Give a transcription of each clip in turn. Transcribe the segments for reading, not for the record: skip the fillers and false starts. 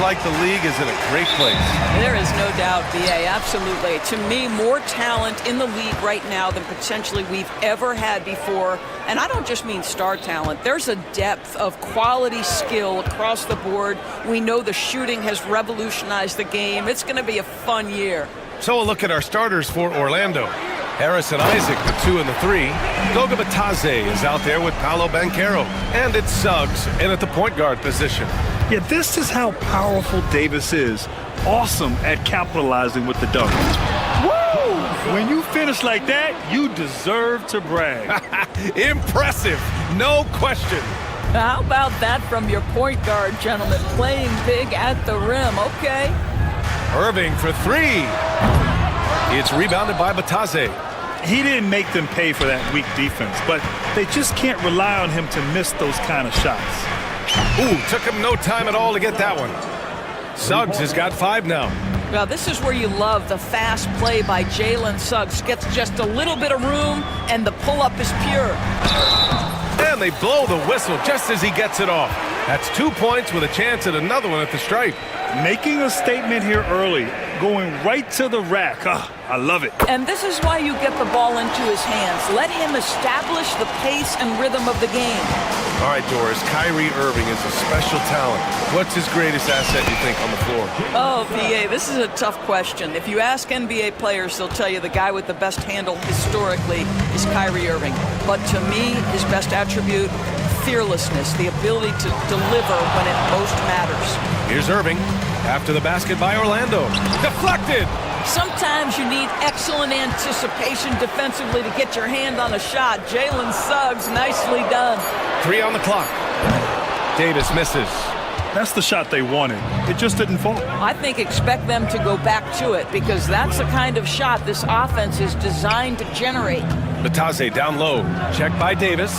Like the league is in a great place. There is no doubt, BA, absolutely. To me, more talent in the league right now than potentially we've ever had before. And I don't just mean star talent. There's a depth of quality skill across the board. We know the shooting has revolutionized the game. It's going to be a fun year. So a look at our starters for Orlando. Harris and Isaac, the 2 and the 3. Goga Bitadze is out there with Paolo Banchero. And it's Suggs in at the point guard position. Yeah, this is how powerful Davis is. Awesome at capitalizing with the dunk. Woo! When you finish like that, you deserve to brag. Impressive, no question. How about that from your point guard, gentlemen? Playing big at the rim, okay. Irving for 3. It's rebounded by Bitadze. He didn't make them pay for that weak defense, but they just can't rely on him to miss those kind of shots. Ooh, took him no time at all to get that one. Suggs has got 5 now. Well, this is where you love the fast play by Jalen Suggs. Gets just a little bit of room, and the pull-up is pure. And they blow the whistle just as he gets it off. That's 2 points with a chance at another one at the stripe. Making a statement here early, going right to the rack. I love it. And this is why you get the ball into his hands. Let him establish the pace and rhythm of the game. All right, Doris, Kyrie Irving is a special talent. What's his greatest asset, you think, on the floor? Oh, BA, this is a tough question. If you ask NBA players, they'll tell you the guy with the best handle historically is Kyrie Irving. But to me, his best attribute, fearlessness, the ability to deliver when it most matters. Here's Irving after the basket by Orlando. Deflected! Sometimes you need excellent anticipation defensively to get your hand on a shot. Jalen Suggs, nicely done. 3 on the clock. Davis misses. That's the shot they wanted. It just didn't fall. I think expect them to go back to it because that's the kind of shot this offense is designed to generate. Bitadze down low. Checked by Davis.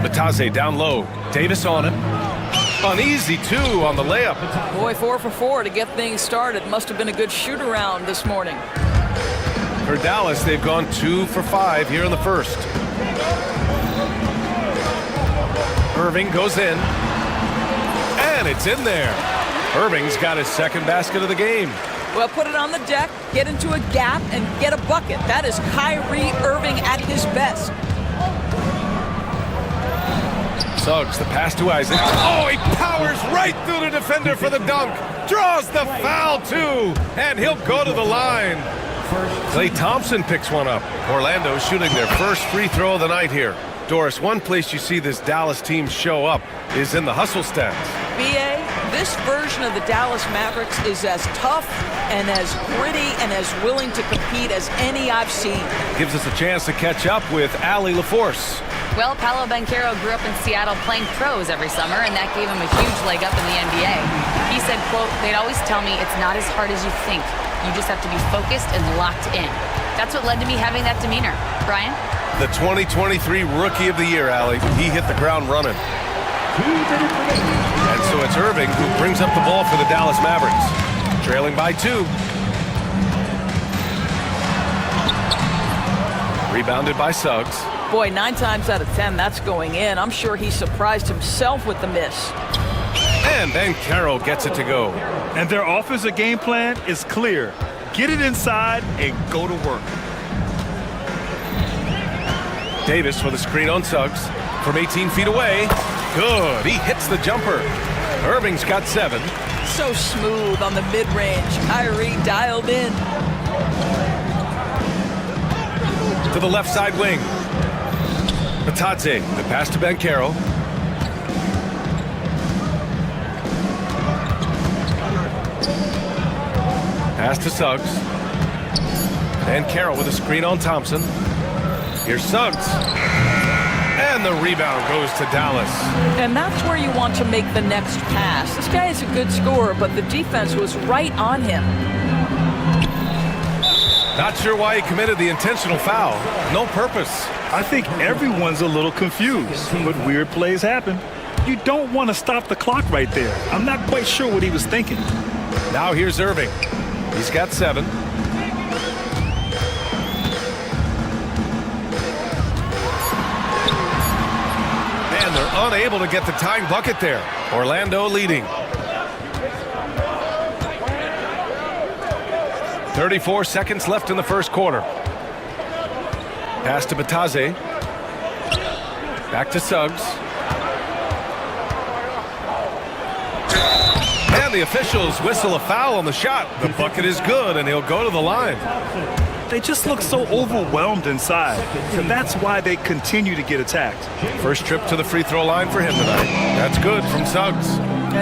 Bitadze down low. Davis on him. An easy 2 on the layup. Boy, 4 for 4 to get things started. Must have been a good shoot-around this morning. For Dallas, they've gone 2 for 5 here in the first. Irving goes in. And it's in there. Irving's got his second basket of the game. Well, put it on the deck, get into a gap, and get a bucket. That is Kyrie Irving at his best. Suggs, the pass to Isaac. Oh, he powers right through the defender for the dunk. Draws the foul, too. And he'll go to the line. Klay Thompson picks one up. Orlando shooting their first free throw of the night here. Doris, one place you see this Dallas team show up is in the hustle stats. BA, this version of the Dallas Mavericks is as tough and as gritty and as willing to compete as any I've seen. Gives us a chance to catch up with Allie LaForce. Well, Paolo Banchero grew up in Seattle playing pros every summer, and that gave him a huge leg up in the NBA. He said, quote, "They'd always tell me it's not as hard as you think. You just have to be focused and locked in." That's what led to me having that demeanor. Brian? The 2023 Rookie of the Year, Allie. He hit the ground running. And so it's Irving who brings up the ball for the Dallas Mavericks. Trailing by 2. Rebounded by Suggs. Boy, 9 times out of 10, that's going in. I'm sure he surprised himself with the miss. And then Carroll gets it to go. And their offensive game plan is clear. Get it inside and go to work. Davis with a screen on Suggs from 18 feet away. Good. He hits the jumper. Irving's got 7. So smooth on the mid-range. Kyrie dialed in. To the left side wing. Bitadze, the pass to Banchero. Pass to Suggs. And Carroll with a screen on Thompson. Here's Suggs. And the rebound goes to Dallas. And that's where you want to make the next pass. This guy is a good scorer, but the defense was right on him. Not sure why he committed the intentional foul. No purpose. I think everyone's a little confused, but weird plays happen. You don't want to stop the clock right there. I'm not quite sure what he was thinking. Now here's Irving. He's got 7. And they're unable to get the tying bucket there. Orlando leading. 34 seconds left in the first quarter. Pass to Bataze. Back to Suggs. And the officials whistle a foul on the shot. The bucket is good, and he'll go to the line. They just look so overwhelmed inside. And that's why they continue to get attacked. First trip to the free throw line for him tonight. That's good from Suggs.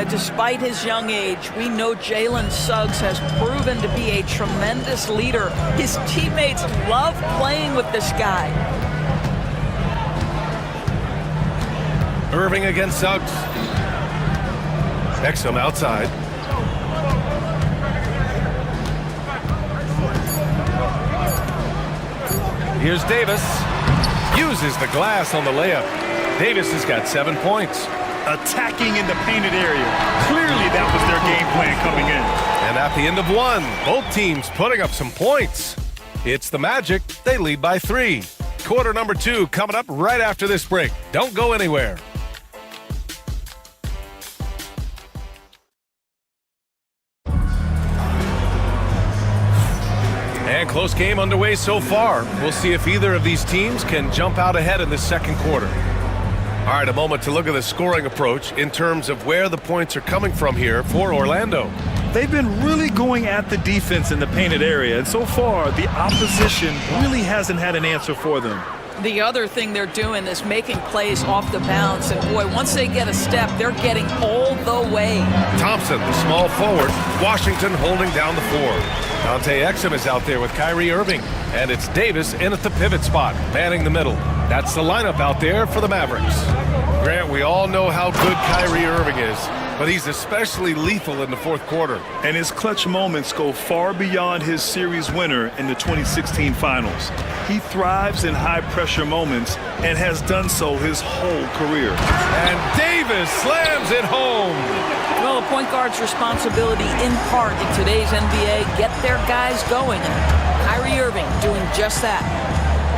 Despite his young age, we know Jalen Suggs has proven to be a tremendous leader. His teammates love playing with this guy. Irving against Suggs. Exum outside. Here's Davis. Uses the glass on the layup. Davis has got 7 points. Attacking in the painted area. Clearly that was their game plan coming in. And at the end of one, both teams putting up some points. It's the Magic. They lead by 3. Quarter number 2 coming up right after this break. Don't go anywhere. And close game underway so far. We'll see if either of these teams can jump out ahead in this second quarter. All right, a moment to look at the scoring approach in terms of where the points are coming from here for Orlando. They've been really going at the defense in the painted area, and so far the opposition really hasn't had an answer for them. The other thing they're doing is making plays off the bounce, and boy, once they get a step, they're getting all the way. Thompson, the small forward. Washington holding down the 4. Dante Exum is out there with Kyrie Irving, and it's Davis in at the pivot spot, manning the middle. That's the lineup out there for the Mavericks. Grant, we all know how good Kyrie Irving is, but he's especially lethal in the fourth quarter. And his clutch moments go far beyond his series winner in the 2016 finals. He thrives in high-pressure moments and has done so his whole career. And Davis slams it home. Well, a point guard's responsibility in part in today's NBA, get their guys going. Kyrie Irving doing just that.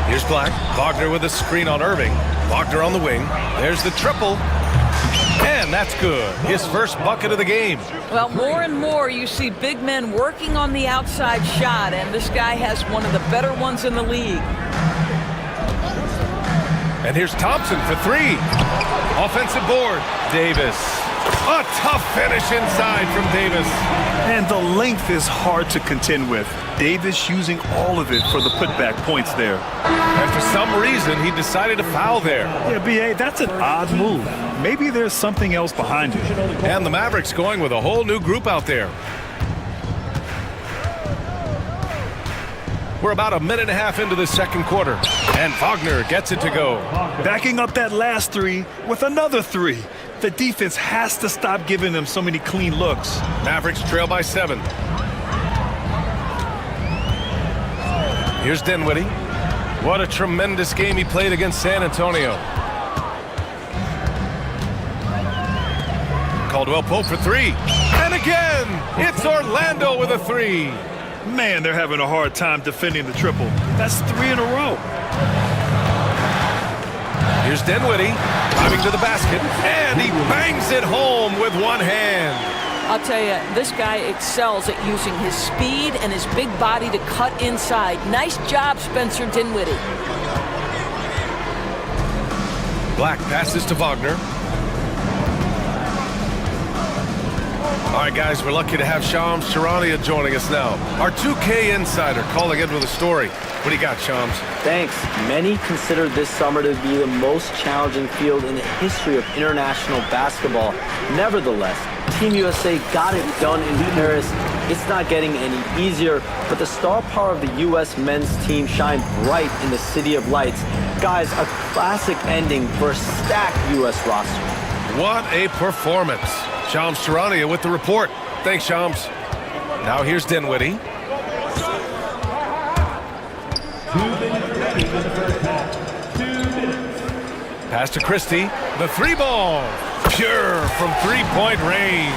Here's Black. Wagner with a screen on Irving. Wagner on the wing. There's the triple. And that's good. His first bucket of the game. Well, more and more you see big men working on the outside shot, and this guy has one of the better ones in the league. And here's Thompson for 3. Offensive board. Davis. A tough finish inside from Davis. And the length is hard to contend with. Davis using all of it for the putback points there. And for some reason, he decided to foul there. Yeah, B.A., that's an odd move. Maybe there's something else behind it. And the Mavericks going with a whole new group out there. We're about a minute and a half into the second quarter. And Wagner gets it to go. Backing up that last 3 with another 3. The defense has to stop giving them so many clean looks. Mavericks trail by 7. Here's Dinwiddie. What a tremendous game he played against San Antonio. Caldwell Pope for 3. And again, it's Orlando with a 3. Man, they're having a hard time defending the triple. That's 3 in a row. Here's Dinwiddie driving to the basket, and he bangs it home with one hand. I'll tell you, this guy excels at using his speed and his big body to cut inside. Nice job, Spencer Dinwiddie. Black passes to Wagner. All right, guys, we're lucky to have Shams Charania joining us now. Our 2K insider calling in with a story. What do you got, Shams? Thanks. Many consider this summer to be the most challenging field in the history of international basketball. Nevertheless, Team USA got it done in Paris. It's not getting any easier, but the star power of the U.S. men's team shined bright in the City of Lights. Guys, a classic ending for a stacked U.S. roster. What a performance. Shams Charania with the report. Thanks, Shams. Now here's Dinwiddie. Pass to Christie. The 3-ball. Pure from 3-point range.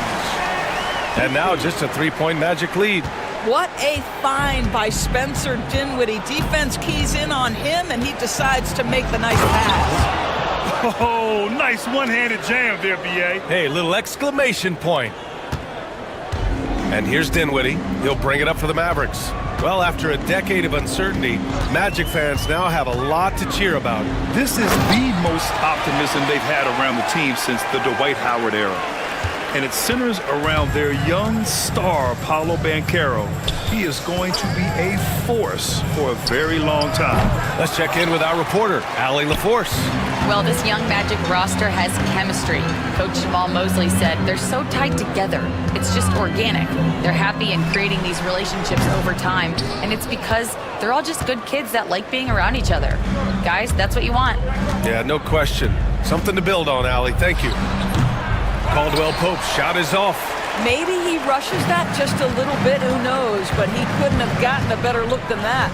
And now just a 3-point Magic lead. What a find by Spencer Dinwiddie. Defense keys in on him, and he decides to make the nice pass. Oh, nice one-handed jam there, B.A. Hey, little exclamation point. And here's Dinwiddie. He'll bring it up for the Mavericks. Well, after a decade of uncertainty, Magic fans now have a lot to cheer about. This is the most optimism they've had around the team since the Dwight Howard era. And it centers around their young star, Paolo Banchero. He is going to be a force for a very long time. Let's check in with our reporter, Allie LaForce. Well, this young Magic roster has chemistry. Coach Jamal Mosley said they're so tied together. It's just organic. They're happy in creating these relationships over time, and it's because they're all just good kids that like being around each other. Guys, that's what you want. Yeah, no question. Something to build on, Allie. Thank you. Caldwell Pope's shot is off. Maybe he rushes that just a little bit, who knows, but he couldn't have gotten a better look than that.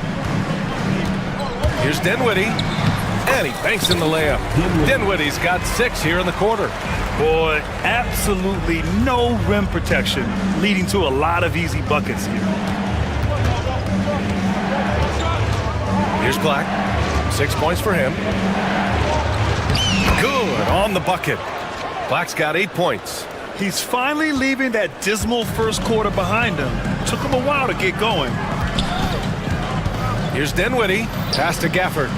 Here's Dinwiddie, and he banks in the layup. Dinwiddie's got 6 here in the quarter. Boy, absolutely no rim protection, leading to a lot of easy buckets here. Here's Black. 6 points for him. Good on the bucket. Black's got 8 points. He's finally leaving that dismal first quarter behind him. Took him a while to get going. Here's Dinwiddie. Pass to Gafford.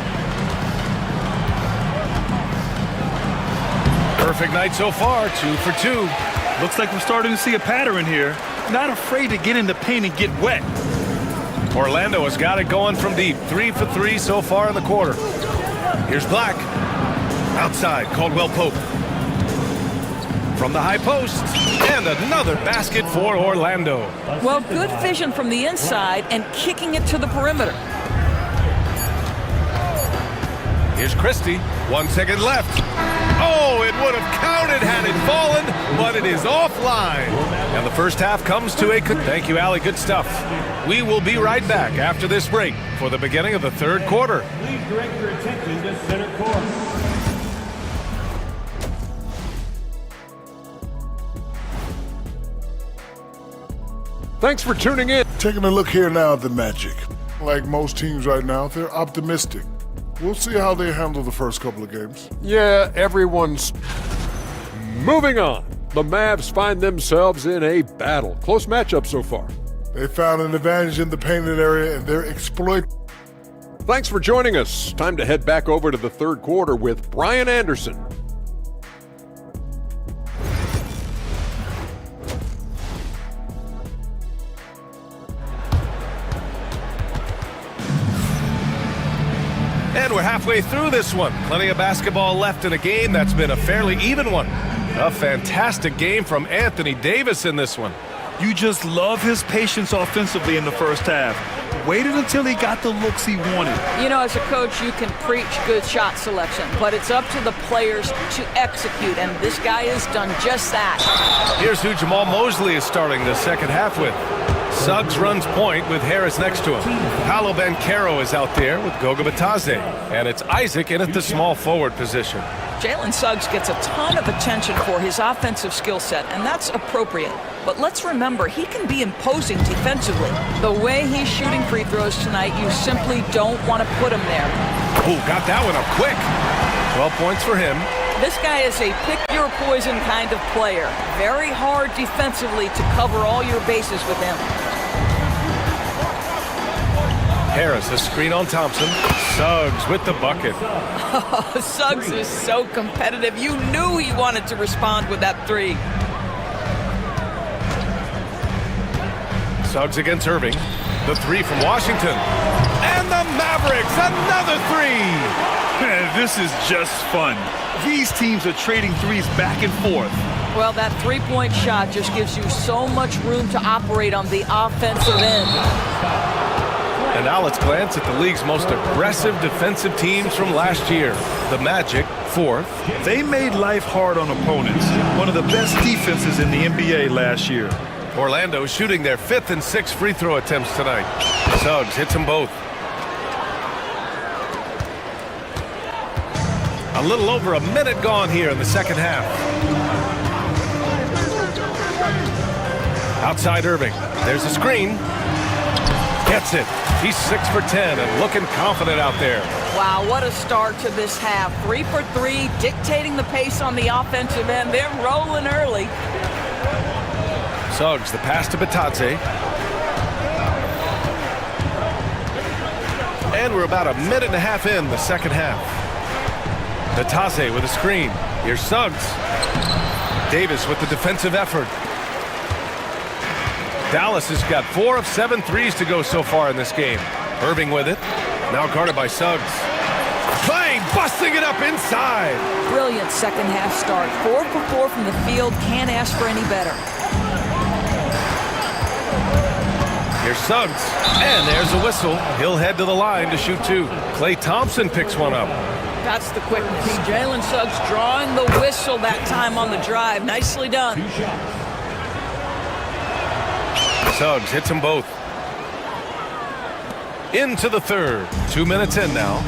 Perfect night so far. 2 for 2. Looks like we're starting to see a pattern here. Not afraid to get in the paint and get wet. Orlando has got it going from deep. 3 for 3 so far in the quarter. Here's Black. Outside, Caldwell Pope. From the high post, and another basket for Orlando. Well, good vision from the inside and kicking it to the perimeter. Here's Christie. 1 second left. Oh, it would have counted had it fallen, but it is offline. And the first half comes to a... Thank you, Allie. Good stuff. We will be right back after this break for the beginning of the third quarter. Please direct your attention to center court. Thanks for tuning in. Taking a look here now at the Magic. Like most teams right now, they're optimistic. We'll see how they handle the first couple of games. Yeah, everyone's moving on. The Mavs find themselves in a battle. Close matchup so far. They found an advantage in the painted area and they're exploiting. Thanks for joining us. Time to head back over to the third quarter with Brian Anderson. And we're halfway through this one. Plenty of basketball left in a game that's been a fairly even one. A fantastic game from Anthony Davis in this one. You just love his patience offensively in the first half. Waited until he got the looks he wanted. You know, as a coach, you can preach good shot selection, but it's up to the players to execute, and this guy has done just that. Here's who Jamal Mosley is starting the second half with. Suggs runs point with Harris next to him. Paolo Banchero is out there with Goga Bitadze. And it's Isaac in at the small forward position. Jalen Suggs gets a ton of attention for his offensive skill set, and that's appropriate. But let's remember, he can be imposing defensively. The way he's shooting free throws tonight, you simply don't want to put him there. Oh, got that one up quick. 12 points for him. This guy is a pick-your-poison kind of player. Very hard defensively to cover all your bases with him. Harris, a screen on Thompson. Suggs with the bucket. Oh, Suggs is so competitive. You knew he wanted to respond with that three. Suggs against Irving. The three from Washington. And the Mavericks, another three! Man, this is just fun. These teams are trading threes back and forth. Well, that three-point shot just gives you so much room to operate on the offensive end. And now let's glance at the league's most aggressive defensive teams from last year. The Magic, fourth. They made life hard on opponents. One of the best defenses in the NBA last year. Orlando shooting their 5th and 6th free throw attempts tonight. Suggs hits them both. A little over a minute gone here in the second half. Outside Irving. There's a screen. Gets it. He's 6 for 10 and looking confident out there. Wow, what a start to this half. 3 for 3, dictating the pace on the offensive end. They're rolling early. Suggs, the pass to Batadze. And we're about a minute and a half in the second half. Batadze with a screen. Here's Suggs. Davis with the defensive effort. Dallas has got 4 of 7 threes to go so far in this game. Irving with it. Now guarded by Suggs. Clay busting it up inside. Brilliant second half start. 4 for 4 from the field. Can't ask for any better. Here's Suggs. And there's a whistle. He'll head to the line to shoot 2. Klay Thompson picks one up. That's the quickness. Jalen Suggs drawing the whistle that time on the drive. Nicely done. Suggs hits them both. Into the third. 2 minutes in now.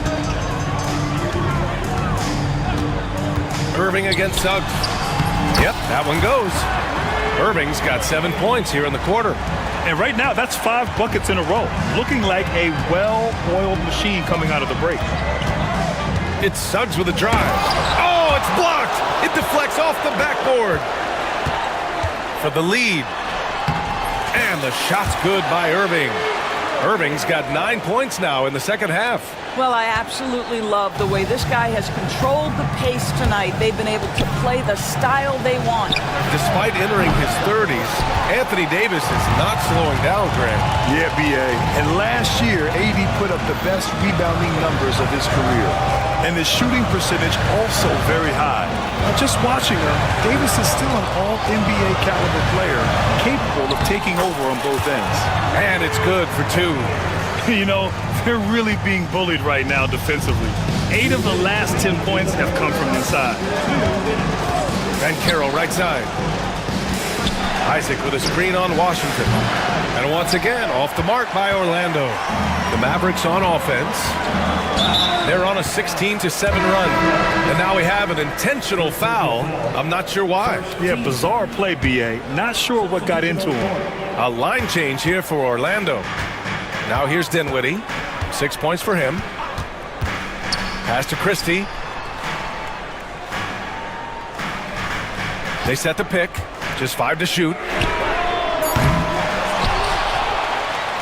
Irving against Suggs. Yep, that one goes. Irving's got 7 points here in the quarter. And right now, that's 5 buckets in a row. Looking like a well-oiled machine coming out of the break. It's Suggs with a drive. Oh, it's blocked. It deflects off the backboard. For the lead. And the shot's good by Irving. Irving's got 9 points now in the second half. Well, I absolutely love the way this guy has controlled the pace tonight. They've been able to play the style they want. Despite entering his 30s, Anthony Davis is not slowing down, Grant. Yeah, B.A. And last year, AD put up the best rebounding numbers of his career. And the shooting percentage also very high. But just watching him, Davis is still an all-NBA caliber player, capable of taking over on both ends. And it's good for 2. You know, they're really being bullied right now defensively. 8 of the last 10 points have come from inside. And Carroll right side. Isaac with a screen on Washington. And once again, off the mark by Orlando. The Mavericks on offense. They're on a 16-7 run. And now we have an intentional foul. I'm not sure why. Yeah, bizarre play, B.A. Not sure what got into him. A line change here for Orlando. Now here's Dinwiddie. 6 points for him. Pass to Christie. They set the pick. Just 5 to shoot.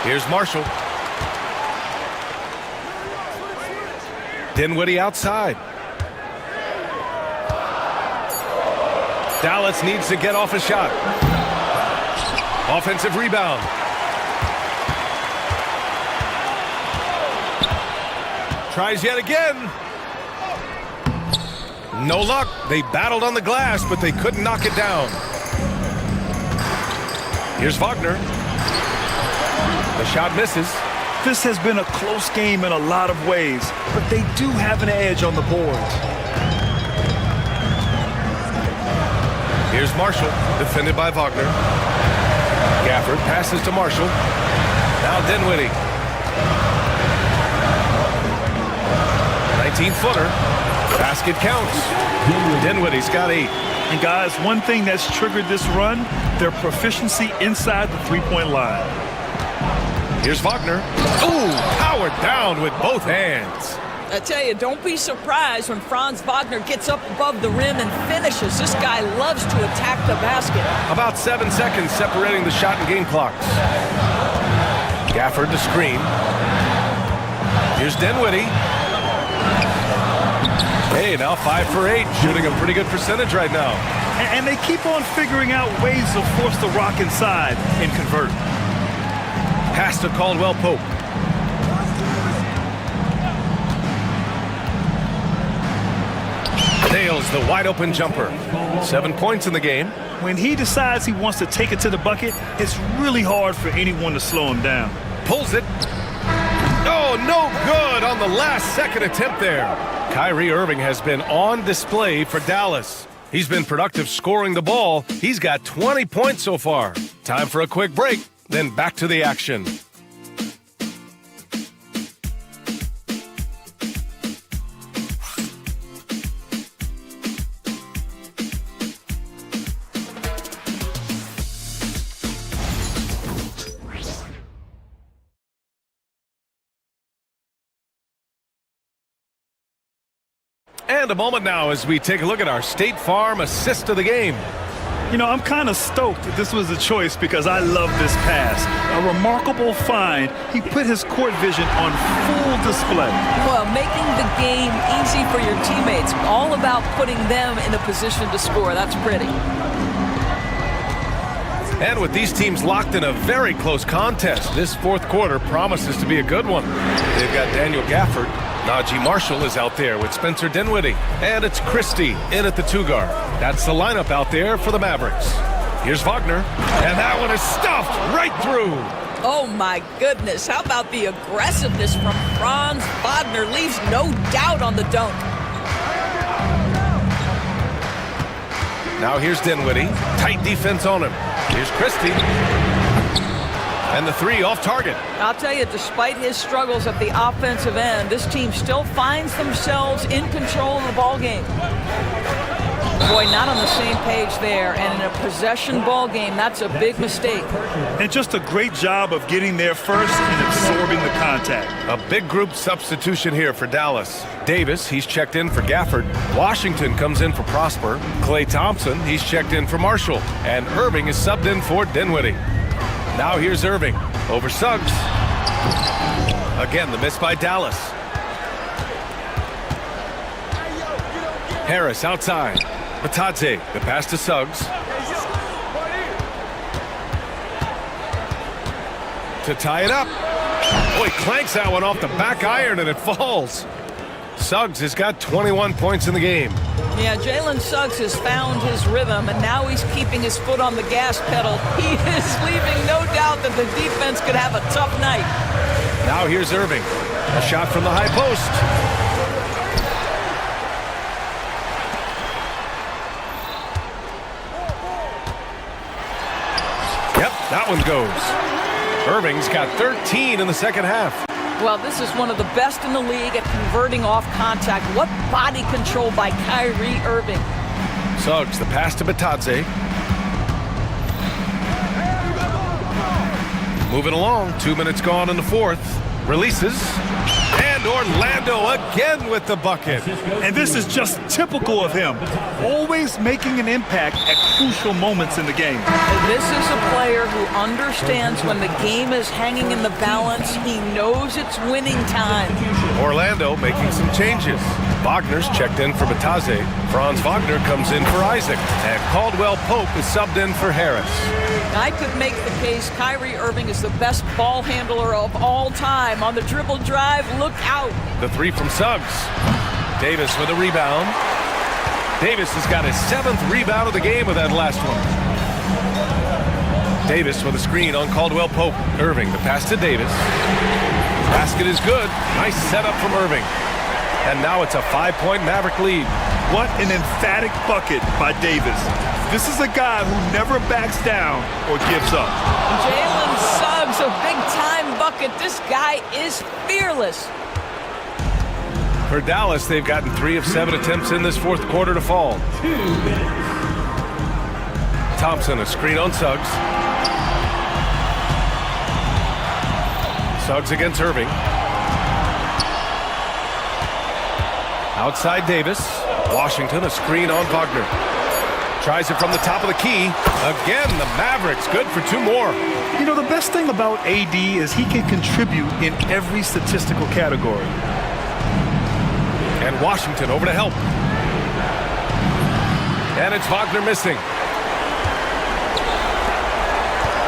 Here's Marshall. Dinwiddie outside. Dallas needs to get off a shot. Offensive rebound. Tries yet again. No luck. They battled on the glass, but they couldn't knock it down. Here's Wagner. The shot misses. This has been a close game in a lot of ways, but they do have an edge on the boards. Here's Marshall, defended by Wagner. Gafford passes to Marshall. Now Dinwiddie. 19-footer. Basket counts. Dinwiddie's got 8. And guys, one thing that's triggered this run, their proficiency inside the three-point line. Here's Wagner. Ooh, powered down with both hands. I tell you, don't be surprised when Franz Wagner gets up above the rim and finishes. This guy loves to attack the basket. About 7 seconds separating the shot and game clocks. Gafford to screen. Here's Dinwiddie. Hey, now 5 for 8, shooting a pretty good percentage right now. And they keep on figuring out ways to force the rock inside and convert. Pass to Caldwell Pope. Nails the wide open jumper. 7 points in the game. When he decides he wants to take it to the bucket, it's really hard for anyone to slow him down. Pulls it. Oh, no good on the last second attempt there. Kyrie Irving has been on display for Dallas. He's been productive scoring the ball. He's got 20 points so far. Time for a quick break, then back to the action. And a moment now as we take a look at our State Farm assist of the game. You know, I'm kind of stoked that this was a choice because I love this pass. A remarkable find. He put his court vision on full display. Well, making the game easy for your teammates. All about putting them in a position to score. That's pretty. And with these teams locked in a very close contest, this fourth quarter promises to be a good one. They've got Daniel Gafford. Najee Marshall is out there with Spencer Dinwiddie. And it's Christie in at the 2-guard. That's the lineup out there for the Mavericks. Here's Wagner. And that one is stuffed right through. Oh, my goodness. How about the aggressiveness from Franz Wagner? Leaves no doubt on the dunk. Now here's Dinwiddie. Tight defense on him. Here's Christie. And the 3 off target. I'll tell you, despite his struggles at the offensive end, this team still finds themselves in control of the ball game. Boy, not on the same page there. And in a possession ball game, that's a big mistake. And just a great job of getting there first and absorbing the contact. A big group substitution here for Dallas. Davis, he's checked in for Gafford. Washington comes in for Prosper. Klay Thompson, he's checked in for Marshall. And Irving is subbed in for Dinwiddie. Now here's Irving over Suggs. Again, the miss by Dallas. Harris outside. Batadze, the pass to Suggs. To tie it up. Oh, he clanks that one off the back iron and it falls. Suggs has got 21 points in the game. Yeah, Jalen Suggs has found his rhythm, and now he's keeping his foot on the gas pedal. He is leaving no doubt that the defense could have a tough night. Now here's Irving. A shot from the high post. Yep, that one goes. Irving's got 13 in the second half. Well, this is one of the best in the league at converting off contact. What body control by Kyrie Irving. Suggs, the pass to Batadze. Moving along, 2 minutes gone in the fourth. Releases. And Orlando again with the bucket. And this is just typical of him. Always making an impact at crucial moments in the game. And this is a player who understands when the game is hanging in the balance. He knows it's winning time. Orlando making some changes. Wagner's checked in for Batadze. Franz Wagner comes in for Isaac. And Caldwell Pope is subbed in for Harris. I could make the case Kyrie Irving is the best ball handler of all time. On the dribble drive, look out. The 3 from Suggs. Davis with a rebound. Davis has got his 7th rebound of the game with that last one. Davis with a screen on Caldwell Pope. Irving, the pass to Davis. Basket is good. Nice setup from Irving. And now it's a 5-point Maverick lead. What an emphatic bucket by Davis. This is a guy who never backs down or gives up. Jalen Suggs, a big-time bucket. This guy is fearless. For Dallas, they've gotten 3 of 7 attempts in this fourth quarter to fall. Thompson, a screen on Suggs. Suggs against Irving. Outside Davis. Washington, a screen on Wagner. Tries it from the top of the key. Again, the Mavericks good for 2 more. You know, the best thing about AD is he can contribute in every statistical category. And Washington over to help. And it's Wagner missing.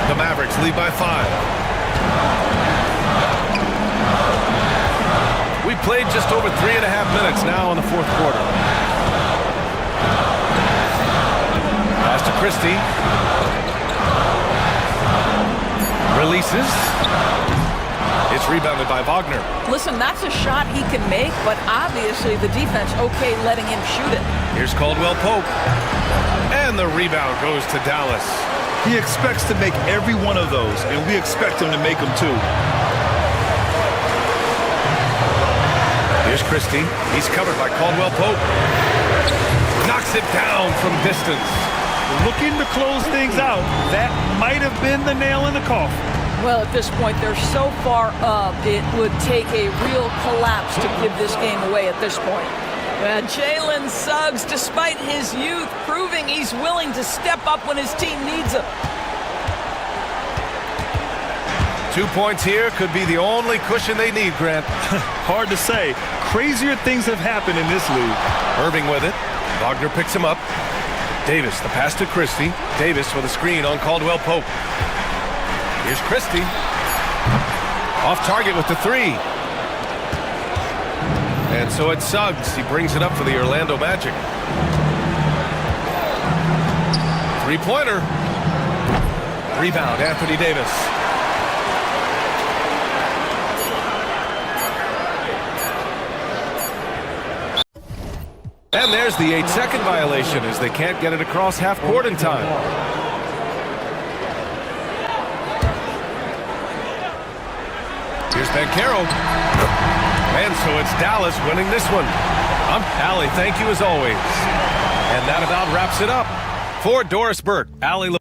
The Mavericks lead by 5. We played just over 3.5 minutes now in the fourth quarter. Pass to Christie. Releases. It's rebounded by Wagner. Listen, that's a shot he can make, but obviously the defense okay letting him shoot it. Here's Caldwell Pope. And the rebound goes to Dallas. He expects to make every one of those, and we expect him to make them too. Here's Christie. He's covered by Caldwell Pope. Knocks it down from distance. Looking to close things out. That might have been the nail in the coffin. Well, at this point, they're so far up, it would take a real collapse to give this game away at this point. Jalen Suggs, despite his youth, proving he's willing to step up when his team needs him. 2 points here could be the only cushion they need, Grant. Hard to say. Crazier things have happened in this league. Irving with it. Wagner picks him up. Davis, the pass to Christie. Davis with a screen on Caldwell Pope. Here's Christie. Off target with the three. And so it's Suggs. He brings it up for the Orlando Magic. Three-pointer. Rebound, Anthony Davis. And there's the 8-second violation as they can't get it across half court in time. Here's Banchero. And so it's Dallas winning this one. I'm Allie, thank you as always. And that about wraps it up. For Doris Burke, Allie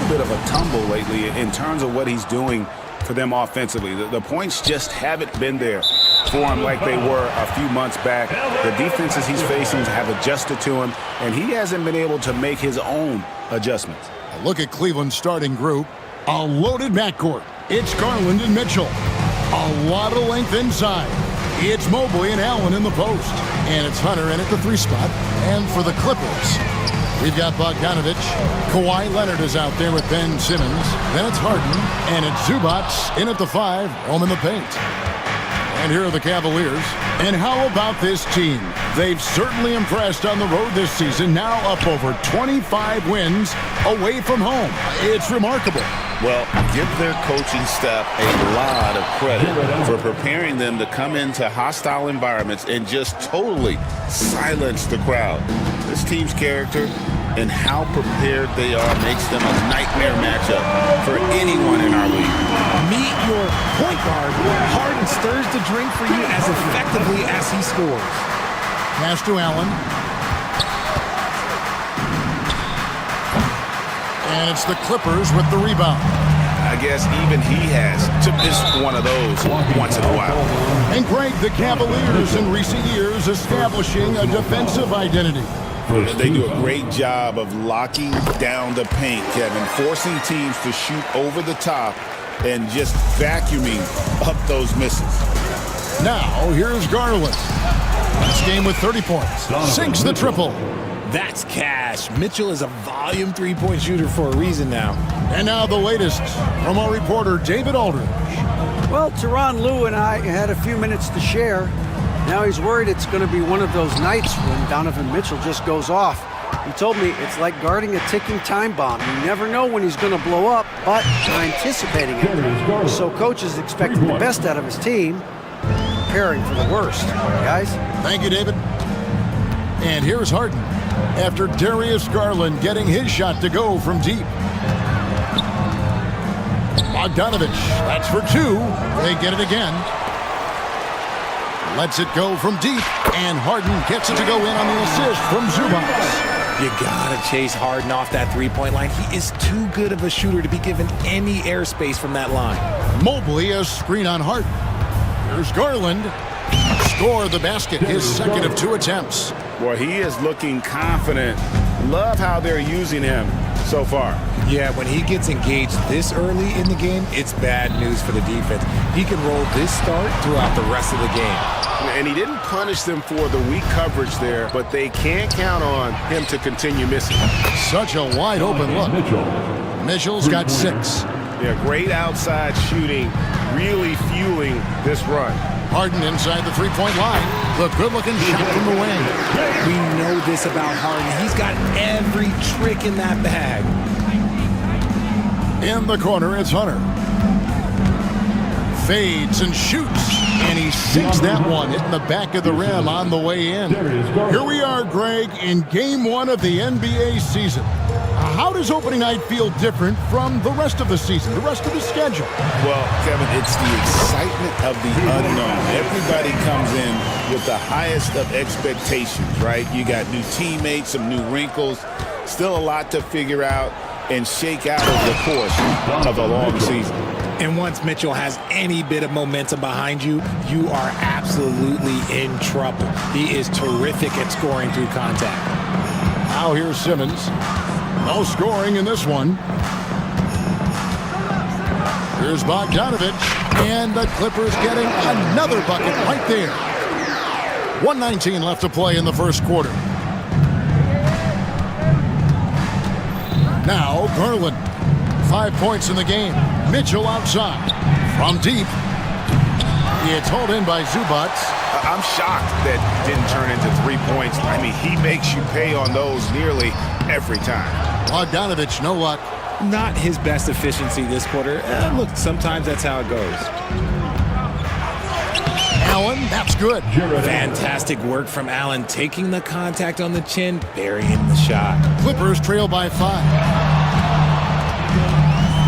bit of a tumble lately in terms of what he's doing for them offensively. The points just haven't been there for him like they were a few months back. The defenses he's facing have adjusted to him, and he hasn't been able to make his own adjustments. A look at Cleveland's starting group. A loaded backcourt. It's Garland and Mitchell. A lot of length inside. It's Mobley and Allen in the post. And it's Hunter in at the 3 spot. And for the Clippers, we've got Bogdanovich. Kawhi Leonard is out there with Ben Simmons. Then it's Harden. And it's Zubac in at the 5, roaming the paint. And here are the Cavaliers. And how about this team? They've certainly impressed on the road this season, now up over 25 wins away from home. It's remarkable. Well, give their coaching staff a lot of credit for preparing them to come into hostile environments and just totally silence the crowd. This team's character and how prepared they are makes them a nightmare matchup for anyone in our league. Meet your point guard. Harden stirs the drink for you as effectively as he scores. Pass to Allen. And it's the Clippers with the rebound. I guess even he has to miss one of those once in a while. And Greg, the Cavaliers in recent years establishing a defensive identity. They do a great job of locking down the paint, Kevin, forcing teams to shoot over the top and just vacuuming up those misses. Now, here's Garland. This game with 30 points. Sinks the triple. That's cash. Mitchell is a volume 3-point shooter for a reason now. And now the latest from our reporter, David Aldridge. Well, Tyronn Lue and I had a few minutes to share. Now he's worried it's going to be one of those nights when Donovan Mitchell just goes off. He told me it's like guarding a ticking time bomb. You never know when he's going to blow up, but you're anticipating it. So coach is expecting the best out of his team, preparing for the worst. Guys? Thank you, David. And here's Harden after Darius Garland getting his shot to go from deep. Bogdanovich, that's for 2. They get it again. Lets it go from deep, and Harden gets it to go in on the assist from Zubac. You gotta chase Harden off that 3-point line. He is too good of a shooter to be given any airspace from that line. Mobley, a screen on Harden. Here's Garland. Score the basket, his second of 2 attempts. Boy, he is looking confident. Love how they're using him so far. Yeah, when he gets engaged this early in the game, it's bad news for the defense. He can roll this start throughout the rest of the game. And he didn't punish them for the weak coverage there, but they can't count on him to continue missing. Such a wide open look. Mitchell's got 6. Yeah, great outside shooting, really fueling this run. Harden inside the 3-point line. The good-looking shot from the wing. We know this about Harden. He's got every trick in that bag. In the corner, it's Hunter. Fades and shoots. And he sinks that one, hitting the back of the rim on the way in. Here we are, Greg, in Game 1 of the NBA season. How does opening night feel different from the rest of the season, the rest of the schedule? Well, Kevin, it's the excitement of the unknown. Everybody comes in with the highest of expectations, right? You got new teammates, some new wrinkles, still a lot to figure out and shake out over the course of a long season. And once Mitchell has any bit of momentum behind you, you are absolutely in trouble. He is terrific at scoring through contact. Now here's Simmons. No scoring in this one. Here's Bogdanovich. And the Clippers getting another bucket right there. 1:19 left to play in the first quarter. Now Garland. 5 points in the game. Mitchell outside. From deep. It's hauled in by Zubac. I'm shocked that didn't turn into 3 points. I mean, he makes you pay on those nearly every time. Bogdanovich, no luck. Not his best efficiency this quarter. Look, sometimes that's how it goes. Allen, that's good. Fantastic work from Allen, taking the contact on the chin, burying the shot. Clippers trail by 5.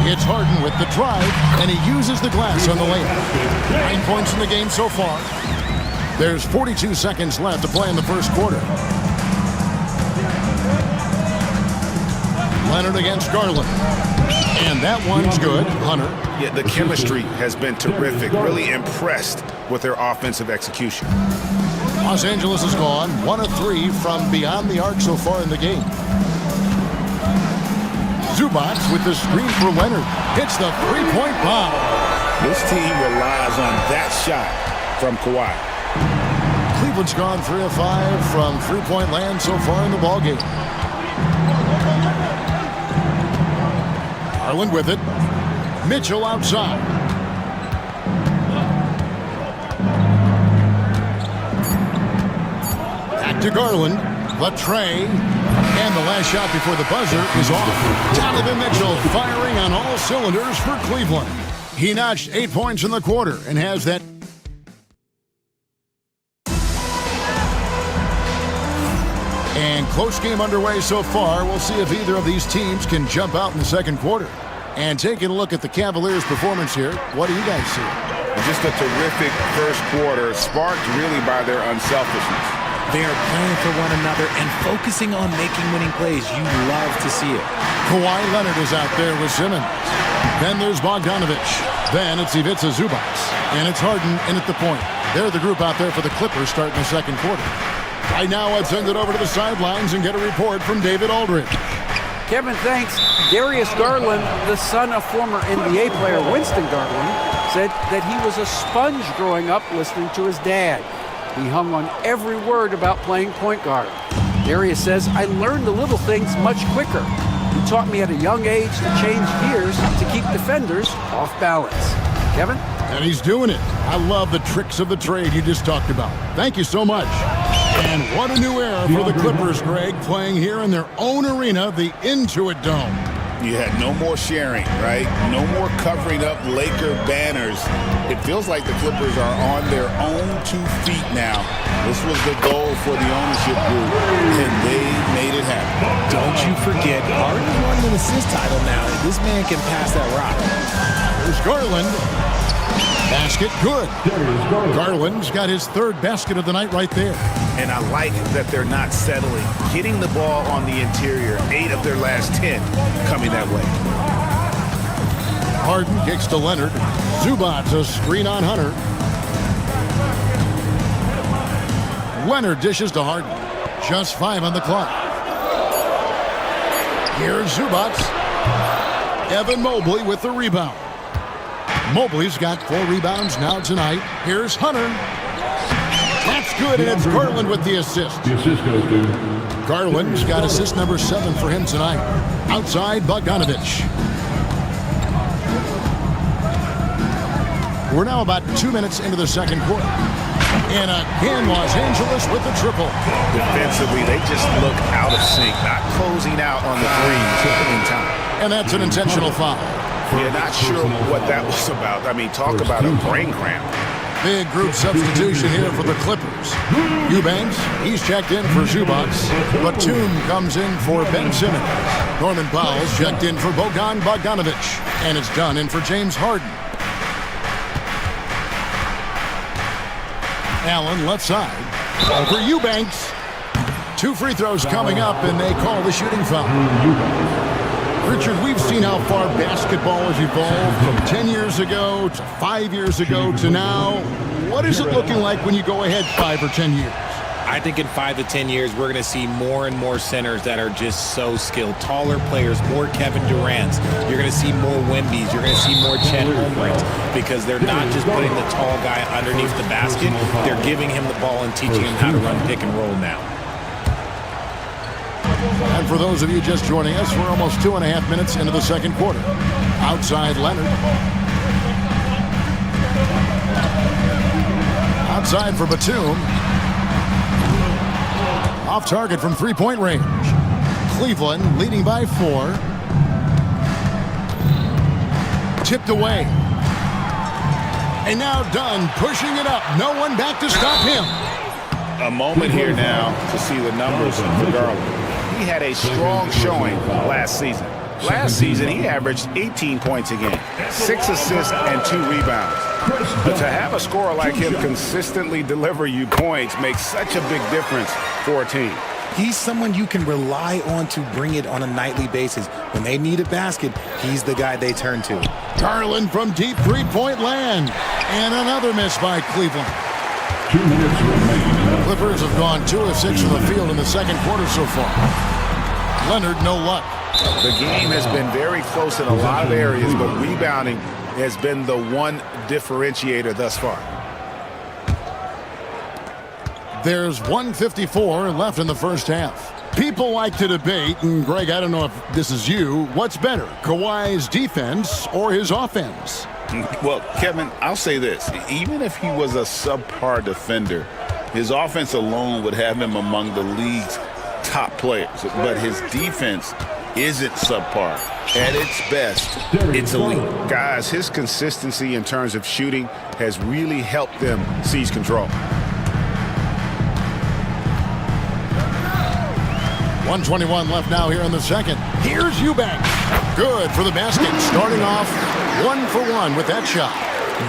It's Harden with the drive, and he uses the glass on the layup. 9 points in the game so far. There's 42 seconds left to play in the first quarter. Leonard against Garland. And that one's good. Hunter. Yeah, the chemistry has been terrific. Really impressed with their offensive execution. Los Angeles has gone 1 of 3 from beyond the arc so far in the game. Zubac with the screen for Leonard. Hits the three-point bomb. This team relies on that shot from Kawhi. Cleveland's gone 3 of 5 from three-point land so far in the ballgame. Garland with it. Mitchell outside. Back to Garland. The tray. And the last shot before the buzzer is off. Donovan Mitchell firing on all cylinders for Cleveland. He notched 8 points in the quarter and has that. And close game underway so far. We'll see if either of these teams can jump out in the second quarter. And taking a look at the Cavaliers' performance here, what do you guys see? Just a terrific first quarter, sparked really by their unselfishness. They are playing for one another and focusing on making winning plays. You love to see it. Kawhi Leonard is out there with Simmons. Then there's Bogdanovich. Then it's Ivica Zubac. And it's Harden in at the point. They're the group out there for the Clippers starting the second quarter. Right now, I'd send it over to the sidelines and get a report from David Aldridge. Kevin, thanks. Darius Garland, the son of former NBA player Winston Garland, said that he was a sponge growing up listening to his dad. He hung on every word about playing point guard. Darius says, I learned the little things much quicker. He taught me at a young age to change gears to keep defenders off balance. Kevin? And he's doing it. I love the tricks of the trade you just talked about. Thank you so much. And what a new era for the Clippers, Greg, playing here in their own arena, the Intuit Dome. You had no more sharing, right? No more covering up Laker banners. It feels like the Clippers are on their own 2 feet now. This was the goal for the ownership group, and they made it happen. Don't you forget, Harden won an assist title now. This man can pass that rock. There's Garland. Basket good. Garland's got his 3rd basket of the night right there. And I like that they're not settling. Getting the ball on the interior, 8 of their last 10 coming that way. Harden kicks to Leonard. Zubac a screen on Hunter. Leonard dishes to Harden. Just 5 on the clock. Here's Zubac. Evan Mobley with the rebound. Mobley's got 4 rebounds now tonight. Here's Hunter. That's good, and it's Garland with the assist. The assist goes to Garland's got assist number 7 for him tonight. Outside, Bogdanovich. We're now about 2 minutes into the second quarter. And again, Los Angeles with the triple. Defensively, they just look out of sync, not closing out on the threes in time. And that's an intentional foul. Yeah, not sure what that was about. I mean, talk about a brain cramp. Big group substitution here for the Clippers. Eubanks, he's checked in for Zubac. Batum comes in for Ben Simmons. Norman Powell's checked in for Bogan Bogdanovich. And it's done in for James Harden. Allen left side. Over Eubanks. 2 free throws coming up, and they call the shooting foul. Richard, we've seen how far basketball has evolved from 10 years ago to 5 years ago to now. What is it looking like when you go ahead 5 or 10 years? I think in 5 to 10 years, we're going to see more and more centers that are just so skilled. Taller players, more Kevin Durant's. You're going to see more Wembys. You're going to see more Chet Holmgrens because they're not just putting the tall guy underneath the basket. They're giving him the ball and teaching him how to run pick and roll now. And for those of you just joining us, we're almost 2.5 minutes into the second quarter. Outside Leonard. Outside for Batum. Off target from 3-point range. Cleveland leading by 4. Tipped away. And now Dunn pushing it up. No one back to stop him. A moment here now to see the numbers for Garland. He had a strong showing last season. Last season, he averaged 18 points a game, 6 assists and 2 rebounds. But to have a scorer like him consistently deliver you points makes such a big difference for a team. He's someone you can rely on to bring it on a nightly basis. When they need a basket, he's the guy they turn to. Garland from deep three-point land. And another miss by Cleveland. 2 minutes remaining. Clippers have gone 2 of 6 from the field in the second quarter so far. Leonard, no luck. The game has been very close in a lot of areas, but rebounding has been the one differentiator thus far. There's 1:54 left in the first half. People like to debate, and Greg, I don't know if this is you, what's better, Kawhi's defense or his offense? Well, Kevin, I'll say this. Even if he was a subpar defender, his offense alone would have him among the league's top players. But his defense isn't subpar. At its best, it's elite. Guys, his consistency in terms of shooting has really helped them seize control. 1:21 left now here in the second. Here's Eubanks. Good for the basket. Starting off 1 for 1 with that shot.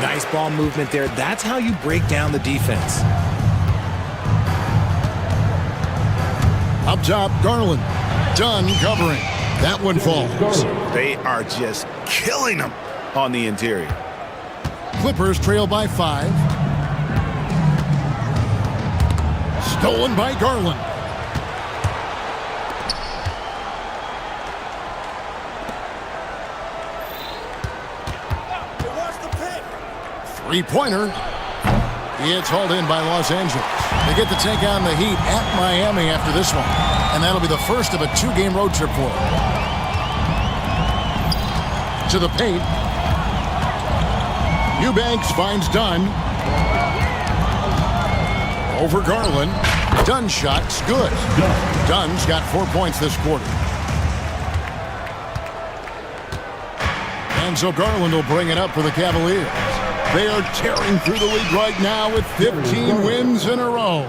Nice ball movement there. That's how you break down the defense. Up top, Garland. Dunn covering. That one falls. They are just killing them on the interior. Clippers trail by 5. Stolen by Garland. Three-pointer. It's hauled in by Los Angeles. They get to take on the Heat at Miami after this one. And that'll be the first of a 2-game road trip for them. To the paint. Eubanks finds Dunn. Over Garland. Dunn's shot's good. Dunn's got 4 points this quarter. And so Garland will bring it up for the Cavaliers. They are tearing through the league right now with 15 wins in a row.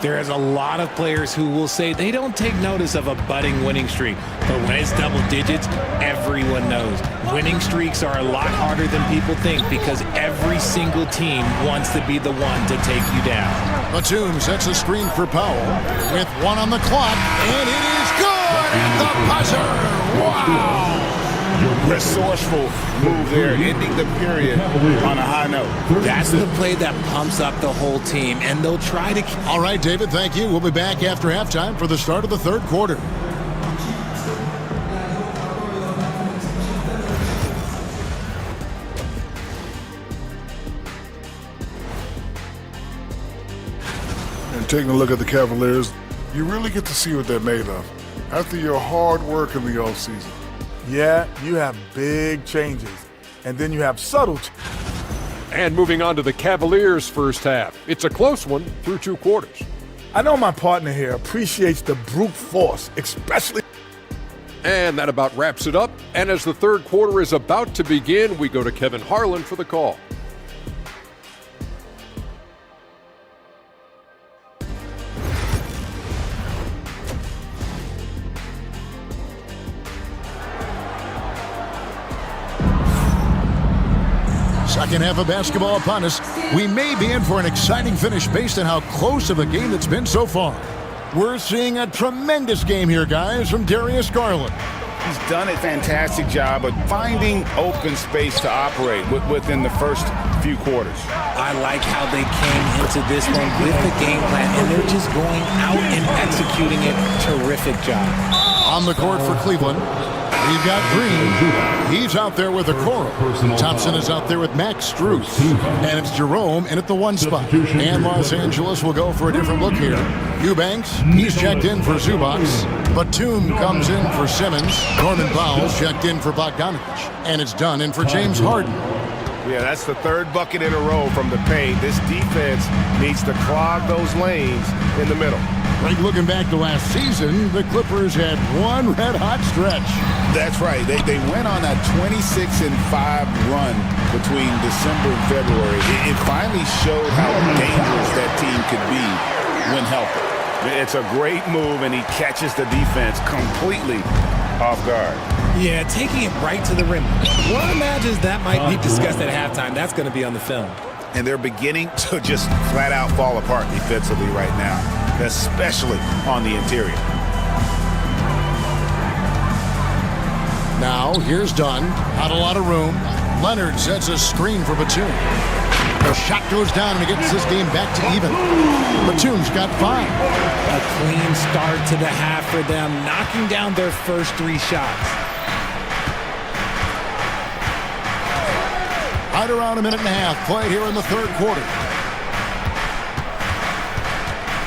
There is a lot of players who will say they don't take notice of a budding winning streak. But when it's double digits, everyone knows. Winning streaks are a lot harder than people think because every single team wants to be the one to take you down. Batum sets a screen for Powell with 1 on the clock, and it is good at the buzzer. Wow! Resourceful move there, ending the period on a high note. That's the play that pumps up the whole team, and they'll try to... All right, David, thank you. We'll be back after halftime for the start of the third quarter. And taking a look at the Cavaliers, you really get to see what they're made of after your hard work in the offseason. Yeah, you have big changes, and then you have subtle And moving on to the Cavaliers' first half. It's a close one through 2 quarters. I know my partner here appreciates the brute force, especially... And that about wraps it up. And as the third quarter is about to begin, we go to Kevin Harlan for the call. Second half of basketball upon us. We may be in for an exciting finish based on how close of a game it's been so far. We're seeing a tremendous game here, guys, from Darius Garland. He's done a fantastic job of finding open space to operate within the first few quarters. I like how they came into this one with the game plan, and they're just going out and executing it. Terrific job. On the court for Cleveland, we've got Green. He's out there with Okoro. Thompson is out there with Max Strus. And it's Jerome in at the 1 spot. And Los Angeles will go for a different look here. Eubanks, he's checked in for Zubac. Batum comes in for Simmons. Norman Powell's checked in for Bogdanovich. And it's done in for James Harden. Yeah, that's the third bucket in a row from the paint. This defense needs to clog those lanes in the middle. Right, looking back to last season, the Clippers had one red-hot stretch. That's right. They went on a 26-5 run between December and February. It finally showed how dangerous that team could be when healthy. It's a great move, and he catches the defense completely off guard. Yeah, taking it right to the rim. One imagines that might be discussed at halftime. That's going to be on the film. And they're beginning to just flat out fall apart defensively right now. especially on the interior. Now, here's Dunn. Not a lot of room. Leonard sets a screen for Batum. The shot goes down and it gets this game back to even. Batum's got 5. A clean start to the half for them, knocking down their first 3 shots. Right around a minute and a half played here in the third quarter.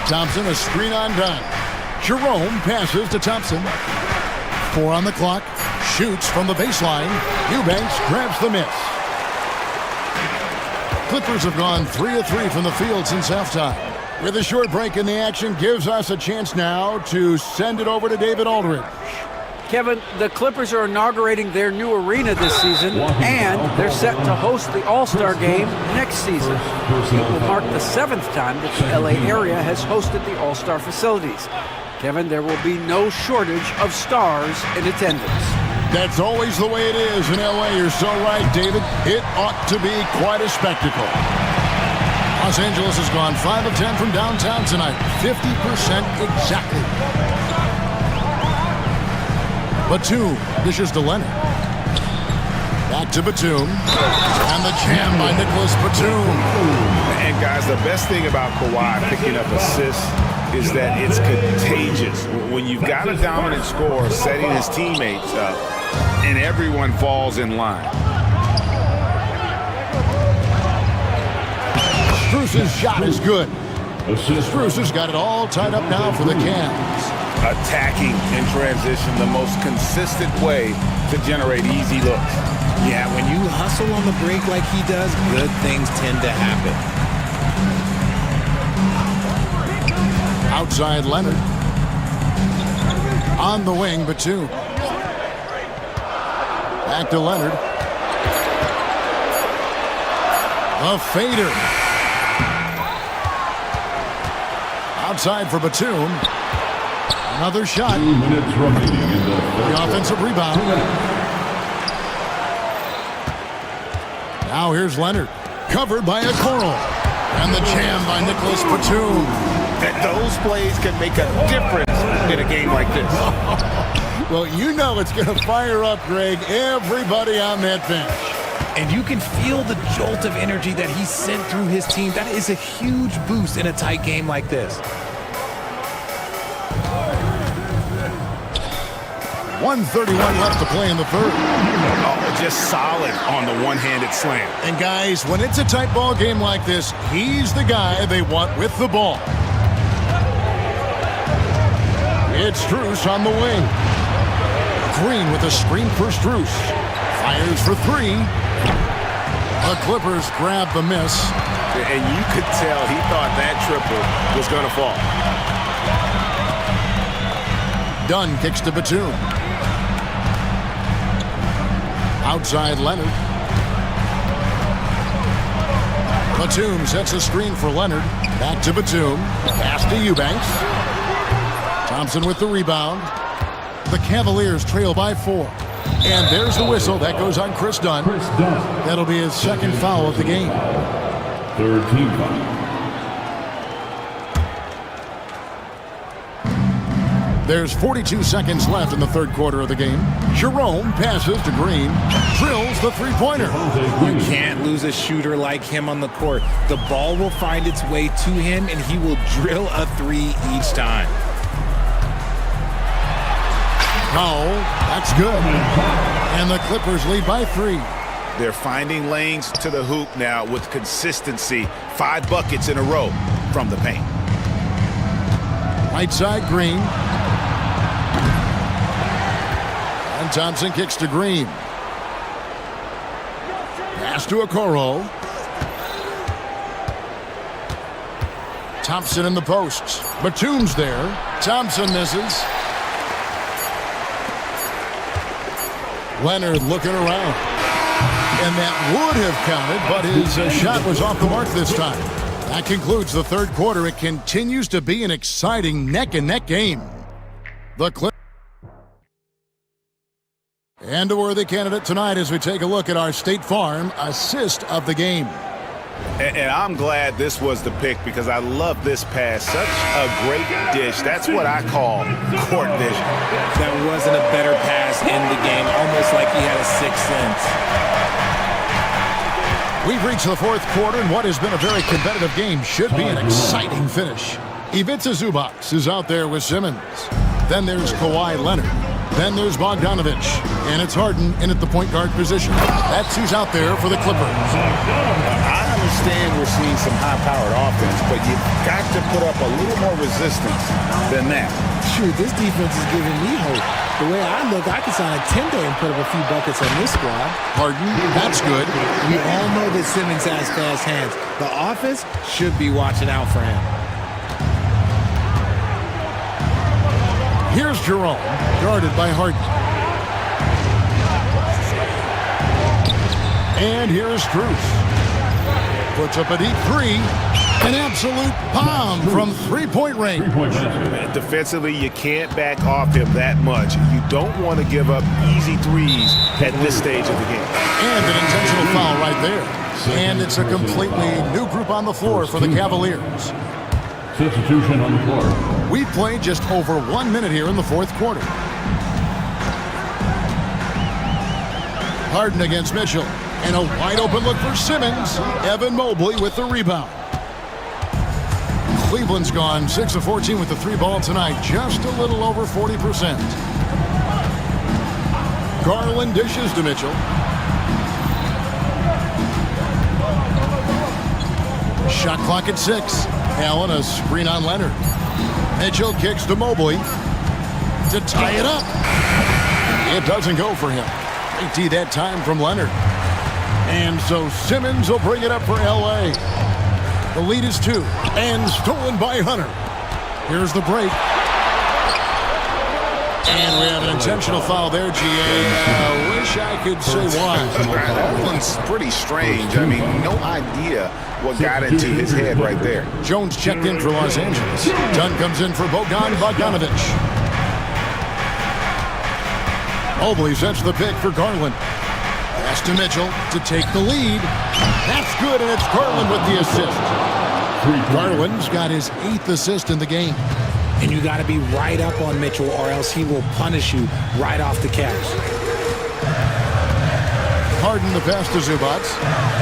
Thompson, a screen on Dunn. Jerome passes to Thompson. 4 on the clock. Shoots from the baseline. Eubanks grabs the miss. Clippers have gone 3 of 3 from the field since halftime. With a short break in the action, gives us a chance now to send it over to David Aldridge. Kevin, the Clippers are inaugurating their new arena this season, and they're set to host the All-Star Game next season. It will mark the 7th time that the LA area has hosted the All-Star facilities. Kevin, there will be no shortage of stars in attendance. That's always the way it is in LA. You're so right, David. It ought to be quite a spectacle. Los Angeles has gone 5 of 10 from downtown tonight. 50% exactly. Batum dishes to Leonard. Back to Batum. And the jam by Nicholas Batum. And guys, the best thing about Kawhi picking up assists is that it's contagious. When you've got a dominant scorer setting his teammates up, and everyone falls in line. Strus's shot is good. Strus has got it all tied up now for the Cavs. Attacking in transition, the most consistent way to generate easy looks. Yeah, when you hustle on the break like he does, good things tend to happen. Outside Leonard. On the wing, Batum. Back to Leonard. The fader. Outside for Batum. Another shot. 2 minutes remaining in the offensive rebound. Now here's Leonard. Covered by Okoro. And the jam by Nicholas Batum. Those plays can make a difference in a game like this. Well, you know it's going to fire up, Greg, everybody on that bench. And you can feel the jolt of energy that he sent through his team. That is a huge boost in a tight game like this. 1:31 left to play in the third. Oh, just solid on the one-handed slam. And guys, when it's a tight ball game like this, he's the guy they want with the ball. It's Strus on the wing. Green with a screen for Strus. Fires for 3. The Clippers grab the miss. And you could tell he thought that triple was going to fall. Dunn kicks to Batum. Outside Leonard. Batum sets a screen for Leonard. Back to Batum. Pass to Eubanks. Thompson with the rebound. The Cavaliers trail by 4. And there's the whistle. That goes on Chris Dunn. That'll be his second foul of the game. Third team foul. There's 42 seconds left in the third quarter of the game. Jerome passes to Green. Drills the three-pointer. You can't lose a shooter like him on the court. The ball will find its way to him, and he will drill a 3 each time. Foul. That's good. And the Clippers lead by 3. They're finding lanes to the hoop now with consistency. 5 buckets in a row from the paint. Right side, Green. And Thompson kicks to Green. Pass to Okoro. Thompson in the post. Batum's there. Thompson misses. Leonard looking around. And that would have counted, but his shot was off the mark this time. That concludes the third quarter. It continues to be an exciting neck-and-neck game. The Clippers. And a worthy candidate tonight as we take a look at our State Farm assist of the game. And I'm glad this was the pick because I love this pass. Such a great dish. That's what I call court vision. That wasn't a better pass in the game, almost like he had a sixth sense. We've reached the fourth quarter, and what has been a very competitive game should be an exciting finish. Ivica Zubac is out there with Simmons. Then there's Kawhi Leonard. Then there's Bogdanovich. And it's Harden in at the point guard position. That's who's out there for the Clippers. I understand we're seeing some high-powered offense, but you've got to put up a little more resistance than that. Shoot, this defense is giving me hope. The way I look, I could sign a 10-day and put up a few buckets on this squad. Harden, that's good. We all know that Simmons has fast hands. The offense should be watching out for him. Here's Jerome, guarded by Harden. And here's Strus. Puts up a deep three. An absolute bomb from three-point range. Defensively, you can't back off him that much. You don't want to give up easy threes at this stage of the game. And an intentional foul right there. And it's a completely new group on the floor for the Cavaliers. Substitution on the floor. We've played just over 1 minute here in the fourth quarter. Harden against Mitchell. And a wide open look for Simmons. Evan Mobley with the rebound. Cleveland's gone 6 of 14 with the three ball tonight. Just a little over 40%. Garland dishes to Mitchell. Shot clock at 6. Allen a screen on Leonard. Mitchell kicks to Mobley to tie it up. It doesn't go for him. Great D that time from Leonard. And so Simmons will bring it up for L.A. The lead is 2 and stolen by Hunter. Here's the break. And we have an intentional foul there, G.A. I wish I could say why. That one's pretty strange. I mean, no idea what got into his head right there. Jones checked in for Los Angeles. Dunn comes in for Bogdanovich. Mobley sets the pick for Garland. Pass to Mitchell to take the lead. That's good, and it's Garland with the assist. Garland's got his 8th assist in the game. And you got to be right up on Mitchell or else he will punish you right off the catch. Harden the pass to Zubac.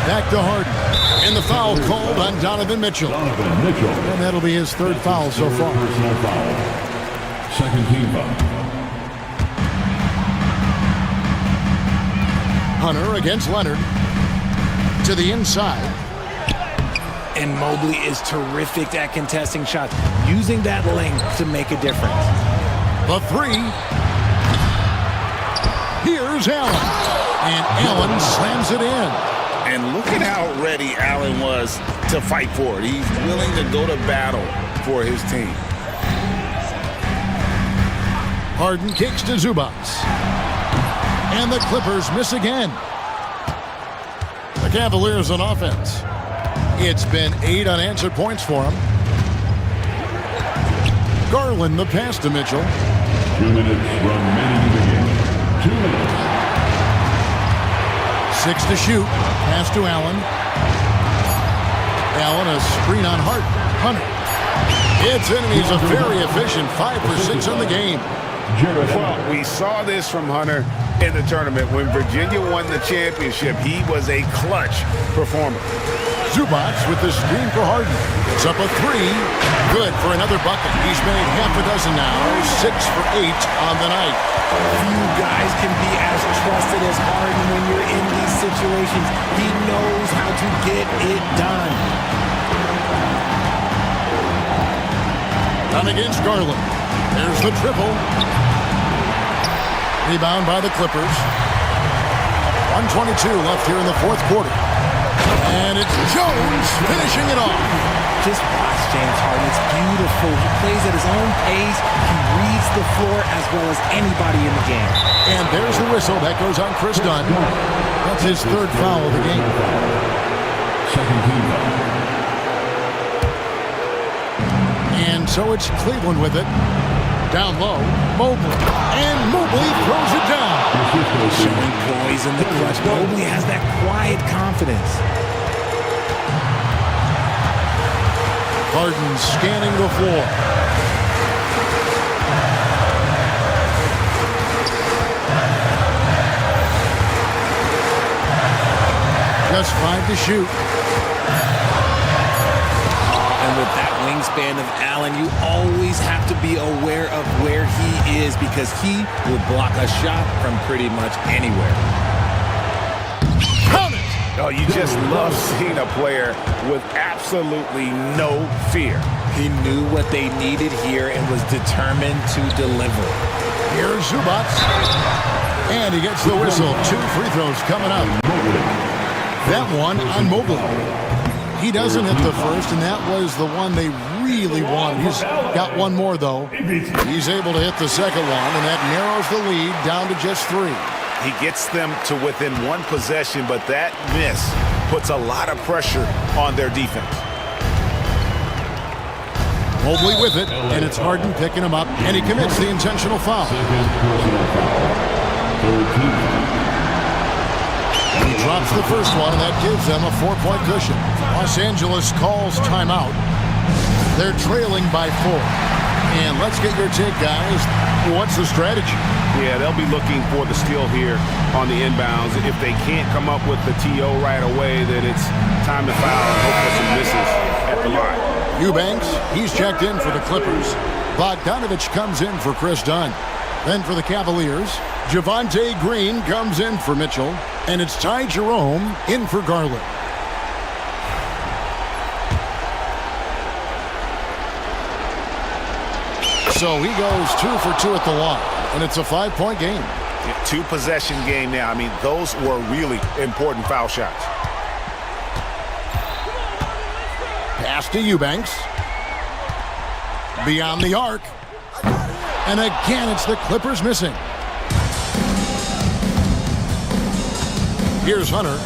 Back to Harden. And the foul called on Donovan Mitchell. And that'll be his 3rd foul so far. Personal foul. Second team foul. Hunter against Leonard. To the inside. And Mobley is terrific at contesting shots, using that length to make a difference. The 3. Here's Allen. And Allen slams it in. And look at how ready Allen was to fight for it. He's willing to go to battle for his team. Harden kicks to Zubac. And the Clippers miss again. The Cavaliers on offense. It's been 8 unanswered points for him. Garland the pass to Mitchell. 2 minutes remaining in the game. 2 minutes. 6 to shoot. Pass to Allen. Allen a screen on Hunter. It's in, and he's a very efficient 5 for 6 in the game. Well, we saw this from Hunter in the tournament. When Virginia won the championship, he was a clutch performer. Zubac with the screen for Harden. It's up a 3. Good for another bucket. He's made half a dozen now. 6 for 8 on the night. Few guys can be as trusted as Harden when you're in these situations. He knows how to get it done. Done against Garland. There's the triple. Rebound by the Clippers. 1:22 left here in the fourth quarter. And it's Jones finishing it off. Just watch James Harden. It's beautiful. He plays at his own pace. He reads the floor as well as anybody in the game. And there's the whistle. That goes on Chris Dunn. That's his 3rd foul of the game. Second team foul. And so it's Cleveland with it. Down low, Mobley. And Mobley throws it down. Showing poise in the clutch. Mobley has that quiet confidence. Harden scanning the floor. Just 5 to shoot. And with that wingspan of Allen, you always have to be aware of where he is because he will block a shot from pretty much anywhere. Count it! Oh, you just love seeing a player with absolutely no fear. He knew what they needed here and was determined to deliver. Here's Zubac. And he gets the whistle. 2 free throws coming up. That one on Mobley. He doesn't hit the first, and that was the one they really wanted. He's got one more, though. He's able to hit the second one, and that narrows the lead down to just 3. He gets them to within 1 possession, but that miss puts a lot of pressure on their defense. Mobley with it, and it's Harden picking him up, and he commits the intentional foul. He drops the first one, and that gives them a 4-point cushion. Los Angeles calls timeout. They're trailing by 4. And let's get your take, guys. What's the strategy? Yeah, they'll be looking for the steal here on the inbounds. If they can't come up with the TO right away, then it's time to foul and hope for some misses at the line. Eubanks, he's checked in for the Clippers. Bogdanovich comes in for Chris Dunn. Then for the Cavaliers, Javonte Green comes in for Mitchell. And it's Ty Jerome in for Garland. So he goes 2 for 2 at the line. And it's a 5-point game. 2-possession game now. I mean, those were really important foul shots. Pass to Eubanks. Beyond the arc. And again, it's the Clippers missing. Here's Hunter.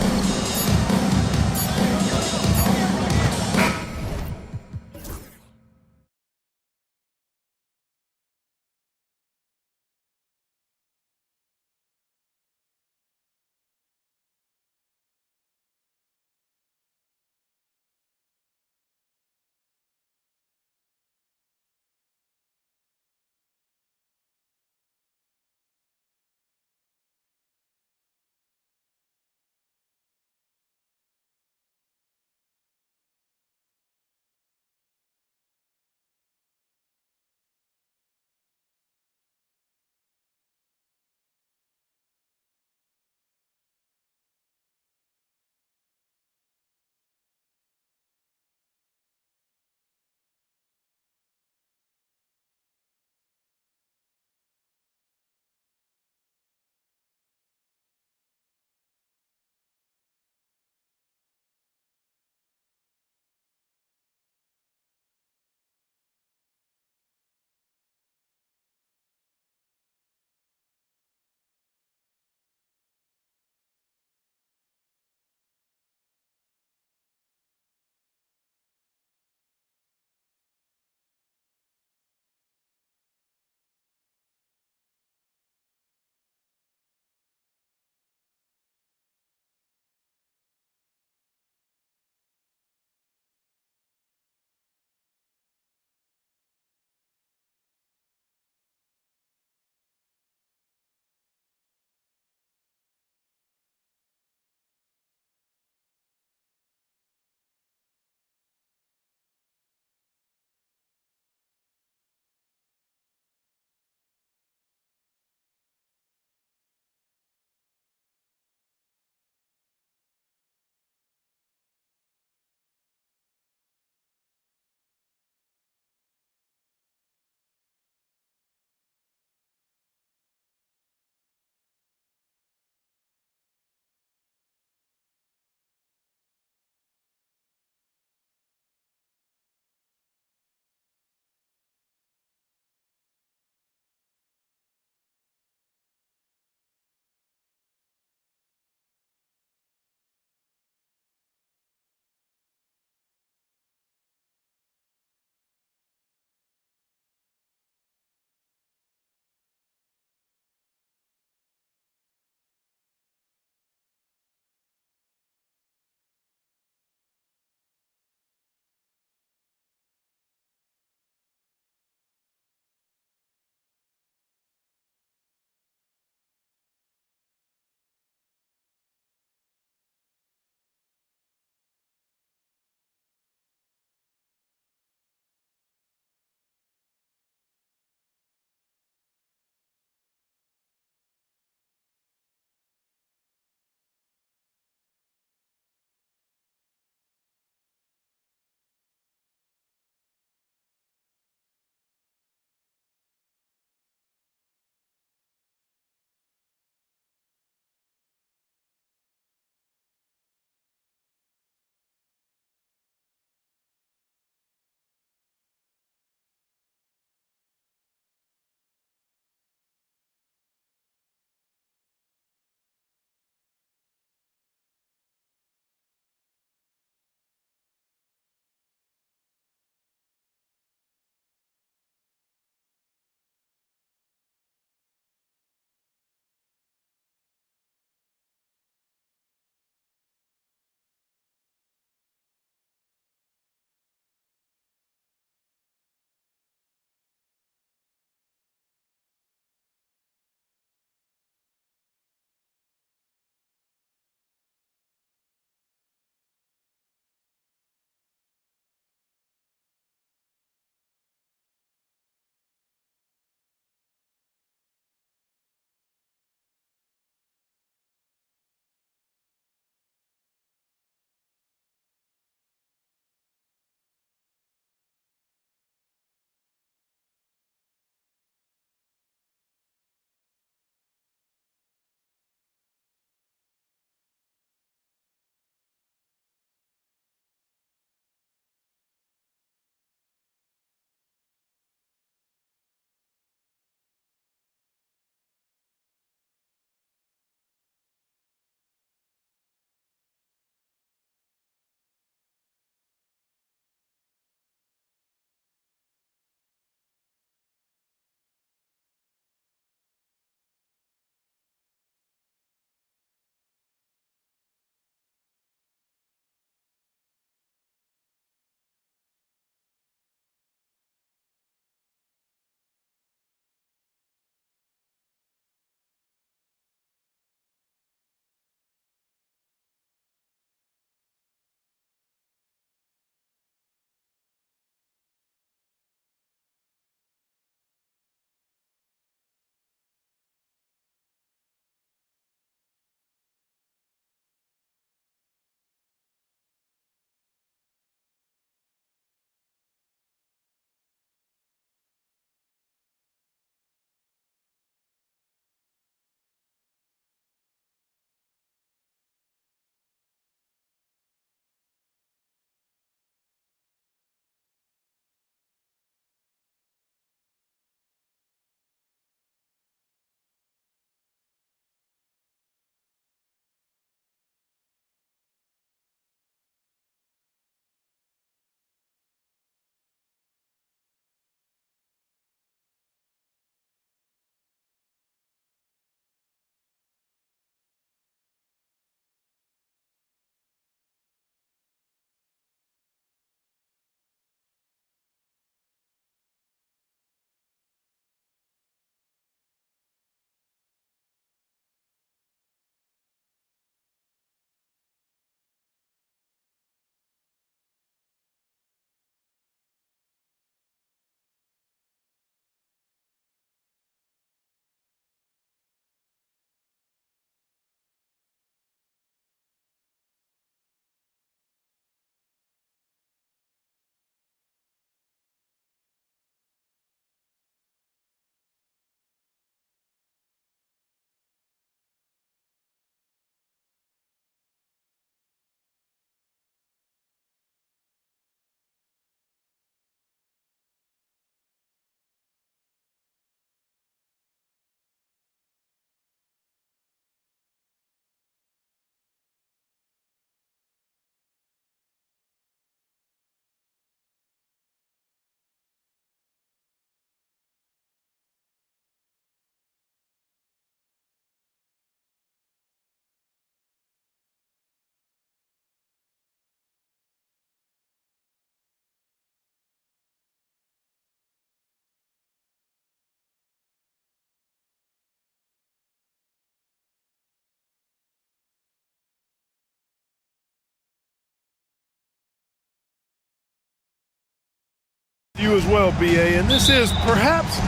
You as well, BA. And this is perhaps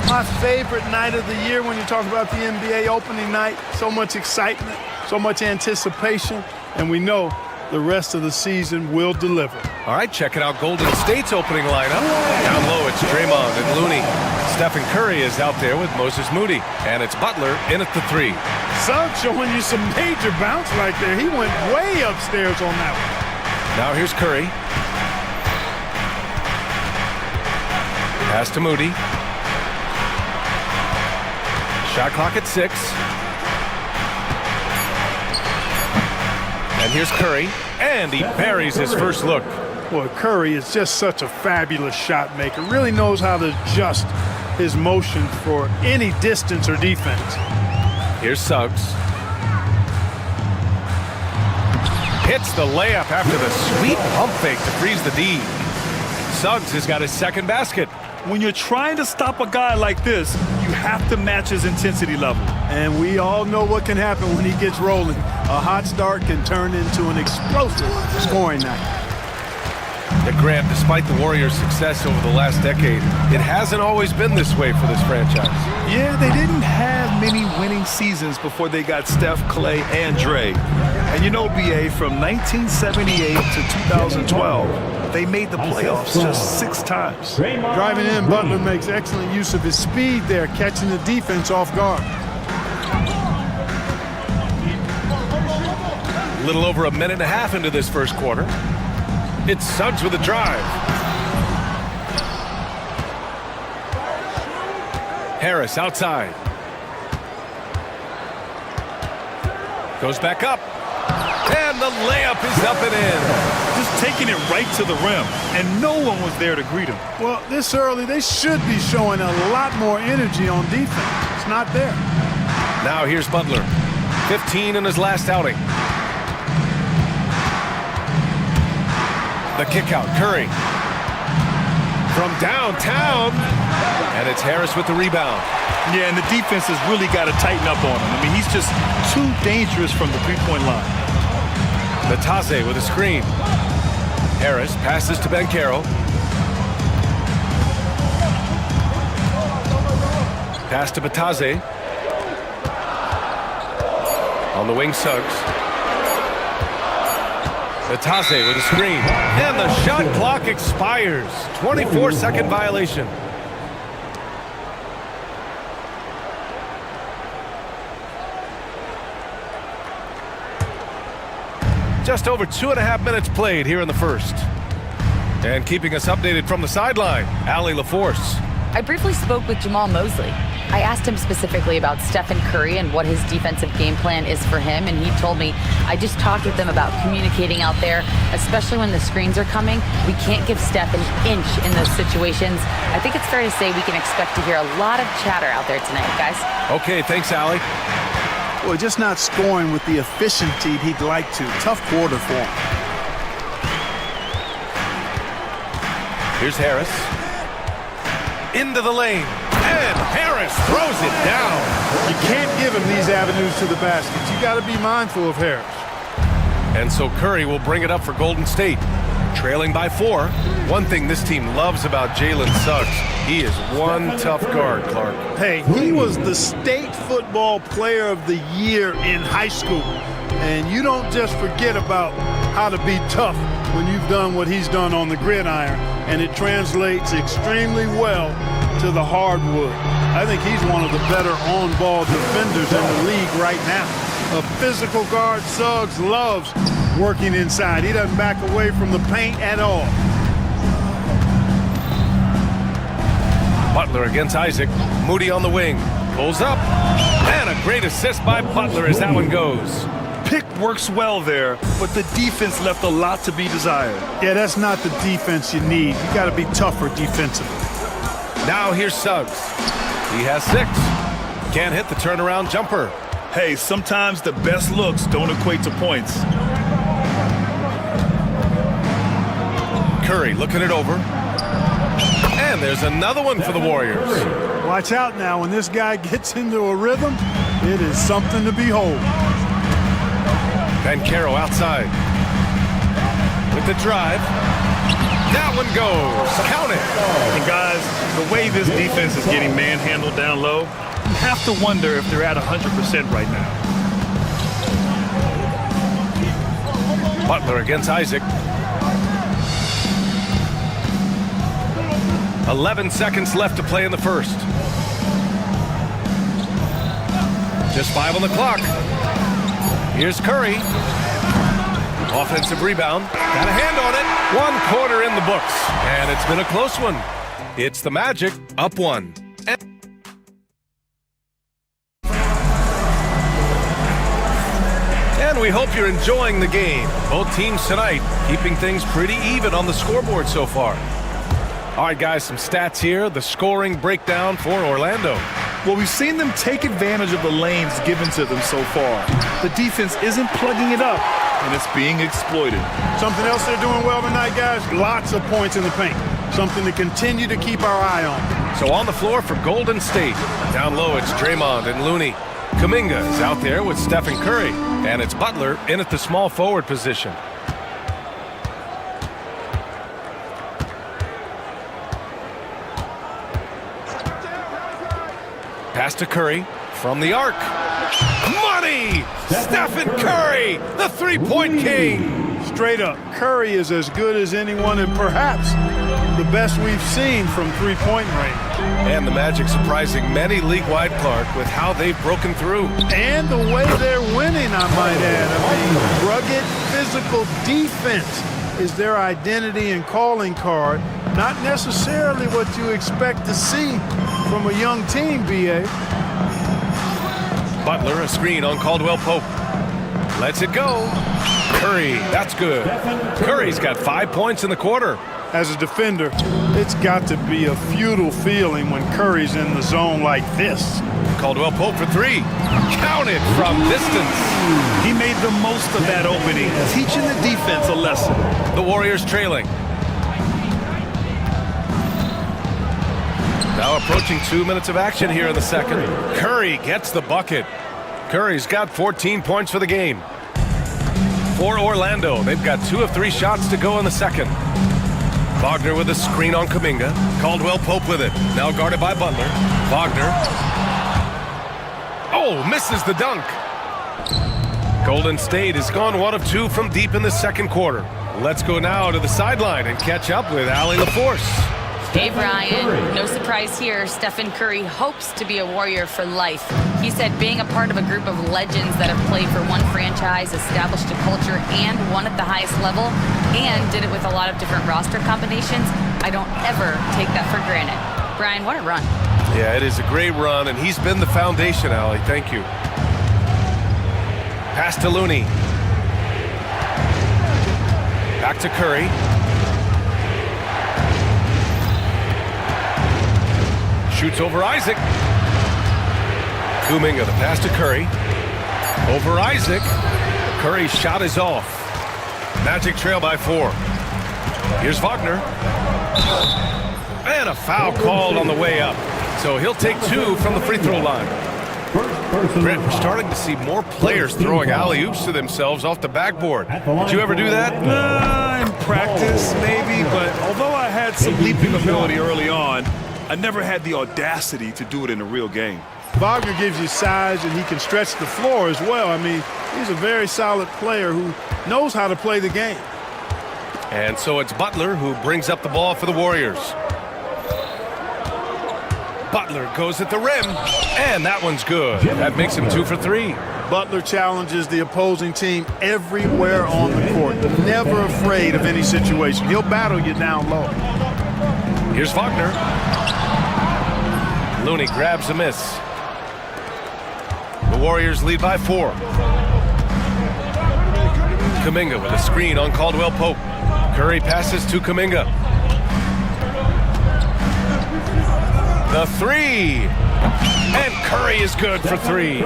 my favorite night of the year when you talk about the NBA opening night. So much excitement, so much anticipation, and we know the rest of the season will deliver. All right, checking out Golden State's opening lineup. Down low, it's Draymond and Looney. Stephen Curry is out there with Moses Moody. And it's Butler in at the 3. Suggs showing you some major bounce right there. He went way upstairs on that one. Now here's Curry. Pass to Moody. Shot clock at 6. And here's Curry, and he buries his first look. Boy, Curry is just such a fabulous shot maker. Really knows how to adjust his motion for any distance or defense. Here's Suggs. Hits the layup after the sweet pump fake to freeze the D. Suggs has got his second basket. When you're trying to stop a guy like this, you have to match his intensity level. And we all know what can happen when he gets rolling. A hot start can turn into an explosive scoring night. Grant, despite the Warriors' success over the last decade, it hasn't always been this way for this franchise. Yeah, they didn't have many winning seasons before they got Steph, Clay, and Dre. And you know, BA, from 1978 to 2012, they made the playoffs just 6 times. Driving in, Butler makes excellent use of his speed there, catching the defense off guard. A little over a minute and a half into this first quarter. It's Suggs with a drive. Harris outside. Goes back up. And the layup is up and in. Just taking it right to the rim, and no one was there to greet him. Well, this early, they should be showing a lot more energy on defense. It's not there. Now here's Butler. 15 in his last outing. The kick out, Curry. From downtown. And it's Harris with the rebound. Yeah, and the defense has really got to tighten up on him. I mean, he's just too dangerous from the three-point line. Batase with a screen. Harris passes to Banchero. Pass to Batase. On the wing, Suggs. Batase with a screen. And the shot clock expires. 24-second violation. Just over 2.5 minutes played here in the first. And keeping us updated from the sideline, Allie LaForce. I briefly spoke with Jamal Mosley. I asked him specifically about Stephen Curry and what his defensive game plan is for him, and he told me, I just talked with them about communicating out there, especially when the screens are coming. We can't give Steph an inch in those situations. I think it's fair to say we can expect to hear a lot of chatter out there tonight, guys. Okay, thanks, Allie. Well, just not scoring with the efficiency he'd like to. Tough quarter for him. Here's Harris. Into the lane. And Harris throws it down. You can't give him these avenues to the basket. You got to be mindful of Harris. And so Curry will bring it up for Golden State. Trailing by 4. One thing this team loves about Jalen Suggs, he is one tough guard, Clark. Hey, he was the state football player of the year in high school. And you don't just forget about how to be tough when you've done what he's done on the gridiron. And it translates extremely well to the hardwood. I think he's one of the better on-ball defenders in the league right now. A physical guard, Suggs loves working inside. He doesn't back away from the paint at all. Butler against Isaac. Moody on the wing. Pulls up. And a great assist by Butler as that one goes. Pick works well there, but the defense left a lot to be desired. Yeah, that's not the defense you need. You got to be tougher defensively. Now here's Suggs. He has 6. Can't hit the turnaround jumper. Hey, sometimes the best looks don't equate to points. Curry looking it over. And there's another one for the Warriors. Watch out now. When this guy gets into a rhythm, it is something to behold. Banchero outside. With the drive. That one goes. Count it. And guys, the way this defense is getting manhandled down low, you have to wonder if they're at 100% right now. Butler against Isaac. 11 seconds left to play in the first. Just 5 on the clock. Here's Curry. Offensive rebound. Got a hand on it. 1 quarter in the books. And it's been a close one. It's the Magic up 1. And we hope you're enjoying the game. Both teams tonight keeping things pretty even on the scoreboard so far. All right, guys, some stats here. The scoring breakdown for Orlando. Well, we've seen them take advantage of the lanes given to them so far. The defense isn't plugging it up, and it's being exploited. Something else they're doing well tonight, guys, lots of points in the paint. Something to continue to keep our eye on. So on the floor for Golden State. Down low, it's Draymond and Looney. Kuminga is out there with Stephen Curry. And it's Butler in at the small forward position. Pass to Curry from the arc. Money! Stephen Curry, the three-point king. Straight up, Curry is as good as anyone and perhaps the best we've seen from three-point range. And the Magic surprising many league-wide, Clark, with how they've broken through. And the way they're winning, I might add. I mean, rugged physical defense is their identity and calling card. Not necessarily what you expect to see from a young team, B.A. Butler, a screen on Caldwell Pope. Lets it go. Curry, that's good. Curry's got 5 points in the quarter. As a defender, it's got to be a futile feeling when Curry's in the zone like this. Caldwell Pope for 3. Counted from distance. He made the most of that opening, teaching the defense a lesson. The Warriors trailing. Now approaching 2 minutes of action here in the second. Curry gets the bucket. Curry's got 14 points for the game. For Orlando, they've got 2 of 3 shots to go in the second. Wagner with a screen on Kuminga. Caldwell Pope with it. Now guarded by Butler. Wagner. Oh, misses the dunk. Golden State has gone 1 of 2 from deep in the second quarter. Let's go now to the sideline and catch up with Allie LaForce. Hey, Brian. No surprise here. Stephen Curry hopes to be a Warrior for life. He said being a part of a group of legends that have played for one franchise, established a culture, and won at the highest level, and did it with a lot of different roster combinations, I don't ever take that for granted. Brian, what a run. Yeah, it is a great run, and he's been the foundation, Allie. Thank you. Pass to Looney. Back to Curry. Shoots over Isaac. Kuminga, the pass to Curry. Over Isaac. Curry's shot is off. Magic trail by 4. Here's Wagner. And a foul called on the way up. So he'll take 2 from the free throw line. Britt, we're starting to see more players throwing alley-oops to themselves off the backboard. Did you ever do that? In practice, maybe, but although I had some leaping ability early on, I never had the audacity to do it in a real game. Wagner gives you size, and he can stretch the floor as well. I mean, he's a very solid player who knows how to play the game. And so it's Butler who brings up the ball for the Warriors. Butler goes at the rim, and that one's good. That makes him 2 for 3. Butler challenges the opposing team everywhere on the court. Never afraid of any situation. He'll battle you down low. Here's Wagner. Looney grabs a miss. The Warriors lead by 4. Kuminga with a screen on Caldwell Pope. Curry passes to Kuminga. The 3. And Curry is good for 3.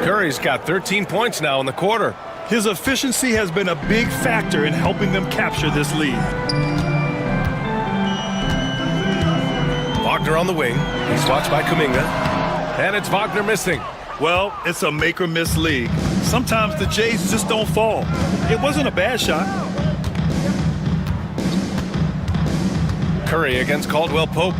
Curry's got 13 points now in the quarter. His efficiency has been a big factor in helping them capture this lead. Wagner on the wing. He's watched by Kuminga. And it's Wagner missing. Well, it's a make-or-miss league. Sometimes the Jays just don't fall. It wasn't a bad shot. Curry against Caldwell Pope.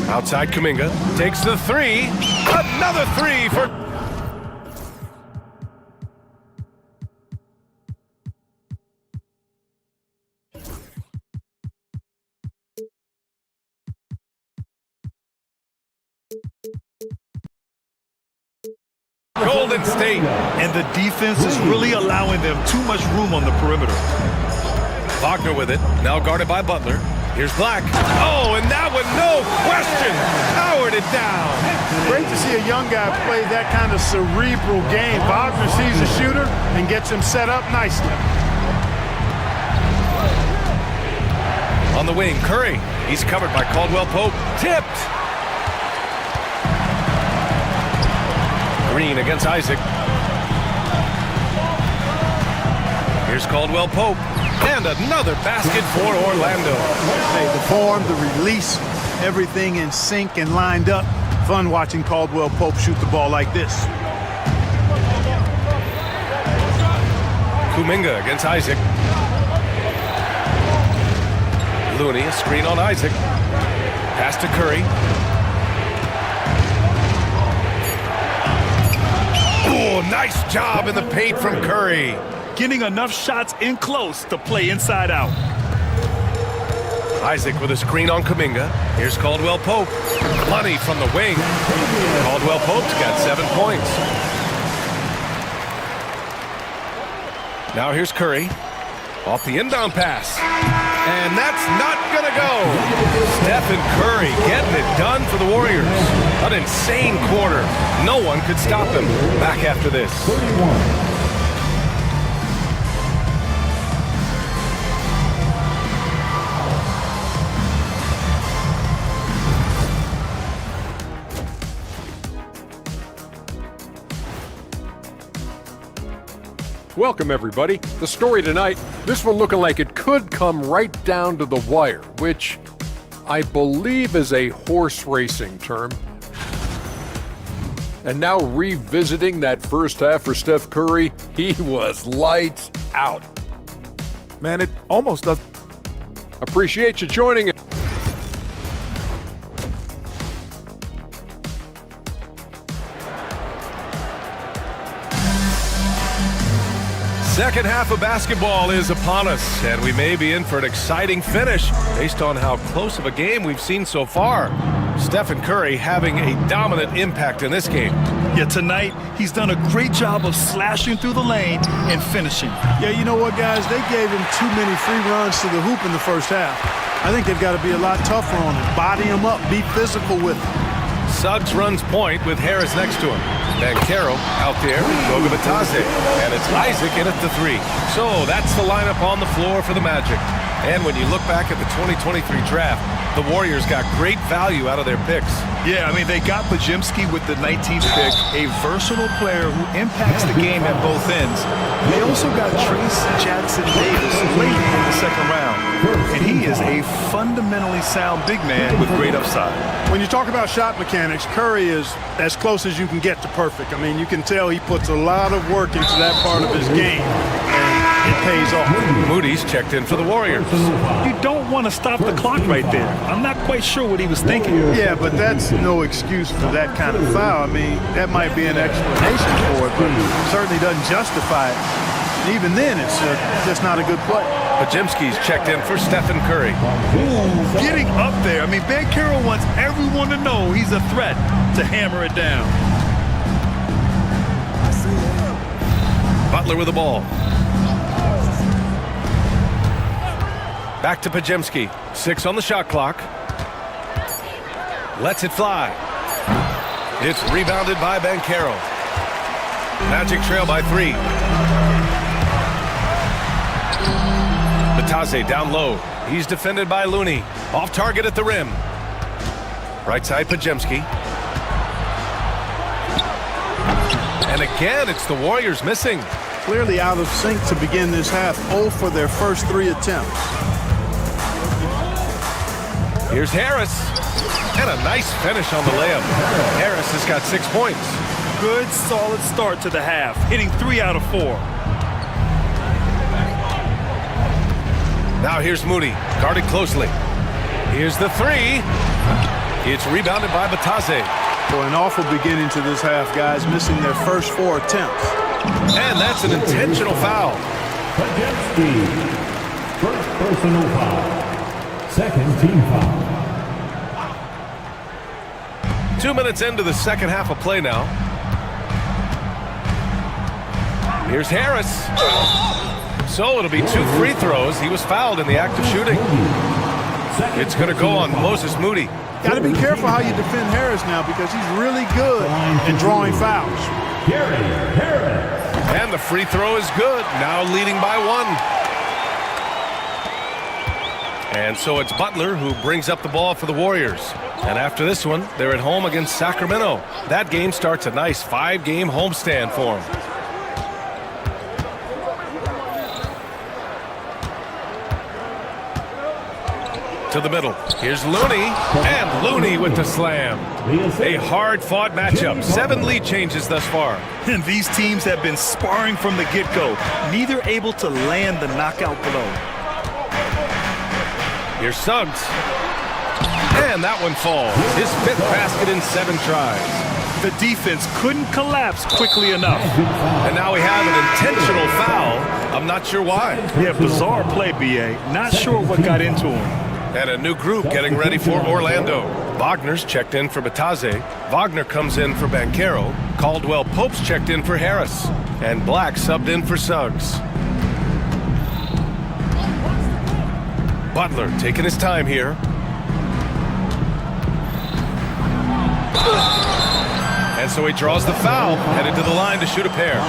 Outside Kuminga, takes the three. Another three for... Golden State. And the defense is really allowing them too much room on the perimeter. Wagner with it, now guarded by Butler. Here's Black. Oh, and that one, no question, powered it down. Great to see a young guy play that kind of cerebral game. Wagner sees a shooter and gets him set up nicely. On the wing, Curry. He's covered by Caldwell Pope. Tipped. Green against Isaac. Here's Caldwell Pope. And another basket for Orlando. Hey, the form, the release, everything in sync and lined up. Fun watching Caldwell Pope shoot the ball like this. Kuminga against Isaac. Looney, a screen on Isaac. Pass to Curry. Oh, nice job in the paint from Curry. Getting enough shots in close to play inside out. Isaac with a screen on Kuminga. Here's Caldwell Pope. Money from the wing. Caldwell Pope's got 7 points. Now here's Curry. Off the inbound pass. And that's not gonna go. Stephen Curry getting it done for the Warriors. An insane quarter. No one could stop him. Back after this. 31. Welcome, everybody. The story tonight, this one looking like it could come right down to the wire, which I believe is a horse racing term. And now revisiting that first half for Steph Curry, he was lights out. Man, it almost does. Appreciate you joining us. Second half of basketball is upon us, and we may be in for an exciting finish based on how close of a game we've seen so far. Stephen Curry having a dominant impact in this game. Yeah, tonight, he's done a great job of slashing through the lane and finishing. Yeah, you know what, guys? They gave him too many free runs to the hoop in the first half. I think they've got to be a lot tougher on him. Body him up, be physical with him. Suggs runs point with Harris next to him. Banchero out there, Goga-Bitadze, and it's Isaac in at the three. So that's the lineup on the floor for the Magic. And when you look back at the 2023 draft, the Warriors got great value out of their picks. Yeah, I mean, they got Podziemski with the 19th pick, a versatile player who impacts the game at both ends. They also got Trace Jackson-Davis late in the second round. And he is a fundamentally sound big man with great upside. When you talk about shot mechanics, Curry is as close as you can get to perfect. I mean, you can tell he puts a lot of work into that part of his game. And it pays off. Moody's checked in for the Warriors. You don't want to stop the clock right there. I'm not quite sure what he was thinking. Yeah, but that's no excuse for that kind of foul. I mean, that might be an explanation for it, but it certainly doesn't justify it. And even then, it's just not a good play. Podziemski's checked in for Stephen Curry. Ooh, getting up there. I mean, Banchero wants everyone to know he's a threat to hammer it down. Butler with the ball. Back to Podziemski. 6 on the shot clock. Lets it fly. It's rebounded by Banchero. Magic trail by 3. Bitadze down low. He's defended by Looney. Off target at the rim. Right side Podziemski. And again, it's the Warriors missing. Clearly out of sync to begin this half. 0 for their first 3 attempts. Here's Harris. And a nice finish on the layup. Harris has got 6 points. Good, solid start to the half, hitting 3 out of 4. Now here's Moody, guarded closely. Here's the three. It's rebounded by Batase. So an awful beginning to this half, guys, missing their first 4 attempts. And that's an intentional foul. Against Steve. First personal foul. Second team foul. 2 minutes into the second half of play now. Here's Harris. So it'll be 2 free throws. He was fouled in the act of shooting. It's going to go on Moses Moody. Got to be careful how you defend Harris now because he's really good in drawing fouls. And the free throw is good. Now leading by 1. And so it's Butler who brings up the ball for the Warriors. And after this one, they're at home against Sacramento. That game starts a nice 5-game homestand for them. To the middle. Here's Looney, and Looney with the slam. A hard-fought matchup. 7 lead changes thus far. And these teams have been sparring from the get-go, neither able to land the knockout blow. Here's Suggs. And that one falls. His 5th basket in 7 tries. The defense couldn't collapse quickly enough. And now we have an intentional foul. I'm not sure why. Yeah, bizarre play, B.A. Not sure what got into him. And a new group getting ready for Orlando. Wagner's checked in for Batase. Wagner comes in for Banchero. Caldwell Pope's checked in for Harris. And Black subbed in for Suggs. Butler taking his time here. And so he draws the foul, headed to the line to shoot a pair.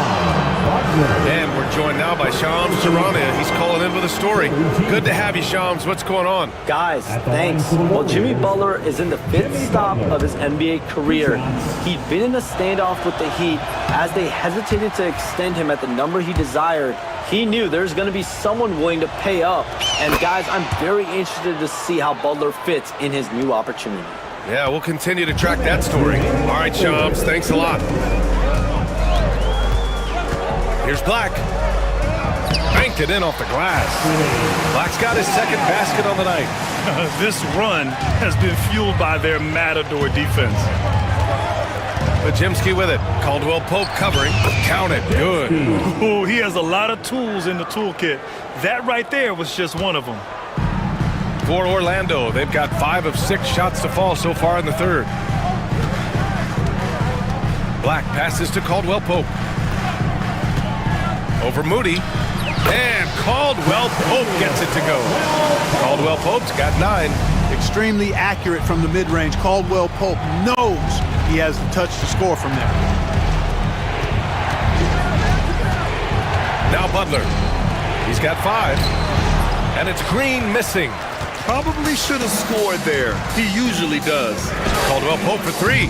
And we're joined now by Shams Charania. He's calling in with a story. Good to have you, Shams. What's going on? Guys, thanks. Well, Jimmy Butler is in the 5th stop of his NBA career. He'd been in a standoff with the Heat. As they hesitated to extend him at the number he desired, he knew there's going to be someone willing to pay up. And guys, I'm very interested to see how Butler fits in his new opportunity. Yeah, we'll continue to track that story. All right, Shams, thanks a lot. Here's Black. Banked it in off the glass. Black's got his 2nd basket on the night. This run has been fueled by their matador defense. Pajimski with it. Caldwell Pope covering. Count it. Good. Ooh, he has a lot of tools in the toolkit. That right there was just one of them. For Orlando, they've got 5 of 6 shots to fall so far in the 3rd. Black passes to Caldwell Pope. Over Moody. And Caldwell Pope gets it to go. Caldwell Pope's got 9. Extremely accurate from the mid-range. Caldwell Pope knows he has the touch to score from there. Now Butler. He's got 5. And it's Green missing. Probably should have scored there. He usually does. Caldwell Pope for 3.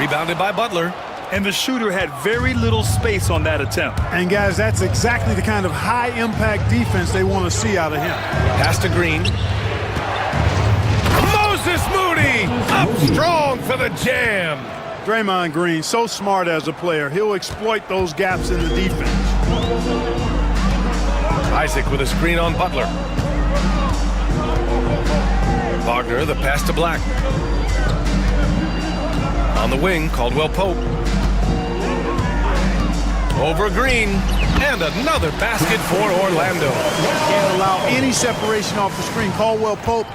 Rebounded by Butler. And the shooter had very little space on that attempt. And guys, that's exactly the kind of high-impact defense they want to see out of him. Pass to Green. Moses Moody up strong for the jam. Draymond Green, so smart as a player. He'll exploit those gaps in the defense. Isaac with a screen on Butler. Wagner, the pass to Black. On the wing, Caldwell Pope. Over Green, and another basket for Orlando. Can't allow any separation off the screen. Caldwell Pope,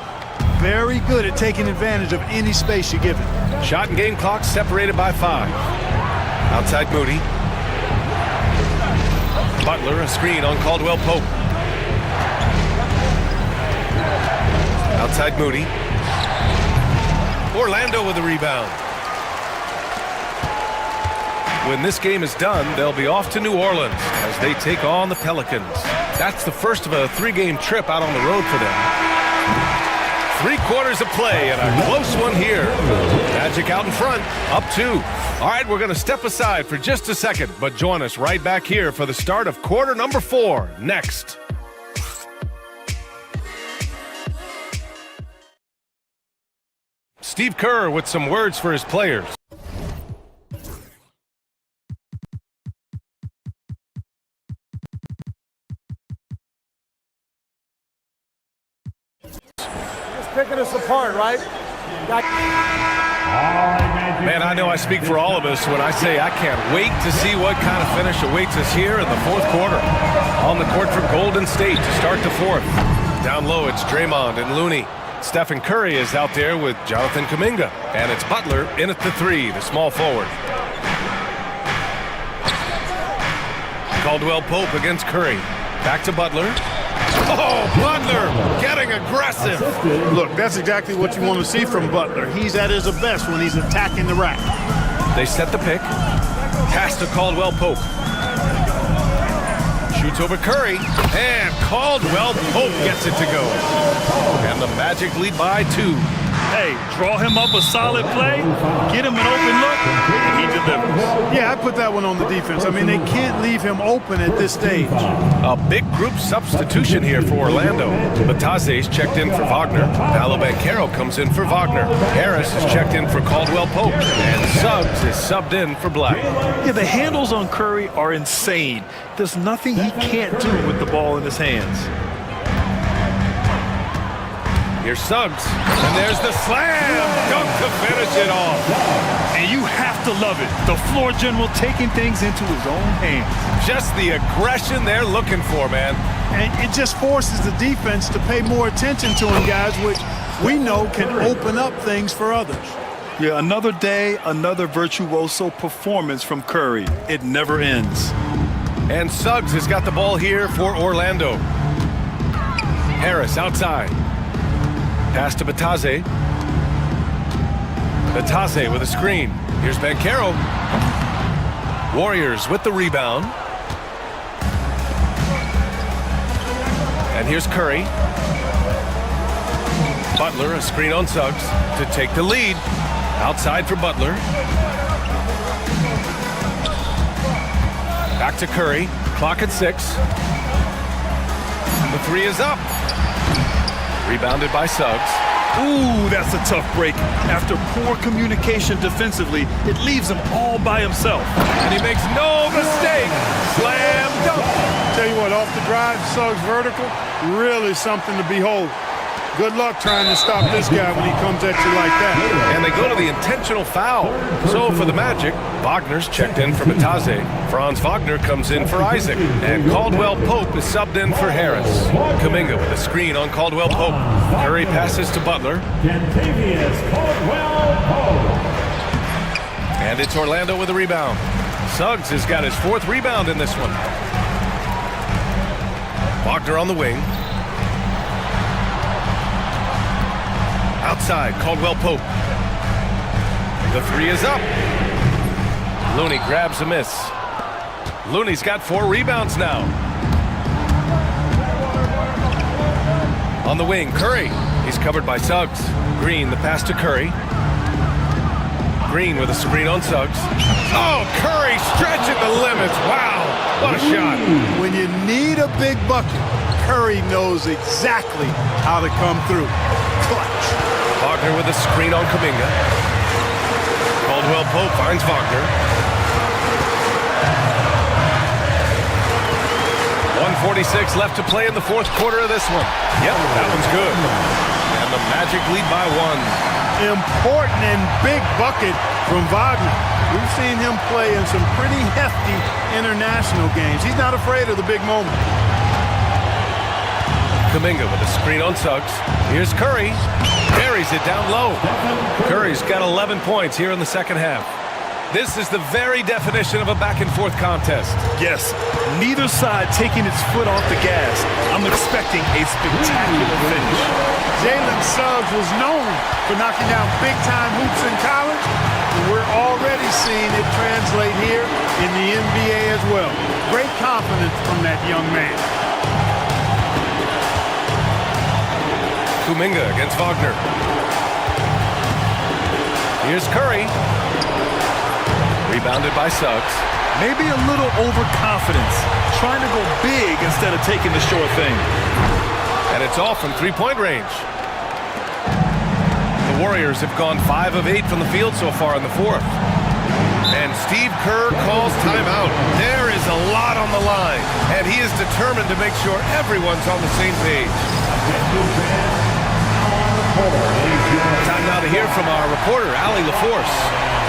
very good at taking advantage of any space you give him. Shot and game clock separated by 5. Outside Moody. Butler, a screen on Caldwell Pope. Outside Moody. Orlando with the rebound. When this game is done, they'll be off to New Orleans as they take on the Pelicans. That's the first of a 3-game trip out on the road for them. 3 quarters of play and a close one here. Magic out in front, up 2. All right, we're going to step aside for just a second, but join us right back here for the start of quarter number 4 next. Steve Kerr with some words for his players. picking us apart, right? Man, I know I speak for all of us when I say I can't wait to see what kind of finish awaits us here in the fourth quarter. On the court for Golden State to start the fourth. Down low, it's Draymond and Looney. Stephen Curry is out there with Jonathan Kuminga. And it's Butler in at the three, the small forward. Caldwell Pope against Curry. Back to Butler. Oh, Butler getting aggressive. Look, that's exactly what you want to see from Butler. He's at his best when he's attacking the rack. They set the pick. Pass to Caldwell Pope. Shoots over Curry. And Caldwell Pope gets it to go. And the Magic lead by 2. Hey, draw him up a solid play, get him an open look, and he delivers. Yeah, I put that one on the defense. I mean, they can't leave him open at this stage. A big group substitution here for Orlando. Bataze's checked in for Wagner. Banchero comes in for Wagner. Harris is checked in for Caldwell Pope. And Suggs is subbed in for Black. Yeah, the handles on Curry are insane. There's nothing he can't do with the ball in his hands. Here's Suggs, and there's the slam dunk to finish it off. And you have to love it. The floor general taking things into his own hands. Just the aggression they're looking for, man. And it just forces the defense to pay more attention to him, guys, which we know can open up things for others. Yeah, another day, another virtuoso performance from Curry. It never ends. And Suggs has got the ball here for Orlando. Harris outside. Pass to Bataze. Bataze with a screen. Here's Banchero. Warriors with the rebound. And here's Curry. Butler, a screen on Suggs to take the lead. Outside for Butler. Back to Curry. Clock at 6. The three is up. Rebounded by Suggs. Ooh, that's a tough break. After poor communication defensively, it leaves him all by himself. And he makes no mistake. Slam dunk. Tell you what, off the drive, Suggs vertical, really something to behold. Good luck trying to stop this guy when he comes at you like that. And they go to the intentional foul. So for the Magic, Wagner's checked in for Bataze. Franz Wagner comes in for Isaac. And Caldwell Pope is subbed in for Harris. Kuminga with a screen on Caldwell Pope. Curry passes to Butler. And it's Orlando with a rebound. Suggs has got his 4th rebound in this one. Wagner on the wing. Outside, Caldwell Pope. The three is up. Looney grabs a miss. Looney's got 4 rebounds now. On the wing, Curry. He's covered by Suggs. Green, the pass to Curry. Green with a screen on Suggs. Oh, Curry stretching the limits. Wow, what a shot. When you need a big bucket, Curry knows exactly how to come through. Clutch. Wagner with a screen on Kuminga. Caldwell Pope finds Wagner. 1:46 left to play in the fourth quarter of this one. Yep, that one's good. And the Magic lead by 1. Important and big bucket from Wagner. We've seen him play in some pretty hefty international games. He's not afraid of the big moment. Kuminga with a screen on Suggs. Here's Curry. Buries it down low. Curry's got 11 points here in the second half. This is the very definition of a back-and-forth contest. Yes, neither side taking its foot off the gas. I'm expecting a spectacular finish. Jalen Suggs was known for knocking down big-time hoops in college, and we're already seeing it translate here in the NBA as well. Great confidence from that young man. Kuminga against Wagner. Here's Curry. Rebounded by Suggs. Maybe a little overconfidence, trying to go big instead of taking the short thing. And it's off from 3-point range. The Warriors have gone 5 of 8 from the field so far in the fourth. And Steve Kerr calls timeout. There is a lot on the line, and he is determined to make sure everyone's on the same page. Time now to hear from our reporter, Allie LaForce.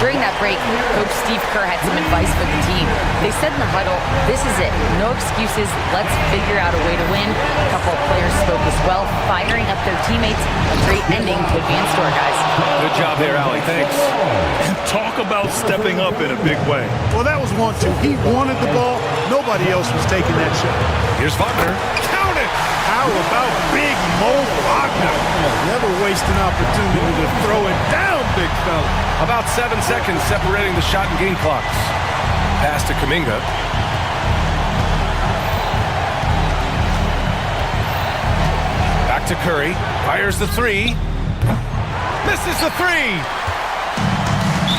During that break, Coach Steve Kerr had some advice for the team. They said in the huddle, this is it. No excuses. Let's figure out a way to win. A couple of players spoke as well, firing up their teammates. A great ending could be in store, guys. Good job there, Allie. Thanks. And talk about stepping up in a big way. Well, that was 1-2. He wanted the ball. Nobody else was taking that shot. Here's Wagner. Count it! How about Big Mo Wagner? Never waste an opportunity to throw it down, big fella. About 7 seconds separating the shot and game clocks. Pass to Kuminga. Back to Curry. Fires the three. Misses the three.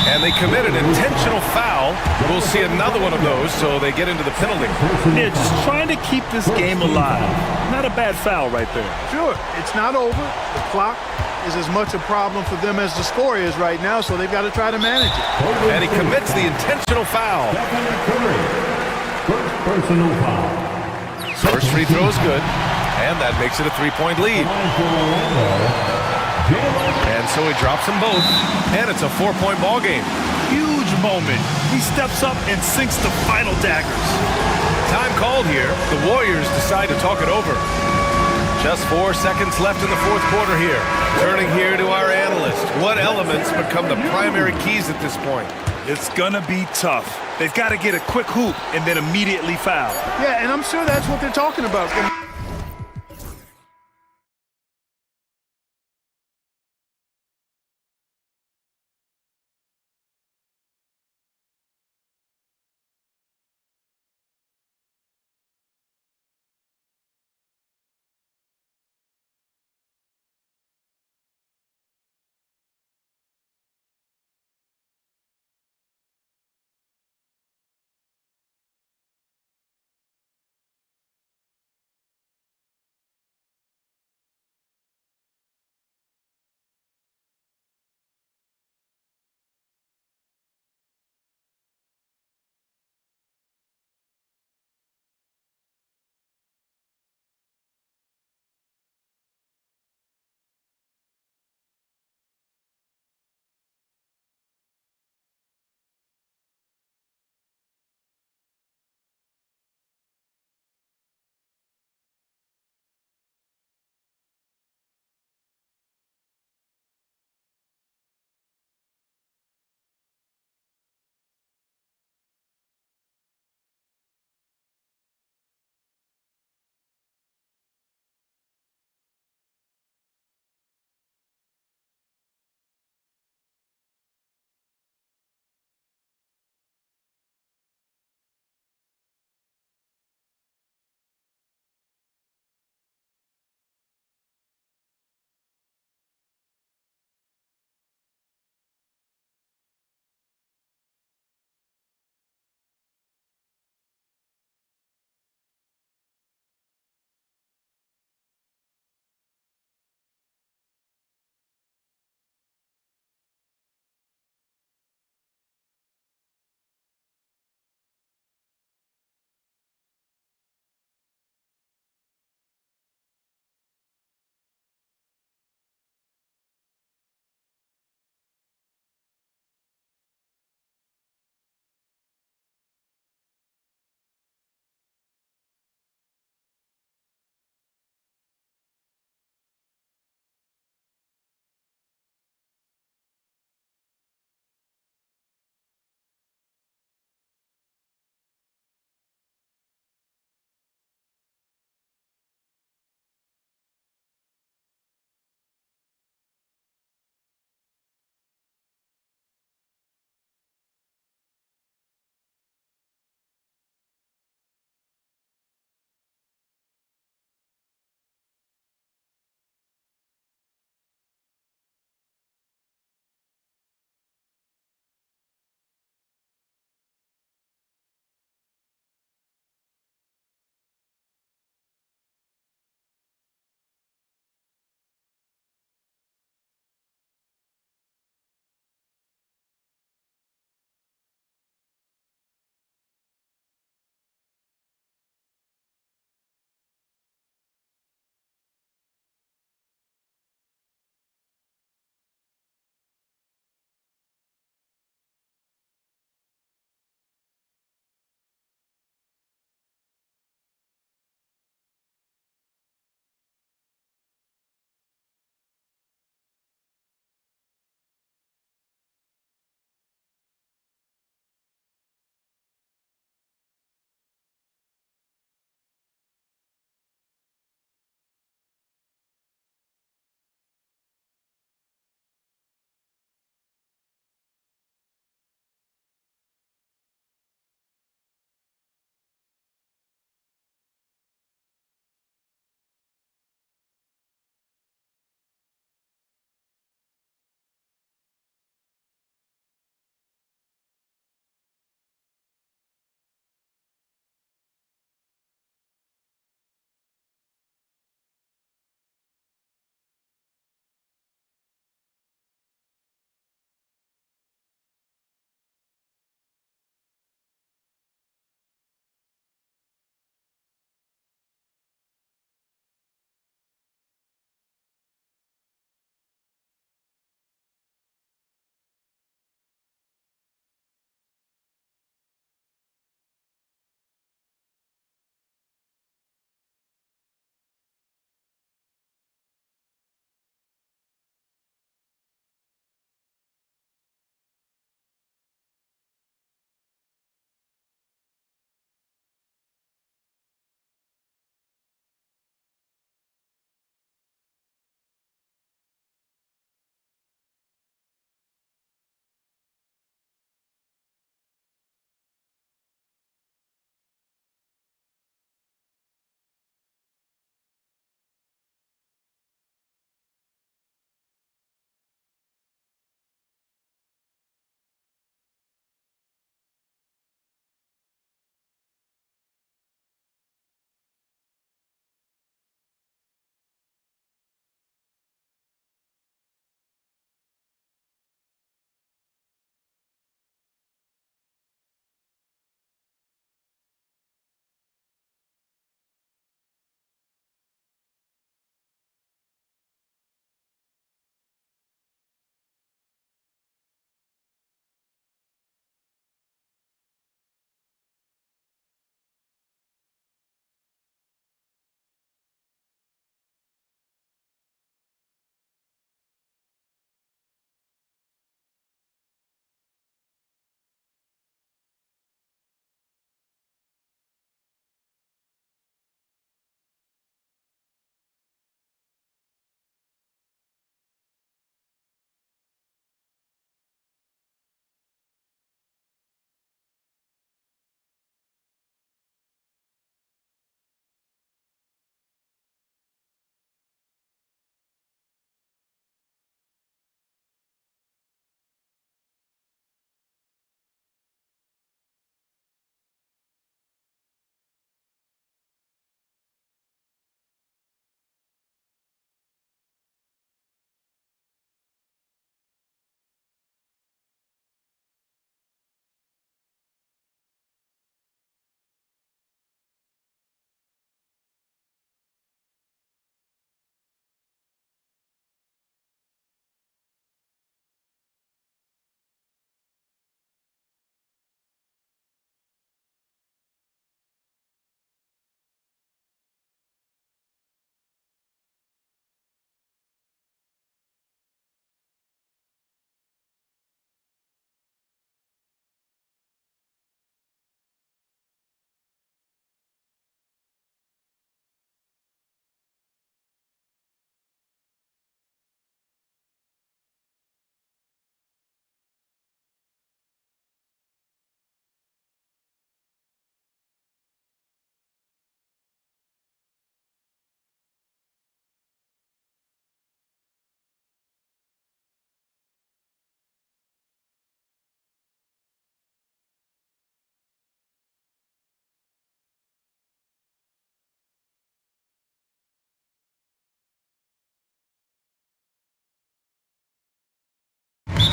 And they commit an intentional foul. We'll see another one of those, so they get into the penalty. Yeah, just trying to keep this game alive. Not a bad foul right there. Sure, it's not over. The clock is as much a problem for them as the score is right now, so they've got to try to manage it. And he commits the intentional foul. First personal foul. First free throw is good, and that makes it a 3-point lead. And so he drops them both, and it's a 4-point ball game. Huge moment. He steps up and sinks the final daggers. Time called here. The Warriors decide to talk it over. Just 4 seconds left in the fourth quarter here. Turning here to our analyst. What elements become the primary keys at this point? It's gonna be tough. They've got to get a quick hoop and then immediately foul. Yeah, and I'm sure that's what they're talking about.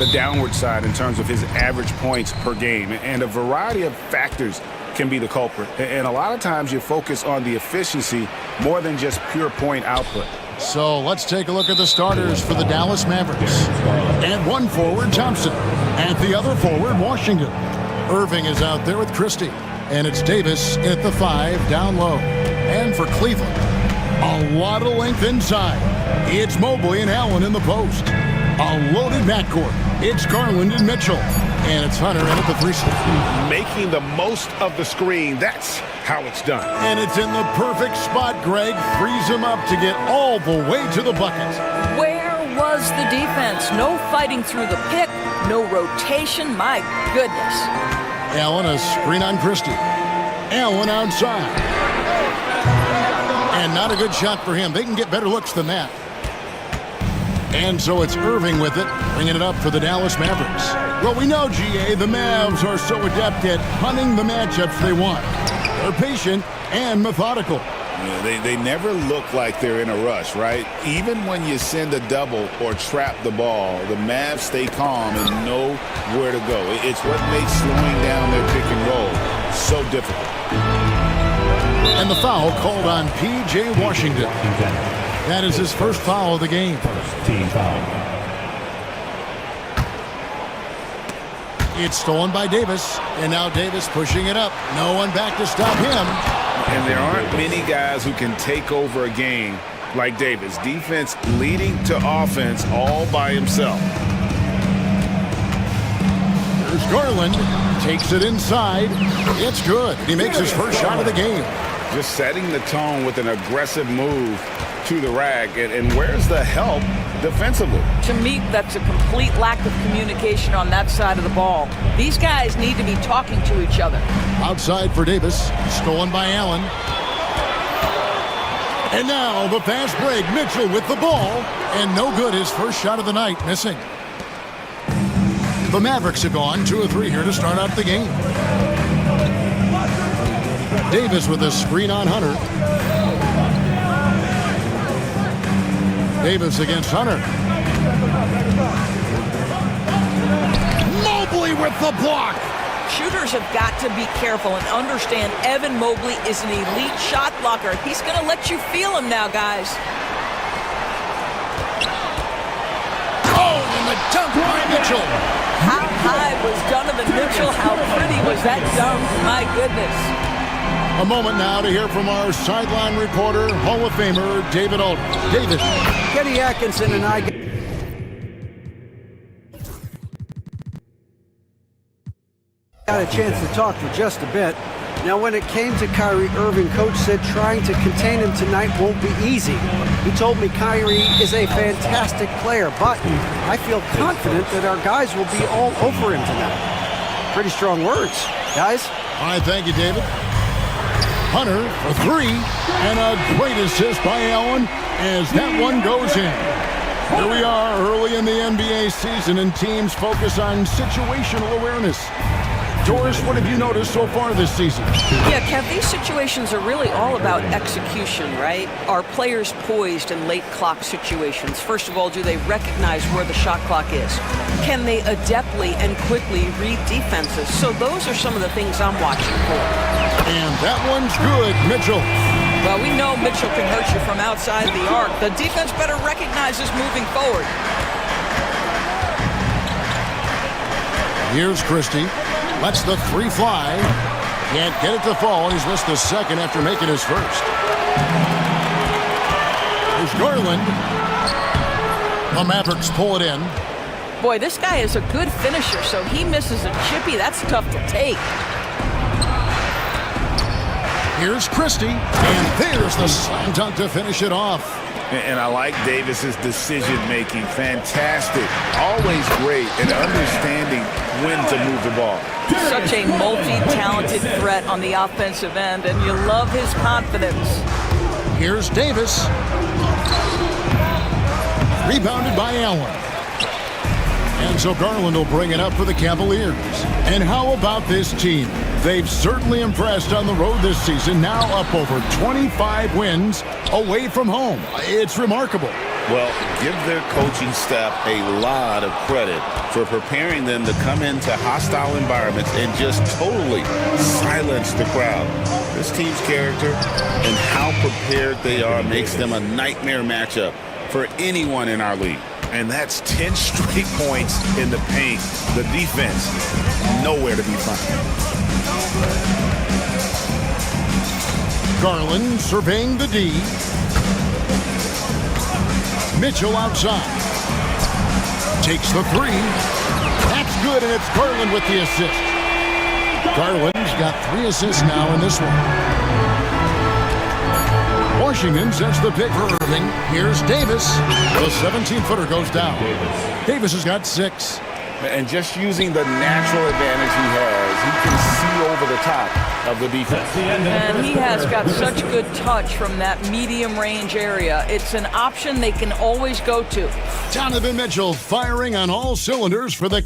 the downward side in terms of his average points per game. And a variety of factors can be the culprit. And a lot of times you focus on the efficiency more than just pure point output. So let's take a look at the starters for the Dallas Mavericks. At one forward, Thompson. At the other forward, Washington. Irving is out there with Christie. And it's Davis at the 5 down low. And for Cleveland, a lot of length inside. It's Mobley and Allen in the post. A loaded backcourt. It's Garland and Mitchell. And it's Hunter in at the 3 slot. Making the most of the screen. That's how it's done. And it's in the perfect spot, Greg. Frees him up to get all the way to the bucket. Where was the defense? No fighting through the pick, no rotation. My goodness. Allen, a screen on Christie. Allen outside. And not a good shot for him. They can get better looks than that. And so it's Irving with it, bringing it up for the Dallas Mavericks. Well, we know, GA, the Mavs are so adept at hunting the matchups they want. They're patient and methodical. Yeah, they never look like they're in a rush, right? Even when you send a double or trap the ball, the Mavs stay calm and know where to go. It's what makes slowing down their pick and roll so difficult. And the foul called on P.J. Washington. That is his first foul of the game. First team foul. It's stolen by Davis, and now Davis pushing it up. No one back to stop him. And there aren't many guys who can take over a game like Davis. Defense leading to offense all by himself. There's Garland. Takes it inside. It's good. He makes his first shot of the game. Just setting the tone with an aggressive move to the rack. And where's the help defensively? To me, that's a complete lack of communication on that side of the ball. These guys need to be talking to each other. Outside for Davis. Stolen by Allen. And now the fast break. Mitchell with the ball. And no good. His first shot of the night. Missing. The Mavericks have gone 2 of 3 here to start out the game. Davis with a screen on Hunter. Davis against Hunter. Mobley with the block. Shooters have got to be careful and understand Evan Mobley is an elite shot blocker. He's going to let you feel him now, guys. Oh, and the dunk by Mitchell. How high was Donovan Mitchell? How pretty was that dunk? My goodness. A moment now to hear from our sideline reporter, Hall of Famer David Aldridge. David. Kenny Atkinson and I got a chance to talk for just a bit. Now, when it came to Kyrie Irving, Coach said trying to contain him tonight won't be easy. He told me Kyrie is a fantastic player, but I feel confident that our guys will be all over him tonight. Pretty strong words, guys. All right, thank you, David. Hunter for 3, and a great assist by Allen as that one goes in. Here we are early in the NBA season, and teams focus on situational awareness. Doris, what have you noticed so far this season? Yeah, Kev, these situations are really all about execution, right? Are players poised in late clock situations? First of all, do they recognize where the shot clock is? Can they adeptly and quickly read defenses? So those are some of the things I'm watching for. And that one's good, Mitchell. Well, we know Mitchell can hurt you from outside the arc. The defense better recognize this moving forward. Here's Christie. Lets the 3 fly. Can't get it to fall. He's missed the second after making his first. There's Garland. The Mavericks pull it in. Boy, this guy is a good finisher, so he misses a chippy. That's tough to take. Here's Christie. And there's the slam dunk to finish it off. And I like Davis's decision-making. Fantastic. Always great at understanding when to move the ball. Such a multi-talented threat on the offensive end, and you love his confidence. Here's Davis. Rebounded by Allen. And so Garland will bring it up for the Cavaliers. And how about this team? They've certainly impressed on the road this season, now up over 25 wins away from home. It's remarkable. Well, give their coaching staff a lot of credit for preparing them to come into hostile environments and just totally silence the crowd. This team's character and how prepared they are makes them a nightmare matchup for anyone in our league. And that's 10 straight points in the paint. The defense, nowhere to be found. Garland surveying the D. Mitchell outside. Takes the three. That's good, and it's Garland with the assist. Garland's got 3 assists now in this one. Washington sets the pick for Irving. Here's Davis. The 17-footer goes down. Davis has got 6. And just using the natural advantage he has, he can see over the top of the defense. And he has got such good touch from that medium range area. It's an option they can always go to. Donovan Mitchell firing on all cylinders for the...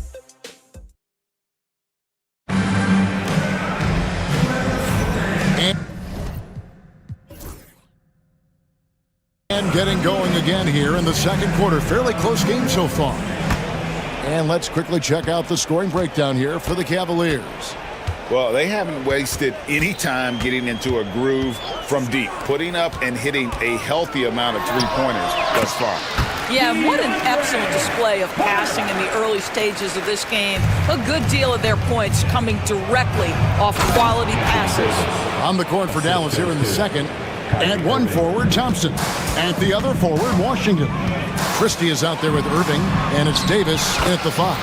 And getting going again here in the second quarter. Fairly close game so far. And let's quickly check out the scoring breakdown here for the Cavaliers. Well, they haven't wasted any time getting into a groove from deep, putting up and hitting a healthy amount of three-pointers thus far. Yeah, what an excellent display of passing in the early stages of this game. A good deal of their points coming directly off quality passes. On the court for Dallas here in the second. At one forward, Thompson. At the other forward, Washington. Christie is out there with Irving, and it's Davis at the 5.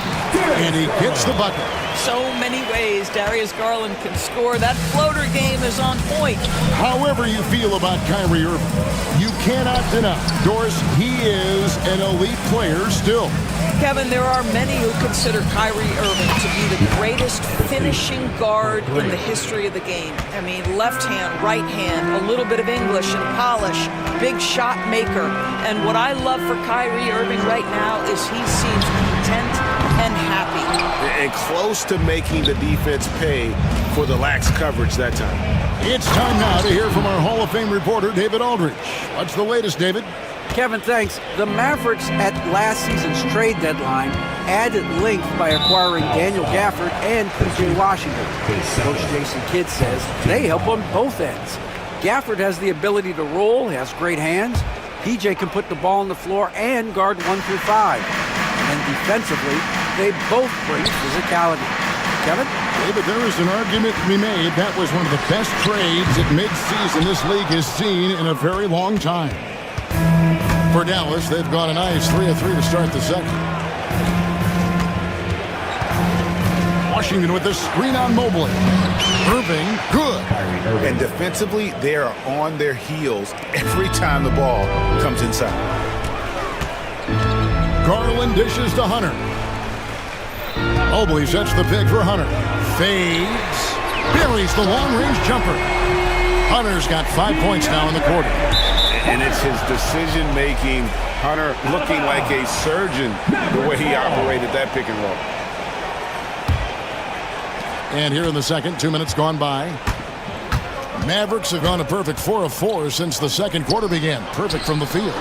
And he gets the bucket. So many ways Darius Garland can score. That floater game is on point. However you feel about Kyrie Irving, you cannot deny, Doris, he is an elite player still. Kevin, there are many who consider Kyrie Irving to be the greatest finishing guard in the history of the game. I mean, left hand, right hand, a little bit of English and polish, big shot maker. And what I love for Kyrie Irving right now is he seems content and happy. And close to making the defense pay for the lax coverage that time. It's time now to hear from our Hall of Fame reporter, David Aldridge. What's the latest, David? Kevin, thanks. The Mavericks at last season's trade deadline added length by acquiring Daniel Gafford and PJ Washington. Coach Jason Kidd says they help on both ends. Gafford has the ability to roll, has great hands. PJ can put the ball on the floor and guard 1 through 5. And defensively, they both bring physicality. Kevin? David, there is an argument to be made. That was one of the best trades at midseason this league has seen in a very long time. For Dallas, they've gone a nice 3 of 3 to start the second. Washington with the screen on Mobley. Irving, good. And defensively, they are on their heels every time the ball comes inside. Garland dishes to Hunter. Mobley sets the pick for Hunter. Fades. Buries the long-range jumper. Hunter's got 5 points now in the quarter. And it's his decision-making. Hunter looking like a surgeon the way he operated that pick and roll. And here in the second, 2 minutes gone by. Mavericks have gone a perfect 4 of 4 since the second quarter began. Perfect from the field.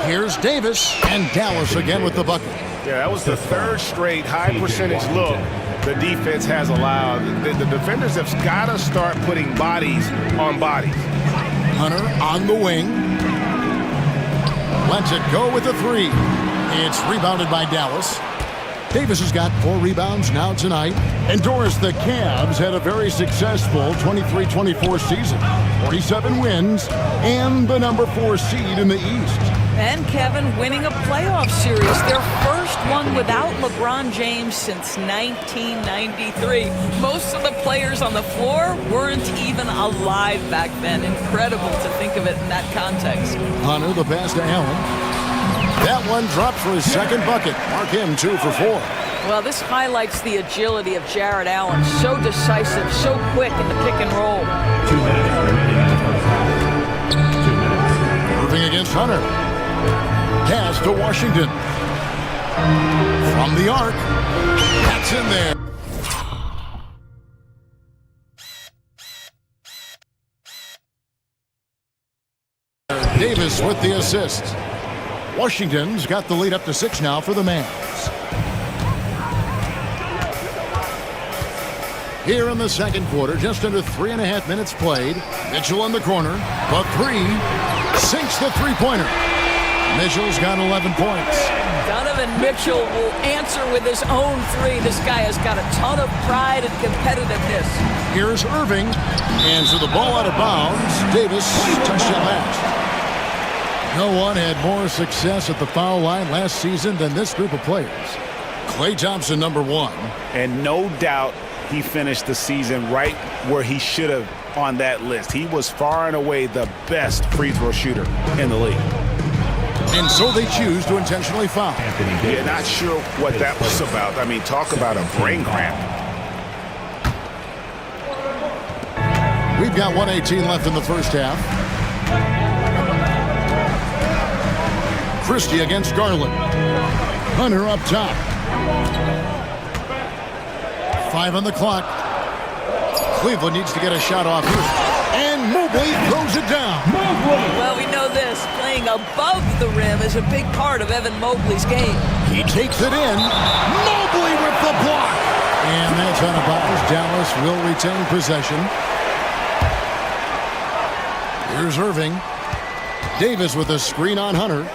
Here's Davis, and Dallas again with the bucket. Yeah, that was the third straight high-percentage look the defense has allowed. The defenders have got to start putting bodies on bodies. Hunter on the wing. Lets it go with the 3. It's rebounded by Dallas. Davis has got 4 rebounds now tonight. And Doris, the Cavs had a very successful 23-24 season. 47 wins and the number 4 seed in the East. And Kevin winning a playoff series, their first one without LeBron James since 1993. Most of the players on the floor weren't even alive back then. Incredible to think of it in that context. Hunter, the pass to Allen. That one dropped for his second bucket. Mark him 2 for 4. Well, this highlights the agility of Jared Allen. So decisive, so quick in the pick and roll. 2 minutes remaining. 2 minutes. Irving against Hunter. Pass to Washington. From the arc. That's in there. Davis with the assist. Washington's got the lead up to 6 now for the Mavs. Here in the second quarter, just under 3.5 minutes played. Mitchell in the corner. The three. Sinks the three-pointer. Mitchell's got 11 points. Donovan Mitchell will answer with his own three. This guy has got a ton of pride and competitiveness. Here's Irving. Hands the ball out of bounds. Davis touched it last. No one had more success at the foul line last season than this group of players. Klay Thompson, number 1. And no doubt he finished the season right where he should have on that list. He was far and away the best free throw shooter in the league. And so they choose to intentionally foul. Yeah, not sure what that was about. I mean, talk about a brain cramp. We've got 1:18 left in the first half. Christie against Garland. Hunter up top. 5 on the clock. Cleveland needs to get a shot off here. And Mobley throws it down. Well, we know this. Playing above the rim is a big part of Evan Mobley's game. He takes it in. Mobley with the block. And that's out of bounds. Dallas will retain possession. Here's Irving. Davis with a screen on Hunter.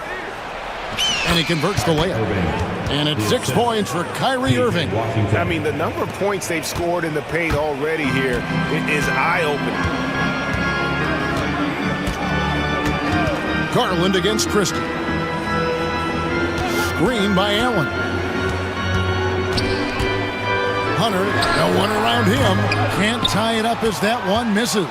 And he converts the layup. And it's 6 points for Kyrie Irving. I mean, the number of points they've scored in the paint already here is eye-opening. Garland against Christie. Screen by Allen. Hunter, no one around him. Can't tie it up as that one misses.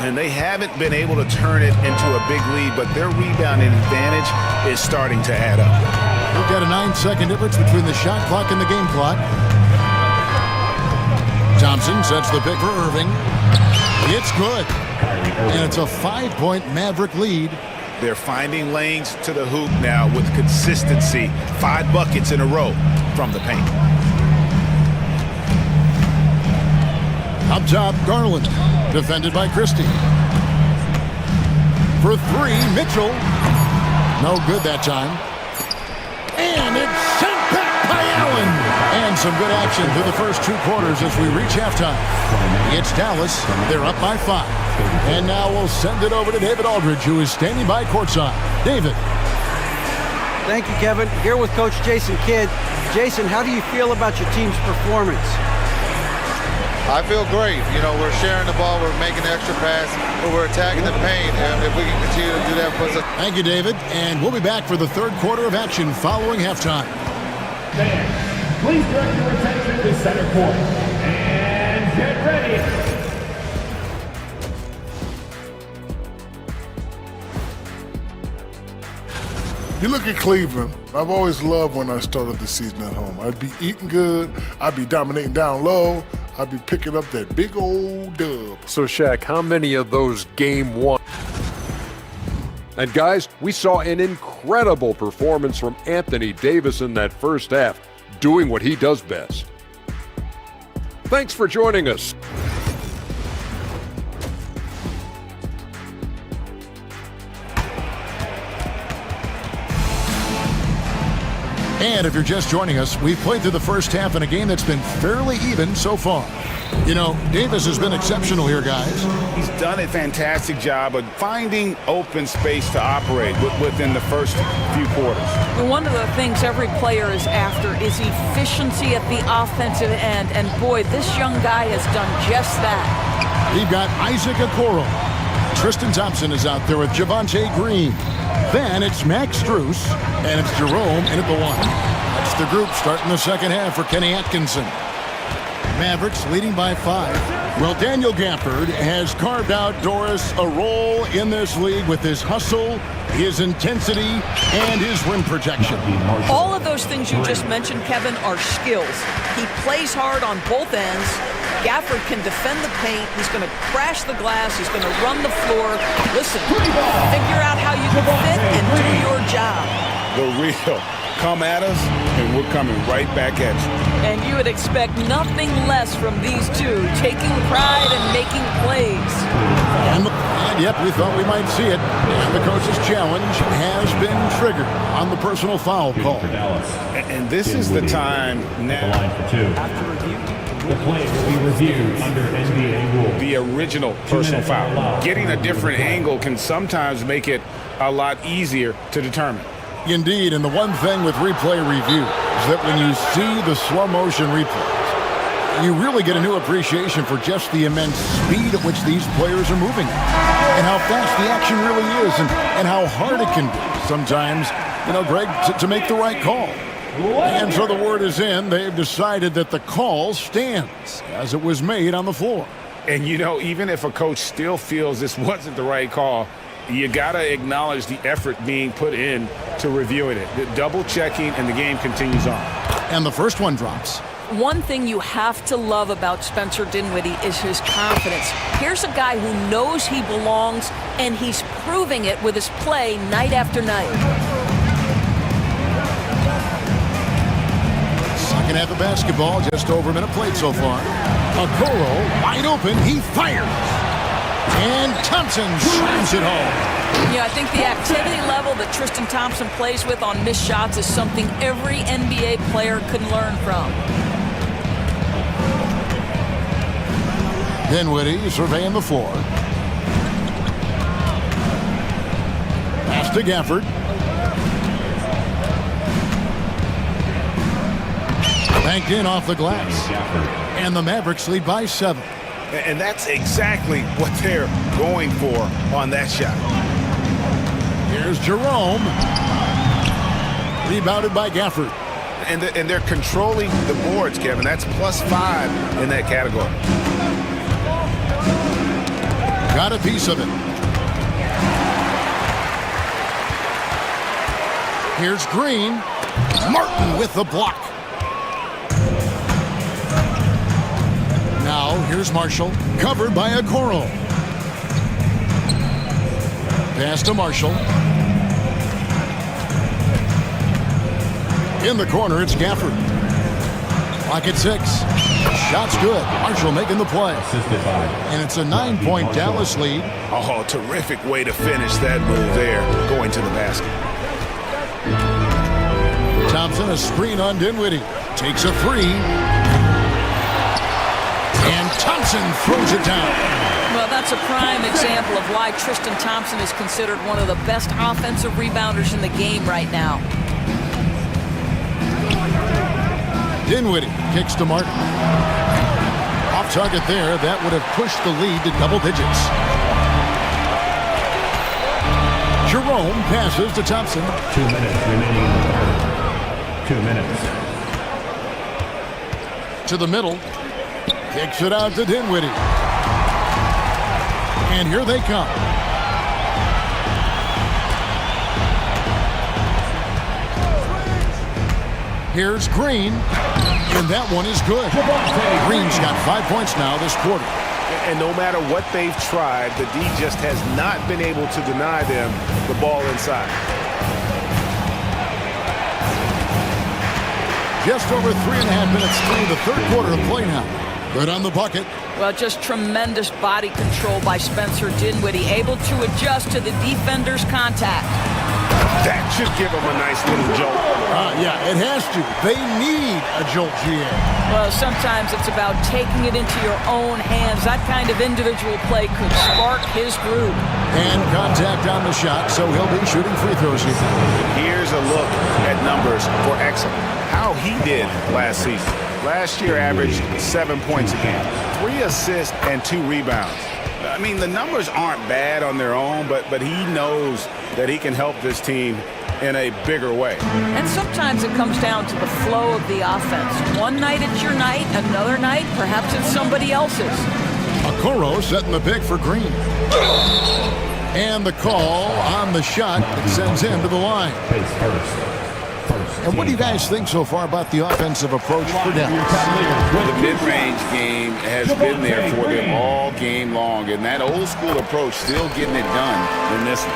And they haven't been able to turn it into a big lead, but their rebounding advantage is starting to add up. We've got a 9-second difference between the shot clock and the game clock. Thompson sets the pick for Irving. It's good. And it's a 5-point Maverick lead. They're finding lanes to the hoop now with consistency. 5 buckets in a row from the paint. Up top, Garland. Defended by Christie. For 3, Mitchell. No good that time. And it's sent back by Allen. And some good action through the first 2 quarters as we reach halftime. It's Dallas. They're up by 5. And now we'll send it over to David Aldridge, who is standing by courtside. David. Thank you, Kevin. Here with Coach Jason Kidd. Jason, how do you feel about your team's performance? I feel great. You know, we're sharing the ball, we're making the extra pass, but we're attacking the paint, and if we can continue to do that, puts us. Thank you, David. And we'll be back for the third quarter of action following halftime. Fans, please direct your attention to center court. And get ready. You look at Cleveland, I've always loved when I started the season at home. I'd be eating good, I'd be dominating down low, I'd be picking up that big old dub. So, Shaq, how many of those game 1? And guys, we saw an incredible performance from Anthony Davis in that first half, doing what he does best. Thanks for joining us. And if you're just joining us, we've played through the first half in a game that's been fairly even so far. You know, Davis has been exceptional here, guys. He's done a fantastic job of finding open space to operate within the first few quarters. One of the things every player is after is efficiency at the offensive end. And boy, this young guy has done just that. We've got Isaac Okoro. Tristan Thompson is out there with Javonte Green. Then it's Max Strus, and it's Jerome in at the 1. That's the group starting the second half for Kenny Atkinson. Mavericks leading by 5. Well, Daniel Gafford has carved out Doris a role in this league with his hustle, his intensity, and his rim protection. All of those things you just mentioned, Kevin, are skills. He plays hard on both ends. Gafford can defend the paint. He's going to crash the glass. He's going to run the floor. Listen, figure out how you can fit and do your job. The real come at us, and we're coming right back at you. And you would expect nothing less from these two, taking pride and making plays. And yep, we thought we might see it. And the coach's challenge has been triggered on the personal foul call. And this is the time now. The line for two. After review, the play will be reviewed under NBA rules. The original personal foul. Getting a different angle can sometimes make it a lot easier to determine. Indeed, and the one thing with replay review is that when you see the slow motion replays, you really get a new appreciation for just the immense speed at which these players are moving and how fast the action really is and how hard it can be sometimes, Greg, to make the right call. And so the word is in. They've decided that the call stands as it was made on the floor. And, even if a coach still feels this wasn't the right call, you got to acknowledge the effort being put in to reviewing it. The double checking, and the game continues on. And the first one drops. One thing you have to love about Spencer Dinwiddie is his confidence. Here's a guy who knows he belongs, and he's proving it with his play night after night. Second half of basketball, just over a minute played so far. Okoro wide open, he fires. And Thompson slams it home. Yeah, I think the activity level that Tristan Thompson plays with on missed shots is something every NBA player can learn from. Dinwiddie surveying the floor. Pass to Gafford. Banked in off the glass. And the Mavericks lead by 7. And that's exactly what they're going for on that shot. Here's Jerome. Rebounded by Gafford. And they're controlling the boards, Kevin. That's +5 in that category. Got a piece of it. Here's Green. Martin with the block. Now, here's Marshall, covered by Okoro. Pass to Marshall. In the corner, it's Gafford. Clock at 6. Shot's good. Marshall making the play. And it's a 9-point Dallas lead. Oh, terrific way to finish that move there, going to the basket. Thompson, a screen on Dinwiddie. Takes a 3. And Thompson throws it down. Well, that's a prime example of why Tristan Thompson is considered one of the best offensive rebounders in the game right now. Dinwiddie kicks to Martin. Off target there. That would have pushed the lead to double digits. Jerome passes to Thompson. 2 minutes remaining in the third. 2 minutes. To the middle. Kicks it out to Dinwiddie. And here they come. Here's Green. And that one is good. Green's got 5 points now this quarter. And no matter what they've tried, the D just has not been able to deny them the ball inside. Just over 3.5 minutes through the third quarter of play now. Good on the bucket. Well, just tremendous body control by Spencer Dinwiddie, able to adjust to the defender's contact. That should give them a nice little jolt. Yeah, it has to. They need a jolt, GA. Well, sometimes it's about taking it into your own hands. That kind of individual play could spark his groove. And contact on the shot, so he'll be shooting free throws here. Here's a look at numbers for Exum. How he did last season. Last year averaged 7 points a game, 3 assists and 2 rebounds. I mean, the numbers aren't bad on their own, but he knows that he can help this team in a bigger way. And sometimes it comes down to the flow of the offense. One night it's your night, another night perhaps it's somebody else's. Okoro setting the pick for Green. And the call on the shot that sends him to the line. And what do you guys think so far about the offensive approach for Dallas? The mid-range game has been there for them all game long, and that old school approach still getting it done in this one.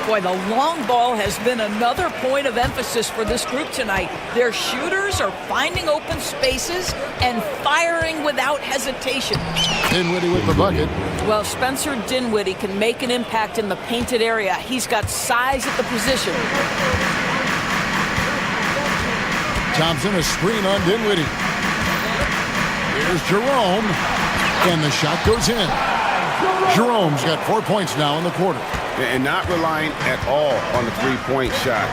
Boy, the long ball has been another point of emphasis for this group tonight. Their shooters are finding open spaces and firing without hesitation. Dinwiddie with the bucket. Well, Spencer Dinwiddie can make an impact in the painted area. He's got size at the position. Thompson, a screen on Dinwiddie. Here's Jerome, and the shot goes in. Jerome's got 4 points now in the quarter. And not relying at all on the three-point shot.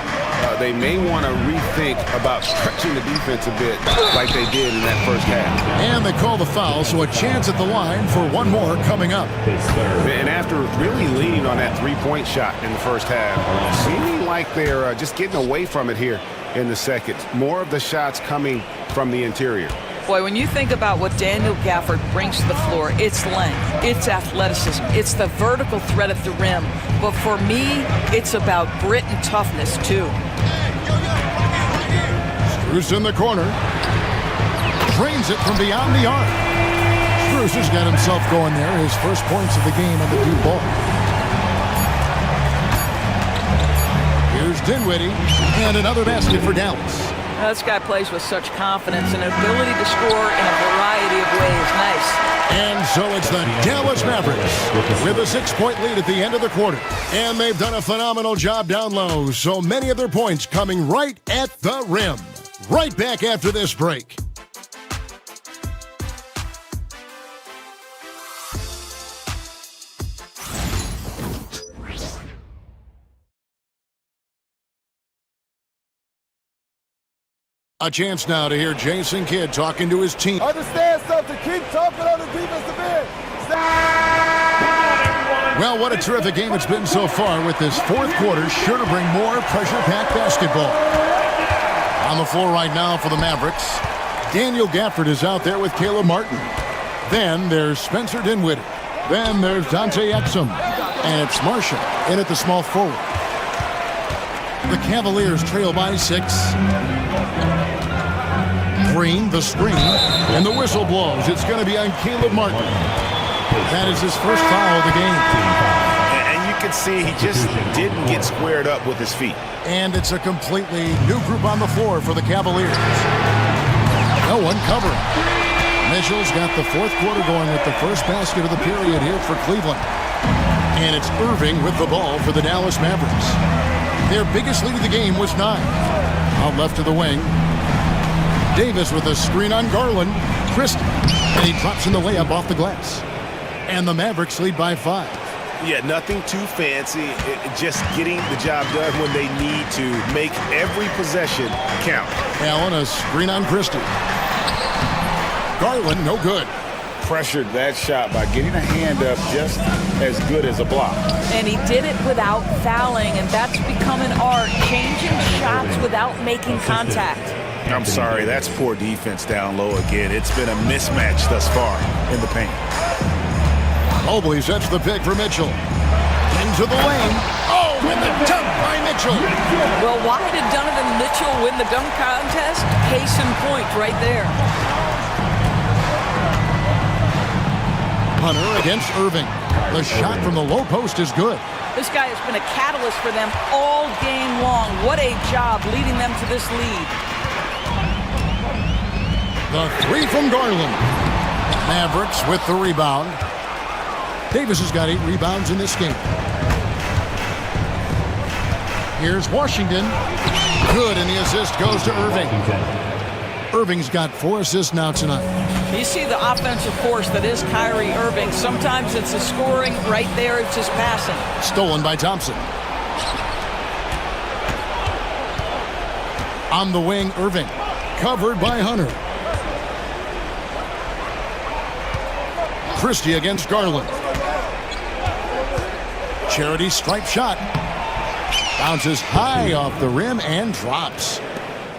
They may want to rethink about stretching the defense a bit like they did in that first half. And they call the foul, so a chance at the line for one more coming up. And after really leaning on that three-point shot in the first half, seeming like they're just getting away from it here in the second. More of the shots coming from the interior. Boy, when you think about what Daniel Gafford brings to the floor, it's length, it's athleticism, it's the vertical threat at the rim. But for me, it's about grit and toughness, too. Strus in the corner. Drains it from beyond the arc. Strus has got himself going there. His first points of the game on the dew ball. Here's Dinwiddie, and another basket for Dallas. This guy plays with such confidence and ability to score in a variety of ways. Nice. And so it's the Dallas Mavericks with a 6-point lead at the end of the quarter. And they've done a phenomenal job down low, so many of their points coming right at the rim. Right back after this break. A chance now to hear Jason Kidd talking to his team. Understand something. Keep talking on the defensive end. Well, what a terrific game it's been so far, with this fourth quarter sure to bring more pressure-packed basketball. On the floor right now for the Mavericks, Daniel Gafford is out there with Caleb Martin. Then there's Spencer Dinwiddie. Then there's Dante Exum. And it's Marshall in at the small forward. The Cavaliers trail by 6. Green, the screen, and the whistle blows. It's going to be on Caleb Martin. That is his first foul of the game. And you can see he just didn't get squared up with his feet. And it's a completely new group on the floor for the Cavaliers. No one covering. Mitchell's got the fourth quarter going with the first basket of the period here for Cleveland. And it's Irving with the ball for the Dallas Mavericks. Their biggest lead of the game was 9. Out left to the wing. Davis with a screen on Garland. Christie. And he drops in the layup off the glass. And the Mavericks lead by 5. Yeah, nothing too fancy. Just getting the job done when they need to. Make every possession count. Allen, a screen on Christie. Garland, no good. Pressured that shot by getting a hand up just as good as a block. And he did it without fouling, and that's become an art, changing shots without making contact. I'm sorry, that's poor defense down low again. It's been a mismatch thus far in the paint. Mobley sets the pick for Mitchell. Into the lane. Oh, and the dunk by Mitchell. Well, why did Donovan Mitchell win the dunk contest? Case in point right there. Hunter against Irving. The shot from the low post is good. This guy has been a catalyst for them all game long. What a job leading them to this lead. The 3 from Garland. Mavericks with the rebound. Davis has got 8 rebounds in this game. Here's Washington. Good, and the assist goes to Irving. Irving's got 4 assists now tonight. You see the offensive force that is Kyrie Irving. Sometimes it's the scoring. Right there, it's just passing. Stolen by Thompson. On the wing, Irving. Covered by Hunter. Christie against Garland. Charity stripe shot. Bounces high off the rim and drops.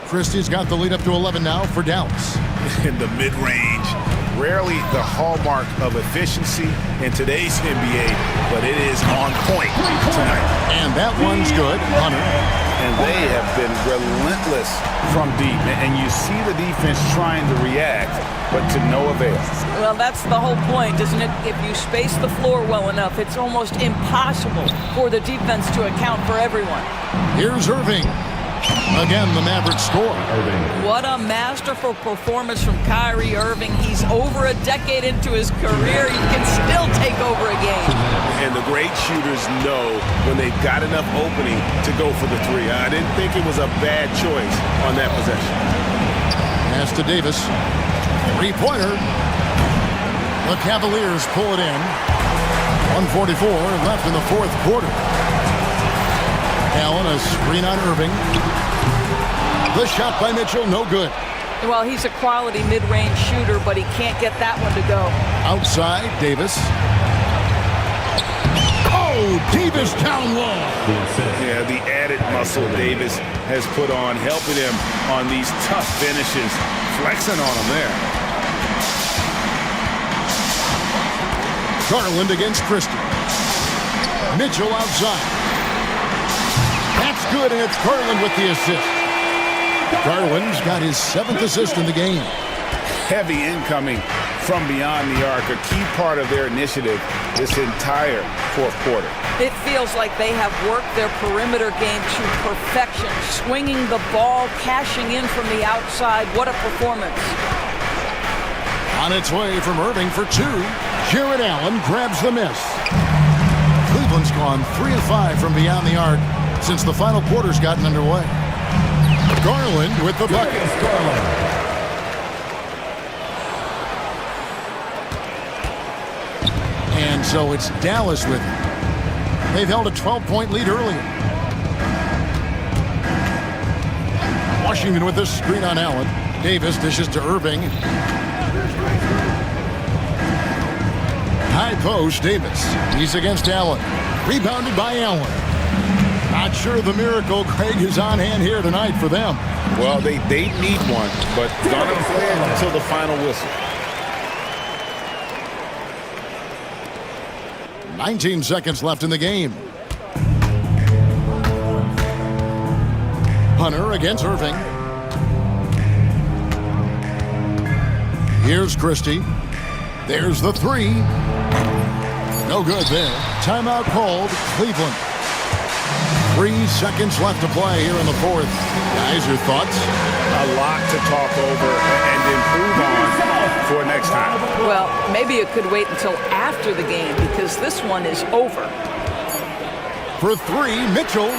Christie's got the lead up to 11 now for Dallas. In the mid-range, rarely the hallmark of efficiency in today's NBA, but it is on point tonight. And that one's good. Hunter and they have been relentless from deep. And you see the defense trying to react, but to no avail. Well, that's the whole point, isn't it? If you space the floor well enough, it's almost impossible for the defense to account for everyone. Here's Irving. Again, the Mavericks score. What a masterful performance from Kyrie Irving. He's over a decade into his career. He can still take over a game. And the great shooters know when they've got enough opening to go for the three. I didn't think it was a bad choice on that possession. Pass to Davis. Three-pointer. The Cavaliers pull it in. 1:44 left in the fourth quarter. Allen, a screen on Irving. The shot by Mitchell, no good. Well, he's a quality mid-range shooter, but he can't get that one to go. Outside, Davis. Oh, Davis down low. Yeah, the added muscle Davis has put on, helping him on these tough finishes. Flexing on him there. Garland against Christie. Mitchell outside. That's good, and it's Garland with the assist. Garland's got his 7th assist in the game. Heavy incoming from beyond the arc, a key part of their initiative this entire fourth quarter. It feels like they have worked their perimeter game to perfection, swinging the ball, cashing in from the outside. What a performance. On its way from Irving for two. Jared Allen grabs the miss. Cleveland's gone 3 of 5 from beyond the arc since the final quarter's gotten underway. Garland with the bucket. And so it's Dallas with it. They've held a 12-point lead earlier. Washington with this screen on Allen. Davis dishes to Irving. High post, Davis. He's against Allen. Rebounded by Allen. Not sure the miracle, Craig, is on hand here tonight for them. Well, they need one, but gonna play it until the final whistle. 19 seconds left in the game. Hunter against Irving. Here's Christie. There's the three. No good there. Timeout called, Cleveland. 3 seconds left to play here in the fourth. Guys, your thoughts? A lot to talk over and improve on for next time. Well, maybe it could wait until after the game because this one is over. For three, Mitchell.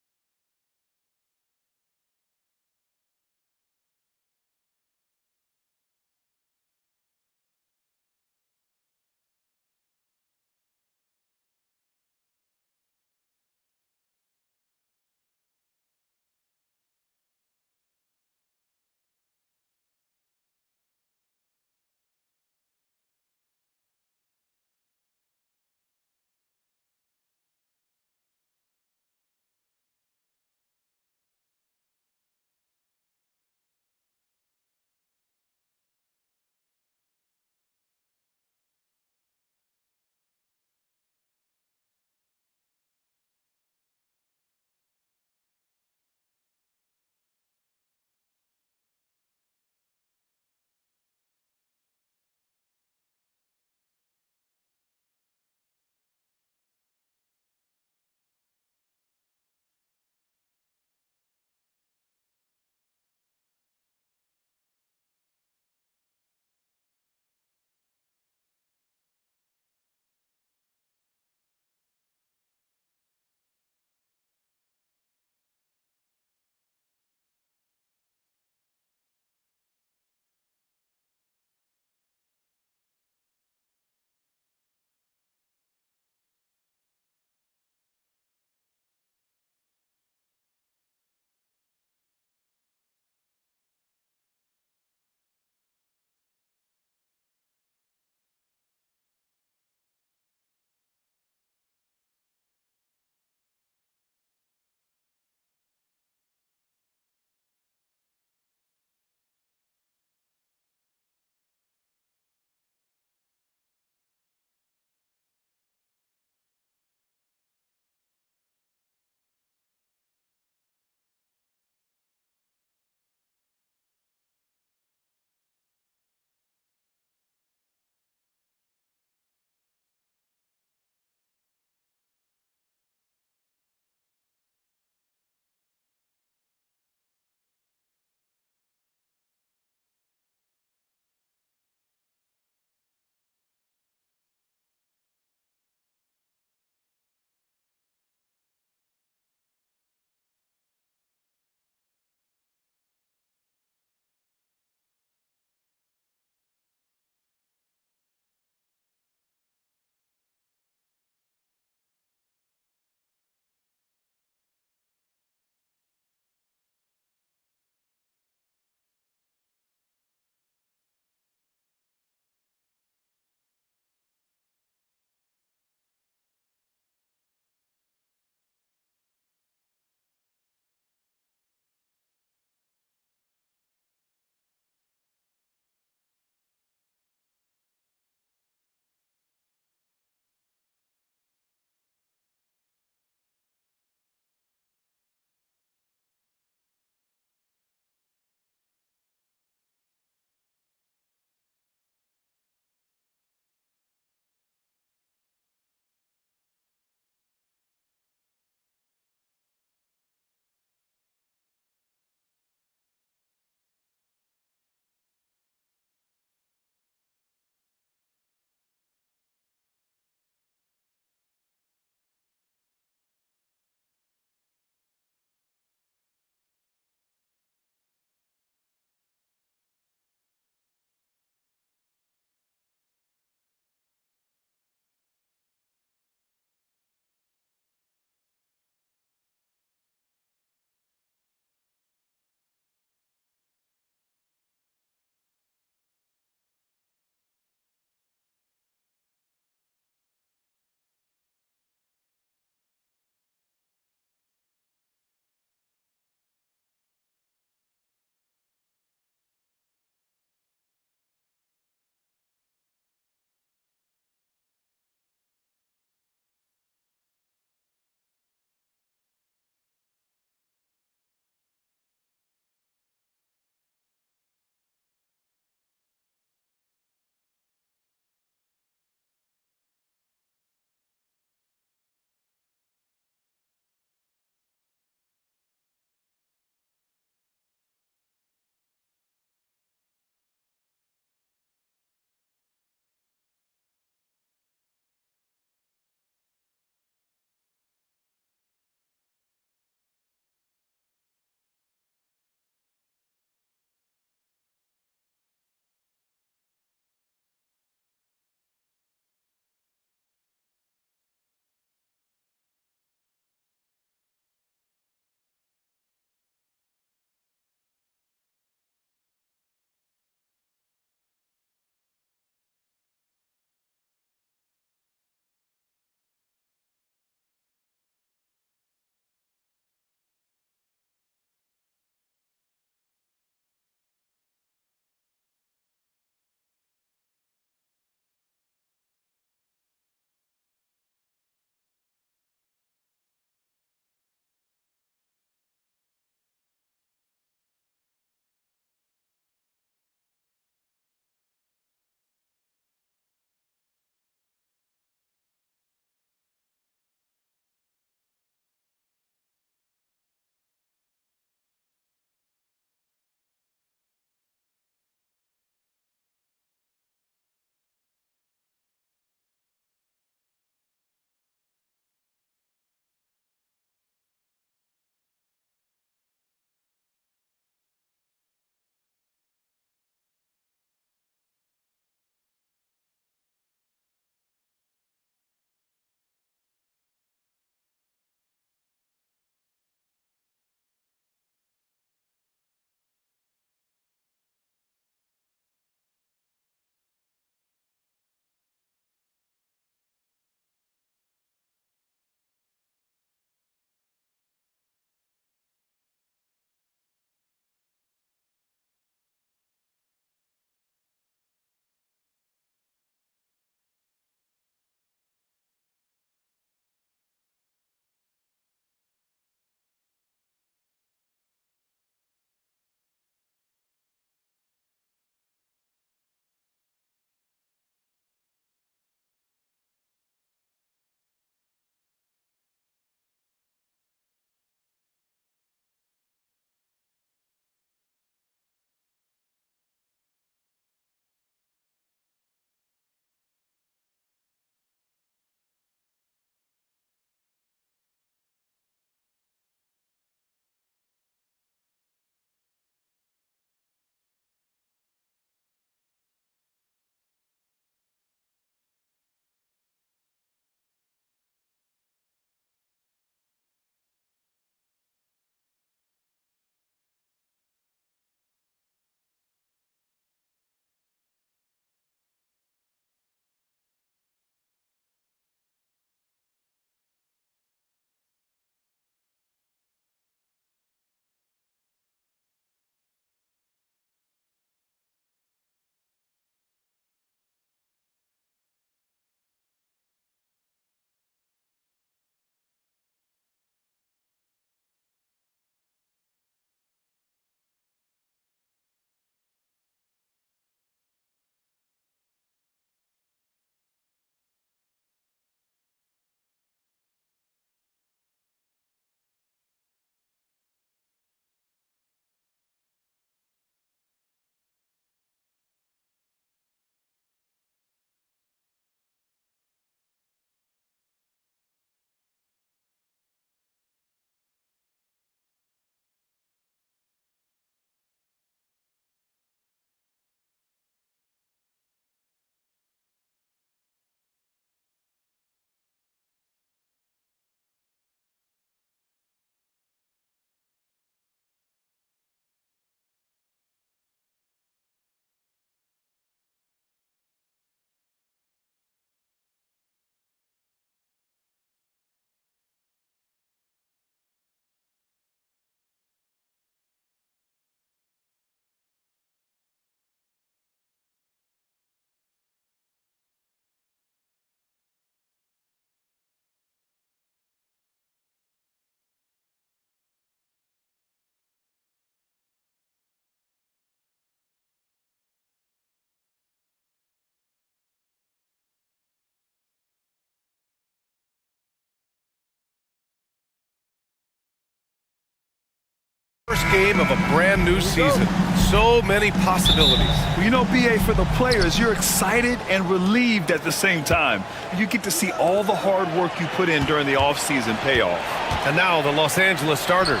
First game of a brand new season. So many possibilities. Well, you know, BA, for the players, you're excited and relieved at the same time. You get to see all the hard work you put in during the offseason pay off. And now the Los Angeles starters.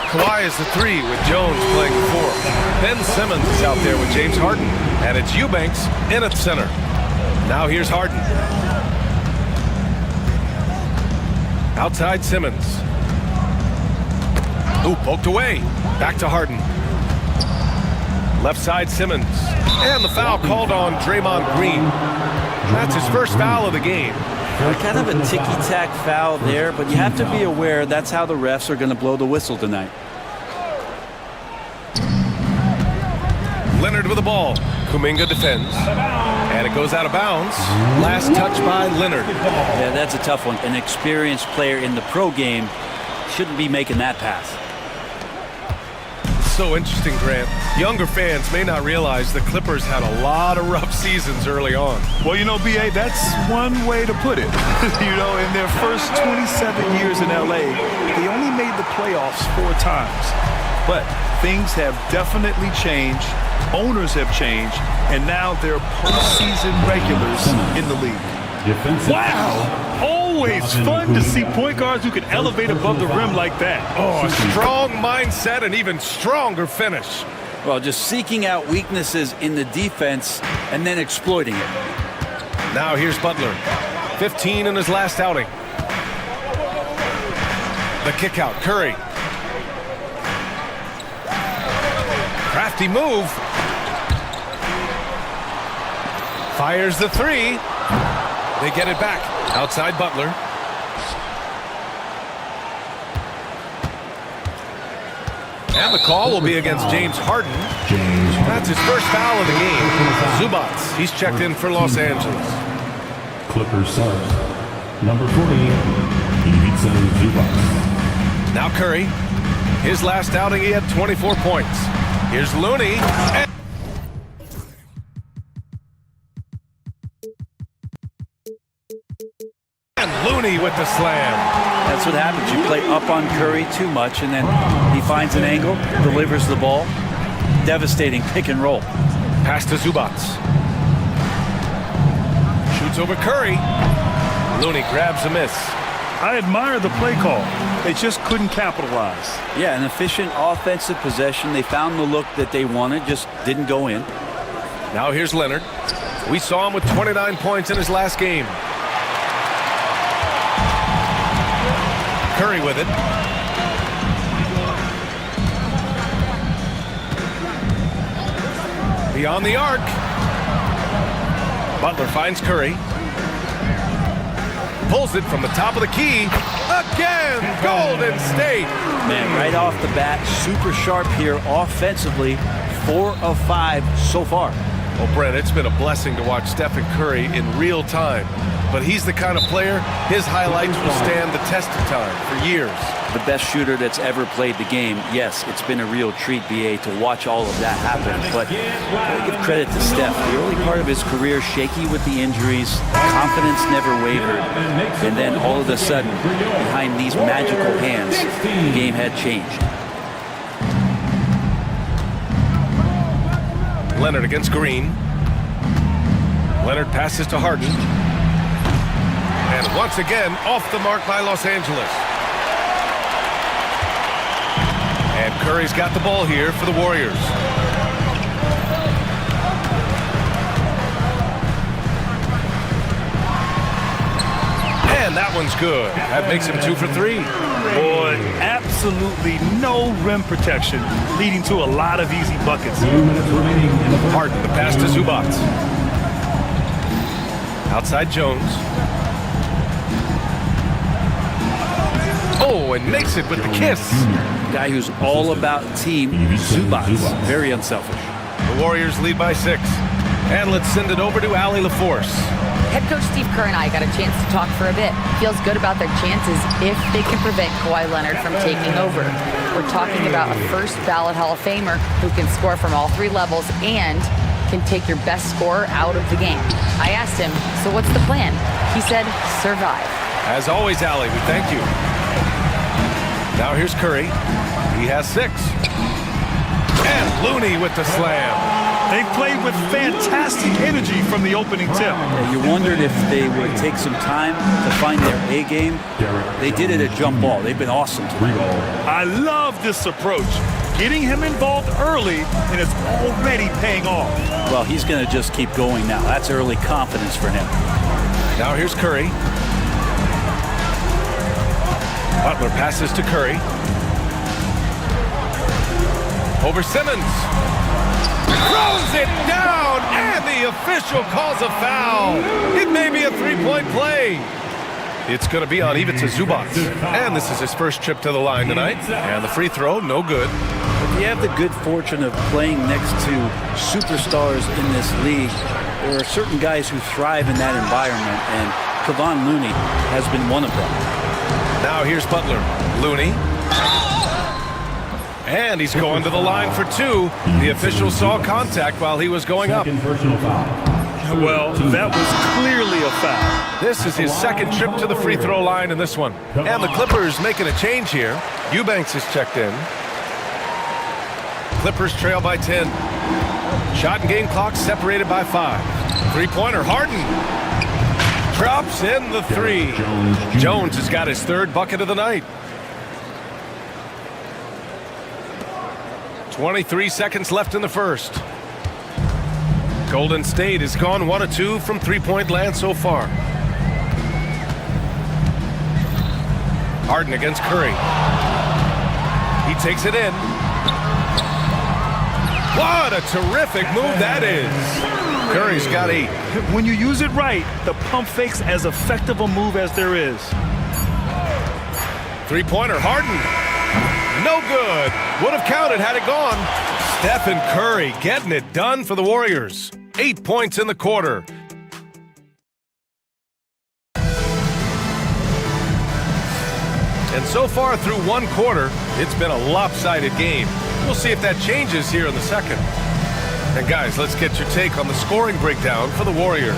Kawhi is the 3 with Jones playing the 4. Ben Simmons is out there with James Harden. And it's Eubanks in at center. Now here's Harden. Outside Simmons. Ooh, poked away. Back to Harden. Left side Simmons. And the foul called on Draymond Green. That's his first foul of the game. Kind of a ticky-tack foul there, but you have to be aware that's how the refs are going to blow the whistle tonight. Leonard with the ball. Kuminga defends. And it goes out of bounds. Last touch by Leonard. Yeah, that's a tough one. An experienced player in the pro game shouldn't be making that pass. So interesting, Grant. Younger fans may not realize the Clippers had a lot of rough seasons early on. Well, you know, BA, that's one way to put it. You know, in their first 27 years in LA, they only made the playoffs 4 times. But things have definitely changed. Owners have changed. And now they're postseason regulars in the league. Wow! Always fun to see point guards who can elevate above the rim like that. Oh, a strong mindset and even stronger finish. Well, just seeking out weaknesses in the defense and then exploiting it. Now here's Butler. 15 in his last outing. The kick out, Curry. Crafty move. Fires the 3. They get it back. Outside Butler. And the call will be against James Harden. That's his first foul of the game. Zubats, he's checked in for Los Angeles. Clippers subs. Number 40, Ivica Zubats. Now Curry. His last outing, he had 24 points. Here's Looney. And Looney with the slam. That's what happens. You play up on Curry too much, and then he finds an angle, delivers the ball. Devastating pick and roll. Pass to Zubats. Shoots over Curry. Looney grabs a miss. I admire the play call. They just couldn't capitalize. Yeah, an efficient offensive possession. They found the look that they wanted, just didn't go in. Now here's Leonard. We saw him with 29 points in his last game. Curry with it. Beyond the arc. Butler finds Curry. Pulls it from the top of the key. Again, Golden State. Man, right off the bat, super sharp here offensively. 4 of 5 so far. Well, Brent, it's been a blessing to watch Stephen Curry in real time. But he's the kind of player, his highlights will stand the test of time for years. The best shooter that's ever played the game. Yes, it's been a real treat, BA, to watch all of that happen. But I give credit to Steph. The early part of his career, shaky with the injuries, confidence never wavered. And then all of a sudden, behind these magical hands, the game had changed. Leonard against Green. Leonard passes to Harden. And once again, off the mark by Los Angeles. And Curry's got the ball here for the Warriors. And that one's good. That makes him 2 for 3. Boy, absolutely no rim protection, leading to a lot of easy buckets. Harden, the pass to Zubats. Outside Jones. Oh, and makes it with the kiss. Guy who's all about team, Zubats. Very unselfish. The Warriors lead by 6. And let's send it over to Allie LaForce. Head coach Steve Kerr and I got a chance to talk for a bit. Feels good about their chances if they can prevent Kawhi Leonard from taking over. We're talking about a first ballot Hall of Famer who can score from all 3 levels and can take your best scorer out of the game. I asked him, so what's the plan? He said, survive. As always, Allie, we thank you. Now here's Curry. He has 6. And Looney with the slam. They played with fantastic energy from the opening tip. Yeah, you wondered if they would take some time to find their A game. They did it at jump ball. They've been awesome tonight. I love this approach. Getting him involved early, and it's already paying off. Well, he's going to just keep going now. That's early confidence for him. Now here's Curry. Butler passes to Curry. Over Simmons. Throws it down, and the official calls a foul. It may be a three-point play. It's going to be on Ivica Zubac. And this is his first trip to the line tonight. And the free throw, no good. If you have the good fortune of playing next to superstars in this league, there are certain guys who thrive in that environment, and Kevon Looney has been one of them. Now here's Butler. Looney. And he's going to the line for 2. The official saw contact while he was going up. Well, that was clearly a foul. This is his second trip to the free throw line in this one. And the Clippers making a change here. Eubanks is checked in. Clippers trail by 10. Shot and game clock separated by 5. Three-pointer, Harden. Drops in the 3. Jones has got his 3rd bucket of the night. 23 seconds left in the first. Golden State has gone 1 of 2 from three-point land so far. Harden against Curry. He takes it in. What a terrific move that is. Curry's got 8. When you use it right, the pump fake's as effective a move as there is. Three-pointer, Harden. No good. Would have counted had it gone. Stephen Curry getting it done for the Warriors. 8 points in the quarter. And so far through one quarter, it's been a lopsided game. We'll see if that changes here in the second. And guys, let's get your take on the scoring breakdown for the Warriors.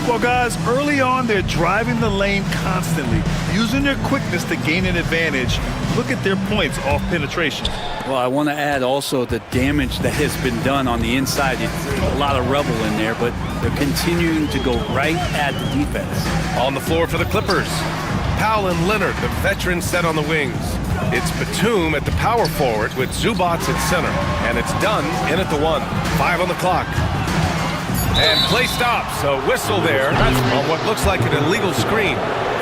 Well, guys, early on, they're driving the lane constantly, using their quickness to gain an advantage. Look at their points off penetration. Well, I want to add also the damage that has been done on the inside. It's a lot of rubble in there, but they're continuing to go right at the defense. On the floor for the Clippers, Powell and Leonard, the veterans, set on the wings. It's Batum at the power forward with Zubac at center. And it's done in at the 1. 5 on the clock. And play stops. A whistle there on what looks like an illegal screen.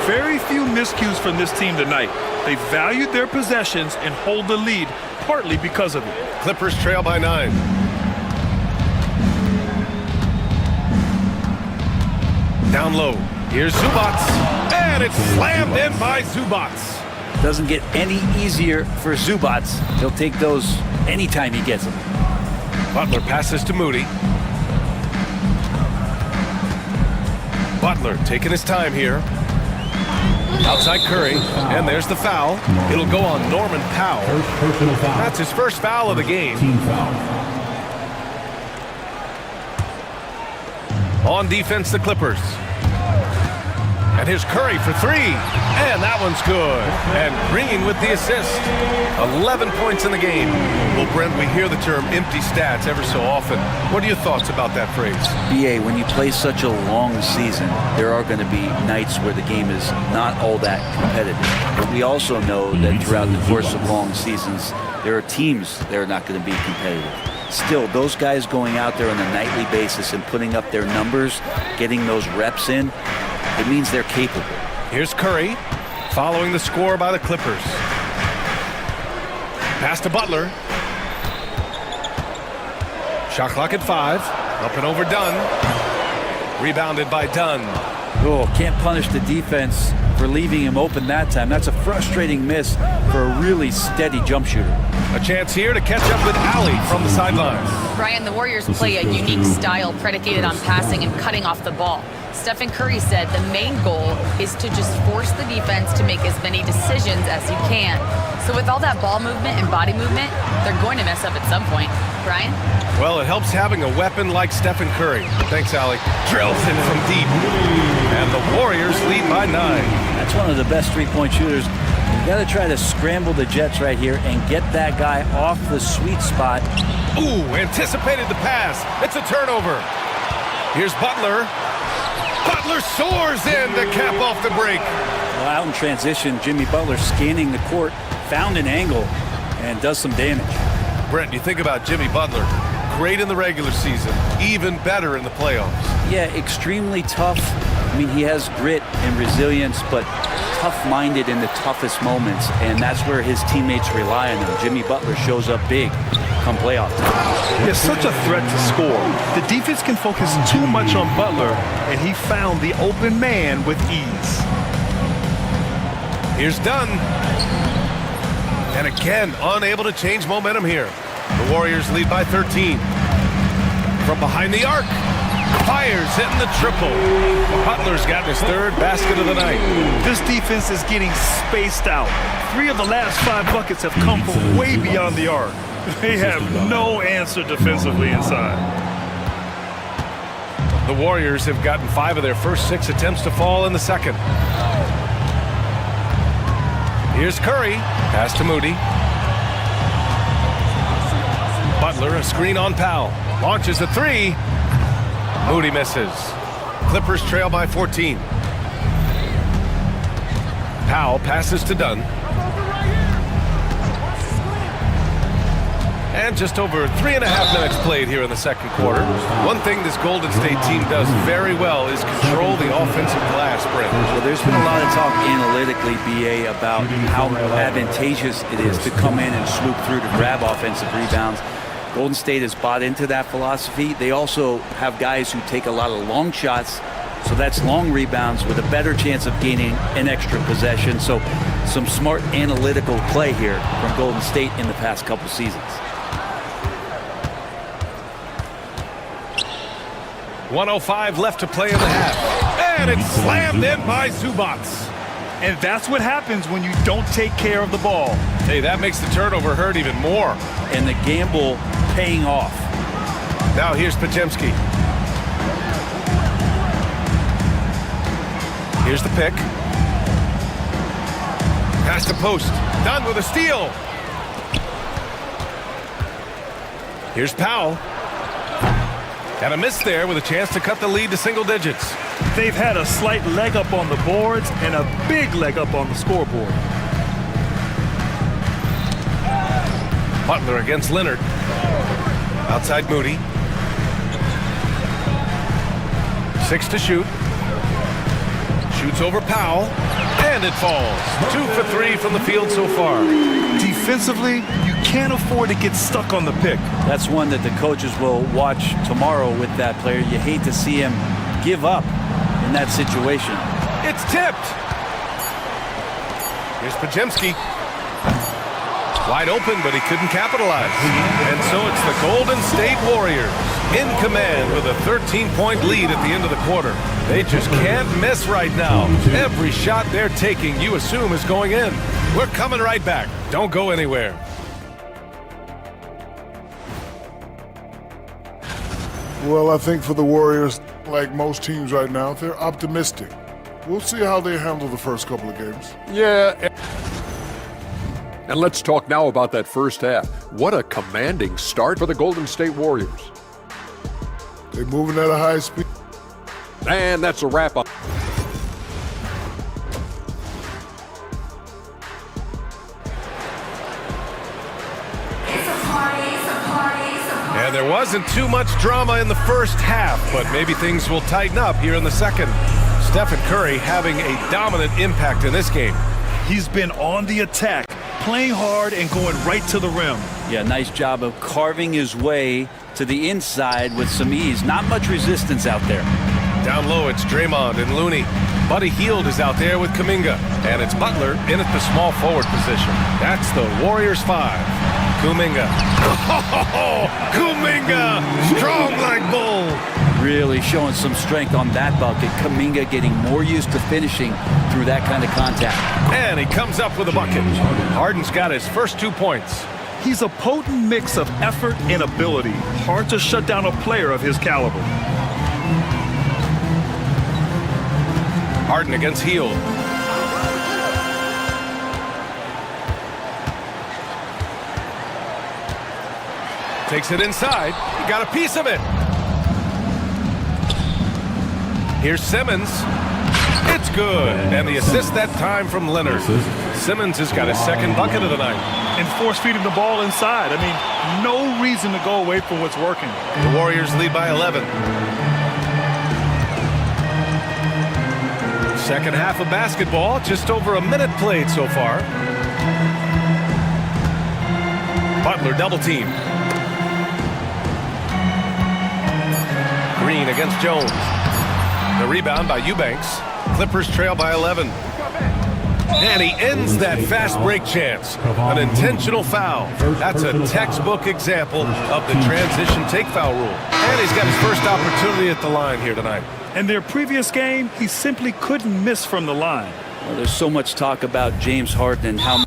Very few miscues from this team tonight. They valued their possessions and hold the lead, partly because of it. Clippers trail by 9. Down low. Here's Zubac. And it's slammed in by Zubac. Doesn't get any easier for Zubac. He'll take those anytime he gets them. Butler passes to Moody. Butler taking his time here. Outside Curry, and there's the foul. It'll go on Norman Powell. That's his first foul of the game. On defense, the Clippers. And here's Curry for 3. And that one's good. And Green with the assist. 11 points in the game. Well, Brent, we hear the term empty stats ever so often. What are your thoughts about that phrase? BA, when you play such a long season, there are going to be nights where the game is not all that competitive. But we also know that throughout the course of long seasons, there are teams that are not going to be competitive. Still, those guys going out there on a nightly basis and putting up their numbers, getting those reps in, it means they're capable. Here's Curry, following the score by the Clippers. Pass to Butler. Shot clock at 5. Up and over Dunn. Rebounded by Dunn. Oh, can't punish the defense for leaving him open that time. That's a frustrating miss for a really steady jump shooter. A chance here to catch up with Alley from the sidelines. Brian, the Warriors play a unique style predicated on passing and cutting off the ball. Stephen Curry said the main goal is to just force the defense to make as many decisions as you can. So with all that ball movement and body movement, they're going to mess up at some point. Brian? Well, it helps having a weapon like Stephen Curry. Thanks, Allie. Drills it from deep. And the Warriors lead by 9. That's one of the best three-point shooters You got to try to scramble the Jets right here and get that guy off the sweet spot. Ooh, anticipated the pass. It's a turnover. Here's Butler. Butler soars in to cap off the break. Well, out in transition, Jimmy Butler scanning the court, found an angle, and does some damage. Brent, you think about Jimmy Butler. Great in the regular season, even better in the playoffs. Yeah, extremely tough. I mean, he has grit and resilience, but tough-minded in the toughest moments, and that's where his teammates rely on him. Jimmy Butler shows up big come playoff time. It's such a threat to score. The defense can focus too much on Butler, and he found the open man with ease. Here's Dunn. And again, unable to change momentum here. The Warriors lead by 13. From behind the arc. Fires, hitting the triple. Butler's gotten his third basket of the night. This defense is getting spaced out. 3 of the last 5 buckets have come from way beyond the arc. They have no answer defensively inside. The Warriors have gotten 5 of their first 6 attempts to fall in the second. Here's Curry. Pass to Moody. Butler, a screen on Powell. Launches the 3. Moody misses. Clippers trail by 14. Powell passes to Dunn. And just over 3.5 minutes played here in the second quarter. One thing this Golden State team does very well is control the offensive glass, Brent. Well, there's been a lot of talk analytically, BA, about how advantageous it is to come in and swoop through to grab offensive rebounds. Golden State has bought into that philosophy. They also have guys who take a lot of long shots, so that's long rebounds with a better chance of gaining an extra possession. So some smart analytical play here from Golden State in the past couple seasons. 1:05 left to play in the half. And it's slammed in by Zubac. And that's what happens when you don't take care of the ball. Hey, that makes the turnover hurt even more. And the gamble paying off. Now here's Podziemski. Here's the pick. Pass to post. Done with a steal. Here's Powell. And a miss there with a chance to cut the lead to single digits. They've had a slight leg up on the boards and a big leg up on the scoreboard. Butler against Leonard. Outside Moody. 6 to shoot. Shoots over Powell. And it falls. 2 for 3 from the field so far. Defensively, you can't afford to get stuck on the pick. That's one that the coaches will watch tomorrow with that player. You hate to see him give up in that situation. It's tipped. Here's Podziemski. Wide open, but he couldn't capitalize. And so it's the Golden State Warriors in command with a 13-point lead at the end of the quarter. They just can't miss right now. Every shot they're taking, you assume, is going in. We're coming right back. Don't go anywhere. Well, I think for the Warriors, like most teams right now, they're optimistic. We'll see how they handle the first couple of games. Yeah. And let's talk now about that first half. What a commanding start for the Golden State Warriors. They're moving at a high speed. And that's a wrap up. And there wasn't too much drama in the first half, but maybe things will tighten up here in the second. Stephen Curry having a dominant impact in this game. He's been on the attack, playing hard and going right to the rim. Yeah, nice job of carving his way to the inside with some ease. Not much resistance out there. Down low, it's Draymond and Looney. Buddy Hield is out there with Kuminga. And it's Butler in at the small forward position. That's the Warriors 5. Kuminga. Oh, Kuminga! Strong like bull. Really showing some strength on that bucket. Kuminga getting more used to finishing through that kind of contact. And he comes up with a bucket. Harden's got his first 2 points. He's a potent mix of effort and ability. Hard to shut down a player of his caliber. Harden against Hield. Takes it inside. He got a piece of it. Here's Simmons. It's good. And the assist that time from Leonard. Simmons has got his second bucket of the night. And force feeding the ball inside. I mean, no reason to go away from what's working. The Warriors lead by 11. Second half of basketball, just over a minute played so far. Butler double team. Green against Jones. The rebound by Eubanks. Clippers trail by 11. And he ends that fast break chance. An intentional foul. That's a textbook example of the transition take foul rule. And he's got his first opportunity at the line here tonight. In their previous game, he simply couldn't miss from the line. Well, there's so much talk about James Harden and how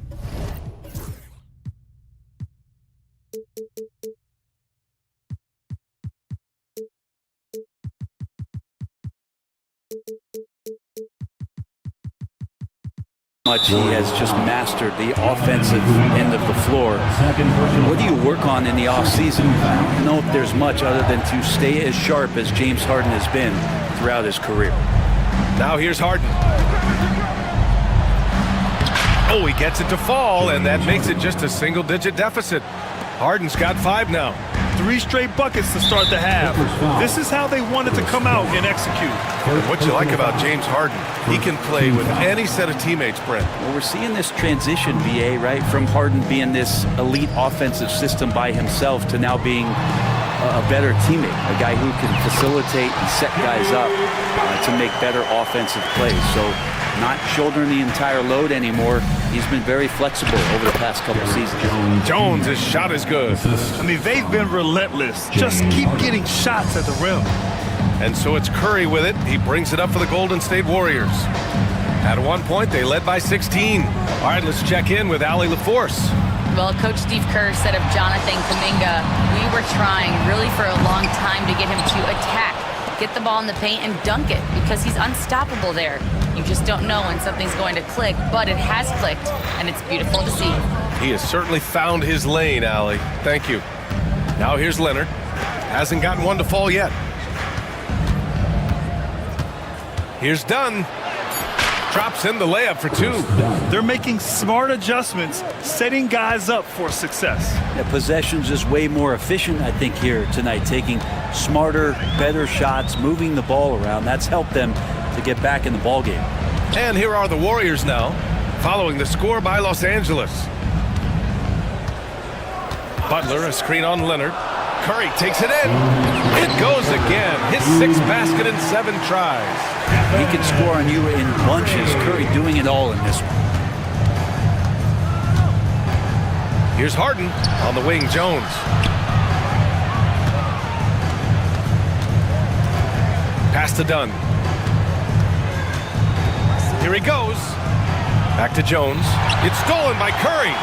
much he has just mastered the offensive end of the floor. What do you work on in the offseason? I don't know if there's much other than to stay as sharp as James Harden has been throughout his career. Now here's Harden. Oh, he gets it to fall, and that makes it just a single-digit deficit. Harden's got 5 now. 3 straight buckets to start the half. This is how they wanted to come out and execute. What you like about James Harden, he can play with any set of teammates, Brent. Well, we're seeing this transition, BA, right? From Harden being this elite offensive system by himself to now being a better teammate, a guy who can facilitate and set guys up to make better offensive plays. So not shouldering the entire load anymore. He's been very flexible over the past couple seasons. Jones, his shot is good. I mean, they've been relentless. Just keep getting shots at the rim. And so it's Curry with it. He brings it up for the Golden State Warriors. At one point, they led by 16. All right, let's check in with Allie LaForce. Well, Coach Steve Kerr said of Jonathan Kuminga, we were trying really for a long time to get him to attack, get the ball in the paint and dunk it because he's unstoppable there. You just don't know when something's going to click, but it has clicked, and it's beautiful to see. He has certainly found his lane, Allie. Thank you. Now here's Leonard. Hasn't gotten one to fall yet. Here's Dunn. Drops in the layup for 2. They're making smart adjustments, setting guys up for success. Yeah, possessions is way more efficient, I think, here tonight. Taking smarter, better shots, moving the ball around. That's helped them to get back in the ball game. And here are the Warriors now, following the score by Los Angeles. Butler, a screen on Leonard. Curry takes it in. It goes again. His 6th basket in 7 tries. He can score on you in bunches. Curry doing it all in this one. Here's Harden on the wing. Jones. Pass to Dunn. Here he goes. Back to Jones. It's stolen by Curry.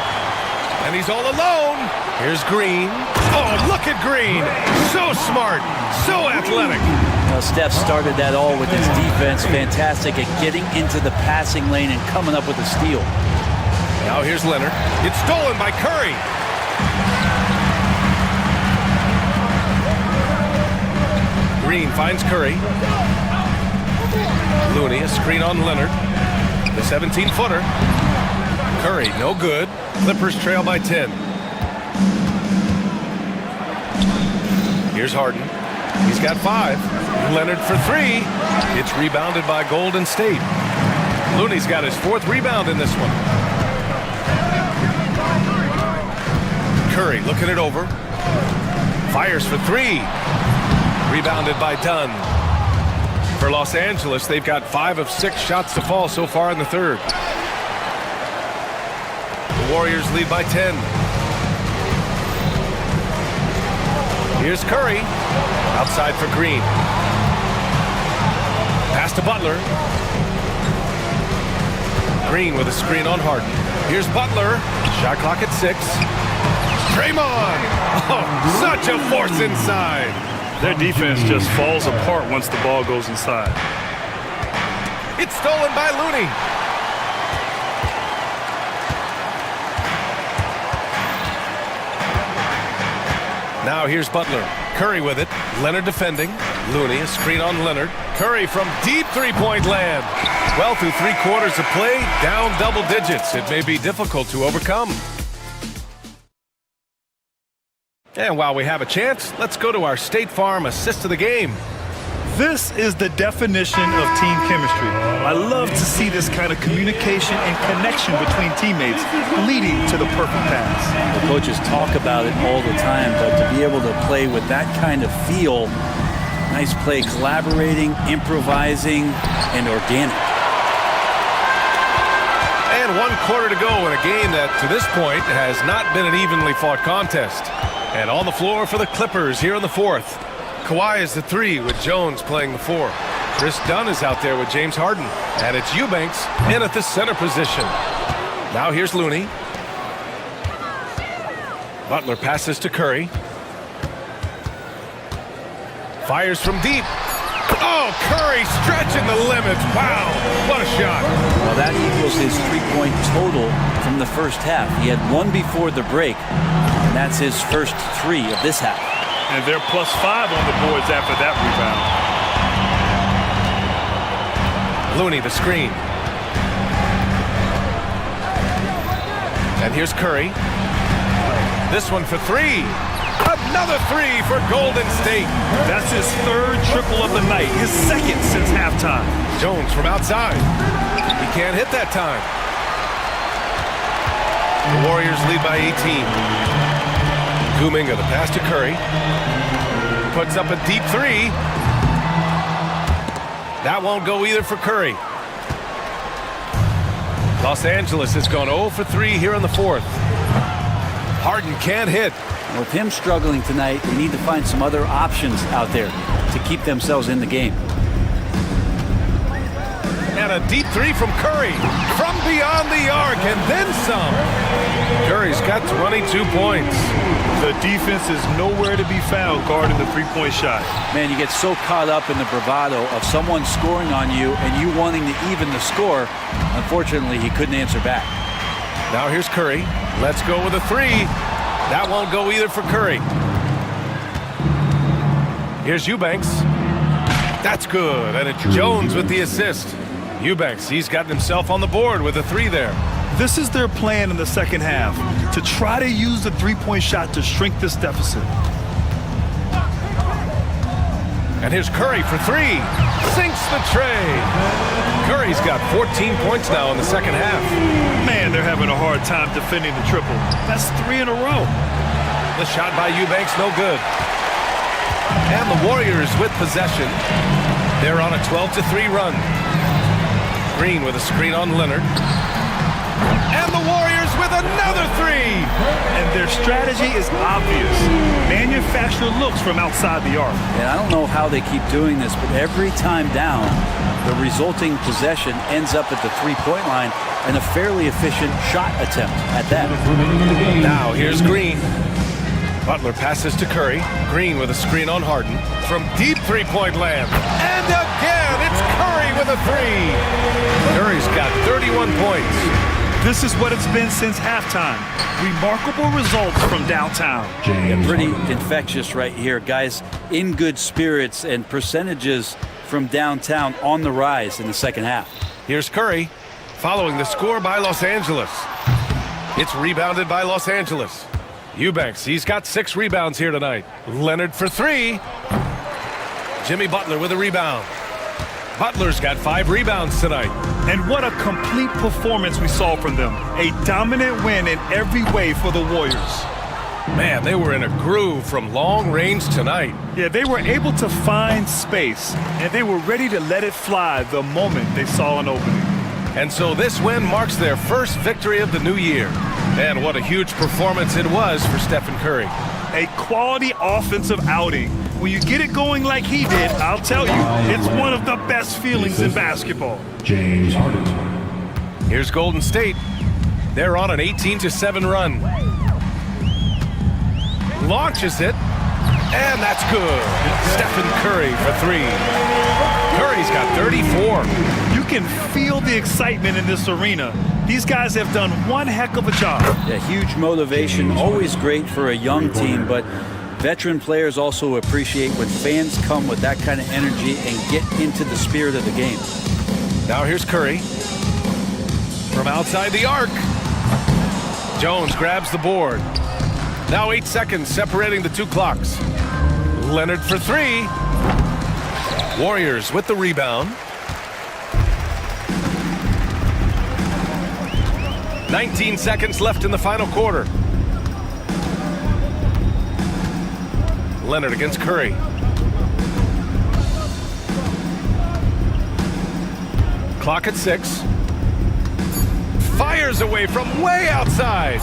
And he's all alone. Here's Green. Oh, look at Green. So smart. So athletic. Well, Steph started that all with his defense. Fantastic at getting into the passing lane and coming up with a steal. Now here's Leonard. It's stolen by Curry. Green finds Curry. Looney, a screen on Leonard. The 17-footer. Curry, no good. Clippers trail by 10. Here's Harden. He's got 5. Leonard for 3. It's rebounded by Golden State. Looney's got his 4th rebound in this one. Curry looking it over. Fires for 3. Rebounded by Dunn. For Los Angeles, they've got 5 of 6 shots to fall so far in the 3rd. The Warriors lead by 10. Here's Curry. Outside for Green. Pass to Butler. Green with a screen on Harden. Here's Butler. Shot clock at 6. Draymond. Oh, such a force inside. Their defense just falls apart once the ball goes inside. It's stolen by Looney. Now here's Butler. Curry with it. Leonard defending. Looney, a screen on Leonard. Curry from deep three-point land. Well, through 3 quarters of play, down double digits. It may be difficult to overcome. And while we have a chance, let's go to our State Farm assist of the game. This is the definition of team chemistry. I love to see this kind of communication and connection between teammates leading to the perfect pass. The coaches talk about it all the time, but to be able to play with that kind of feel, nice play, collaborating, improvising, and organic. And 1 quarter to go in a game that, to this point, has not been an evenly fought contest. And on the floor for the Clippers here in the 4th. Kawhi is the 3 with Jones playing the 4. Chris Dunn is out there with James Harden. And it's Eubanks in at the center position. Now here's Looney. Butler passes to Curry. Fires from deep. Oh, Curry stretching the limits. Wow, what a shot. Well, that equals his 3-point total from the first half. He had 1 before the break, and that's his first 3 of this half. And they're +5 on the boards after that rebound. Looney the screen. And here's Curry. This one for 3. Another 3 for Golden State. That's his 3rd triple of the night, his 2nd since halftime. Jones from outside. He can't hit that time. The Warriors lead by 18. Kuminga, the pass to Curry. Puts up a deep 3. That won't go either for Curry. Los Angeles has gone 0 for 3 here in the 4th. Harden can't hit. With him struggling tonight, they need to find some other options out there to keep themselves in the game. And a deep 3 from Curry. From beyond the arc, and then some. Curry's got 22 points. The defense is nowhere to be found guarding the 3-point shot. Man, you get so caught up in the bravado of someone scoring on you and you wanting to even the score. Unfortunately, he couldn't answer back. Now here's Curry. Let's go with a 3. That won't go either for Curry. Here's Eubanks. That's good, and it's Jones with the assist. Eubanks, he's gotten himself on the board with a 3 there. This is their plan in the second half, to try to use the 3-point shot to shrink this deficit. And here's Curry for 3. Sinks the tray. Curry's got 14 points now in the second half. Man, they're having a hard time defending the triple. That's 3 in a row. The shot by Eubanks, no good. And the Warriors with possession. They're on a 12-3 run. Green with a screen on Leonard. And the Warriors with another 3. And their strategy is obvious. Manufacture looks from outside the arc. And I don't know how they keep doing this, but every time down, the resulting possession ends up at the 3-point line and a fairly efficient shot attempt at that. Now here's Green. Butler passes to Curry. Green with a screen on Harden. From deep 3-point land. And again, it's Curry with a 3. Curry's got 31 points. This is what it's been since halftime. Remarkable results from downtown. Yeah, pretty infectious right here. Guys in good spirits and percentages from downtown on the rise in the second half. Here's Curry following the score by Los Angeles. It's rebounded by Los Angeles. Eubanks, he's got 6 rebounds here tonight. Leonard for 3. Jimmy Butler with a rebound. Butler's got 5 rebounds tonight. And what a complete performance we saw from them. A dominant win in every way for the Warriors. Man, they were in a groove from long range tonight. Yeah, they were able to find space, and they were ready to let it fly the moment they saw an opening. And so this win marks their first victory of the new year. And what a huge performance it was for Stephen Curry. A quality offensive outing. When you get it going like he did, I'll tell you, it's one of the best feelings in basketball. James Harden. Here's Golden State. They're on an 18-7 run. Launches it, and that's good. Stephen Curry for 3. Curry's got 34. You can feel the excitement in this arena. These guys have done one heck of a job. Yeah, huge motivation, always great for a young team, but Veteran players also appreciate when fans come with that kind of energy and get into the spirit of the game. Now here's Curry. From outside the arc. Jones grabs the board. Now 8 seconds separating the two clocks. Leonard for three. Warriors with the rebound. 19 seconds left in the final quarter. Leonard against Curry. Clock at 6. Fires away from way outside.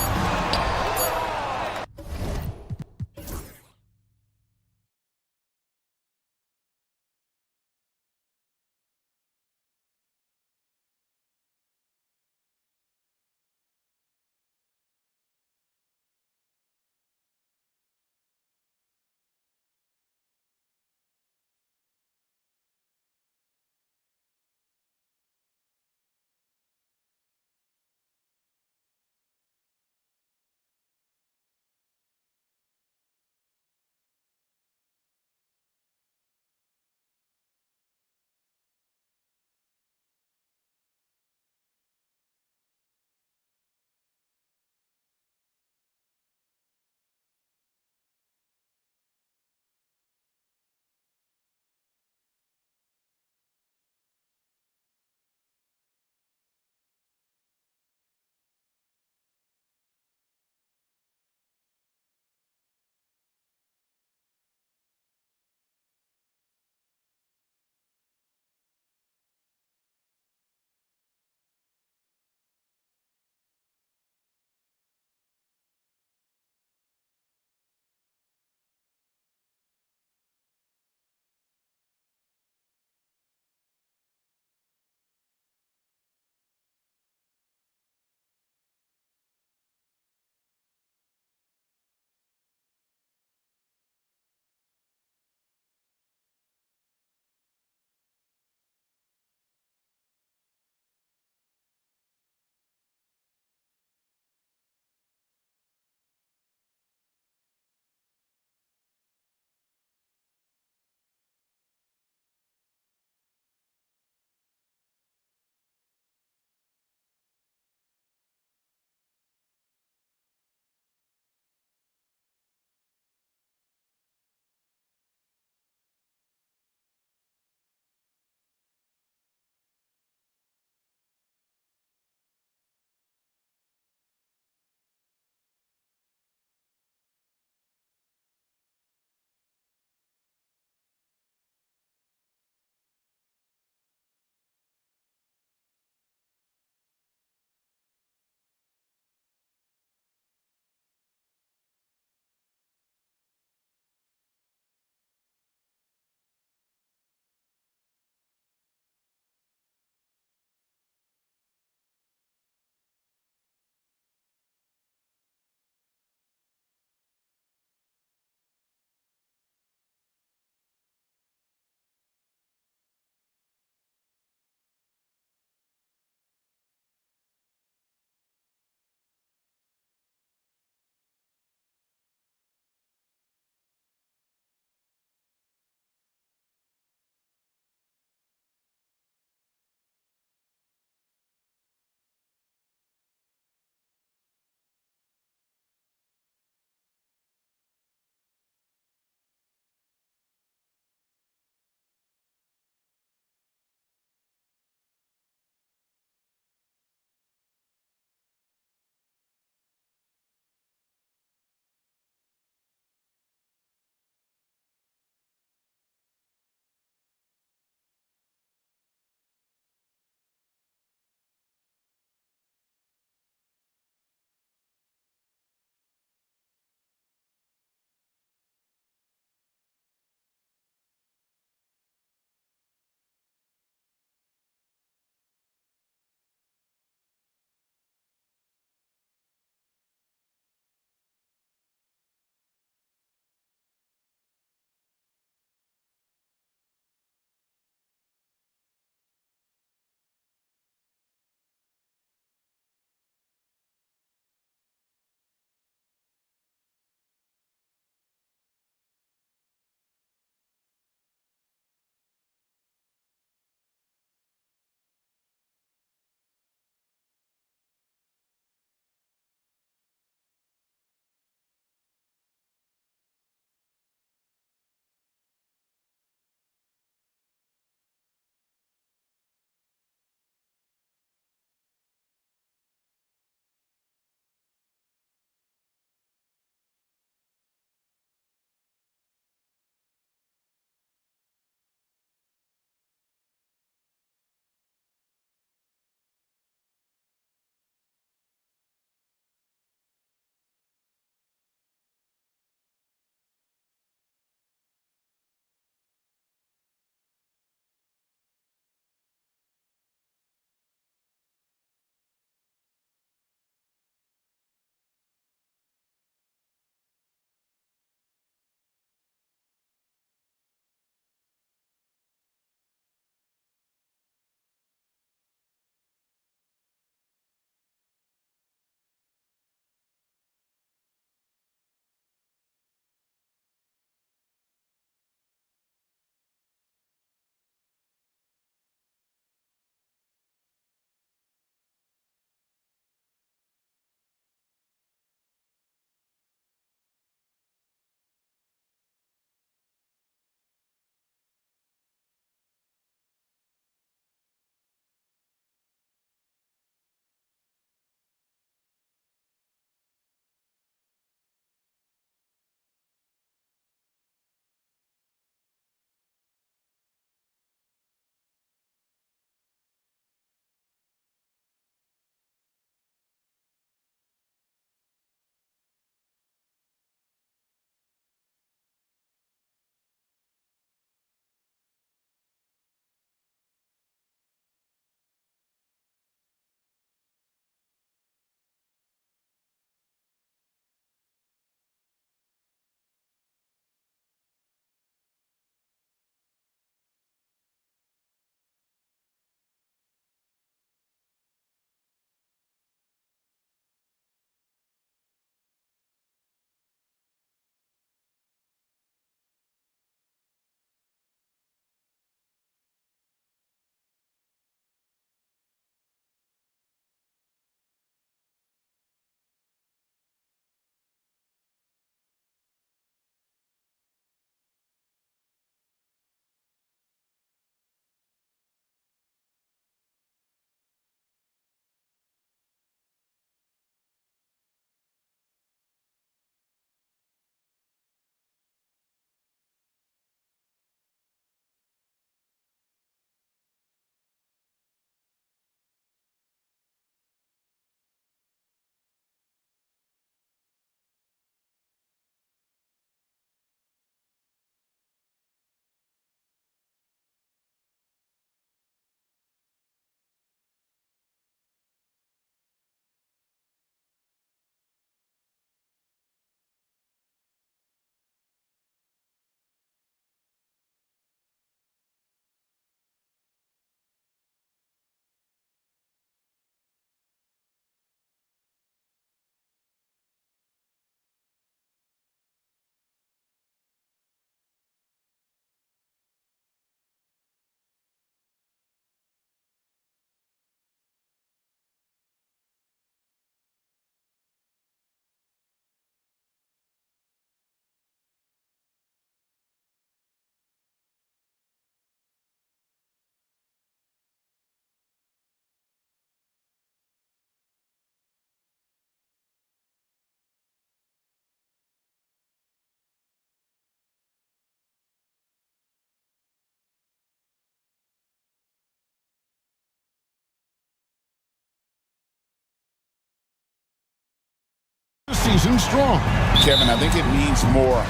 season strong. Kevin, I think it means more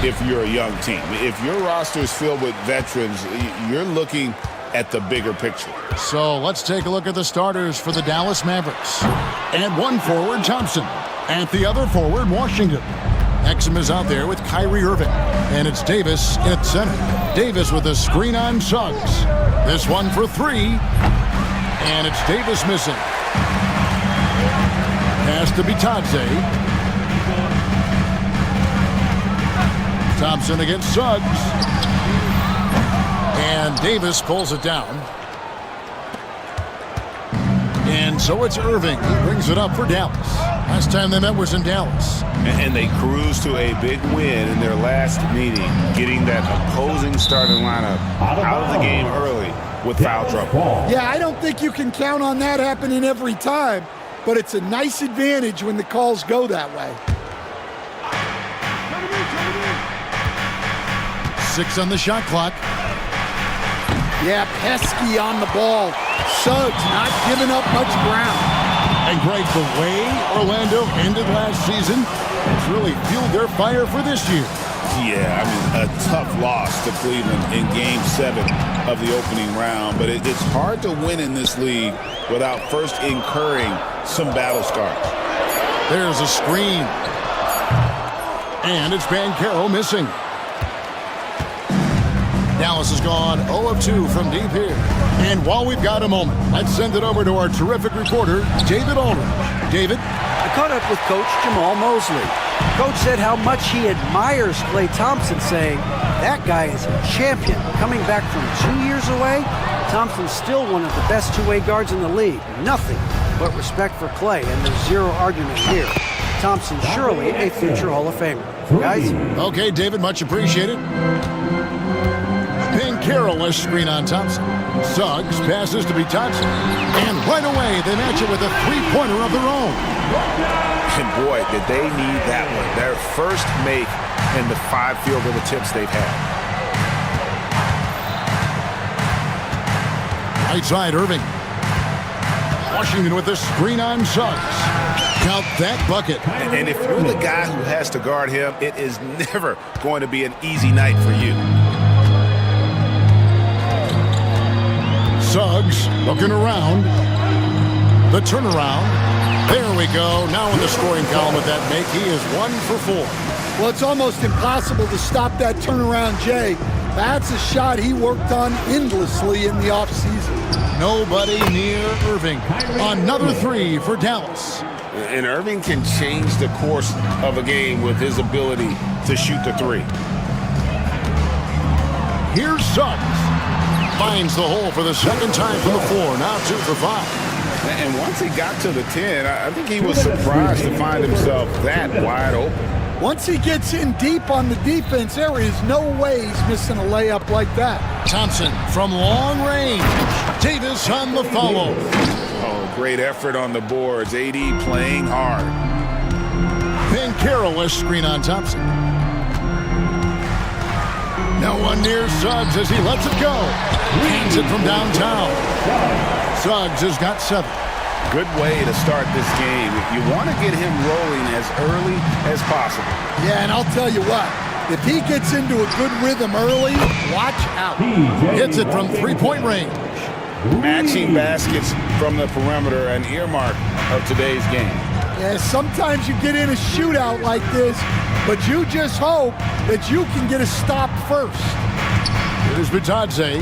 if you're a young team. If your roster is filled with veterans, you're looking at the bigger picture. So let's take a look at the starters for the Dallas Mavericks. At one forward, Thompson. At the other forward, Washington. Exum is out there with Kyrie Irving. And it's Davis at center. Davis with a screen on Suggs. This one for three. And it's Davis missing. Pass to Bitadze. Thompson against Suggs. And Davis pulls it down. And so it's Irving. He brings it up for Dallas. Last time they met was in Dallas. And they cruised to a big win in their last meeting, getting that opposing starting lineup out of the game early with foul trouble. Yeah, I don't think you can count on that happening every time, but it's a nice advantage when the calls go that way. 6 on the shot clock. Yeah, pesky on the ball. Suggs not giving up much ground. And Greg, the way Orlando ended last season has really fueled their fire for this year. Yeah, I mean, a tough loss to Cleveland in Game 7 of the opening round, but it's hard to win in this league without first incurring some battle scars. There's a screen. And it's Banchero missing. Dallas has gone 0 of 2 from deep here. And while we've got a moment, let's send it over to our terrific reporter, David Aldridge. David? I caught up with Coach Jamal Mosley. Coach said how much he admires Klay Thompson, saying, that guy is a champion. Coming back from 2 years away, Thompson's still one of the best two-way guards in the league. Nothing but respect for Klay, and there's zero argument here. Thompson surely a future Hall of Famer. Guys? Okay, David, much appreciated. Banchero screen on Thompson. Suggs passes to Bitadze. And right away, they match it with a three-pointer of their own. And boy, did they need that one. Their first make in the 5 field goal attempts they've had. Right side, Irving. Washington with the screen on Suggs. Count that bucket. And if you're the guy who has to guard him, it is never going to be an easy night for you. Suggs looking around. The turnaround. There we go. Now in the scoring column with that make, he is 1 for 4. Well, it's almost impossible to stop that turnaround, Jay. That's a shot he worked on endlessly in the offseason. Nobody near Irving. Another 3 for Dallas. And Irving can change the course of a game with his ability to shoot the 3. Here's Suggs. Finds the hole for the second time from the floor. Now 2 for 5. And once he got to the 10, I think he was surprised to find himself that wide open. Once he gets in deep on the defense, there is no way he's missing a layup like that. Thompson from long range. Davis on the follow. Oh, great effort on the boards. AD playing hard. Banchero screen on Thompson. No one near Suggs as he lets it go. Hands it from downtown. Suggs has got 7. Good way to start this game. You want to get him rolling as early as possible. Yeah, and I'll tell you what. If he gets into a good rhythm early, watch out. Hits it from three-point range. Matching baskets from the perimeter, an earmark of today's game. Yeah, sometimes you get in a shootout like this, but you just hope that you can get a stop first. Here's Bitadze.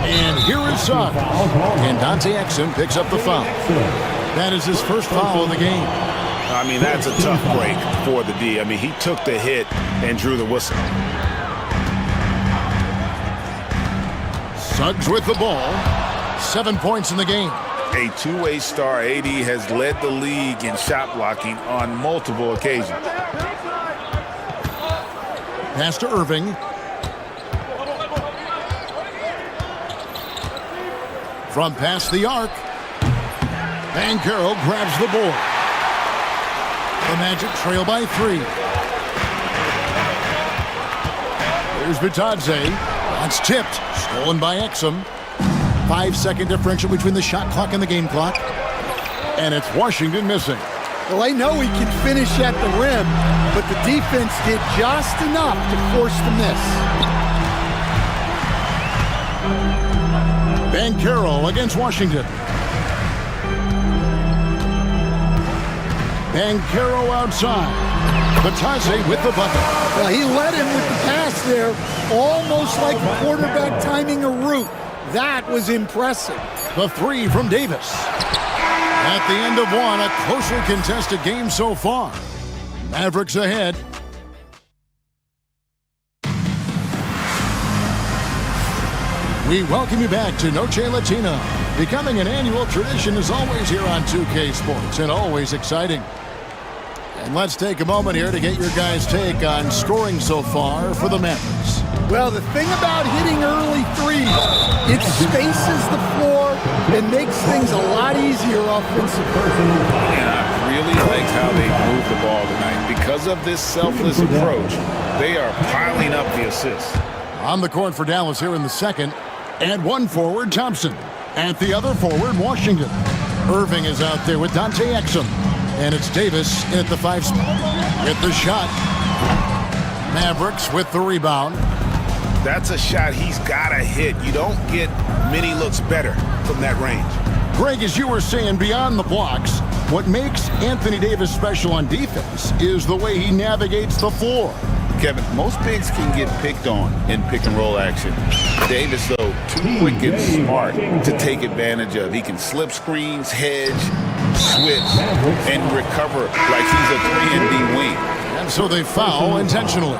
And here is Suggs. And Dante Exum picks up the foul. That is his first foul of the game. I mean, that's a tough break for the D. I mean, he took the hit and drew the whistle. Suggs with the ball. 7 points in the game. A two-way star, AD has led the league in shot blocking on multiple occasions. Pass to Irving. From past the arc. Banchero grabs the board. The Magic trail by 3. There's Bitadze. That's tipped. Stolen by Exum. 5-second differential between the shot clock and the game clock. And it's Washington missing. Well, I know he can finish at the rim, but the defense did just enough to force the miss. Banchero against Washington. Banchero outside. Batase with the bucket. Well, he led him with the pass there, almost like a quarterback timing a route. That was impressive. The three from Davis. At the end of one, a closely contested game so far. Mavericks ahead. We welcome you back to Noche Latina. Becoming an annual tradition is always here on 2K Sports and always exciting. And let's take a moment here to get your guys' take on scoring so far for the Mavericks. Well, the thing about hitting early threes, it spaces the floor and makes things a lot easier offensively. And I really liked how they moved the ball tonight. Because of this selfless approach, they are piling up the assists. On the court for Dallas here in the second, and one forward, Thompson. At the other forward, Washington. Irving is out there with Dante Exum. And it's Davis at the 5 spot. With the shot. Mavericks with the rebound. That's a shot he's got to hit. You don't get many looks better from that range. Greg, as you were saying, beyond the blocks, what makes Anthony Davis special on defense is the way he navigates the floor. Kevin, most bigs can get picked on in pick-and-roll action. Davis, though, too quick and smart to take advantage of. He can slip screens, hedge, switch, and recover like he's a 3-and-D wing. And so they foul intentionally.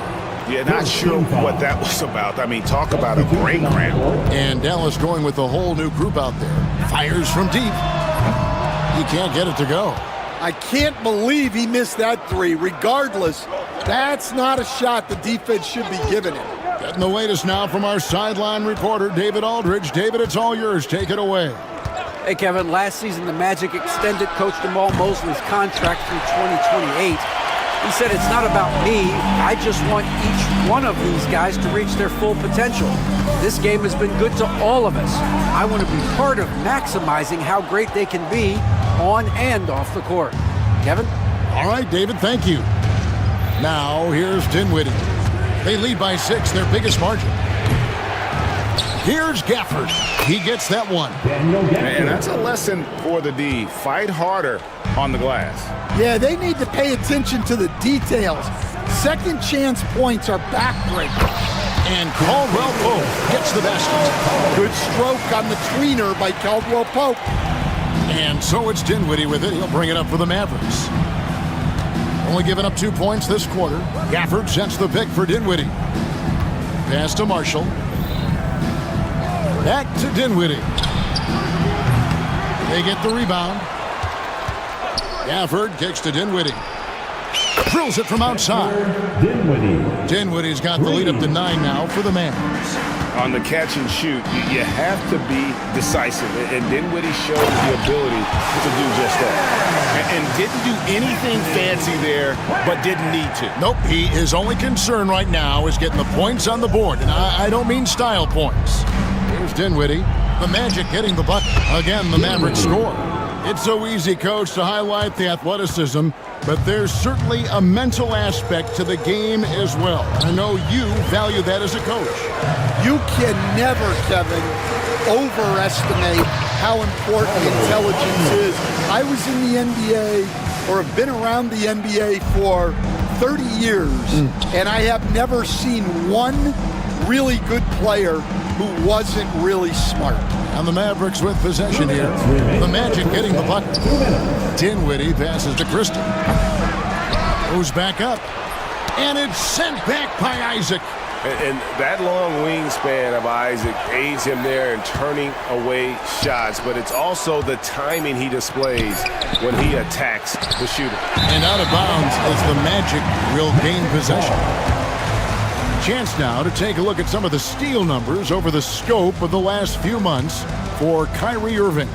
Yeah, not sure what that was about. I mean, talk about a brain cramp. And Dallas going with a whole new group out there. Fires from deep. He can't get it to go. I can't believe he missed that three. Regardless, that's not a shot the defense should be giving him. Getting the latest now from our sideline reporter, David Aldridge. David, it's all yours. Take it away. Hey, Kevin, last season the Magic extended Coach Jamal Mosley's contract through 2028. He said, it's not about me. I just want each one of these guys to reach their full potential. This game has been good to all of us. I want to be part of maximizing how great they can be on and off the court. Kevin? All right, David, thank you. Now, here's Dinwiddie. They lead by 6, their biggest margin. Here's Gafford. He gets that one. Man, that's a lesson for the D. Fight harder on the glass. Yeah, they need to pay attention to the details. Second chance points are backbreaking. And Caldwell Pope gets the basket. Good stroke on the tweener by Caldwell Pope. And so it's Dinwiddie with it. He'll bring it up for the Mavericks. Only giving up 2 points this quarter. Gafford sets the pick for Dinwiddie. Pass to Marshall. Back to Dinwiddie. They get the rebound. Gafford kicks to Dinwiddie. Drills it from outside. Dinwiddie's got the lead up to 9 now for the Mavericks. On the catch and shoot, you have to be decisive, and Dinwiddie showed the ability to do just that. And didn't do anything fancy there, but didn't need to. Nope, his only concern right now is getting the points on the board, and I don't mean style points. Here's Dinwiddie, the Magic getting the bucket. Again, the Mavericks score. It's so easy, Coach, to highlight the athleticism, but there's certainly a mental aspect to the game as well. I know you value that as a coach. You can never, Kevin, overestimate how important intelligence is. I was in the NBA, or have been around the NBA for 30 years, and I have never seen one really good player who wasn't really smart. And the Mavericks with possession here. The Magic getting the bucket. Dinwiddie passes to Christie. Goes back up. And it's sent back by Isaac. And that long wingspan of Isaac aids him there in turning away shots, but it's also the timing he displays when he attacks the shooter. And out of bounds as the Magic will gain possession. Chance now to take a look at some of the steal numbers over the scope of the last few months for Kyrie Irving.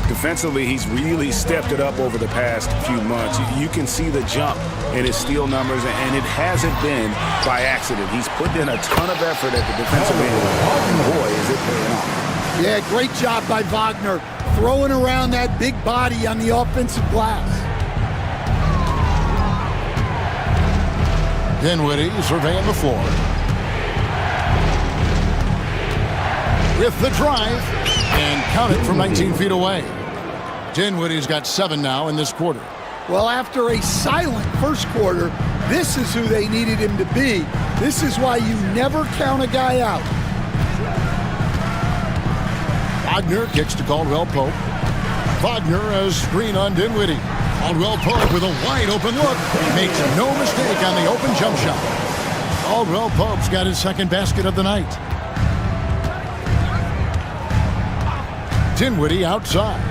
Defensively, he's really stepped it up over the past few months. You can see the jump in his steal numbers, and it hasn't been by accident. He's put in a ton of effort at the defensive end. And boy, is it paying off. Yeah, great job by Wagner, throwing around that big body on the offensive glass. Dinwiddie surveying the floor. With the drive, and count it from 19 feet away. Dinwiddie's got 7 now in this quarter. Well, after a silent first quarter, this is who they needed him to be. This is why you never count a guy out. Wagner kicks to Caldwell Pope. Wagner has screen on Dinwiddie. Caldwell Pope with a wide open look. Makes no mistake on the open jump shot. Caldwell Pope's got his second basket of the night. Dinwiddie outside.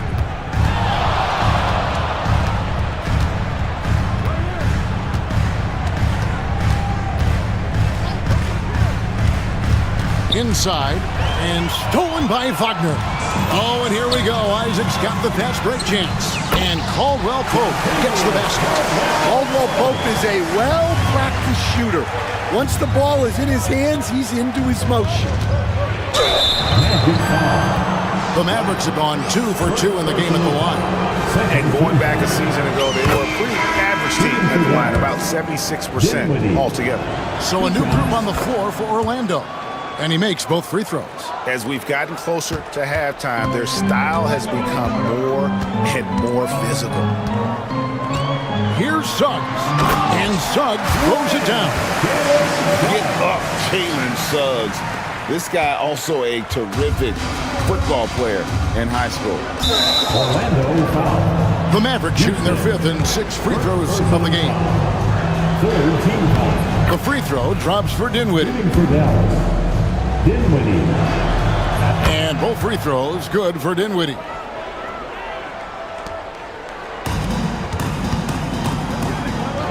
Inside, and stolen by Wagner. Oh, and here we go. Isaac's got the fast break chance. And Caldwell Pope gets the basket. Caldwell Pope is a well-practiced shooter. Once the ball is in his hands, he's into his motion. The Mavericks have gone 2 for 2 in the game at the line. And going back a season ago, they were a pretty average team at the line, about 76% altogether. So a new group on the floor for Orlando. And he makes both free throws. As we've gotten closer to halftime, their style has become more and more physical. Here's Suggs. And Suggs throws it down. Get up, Jalen Suggs. This guy also a terrific football player in high school. The Mavericks shooting their 5th and 6th free throws of the game. The free throw drops for Dinwiddie. And both free throws good for Dinwiddie.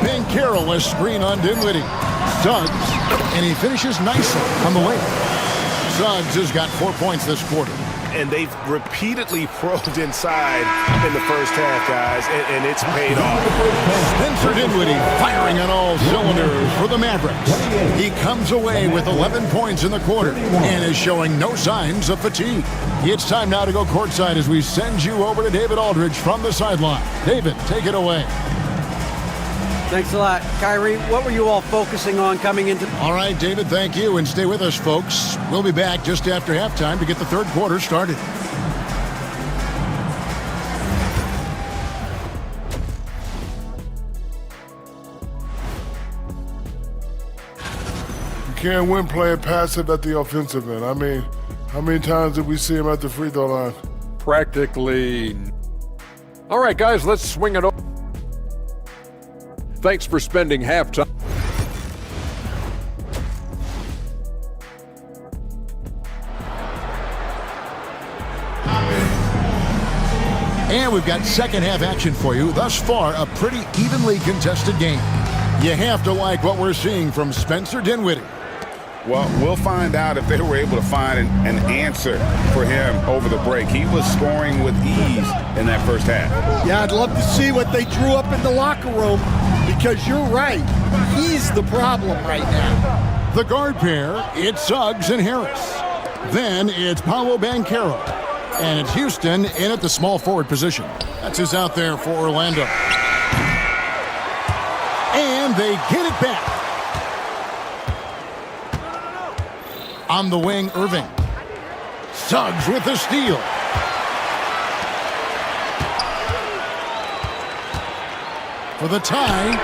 Banchero has screen on Dinwiddie. Suggs, and he finishes nicely on the layup. Suggs has got 4 points this quarter. And they've repeatedly probed inside in the first half, guys, and it's paid off. Spencer Dinwiddie firing on all cylinders for the Mavericks. He comes away with 11 points in the quarter and is showing no signs of fatigue. It's time now to go courtside as we send you over to David Aldridge from the sideline. David, take it away. Thanks a lot. Kyrie, what were you all focusing on coming into? All right, David, thank you. And stay with us, folks. We'll be back just after halftime to get the third quarter started. You can't win playing passive at the offensive end. I mean, how many times did we see him at the free throw line? Practically. All right, guys, let's swing it over. Thanks for spending halftime. And we've got second half action for you. Thus far, a pretty evenly contested game. You have to like what we're seeing from Spencer Dinwiddie. Well, we'll find out if they were able to find an answer for him over the break. He was scoring with ease in that first half. Yeah, I'd love to see what they drew up in the locker room, because you're right. He's the problem right now. The guard pair, it's Suggs and Harris. Then it's Paolo Banchero. And it's Houston in at the small forward position. That's who's out there for Orlando. And they get it back. On the wing, Irving. Suggs with the steal. For the tie.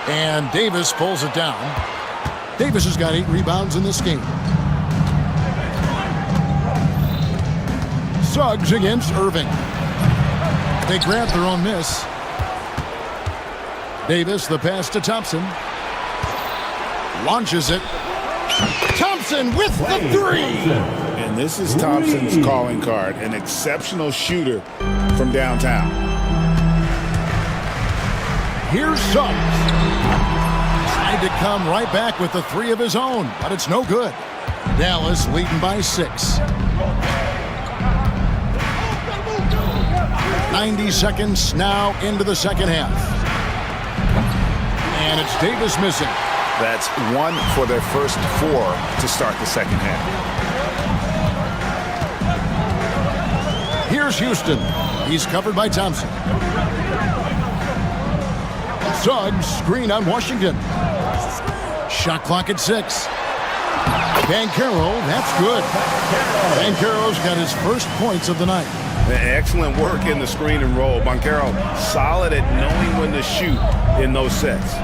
And Davis pulls it down. Davis has got 8 rebounds in this game. Suggs against Irving. They grab their own miss. Davis, the pass to Thompson. Launches it. Thompson with the 3. And this is Thompson's calling card, an exceptional shooter from downtown. Here's Suggs. Tried to come right back with the 3 of his own, but it's no good. Dallas leading by 6. 90 seconds now into the second half. And it's Davis missing. That's 1 for their first 4 to start the second half. Here's Houston. He's covered by Thompson. Suggs, screen on Washington. Shot clock at 6. Banchero, that's good. Banchero's got his first points of the night. Excellent work in the screen and roll. Banchero solid at knowing when to shoot in those sets.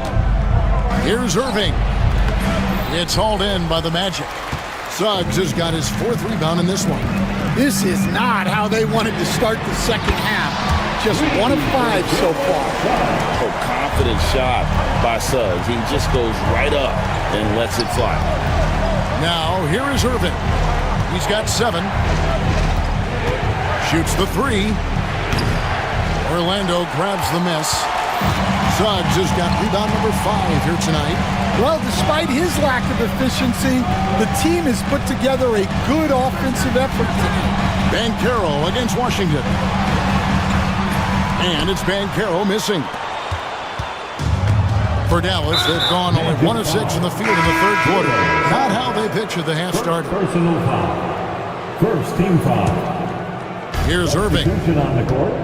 Here's Irving. It's hauled in by the Magic. Suggs has got his 4th rebound in this one. This is not how they wanted to start the second half. Just 1 of 5 so far. Oh, confident shot by Suggs. He just goes right up and lets it fly. Now, here is Irving. He's got 7. Shoots the 3. Orlando grabs the miss. Suggs has got rebound number 5 here tonight. Well, despite his lack of efficiency, the team has put together a good offensive effort tonight. Banchero against Washington. And it's Banchero missing. For Dallas, they've gone only 1 of 6 in the field in the 3rd quarter. Not how they pictured the half started. Personal foul. First team foul. Here's Irving. On the court.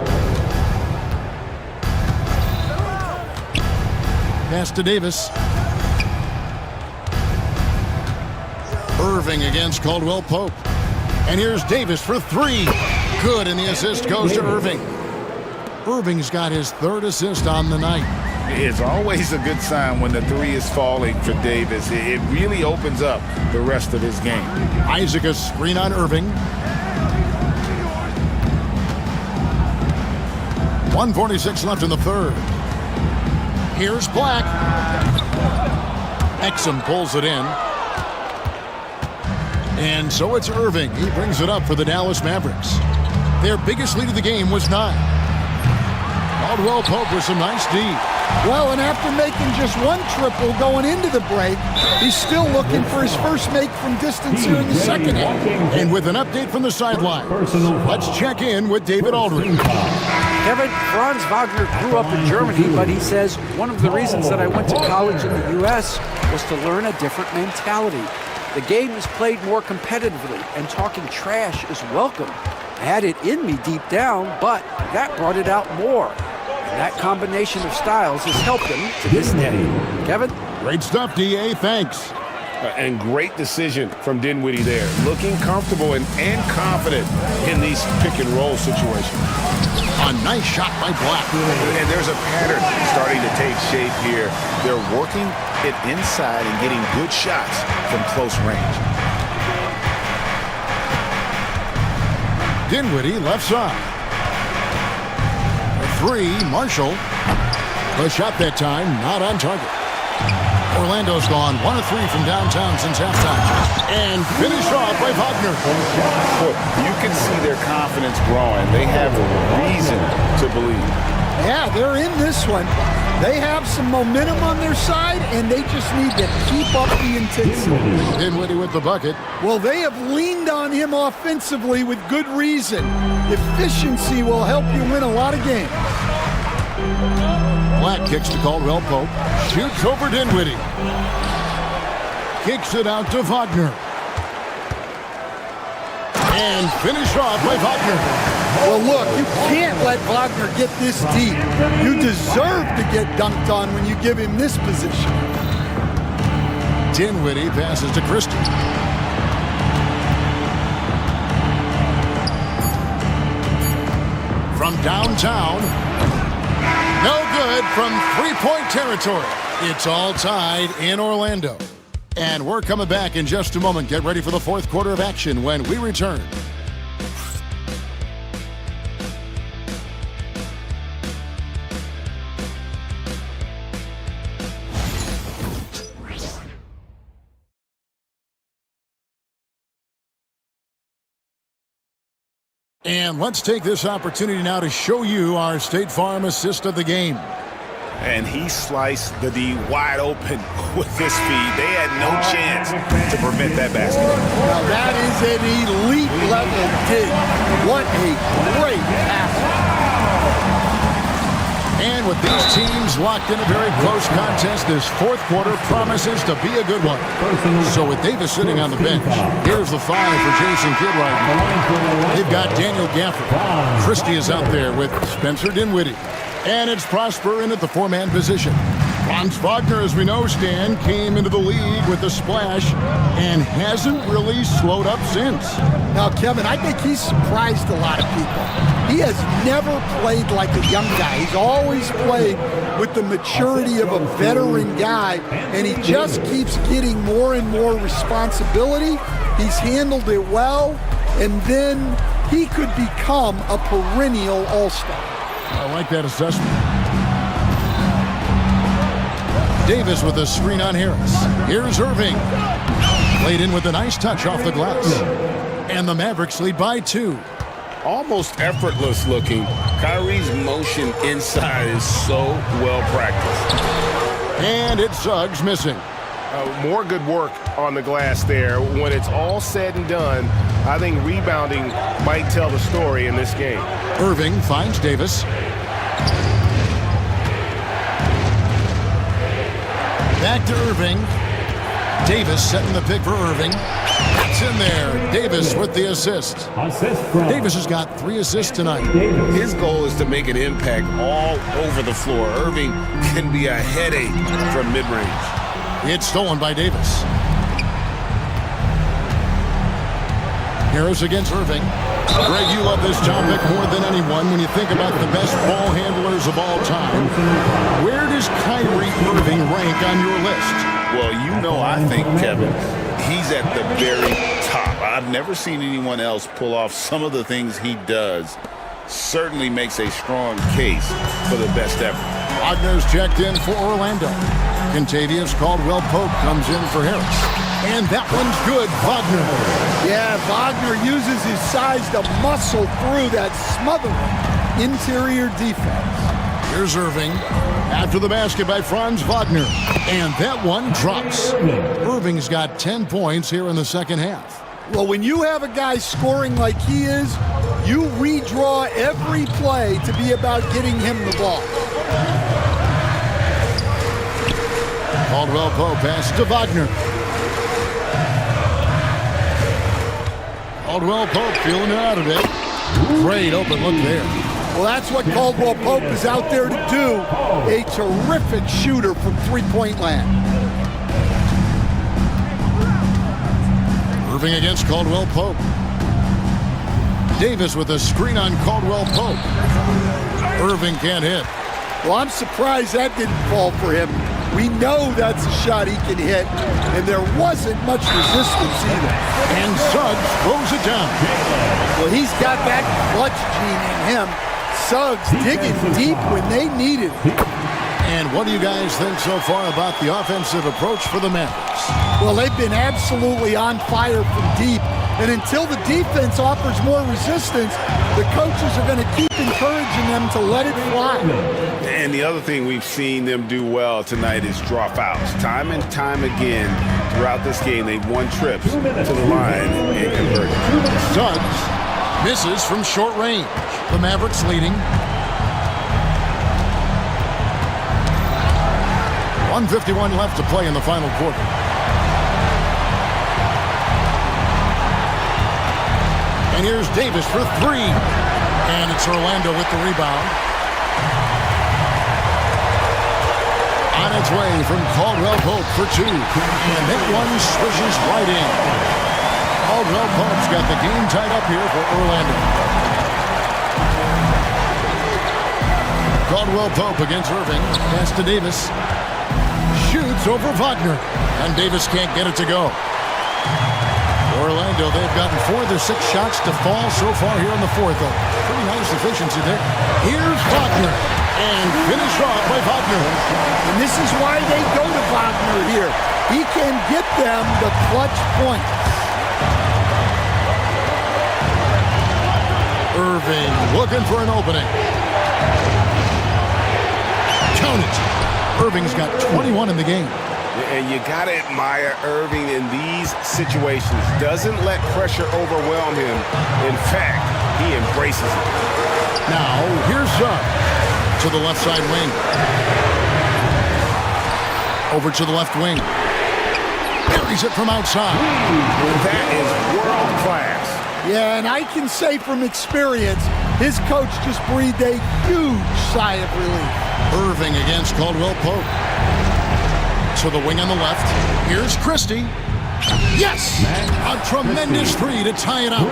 Pass to Davis. Irving against Caldwell Pope. And here's Davis for 3. Good, and the assist goes to Irving. Irving's got his 3rd assist on the night. It's always a good sign when the 3 is falling for Davis. It really opens up the rest of his game. Isaac a screen on Irving. 1:46 left in the 3rd. Here's Black. Exum pulls it in. And so it's Irving. He brings it up for the Dallas Mavericks. Their biggest lead of the game was 9. Caldwell Pope with some nice D. Well, and after making just 1 triple going into the break, he's still looking for his first make from distance here in the second half. And with an update from the sideline, let's check in with David Aldridge. Kevin, Franz Wagner grew up in Germany, but he says one of the reasons that I went to college in the U.S. was to learn a different mentality. The game is played more competitively, and talking trash is welcome. I had it in me deep down, but that brought it out more. And that combination of styles has helped him to this day. Kevin? Great stuff, D.A. Thanks. And great decision from Dinwiddie there. Looking comfortable and confident in these pick-and-roll situations. A nice shot by Black. And there's a pattern starting to take shape here. They're working it inside and getting good shots from close range. Dinwiddie left side. 3, Marshall. The shot that time, not on target. Orlando's gone 1 of 3 from downtown since halftime. And finished off by Wagner. You can see their confidence growing. They have reason to believe. Yeah, they're in this one. They have some momentum on their side, and they just need to keep up the intensity. Dinwiddie with the bucket. Well, they have leaned on him offensively with good reason. Efficiency will help you win a lot of games. Black kicks to Caldwell Pope. Shoots over Dinwiddie. Kicks it out to Wagner. And finished off by Wagner. Well, look, you can't let Wagner get this deep. You deserve to get dunked on when you give him this position. Dinwiddie passes to Christie. From downtown. No good from 3-point territory. It's all tied in Orlando. And we're coming back in just a moment. Get ready for the 4th quarter of action when we return. And let's take this opportunity now to show you our State Farm assist of the game. And he sliced the D wide open with his feed. They had no chance to prevent that basket. Now that is an elite level dig. What a great pass. And And with these teams locked in a very close contest, this fourth quarter promises to be a good one. So with Davis sitting on the bench, here's the 5 for Jason Kidd. They've got Daniel Gafford. Christie is out there with Spencer Dinwiddie. And it's Prosper in at the 4-man position. Franz Wagner, as we know, Stan, came into the league with a splash and hasn't really slowed up since. Now, Kevin, I think he's surprised a lot of people. He has never played like a young guy. He's always played with the maturity of a veteran guy, and he just keeps getting more and more responsibility. He's handled it well, and then he could become a perennial all-star. I like that assessment. Davis with a screen on Harris. Here's Irving. Played in with a nice touch off the glass. And the Mavericks lead by 2. Almost effortless looking. Kyrie's motion inside is so well practiced. And it's Suggs missing. More good work on the glass there. When it's all said and done, I think rebounding might tell the story in this game. Irving finds Davis. Back to Irving. Davis setting the pick for Irving. It's in there. Davis with the assist. Davis has got 3 assists tonight. His goal is to make an impact all over the floor. Irving can be a headache from mid-range. It's stolen by Davis. Harris against Irving. Greg, you love this topic more than anyone when you think about the best ball handlers of all time. Where does Kyrie Irving rank on your list? Well, you know, I think, Kevin, he's at the very top. I've never seen anyone else pull off some of the things he does. Certainly makes a strong case for the best ever. Wagner's checked in for Orlando. Contavious Caldwell-Pope comes in for Harris. And that one's good, Wagner. Yeah, Wagner uses his size to muscle through that smothering interior defense. Here's Irving. After the basket by Franz Wagner. And that one drops. Irving's got 10 points here in the second half. Well, when you have a guy scoring like he is, you redraw every play to be about getting him the ball. Caldwell-Pope pass to Wagner. Caldwell-Pope feeling it out a bit. Great open look there. Well, that's what Caldwell-Pope is out there to do. A terrific shooter from three-point land. Irving against Caldwell-Pope. Davis with a screen on Caldwell-Pope. Irving can't hit. Well, I'm surprised that didn't fall for him. We know that's a shot he can hit, and there wasn't much resistance either. And Suggs throws it down. Well, he's got that clutch gene in him. Suggs digging deep when they needed it. And what do you guys think so far about the offensive approach for the Mavericks? Well, they've been absolutely on fire from deep. And until the defense offers more resistance, the coaches are going to keep encouraging them to let it fly. And the other thing we've seen them do well tonight is draw fouls. Time and time again throughout this game, they've won trips to the line and converted. Suggs misses from short range. The Mavericks leading. 1:51 left to play in the final quarter. And here's Davis for 3. And it's Orlando with the rebound. On its way from Caldwell-Pope for 2. And that one swishes right in. Caldwell-Pope's got the game tied up here for Orlando. Caldwell-Pope against Irving. Pass to Davis. Shoots over Wagner. And Davis can't get it to go. Orlando, they've gotten 4 of their 6 shots to fall so far here in the fourth. Pretty nice efficiency there. Here's Wagner. And finished off by Wagner. And this is why they go to Wagner here. He can get them the clutch points. Irving looking for an opening. Count it. Irving's got 21 in the game. And you got to admire Irving in these situations. Doesn't let pressure overwhelm him. In fact, he embraces it. Now, here's Suggs. To to the left side wing. Over to the left wing. Buries it from outside. That is world class. Yeah, and I can say from experience, his coach just breathed a huge sigh of relief. Irving against Caldwell Pope. To the wing on the left. Here's Christie. Yes! A tremendous three to tie it up.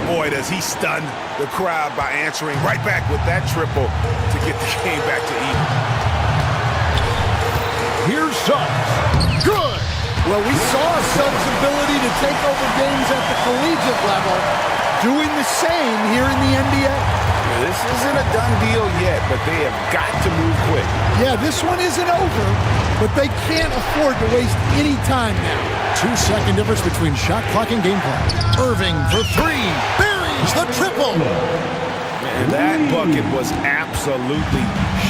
Boy, does he stun the crowd by answering right back with that triple to get the game back to even. Here's Suggs. Good! Well, we saw Suggs' ability to take over games at the collegiate level, doing the same here in the NBA. This isn't a done deal yet, but they have got to move quick. Yeah, this one isn't over, but they can't afford to waste any time now. 2-second difference between shot clock and game clock. Irving for three. Buries the triple. And that bucket was absolutely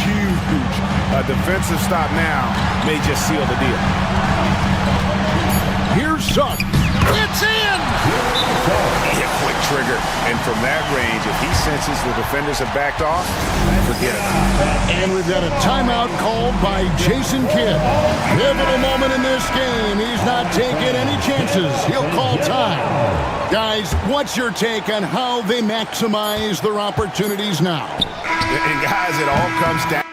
huge. A defensive stop now may just seal the deal. Here's Suggs. It's in! A quick trigger. And from that range, if he senses the defenders have backed off, forget it. And we've got a timeout called by Jason Kidd. Pivotal moment in this game. He's not taking any chances. He'll call time. Guys, what's your take on how they maximize their opportunities now? And guys, it all comes down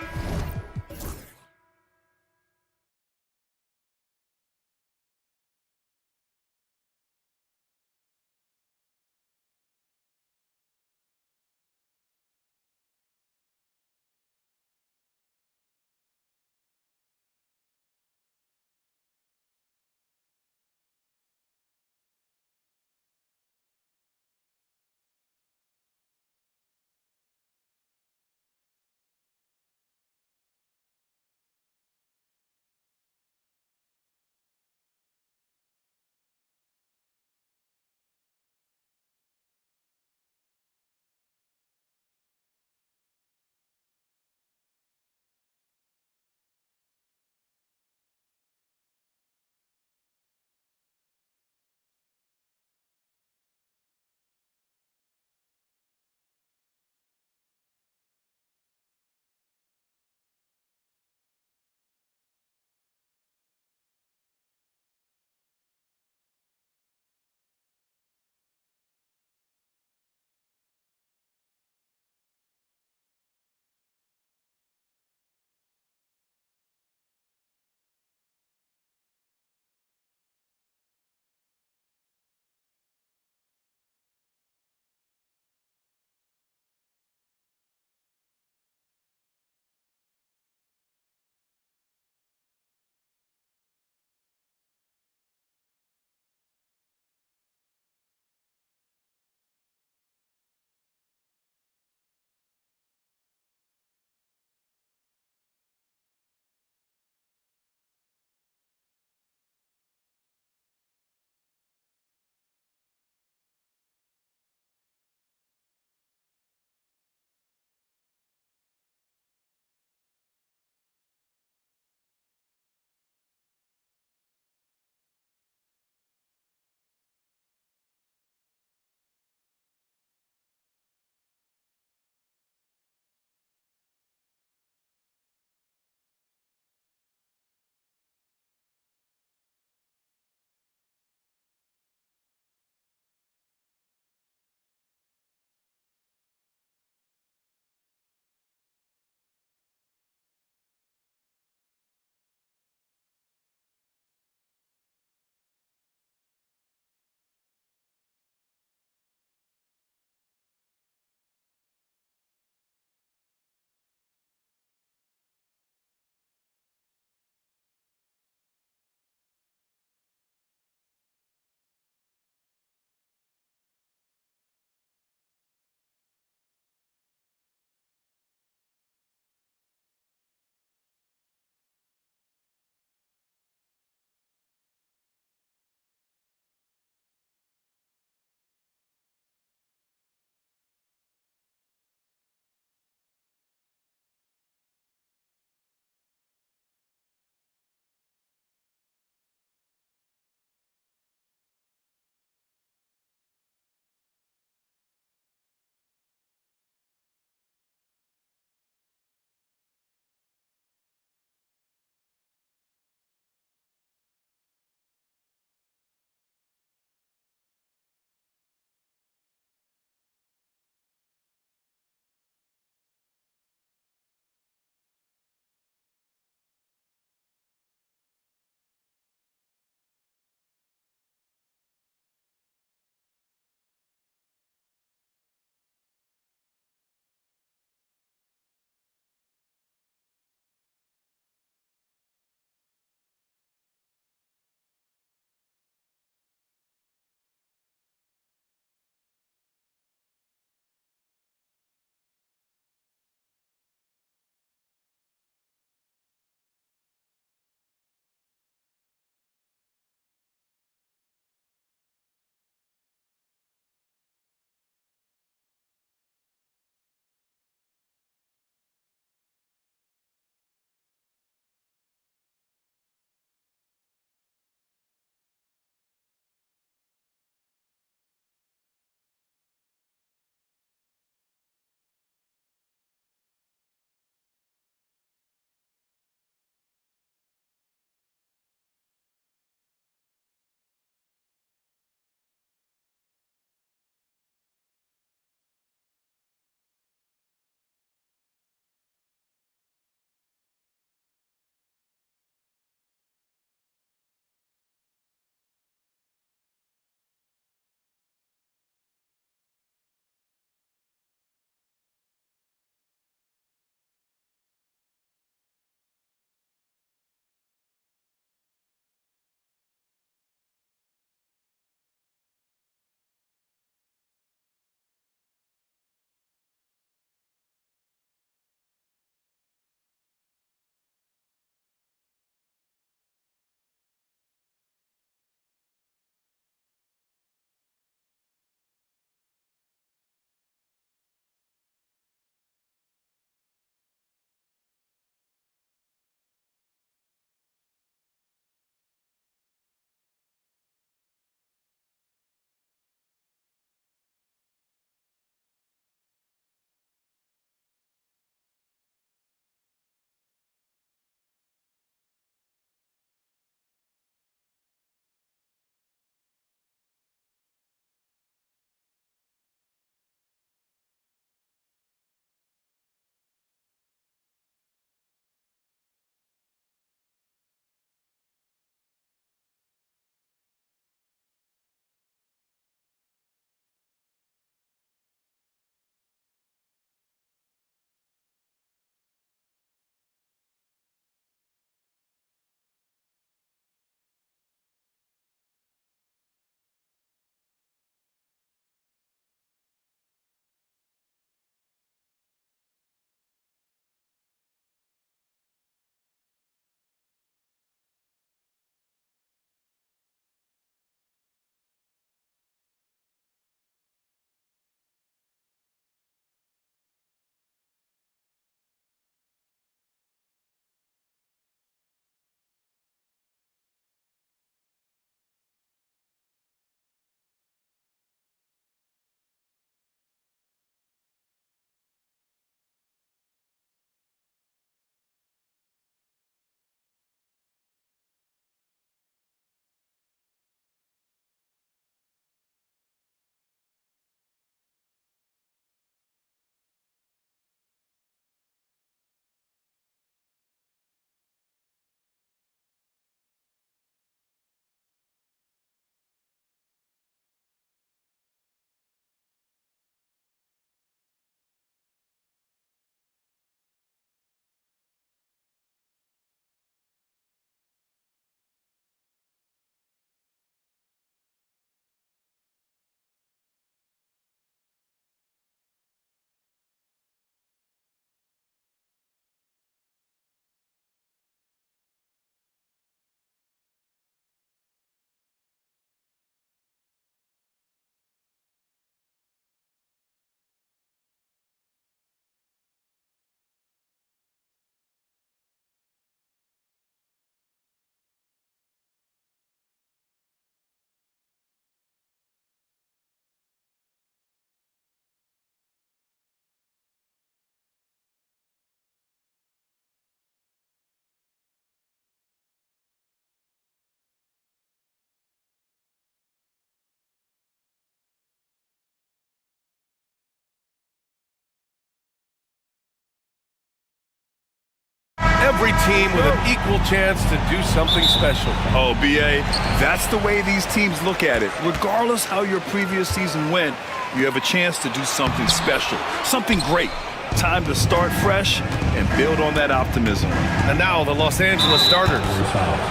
every team with an equal chance to do something special. Oh, B.A., that's the way these teams look at it. Regardless how your previous season went, you have a chance to do something special, something great. Time to start fresh and build on that optimism. And now the Los Angeles starters.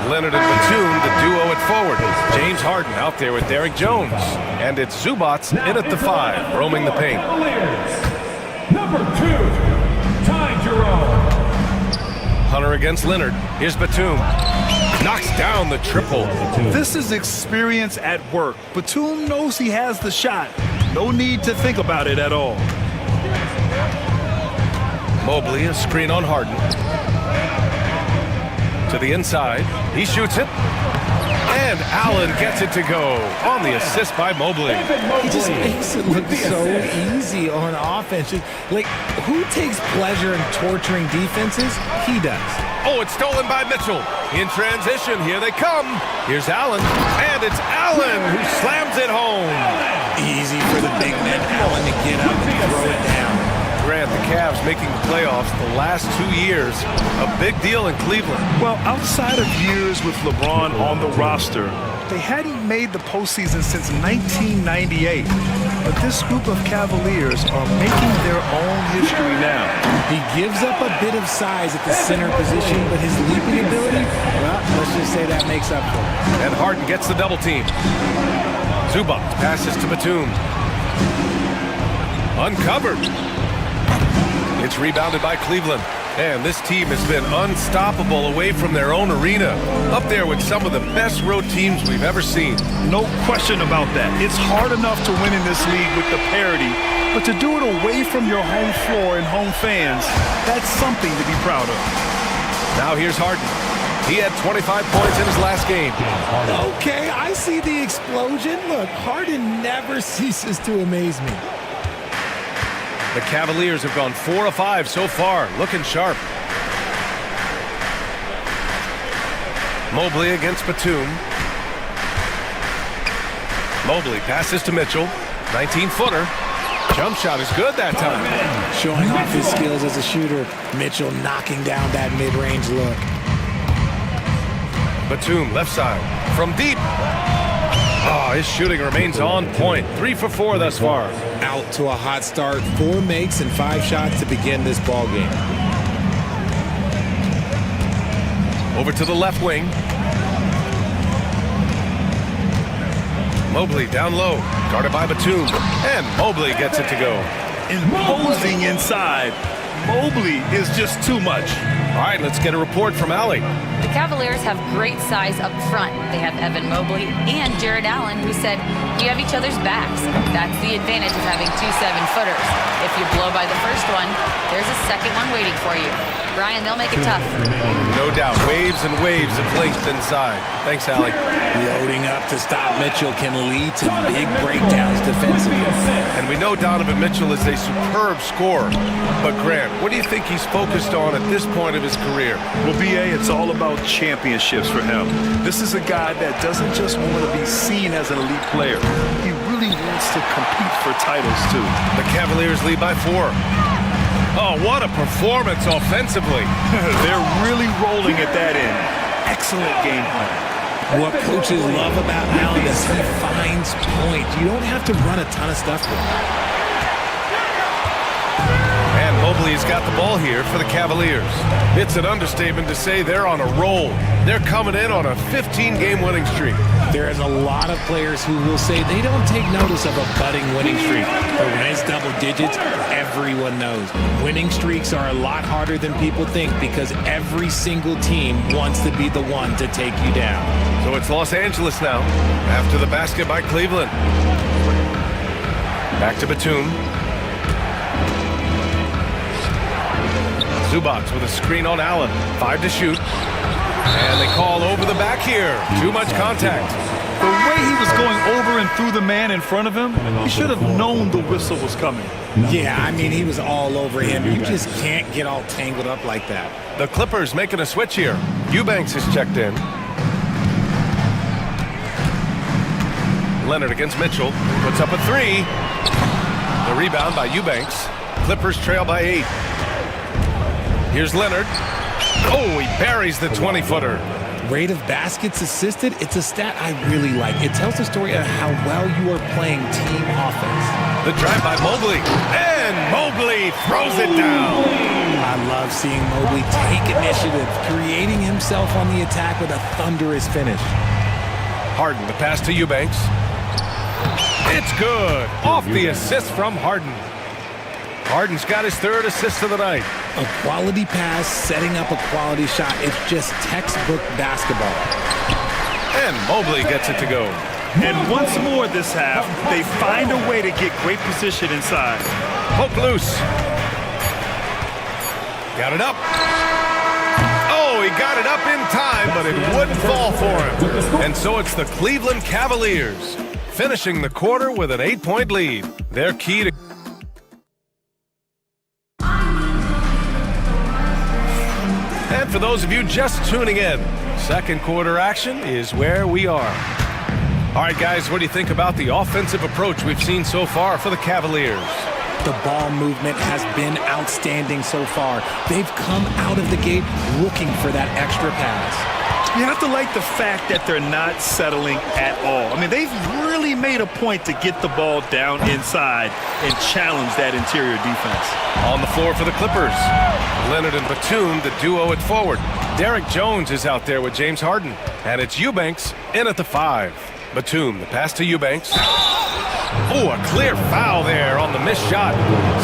Leonard and Batum, the duo at forward. James Harden out there with Derrick Jones. And it's Zubats in at the 5, roaming the paint. Number 2, Ty Jerome. Hunter against Leonard. Here's Batum. Knocks down the triple. This is experience at work. Batum knows he has the shot. No need to think about it at all. Mobley, a screen on Harden. To the inside. He shoots it. And Allen gets it to go on the assist by Mobley. He just makes it look so easy on offense. Like, who takes pleasure in torturing defenses? He does. Oh, it's stolen by Mitchell. In transition, here they come. Here's Allen, and it's Allen who slams it home. Easy for the big man Allen to get up and throw it down. Grant, the Cavs making the playoffs the last 2 years. A big deal in Cleveland. Well, outside of years with LeBron on the roster, they hadn't made the postseason since 1998. But this group of Cavaliers are making their own history now. He gives up a bit of size at the center position, but his leaping ability, well, let's just say that makes up for it. And Harden gets the double team. Zubac passes to Batum. Uncovered. It's rebounded by Cleveland. And this team has been unstoppable away from their own arena. Up there with some of the best road teams we've ever seen. No question about that. It's hard enough to win in this league with the parity, but to do it away from your home floor and home fans, that's something to be proud of. Now here's Harden. He had 25 points in his last game. Okay, I see the explosion. Look, Harden never ceases to amaze me. The Cavaliers have gone 4 of 5 so far, looking sharp. Mobley against Batum. Mobley passes to Mitchell. 19-footer. Jump shot is good that time. Showing off his skills as a shooter. Mitchell knocking down that mid-range look. Batum, left side. From deep. Oh, his shooting remains on point. 3 for 4 thus far. Out to a hot start. 4 makes and 5 shots to begin this ball game. Over to the left wing. Mobley down low. Guarded by Batum. And Mobley gets it to go. Imposing inside. Mobley is just too much. All right, let's get a report from Allie. The Cavaliers have great size up front. They have Evan Mobley and Jared Allen, who said, you have each other's backs. That's the advantage of having 2 7-footers. If you blow by the first one, there's a second one waiting for you. Brian, they'll make it tough. No doubt. Waves and waves of length inside. Thanks, Allie. Loading up to stop Mitchell can lead to big breakdowns defensively. And we know Donovan Mitchell is a superb scorer. But Grant, what do you think he's focused on at this point of his career? Well, B.A., it's all about championships for him. This is a guy that doesn't just want to be seen as an elite player. He really wants to compete for titles, too. The Cavaliers lead by 4. Oh, what a performance offensively. They're really rolling at that end. Excellent game plan. What coaches love about Allen is he finds points. You don't have to run a ton of stuff with him. And Mobley's got the ball here for the Cavaliers. It's an understatement to say they're on a roll. They're coming in on a 15-game winning streak. There's a lot of players who will say they don't take notice of a budding winning streak. But when it's double digits, everyone knows. Winning streaks are a lot harder than people think because every single team wants to be the one to take you down. So it's Los Angeles now after the basket by Cleveland. Back to Batum. Zubac with a screen on Allen. 5 to shoot. And they call over the back here. Too much contact. The way he was going over and through the man in front of him, he should have known the whistle was coming. Yeah, I mean, he was all over him. You just can't get all tangled up like that. The Clippers making a switch here. Eubanks is checked in. Leonard against Mitchell. Puts up a 3. The rebound by Eubanks. Clippers trail by 8. Here's Leonard. Oh, he buries the 20-footer. Rate of baskets assisted, it's a stat I really like. It tells the story of how well you are playing team offense. The drive by Mobley, and Mobley throws it down. I love seeing Mobley take initiative, creating himself on the attack with a thunderous finish. Harden, the pass to Eubanks. It's good. Off the assist from Harden. Harden's got his 3rd assist of the night. A quality pass, setting up a quality shot. It's just textbook basketball. And Mobley gets it to go. And once more this half, they find a way to get great position inside. Poke loose. Got it up. Oh, he got it up in time, but it wouldn't fall for him. And so it's the Cleveland Cavaliers finishing the quarter with an 8-point lead. Their key to... And for those of you just tuning in, second quarter action is where we are. All right, guys, what do you think about the offensive approach we've seen so far for the Cavaliers? The ball movement has been outstanding so far. They've come out of the gate looking for that extra pass. You have to like the fact that they're not settling at all. I mean, they've really made a point to get the ball down inside and challenge that interior defense. On the floor for the Clippers, Leonard and Batum, the duo at forward. Derek Jones is out there with James Harden, and it's Eubanks in at the 5. Batum, the pass to Eubanks. Oh, a clear foul there on the missed shot.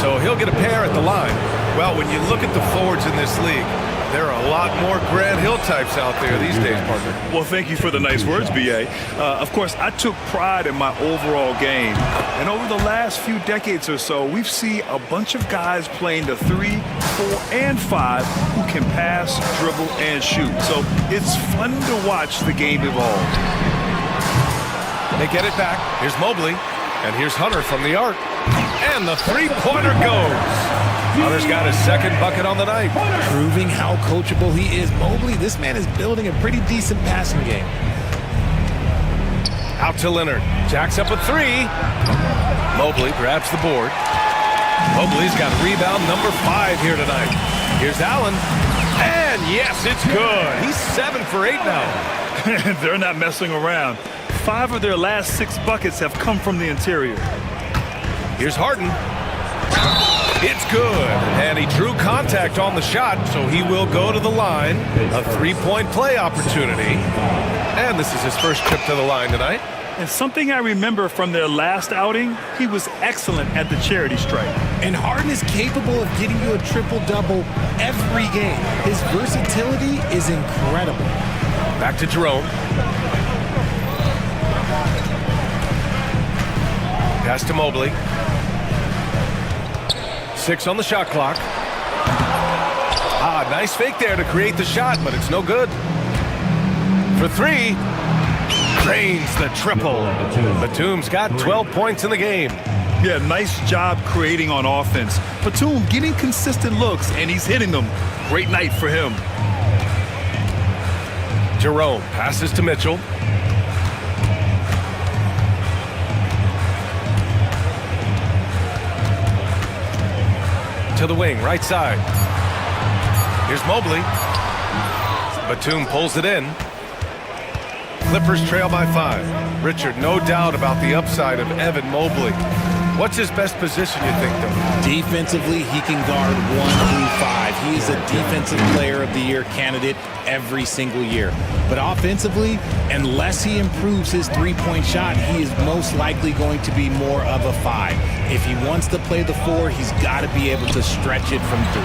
So he'll get a pair at the line. Well, when you look at the forwards in this league, there are a lot more Grant Hill types out there these days, partner. Well, thank you for the nice words, B.A. Of course, I took pride in my overall game. And over the last few decades or so, we've seen a bunch of guys playing the 3, 4, and 5 who can pass, dribble, and shoot. So it's fun to watch the game evolve. They get it back. Here's Mobley. And here's Hunter from the arc. And the 3-pointer goes. Hunter's got his 2nd bucket on the night. Proving how coachable he is. Mobley, this man is building a pretty decent passing game. Out to Leonard. Jacks up a 3. Mobley grabs the board. Mobley's got rebound number 5 here tonight. Here's Allen. And yes, it's good. He's 7 for 8 now. They're not messing around. 5 of their last 6 buckets have come from the interior. Here's Harden. It's good. And he drew contact on the shot, so he will go to the line. A 3-point play opportunity. And this is his first trip to the line tonight. And something I remember from their last outing, he was excellent at the charity stripe. And Harden is capable of getting you a triple-double every game. His versatility is incredible. Back to Jerome. Pass to Mobley. 6 on the shot clock. Nice fake there to create the shot, but it's no good. For 3, drains the triple. Batum's got 12 points in the game. Yeah, nice job creating on offense. Batum getting consistent looks, and he's hitting them. Great night for him. Jerome passes to Mitchell. To the wing, right side. Here's Mobley. Batum pulls it in. Clippers trail by 5. Richard, no doubt about the upside of Evan Mobley. What's his best position, you think, though? Defensively, he can guard 1 through 5. He is a defensive player of the year candidate every single year. But offensively, unless he improves his 3-point shot, he is most likely going to be more of a 5. If he wants to play the 4, he's got to be able to stretch it from 3.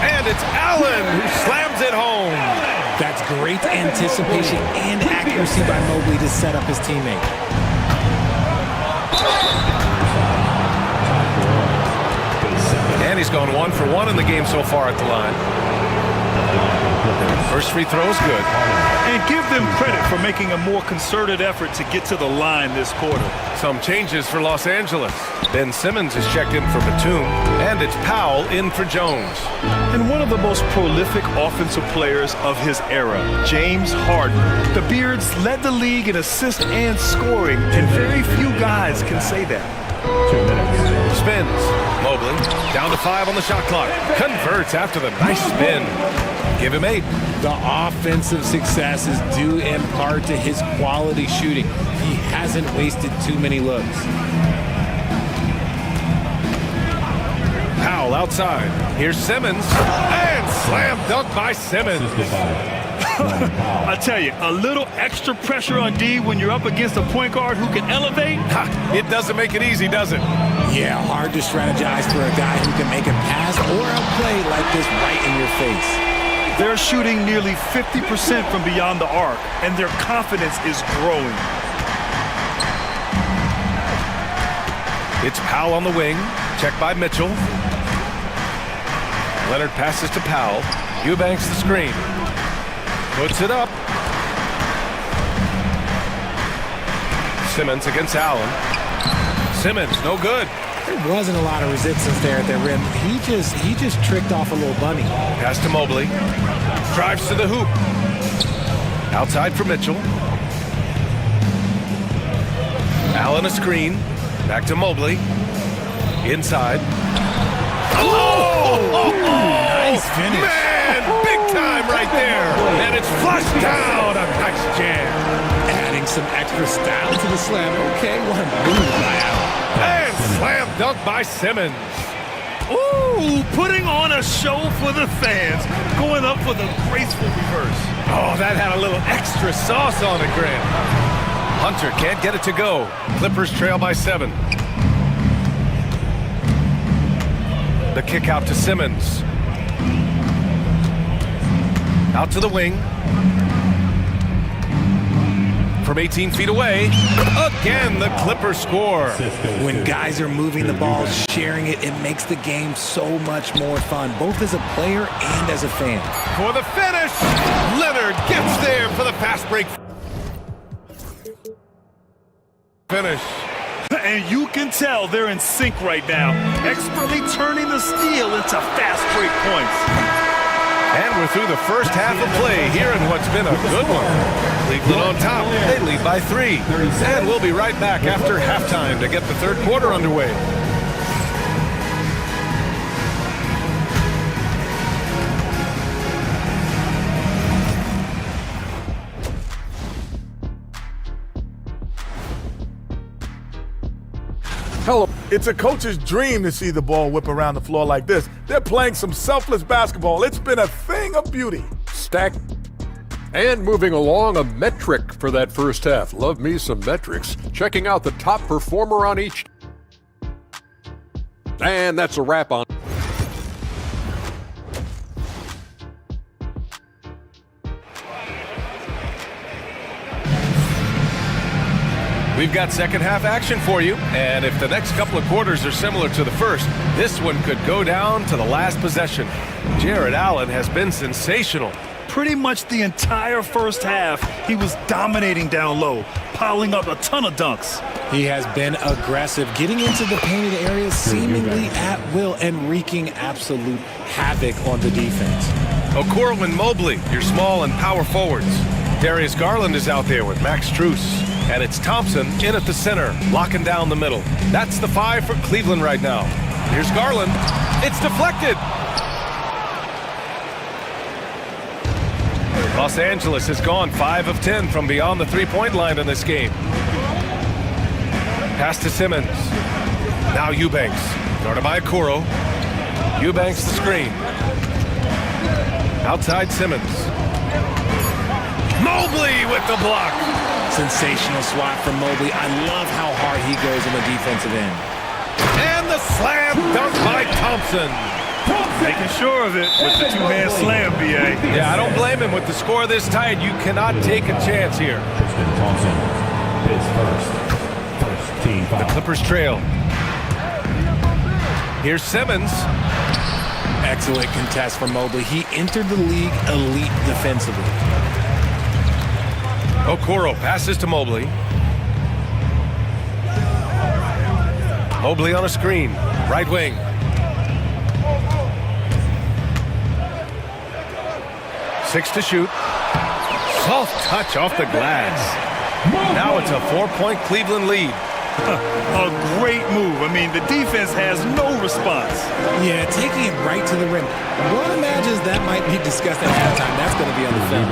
And it's Allen who slams it home. That's great anticipation and accuracy by Mobley to set up his teammate. And he's gone 1 for 1 in the game so far at the line. First free throw is good. And give them credit for making a more concerted effort to get to the line this quarter. Some changes for Los Angeles. Ben Simmons is checked in for Batum, and it's Powell in for Jones. And one of the most prolific offensive players of his era, James Harden. The Beards led the league in assists and scoring, and very few guys can say that. 2 minutes. Spins. Mobley down to 5 on the shot clock. Converts after the nice spin. Give him 8. The offensive success is due in part to his quality shooting. He hasn't wasted too many looks. Powell outside. Here's Simmons. And slam dunk by Simmons. I tell you, a little extra pressure on D when you're up against a point guard who can elevate. It doesn't make it easy, does it? Yeah, hard to strategize for a guy who can make a pass or a play like this right in your face. They're shooting nearly 50% from beyond the arc, and their confidence is growing. It's Powell on the wing. Checked by Mitchell. Leonard passes to Powell. Eubanks the screen. Puts it up. Simmons against Allen. Simmons, no good. There wasn't a lot of resistance there at the rim. He just tricked off a little bunny. Pass to Mobley. Drives to the hoop. Outside for Mitchell. Allen a screen. Back to Mobley. Inside. Oh! Nice finish. Man, big time right there. And it's flushed down. A nice jam. Adding some extra style to the slam. Okay, one move by Allen. And slam dunk by Simmons. Ooh, putting on a show for the fans. Going up for the graceful reverse. Oh, that had a little extra sauce on it, Graham. Hunter can't get it to go. Clippers trail by 7. The kick out to Simmons. Out to the wing. From 18 feet away. Again, the Clippers score. When guys are moving the ball, sharing it, it makes the game so much more fun, both as a player and as a fan. For the finish, Leonard gets there for the fast break. Finish. And you can tell they're in sync right now, expertly turning the steal into fast break points. And we're through the first half of play here in what's been a good one. Cleveland on top. They lead by 3. And we'll be right back after halftime to get the third quarter underway. Hello. It's a coach's dream to see the ball whip around the floor like this. They're playing some selfless basketball. It's been a thing of beauty. Stack. And moving along, a metric for that first half. Love me some metrics. Checking out the top performer on each. And that's a wrap on. We've got second half action for you, and if the next couple of quarters are similar to the first, this one could go down to the last possession. Jared Allen has been sensational. Pretty much the entire first half, he was dominating down low, piling up a ton of dunks. He has been aggressive, getting into the painted areas seemingly at will and wreaking absolute havoc on the defense. Okoro and Mobley, your small and power forwards. Darius Garland is out there with Max Strus. And it's Thompson in at the center, locking down the middle. That's the 5 for Cleveland right now. Here's Garland. It's deflected. Los Angeles has gone 5 of 10 from beyond the three-point line in this game. Pass to Simmons. Now Eubanks. Guarded by Okoro. Eubanks the screen. Outside Simmons. Mobley with the block. Sensational swat from Mobley. I love how hard he goes on the defensive end. And the slam dunk by Thompson. Making sure of it with the two-man slam, B.A. Yeah, I don't blame him. With the score this tight, you cannot take a chance here. The Clippers trail. Here's Simmons. Excellent contest from Mobley. He entered the league elite defensively. Okoro passes to Mobley. Mobley on a screen. Right wing. Six to shoot. Soft touch off the glass. Now it's a 4-point Cleveland lead. A great move. I mean, the defense has no response. Yeah, taking it right to the rim. One imagines that might be discussed at halftime. That's going to be on the film.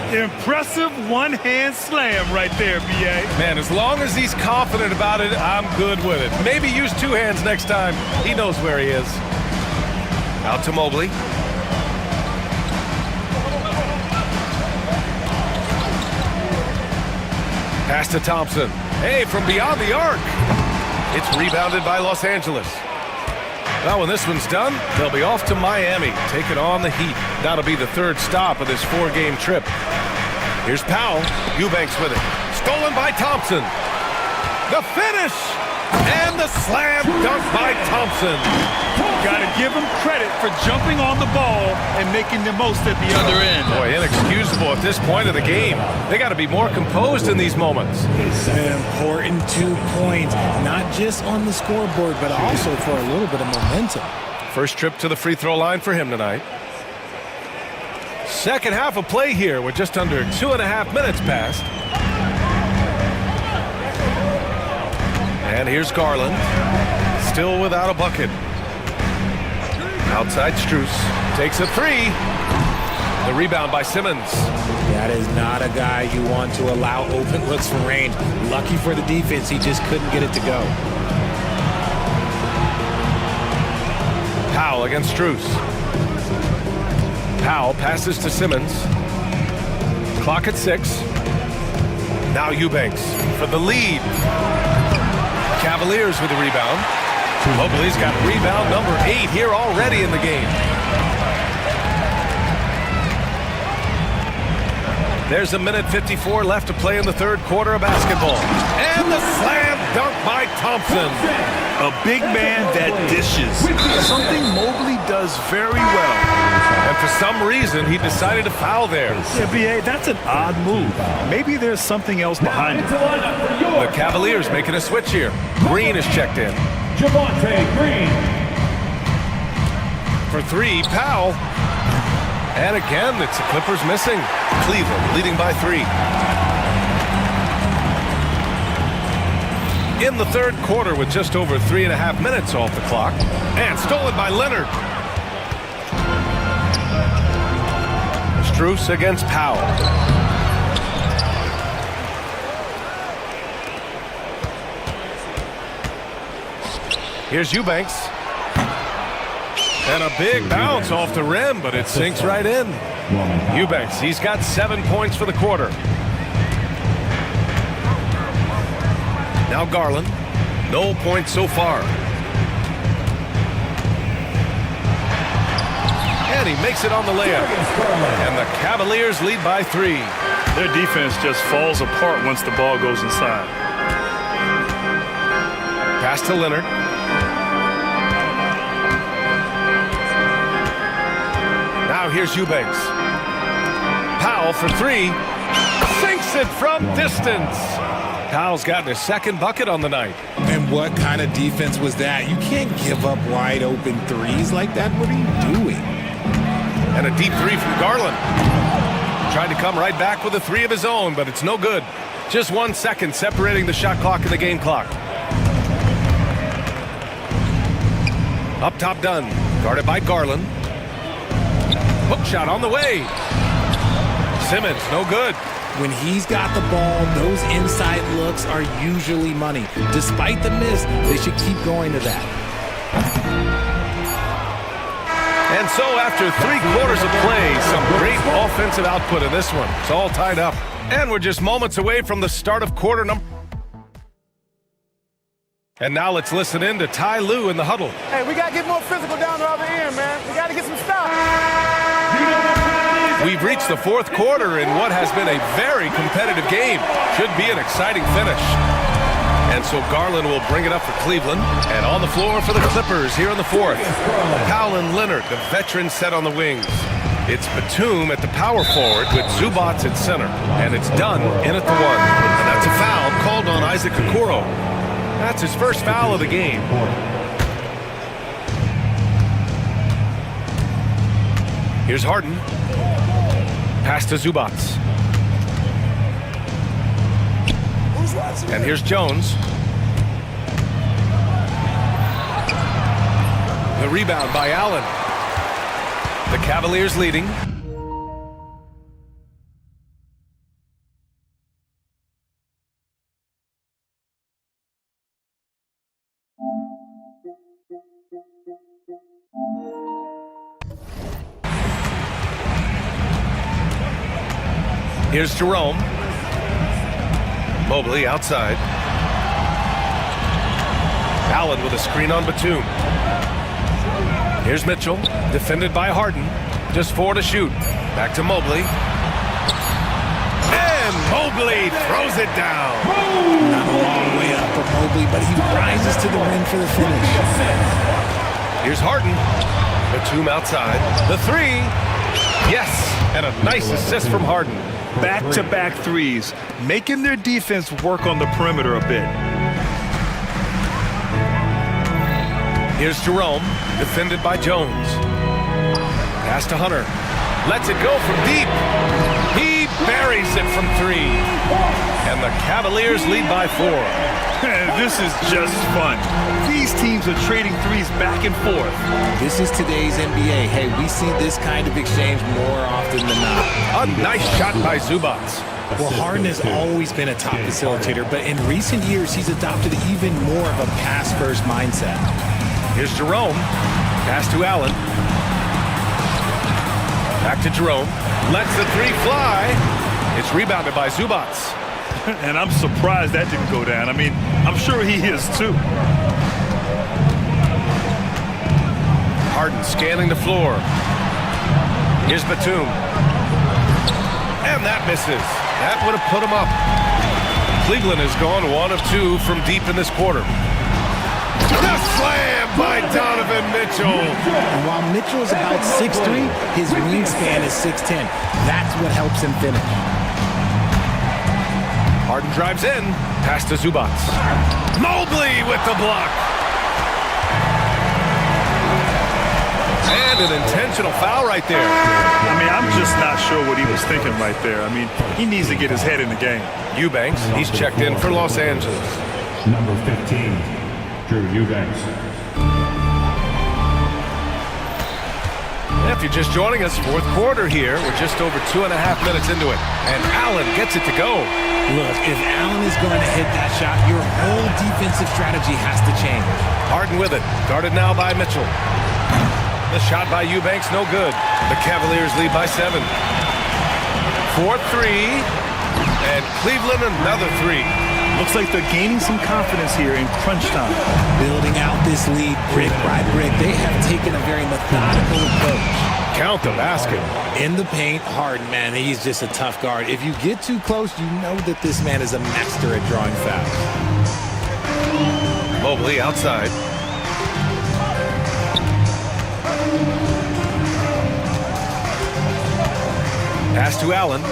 Impressive one-hand slam right there, B.A. Man, as long as he's confident about it, I'm good with it. Maybe use two hands next time. He knows where he is. Out to Mobley. Pass to Thompson. Hey, from beyond the arc. It's rebounded by Los Angeles. Well, when this one's done, they'll be off to Miami, taking on the Heat. That'll be the third stop of this four-game trip. Here's Powell. Eubanks with it. Stolen by Thompson. The finish! And the slam dunk by Thompson. Got to give him credit for jumping on the ball and making the most at the other end. Boy, inexcusable at this point of the game. They got to be more composed in these moments. An important 2 points, not just on the scoreboard, but also for a little bit of momentum. First trip to the free throw line for him tonight. Second half of play here with just under 2.5 minutes passed. And here's Garland, still without a bucket. Outside Strus, takes a three. The rebound by Simmons. That is not a guy you want to allow open looks from range. Lucky for the defense, he just couldn't get it to go. Powell against Strus. Powell passes to Simmons. Clock at 6. Now Eubanks for the lead. Cavaliers with the rebound. Mobley's got rebound number 8 here already in the game. There's a minute 54 left to play in the third quarter of basketball. And the slam dunk by Thompson. A big man that dishes. Something Mobley does very well. And for some reason, he decided to foul there. Yeah, B.A., that's an odd move. Maybe there's something else behind it. The Cavaliers making a switch here. Green is checked in. Javonte Green. For 3, Powell. And again, it's the Clippers missing. Cleveland leading by 3. In the third quarter with just over 3.5 minutes off the clock. And stolen by Leonard. Strus against Powell. Here's Eubanks. And a big bounce off the rim, but it sinks right in. Eubanks, he's got 7 points for the quarter. Now Garland. No points so far. And he makes it on the layup. And the Cavaliers lead by 3. Their defense just falls apart once the ball goes inside. Pass to Leonard. Now here's Eubanks. Powell for 3. Sinks it from distance. Powell's gotten his second bucket on the night. And what kind of defense was that? You can't give up wide open threes like that. What are you doing? And a deep 3 from Garland. Tried to come right back with a 3 of his own, but it's no good. Just 1 second separating the shot clock and the game clock. Up top done. Guarded by Garland. Hook shot on the way. Simmons, no good. When he's got the ball, those inside looks are usually money. Despite the miss, they should keep going to that. And so after 3 quarters of play, some great offensive output in this one. It's all tied up. And we're just moments away from the start of quarter number. And now let's listen in to Ty Lue in the huddle. Hey, we got to get more physical down the other end, man. We got to get some stops. We've reached the fourth quarter in what has been a very competitive game. Should be an exciting finish. And so Garland will bring it up for Cleveland. And on the floor for the Clippers here in the fourth. Powell and Leonard, the veterans, set on the wings. It's Batum at the power forward with Zubats at center. And it's done in at the 1. And that's a foul called on Isaac Okoro. That's his first foul of the game. Here's Harden. Pass to Zubats. And here's Jones. The rebound by Allen. The Cavaliers leading. Here's Jerome. Mobley outside. Allen with a screen on Batum. Here's Mitchell, defended by Harden. Just 4 to shoot. Back to Mobley. And Mobley throws it down. Not a long way up for Mobley, but he rises to the rim for the finish. Here's Harden. Batum outside. The 3. Yes, and a nice assist from Harden. Back-to-back threes, making their defense work on the perimeter a bit. Here's Jerome, defended by Jones. Pass to Hunter. Lets it go from deep. He buries it from 3. And the Cavaliers lead by 4. This is just fun. These teams are trading threes back and forth. This is today's NBA. Hey, we see this kind of exchange more often than not. A nice shot by Zubac. Well, Harden has always been a top facilitator, but in recent years, he's adopted even more of a pass-first mindset. Here's Jerome. Pass to Allen. Back to Jerome. Lets the 3 fly. It's rebounded by Zubac. And I'm surprised that didn't go down. I mean, I'm sure he is too. Harden scanning the floor. Here's Batum. And that misses. That would have put him up. Cleveland has gone 1 of 2 from deep in this quarter. The slam by Donovan Mitchell. And while Mitchell is about 6'3", his wingspan is 6'10". That's what helps him finish. Harden drives in. Pass to Zubac. Mobley with the block. And an intentional foul right there. I mean, I'm just not sure what he was thinking right there. I mean, he needs to get his head in the game. Eubanks, he's checked in for Los Angeles. Number 15, Drew Eubanks. If you're just joining us, 4th quarter here. We're just over 2.5 minutes into it. And Allen gets it to go. Look, if Allen is going to hit that shot, your whole defensive strategy has to change. Harden with it. Guarded now by Mitchell. The shot by Eubanks, no good. The Cavaliers lead by 7. 4-3. And Cleveland another 3. Looks like they're gaining some confidence here in crunch time. Building out this lead brick by brick. They have taken a very methodical approach. Count the basket. In the paint, Harden, man, he's just a tough guard. If you get too close, you know that this man is a master at drawing fouls. Mobley outside. Pass to Allen.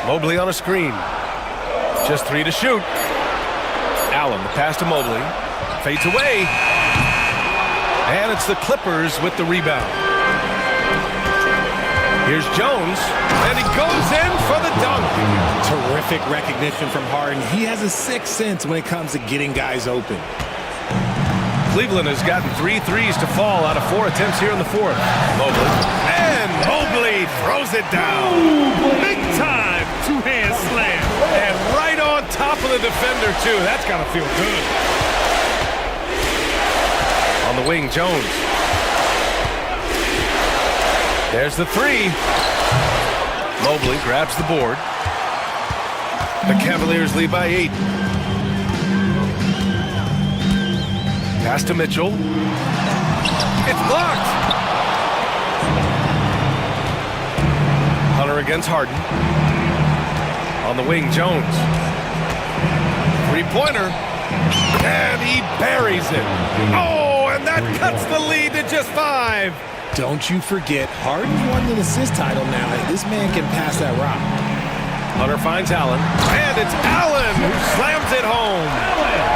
Mobley on a screen. Just 3 to shoot. Allen, the pass to Mobley. Fades away. And it's the Clippers with the rebound. Here's Jones. And he goes in for the dunk. Terrific recognition from Harden. He has a sixth sense when it comes to getting guys open. Cleveland has gotten 3 threes to fall out of 4 attempts here in the 4th. Mobley. And Mobley throws it down. Big time two-hand slam. And right on top of the defender, too. That's got to feel good. On the wing, Jones. There's the 3. Mobley grabs the board. The Cavaliers lead by 8. Pass to Mitchell. It's blocked. Hunter against Harden. On the wing, Jones. 3-pointer. And he buries it. Oh, and that cuts the lead to just 5. Don't you forget, Harden's won an assist title now, and this man can pass that rock. Hunter finds Allen. And it's Allen who slams it home.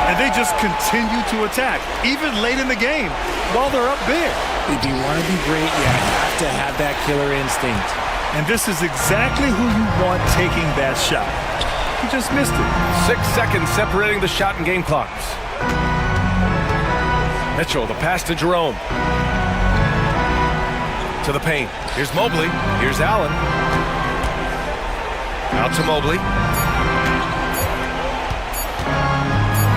And they just continue to attack, even late in the game, while they're up big. If you want to be great, you have to have that killer instinct. And this is exactly who you want taking that shot. He just missed it. 6 seconds separating the shot and game clocks. Mitchell, the pass to Jerome. To the paint. Here's Mobley. Here's Allen. Out to Mobley.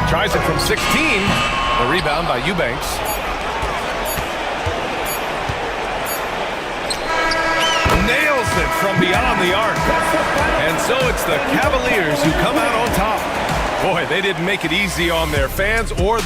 Tries it from 16. The rebound by Eubanks. Nails it from beyond the arc. And so it's the Cavaliers who come out on top. Boy, they didn't make it easy on their fans or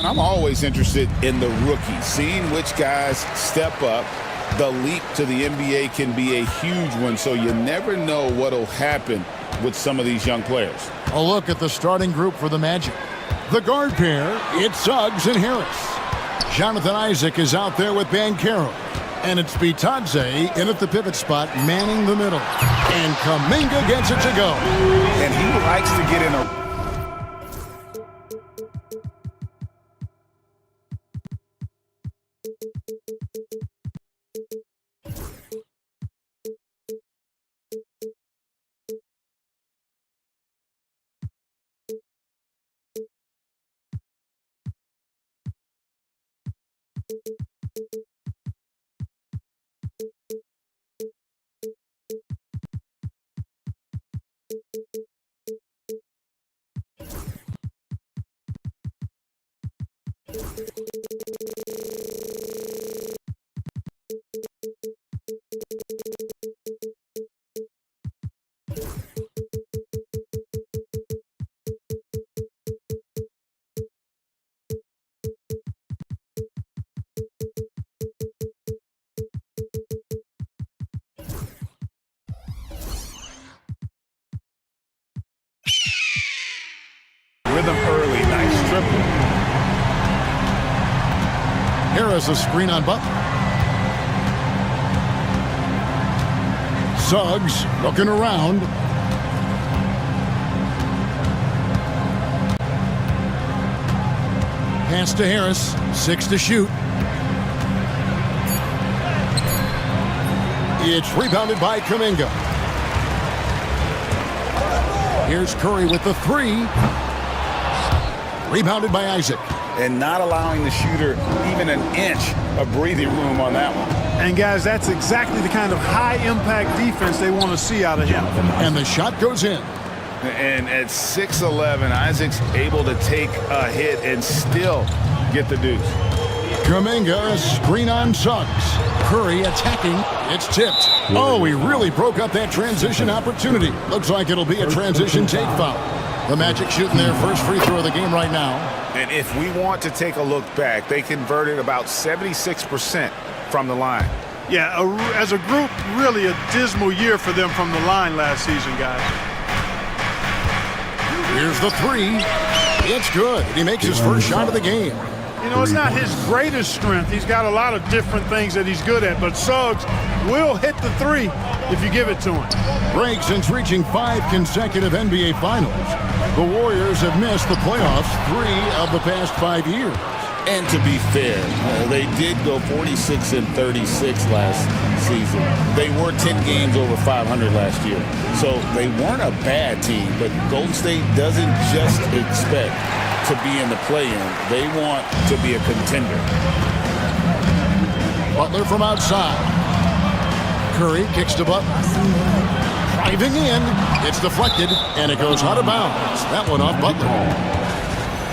I'm always interested in the rookies, seeing which guys step up. The leap to the NBA can be a huge one, so you never know what will happen with some of these young players. A look at the starting group for the Magic. The guard pair, it's Suggs and Harris. Jonathan Isaac is out there with Banchero. And it's Bitadze in at the pivot spot, manning the middle. And Kuminga gets it to go. And he likes to get in a... Rhythm early, nice triple. Harris a screen on Butler. Suggs looking around. Pass to Harris, 6 to shoot. It's rebounded by Kuminga. Here's Curry with the 3. Rebounded by Isaac. And not allowing the shooter even an inch of breathing room on that one. And guys, that's exactly the kind of high-impact defense they want to see out of him. And the shot goes in. And at 6'11", Isaac's able to take a hit and still get the deuce. Kuminga, screen on Suggs. Curry attacking. It's tipped. Oh, he really broke up that transition opportunity. Looks like it'll be a transition take foul. The Magic shooting their first free throw of the game right now. And if we want to take a look back, they converted about 76% from the line. Yeah, as a group, really a dismal year for them from the line last season, guys. Here's the 3. It's good. He makes his first shot of the game. You know, it's not his greatest strength. He's got a lot of different things that he's good at, but Suggs will hit the 3 if you give it to him. Break since reaching 5 consecutive NBA Finals. The Warriors have missed the playoffs 3 of the past 5 years. And to be fair, they did go 46-36 last season. They were 10 games over 500 last year. So they weren't a bad team, but Golden State doesn't just expect to be in the play-in. They want to be a contender. Butler from outside. Curry kicks to Butler. Driving in. It's deflected, and it goes out of bounds. That one off Butler.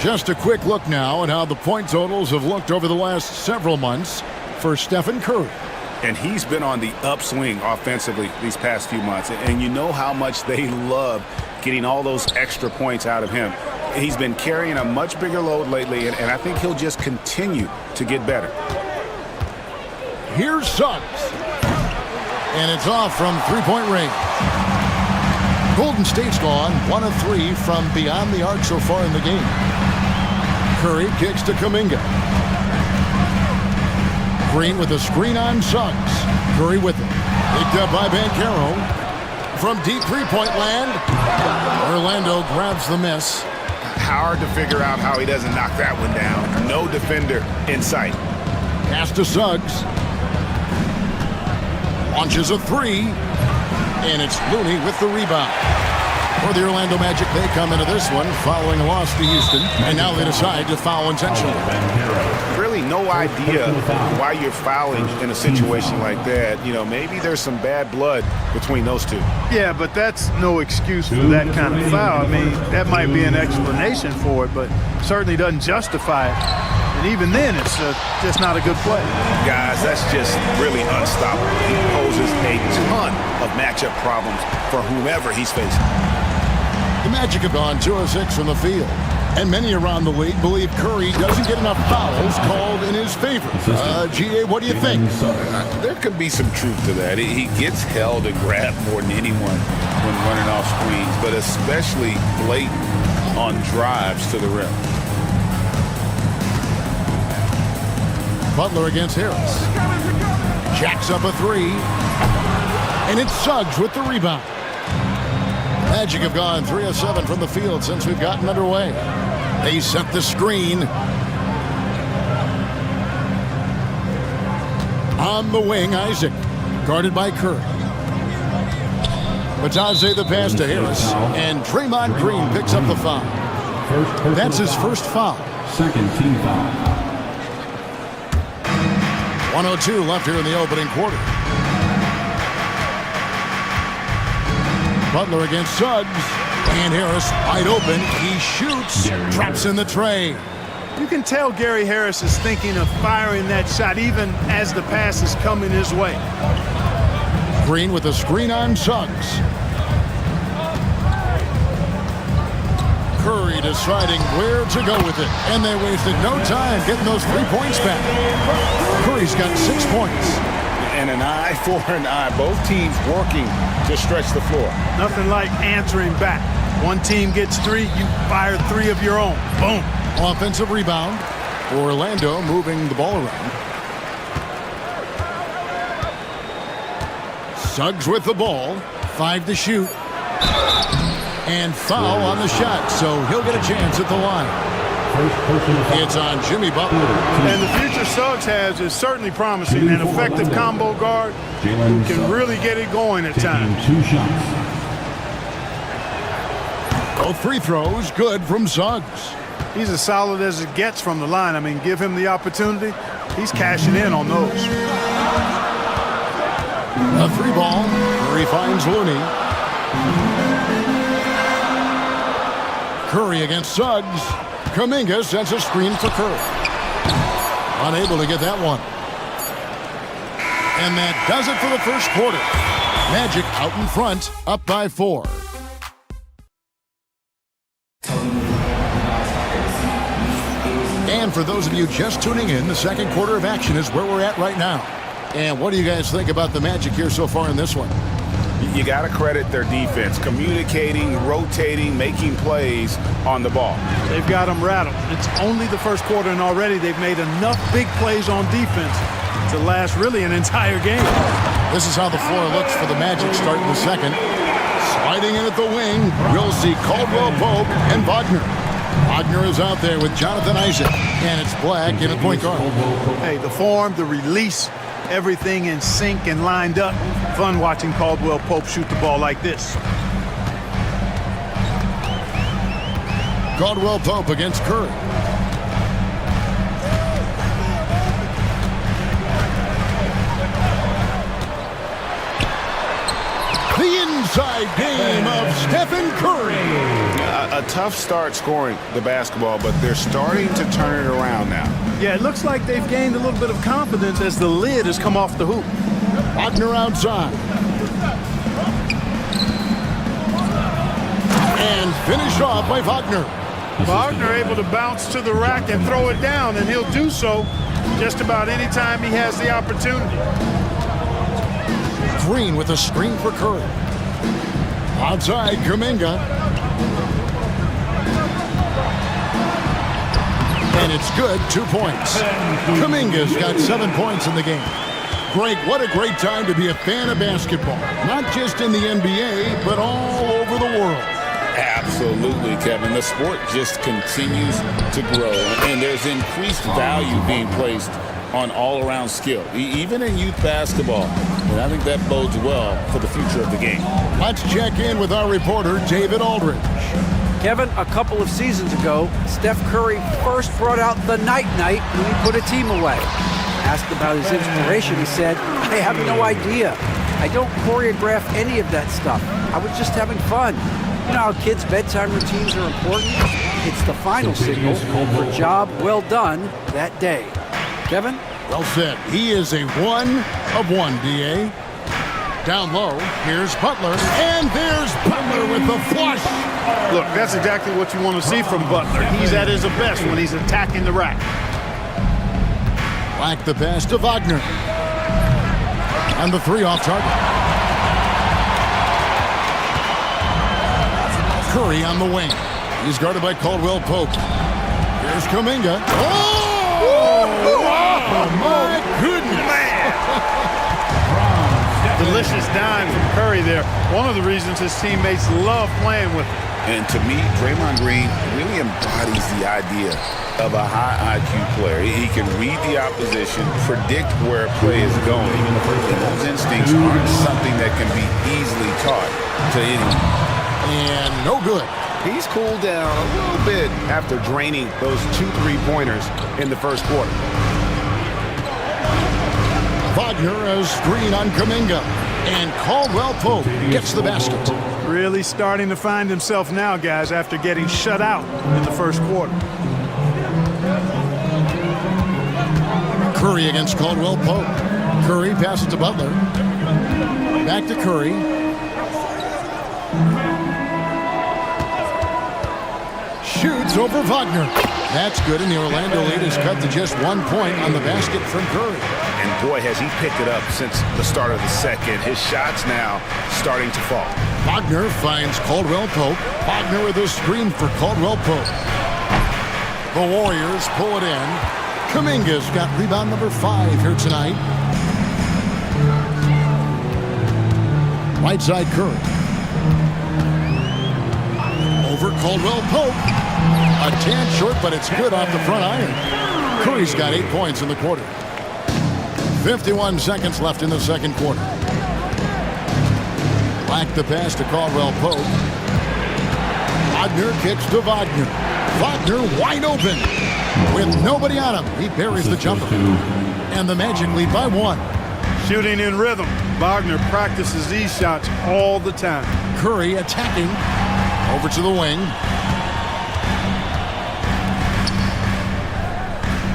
Just a quick look now at how the point totals have looked over the last several months for Stephen Curry. And he's been on the upswing offensively these past few months. And you know how much they love getting all those extra points out of him. He's been carrying a much bigger load lately, and I think he'll just continue to get better. Here's Suggs. And it's off from three-point range. Golden State's gone 1 of 3 from beyond the arc so far in the game. Curry kicks to Kuminga. Green with a screen on Suggs. Curry with it. Picked up by Banchero. From deep three-point land, Orlando grabs the miss. Hard to figure out how he doesn't knock that one down. No defender in sight. Pass to Suggs. Launches a 3. And it's Looney with the rebound. For the Orlando Magic, they come into this one following a loss to Houston. And now they decide to foul intentionally. Really no idea why you're fouling in a situation like that. You know, maybe there's some bad blood between those two. Yeah, but that's no excuse for that kind of foul. I mean, that might be an explanation for it, but certainly doesn't justify it. And even then, it's just not a good play. Guys, that's just really unstoppable. He poses a ton of matchup problems for whomever he's facing. The Magic have gone 2 of 6 from the field. And many around the league believe Curry doesn't get enough fouls called in his favor. GA, what do you think? There could be some truth to that. He gets held and grabbed more than anyone when running off screens, but especially blatant on drives to the rim. Butler against Harris. Jacks up a three. And it's Suggs with the rebound. Magic have gone 3 of 7 from the field since we've gotten underway. They set the screen. On the wing, Isaac. Guarded by Curry. Batadze the pass to Harris. And Draymond Green picks up the foul. That's his first foul. Second team foul. 1:02 left here in the opening quarter. Butler against Suggs. And Harris wide open. He shoots. Drops in the tray. You can tell Gary Harris is thinking of firing that shot even as the pass is coming his way. Green with a screen on Suggs. Curry deciding where to go with it. And they wasted no time getting those 3 points back. Curry's got 6 points. And an eye for an eye. Both teams working to stretch the floor. Nothing like answering back. One team gets 3, you fire 3 of your own. Boom. Offensive rebound. Orlando moving the ball around. Suggs with the ball. 5 to shoot. And foul on the shot, so he'll get a chance at the line. It's on Jimmy Butler. And the future Suggs has is certainly promising. An effective combo guard who can really get it going at times. 2 shots. Both free throws good from Suggs. He's as solid as it gets from the line. I mean, give him the opportunity. He's cashing in on those. A 3 ball. Curry finds Looney. Curry against Suggs. Kuminga sends a screen for Curry. Unable to get that one. And that does it for the first quarter. Magic out in front, up by 4. And for those of you just tuning in, the second quarter of action is where we're at right now. And what do you guys think about the Magic here so far in this one? You got to credit their defense, communicating, rotating, making plays on the ball. They've got them rattled. It's only the first quarter, and already they've made enough big plays on defense to last really an entire game. This is how the floor looks for the Magic starting the second. Sliding in at the wing, we'll see Caldwell Pope and Wagner. Wagner is out there with Jonathan Isaac, and it's Black in at point guard. Hey, the form, the release, everything in sync and lined up. Fun watching Caldwell Pope shoot the ball like this. Caldwell Pope against Curry. The inside game of Stephen Curry. A tough start scoring the basketball, but they're starting to turn it around now. Yeah, it looks like they've gained a little bit of confidence as the lid has come off the hoop. Wagner outside. And finished off by Wagner. Wagner able to bounce to the rack and throw it down, and he'll do so just about any time he has the opportunity. Green with a screen for Curry. Outside, Kuminga. And it's good, 2 points. Kuminga's got 7 points in the game. Greg, what a great time to be a fan of basketball. Not just in the NBA, but all over the world. Absolutely, Kevin. The sport just continues to grow, and there's increased value being placed on all-around skill, even in youth basketball. And I think that bodes well for the future of the game. Let's check in with our reporter, David Aldridge. Kevin, a couple of seasons ago, Steph Curry first brought out the night-night when he put a team away. Asked about his inspiration, he said, "I have no idea. I don't choreograph any of that stuff. I was just having fun." You know how kids' bedtime routines are important? It's the final signal for a job well done that day. Kevin? Well said. He is a 1 of 1, D.A. Down low, here's Butler, and there's Butler with the flush. Look, that's exactly what you want to see from Butler. He's at his best when he's attacking the rack. Back the pass to Wagner. And the three off target. Curry on the wing. He's guarded by Caldwell Pope. Here's Kuminga. Oh, my goodness. Delicious dime from Curry there. One of the reasons his teammates love playing with him. And to me, Draymond Green really embodies the idea of a high IQ player. He can read the opposition, predict where a play is going, and those instincts aren't something that can be easily taught to anyone. And no good. He's cooled down a little bit after draining those 2 3-pointers in the first quarter. Wagner has screen on Kuminga. And Caldwell Pope gets the basket. Really starting to find himself now, guys, after getting shut out in the first quarter. Curry against Caldwell Pope. Curry passes to Butler. Back to Curry. Shoots over Wagner. That's good, and the Orlando lead is cut to just 1 point on the basket from Curry. And boy, has he picked it up since the start of the second. His shots now starting to fall. Wagner finds Caldwell Pope. Wagner with a screen for Caldwell Pope. The Warriors pull it in. Kuminga's got rebound number 5 here tonight. Right side Curry. Over Caldwell Pope. A tad short, but it's good off the front iron. Curry's got 8 points in the quarter. 51 seconds left in the second quarter. Back the pass to Caldwell Pope. Wagner kicks to Wagner. Wagner wide open. With nobody on him, he buries the jumper. And the Magic lead by 1. Shooting in rhythm. Wagner practices these shots all the time. Curry attacking. Over to the wing.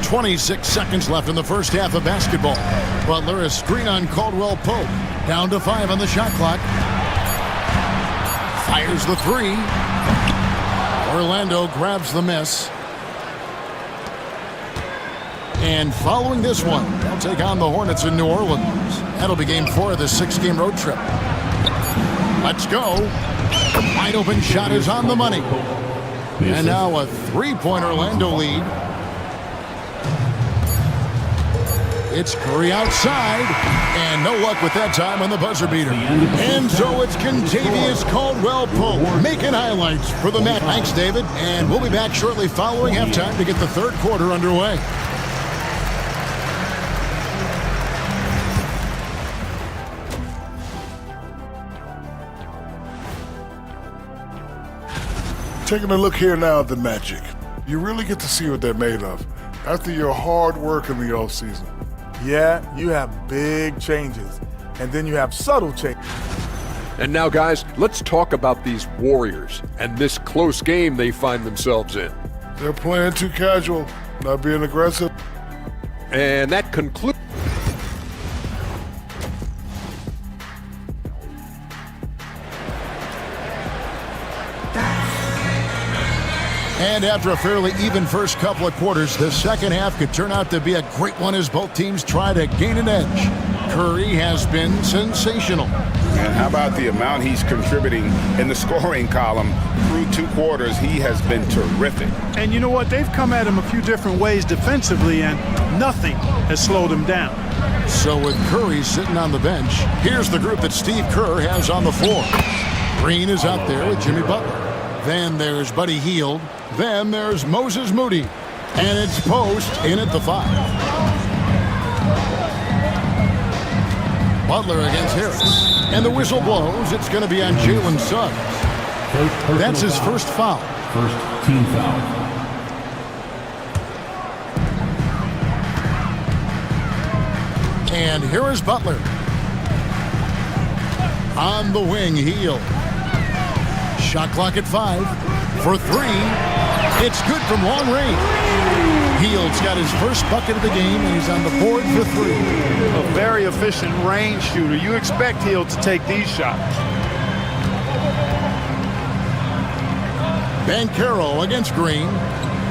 26 seconds left in the first half of basketball. Butler is screen on Caldwell Pope. Down to 5 on the shot clock. Fires the 3. Orlando grabs the miss. And following this one, they'll take on the Hornets in New Orleans. That'll be game 4 of the 6-game road trip. Let's go. Wide open shot is on the money. And now a 3-point Orlando lead. It's Curry outside, and no luck with that time on the buzzer beater. And so it's Kentavious Caldwell Pope making highlights for the Mavericks. Thanks, David. And we'll be back shortly following halftime to get the third quarter underway. Taking a look here now at the Magic. You really get to see what they're made of after your hard work in the offseason. Yeah, you have big changes, and then you have subtle changes. And now, guys, let's talk about these Warriors and this close game they find themselves in. They're playing too casual, not being aggressive. And that concludes. And after a fairly even first couple of quarters, the second half could turn out to be a great one as both teams try to gain an edge. Curry has been sensational. And how about the amount he's contributing in the scoring column through 2 quarters? He has been terrific. And you know what? They've come at him a few different ways defensively, and nothing has slowed him down. So with Curry sitting on the bench, here's the group that Steve Kerr has on the floor. Green is out there with Jimmy Butler. Then there's Buddy Hield. Then there's Moses Moody. And it's Post in at the 5. Butler against Harris. And the whistle blows. It's going to be on Jalen Suggs. That's his first foul. First team foul. And here is Butler. On the wing, Hield. Shot clock at 5 for 3. It's good from long range. Hield's got his first bucket of the game, and he's on the board for 3. A very efficient range shooter. You expect Hield to take these shots. Banchero against Green.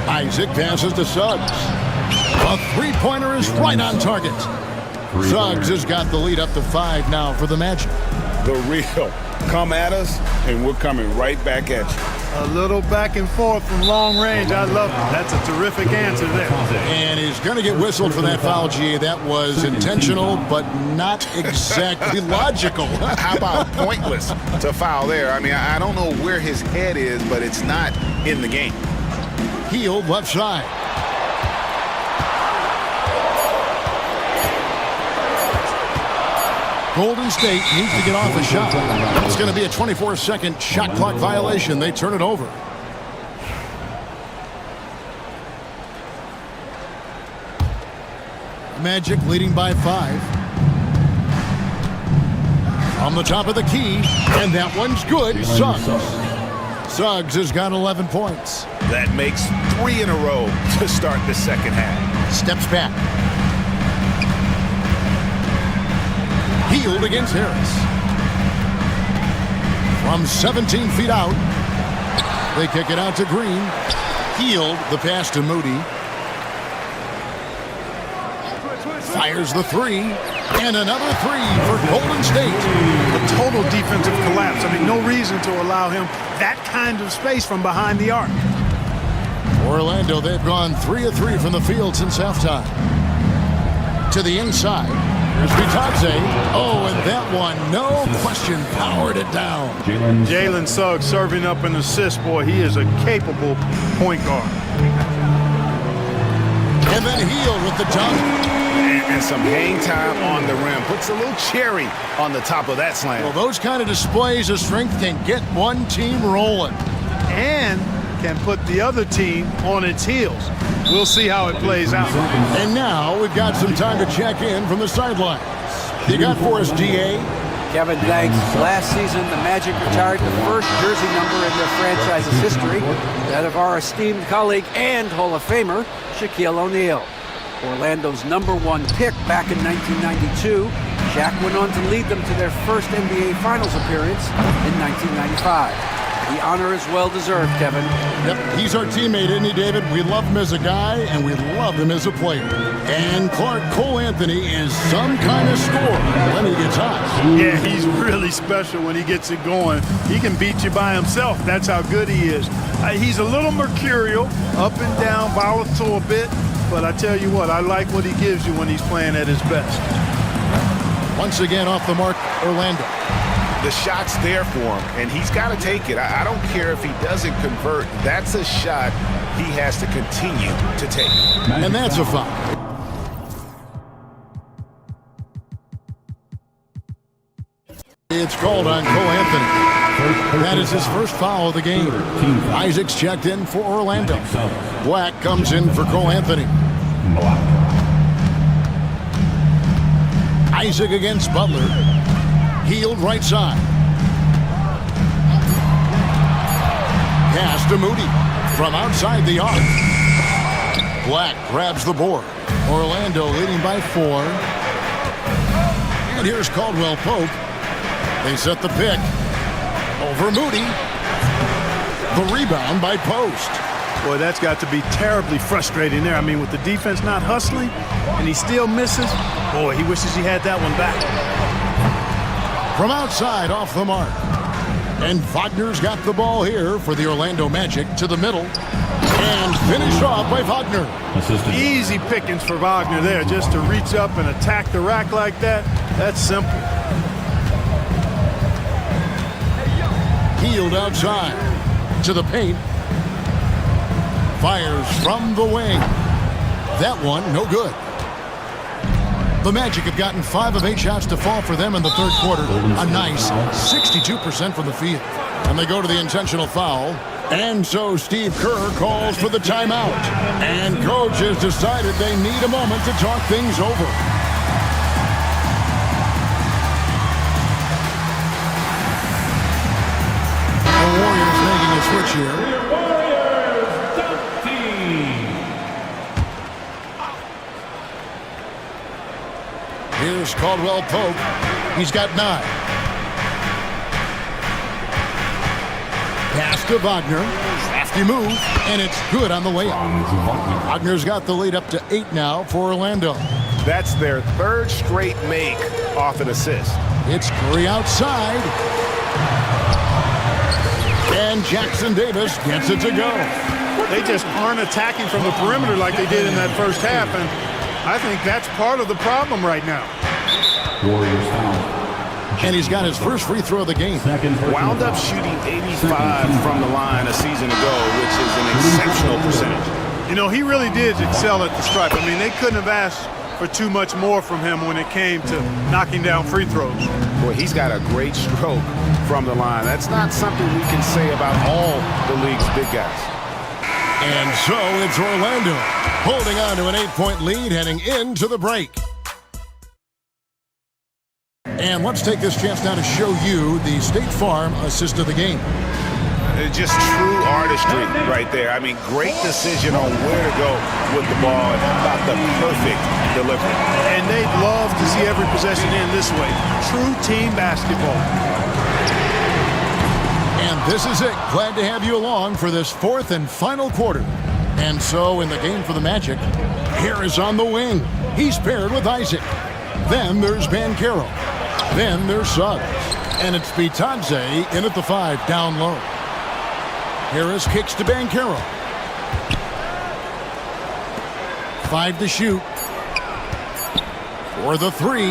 Isaac passes to Suggs. A three-pointer is right on target. Suggs has got the lead up to 5 now for the Magic. The real. Come at us, and we're coming right back at you. A little back and forth from long range. I love it. That's a terrific answer there. And he's going to get whistled for that foul, G. That was intentional, but not exactly logical. How about pointless to foul there? I mean, I don't know where his head is, but it's not in the game. Hield left side. Golden State needs to get off a shot. It's going to be a 24-second shot clock violation. They turn it over. Magic leading by 5. On the top of the key, and that one's good. Suggs has got 11 points. That makes 3 in a row to start the second half. Steps back. Hield against Harris. From 17 feet out. They kick it out to Green. Hield the pass to Moody. Fires the 3. And another 3 for Golden State. The total defensive collapse. I mean, no reason to allow him that kind of space from behind the arc. Orlando, they've gone 3 of 3 from the field since halftime. To the inside. Here's Vitadze. Oh, and that one, no question, powered it down. Jalen Suggs serving up an assist, boy. He is a capable point guard. And then Hield with the dunk. And some hang time on the rim. Puts a little cherry on the top of that slam. Well, those kind of displays of strength can get one team rolling. And can put the other team on its heels. We'll see how it plays out. And now we've got some time to check in from the sidelines. You got for us, DA? Kevin, thanks. Last season, the Magic retired the first jersey number in their franchise's history, that of our esteemed colleague and Hall of Famer, Shaquille O'Neal. Orlando's #1 pick back in 1992, Shaq went on to lead them to their first NBA Finals appearance in 1995. The honor is well-deserved, Kevin. Yep, he's our teammate, isn't he, David? We love him as a guy, and we love him as a player. And Clark, Cole Anthony is some kind of scorer when he gets hot. Yeah, he's really special when he gets it going. He can beat you by himself. That's how good he is. He's a little mercurial, up and down, volatile a bit. But I tell you what, I like what he gives you when he's playing at his best. Once again, off the mark, Orlando. The shot's there for him, and he's got to take it. I don't care if he doesn't convert. That's a shot he has to continue to take. And that's a foul. It's called on Cole Anthony. That is his first foul of the game. Isaac's checked in for Orlando. Black comes in for Cole Anthony. Isaac against Butler. Hield right side. Pass to Moody from outside the arc. Black grabs the board. Orlando leading by 4. And here's Caldwell Pope. They set the pick. Over Moody. The rebound by Post. Boy, that's got to be terribly frustrating there. I mean, with the defense not hustling and he still misses, boy, he wishes he had that one back. From outside, off the mark. And Wagner's got the ball here for the Orlando Magic to the middle. And finished off by Wagner. Easy pickings for Wagner there, just to reach up and attack the rack like that. That's simple. Hield outside to the paint. Fires from the wing. That one, no good. The Magic have gotten 5 of 8 shots to fall for them in the third quarter. A nice 62% from the field. And they go to the intentional foul. And so Steve Kerr calls for the timeout. And coach has decided they need a moment to talk things over. The Warriors making a switch here. Here's Caldwell Pope. He's got 9. Pass to Wagner. Nifty move, and it's good on the layup. Wagner's got the lead up to 8 now for Orlando. That's their third straight make off an assist. It's Curry outside. And Jackson Davis gets it to go. They just aren't attacking from the perimeter like they did in that first half, and I think that's part of the problem right now. Warriors foul. And he's got his first free throw of the game. Wound up shooting 85 from the line a season ago, which is an exceptional percentage. You know, he really did excel at the stripe. I mean, they couldn't have asked for too much more from him when it came to knocking down free throws. Boy, he's got a great stroke from the line. That's not something we can say about all the league's big guys. And so it's Orlando holding on to an 8-point lead heading into the break. And let's take this chance now to show you the State Farm assist of the game. Just true artistry right there. I mean, great decision on where to go with the ball and about the perfect delivery. And they'd love to see every possession in this way. True team basketball. And this is it. Glad to have you along for this fourth and final quarter. And so in the game for the Magic, Harris on the wing. He's paired with Isaac. Then there's Banchero. Then there's Suggs. And it's Bitadze in at the 5 down low. Harris kicks to Banchero. 5 to shoot. For the 3.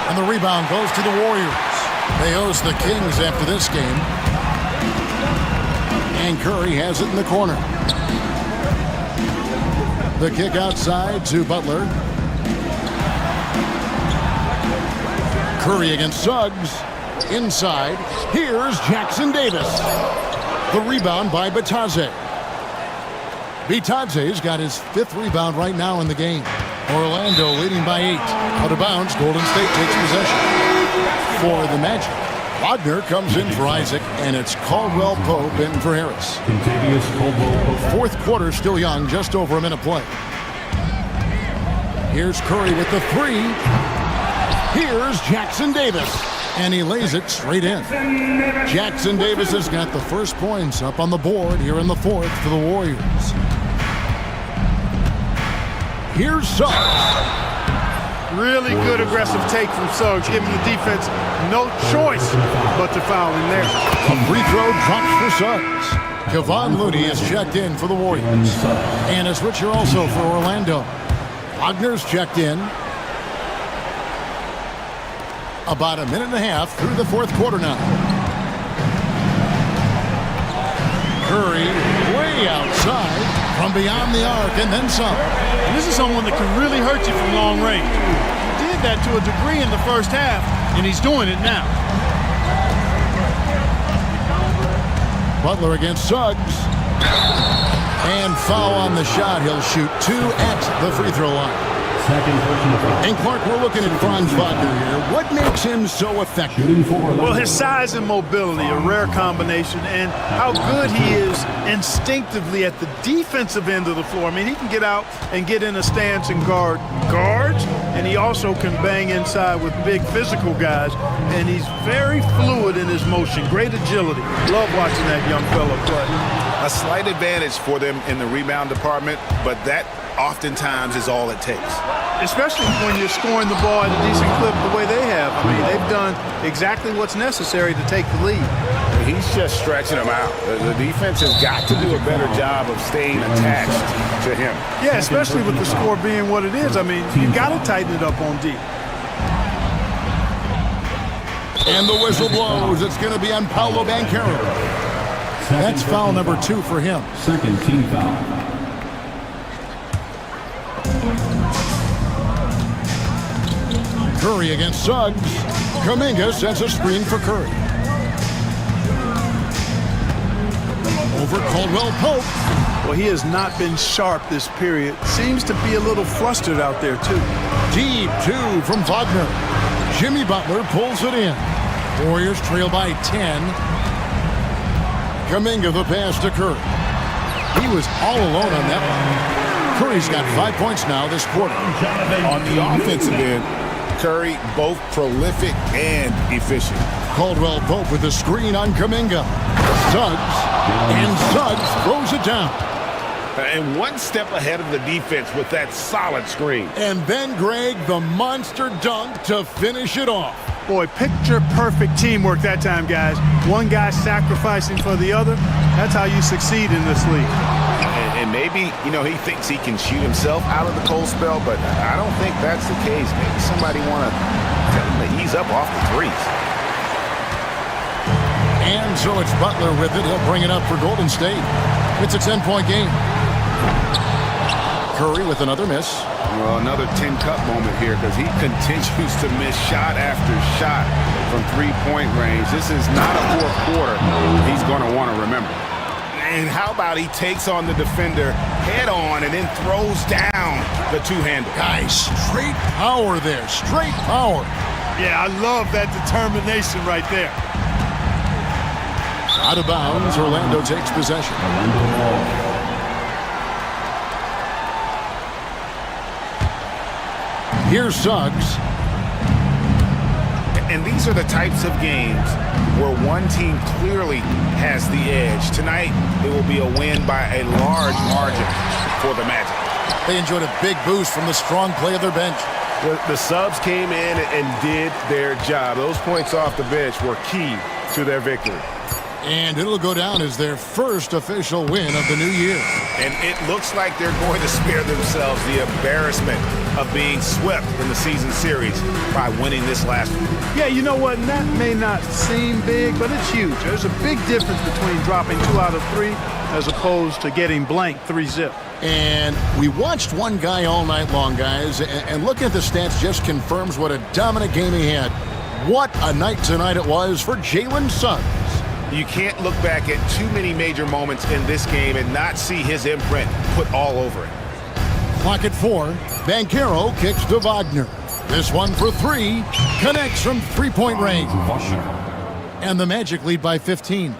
And the rebound goes to the Warriors. They host the Kings after this game. And Curry has it in the corner. The kick outside to Butler. Curry against Suggs. Inside, here's Jackson Davis. The rebound by Bitadze. Bitadze's got his 5th rebound right now in the game. Orlando leading by 8. Out of bounds, Golden State takes possession. For the Magic, Wagner comes in for Isaac, and it's Caldwell Pope in for Harris. Fourth quarter still young, just over a minute play. Here's Curry with the 3. Here's Jackson Davis. And he lays it straight in. Jackson Davis has got the first points up on the board here in the 4th for the Warriors. Here's Suggs. Really good aggressive take from Suggs, giving the defense no choice but to foul him there. A free throw drops for Suggs. Kevon Looney is checked in for the Warriors. And a switcher also for Orlando. Wagner's checked in. About a minute and a half through the 4th quarter now. Curry way outside from beyond the arc and then some. And this is someone that can really hurt you from long range. He did that to a degree in the first half, and he's doing it now. Butler against Suggs. And foul on the shot. He'll shoot 2 at the free throw line. And Clark, we're looking at Franz Wagner here. What makes him so effective? Well, his size and mobility, a rare combination, and how good he is instinctively at the defensive end of the floor. I mean, he can get out and get in a stance and guard guards, and he also can bang inside with big physical guys, and he's very fluid in his motion. Great agility. Love watching that young fella play. A slight advantage for them in the rebound department, but that oftentimes is all it takes. Especially when you're scoring the ball at a decent clip the way they have. I mean, they've done exactly what's necessary to take the lead. He's just stretching them out. The defense has got to do a better job of staying attached to him. Yeah, especially with the score being what it is. I mean, you got to tighten it up on D. And the whistle blows. It's going to be on Paolo Banchero. That's foul number 2 for him. Second team foul. Curry against Suggs. Kuminga sets a screen for Curry. Over Caldwell Pope. Well, he has not been sharp this period. Seems to be a little flustered out there, too. Deep 2 from Wagner. Jimmy Butler pulls it in. Warriors trail by 10. Kuminga the pass to Curry. He was all alone on that one. Curry's got 5 points now this quarter. On the offensive end, Curry both prolific and efficient. Caldwell Pope with the screen on Kuminga. Suggs, and Suggs throws it down. And one step ahead of the defense with that solid screen. And then, Greg, the monster dunk to finish it off. Boy, picture-perfect teamwork that time, guys. One guy sacrificing for the other. That's how you succeed in this league. And maybe, he thinks he can shoot himself out of the cold spell, but I don't think that's the case. Maybe somebody want to tell him to ease up off the threes. And so it's Butler with it. He'll bring it up for Golden State. It's a 10-point game. Curry with another miss. Well, another 10-cup moment here because he continues to miss shot after shot from three-point range. This is not a fourth quarter he's going to want to remember. And how about he takes on the defender head on and then throws down the two-hander. Guys, straight power there. Straight power. Yeah, I love that determination right there. Out of bounds, Orlando takes possession. Here's Suggs. And these are the types of games where one team clearly has the edge. Tonight, it will be a win by a large margin for the Magic. They enjoyed a big boost from the strong play of their bench. The subs came in and did their job. Those points off the bench were key to their victory. And it'll go down as their first official win of the new year. And it looks like they're going to spare themselves the embarrassment of being swept in the season series by winning this last one. Yeah, you know what? That may not seem big, but it's huge. There's a big difference between dropping 2 out of 3 as opposed to getting blank 3-zip. And we watched one guy all night long, guys, and looking at the stats just confirms what a dominant game he had. What a night tonight it was for Jalen Suggs. You can't look back at too many major moments in this game and not see his imprint put all over it. Clock at 4. Banchero kicks to Wagner. This one for 3. Connects from three-point range. And the Magic lead by 15.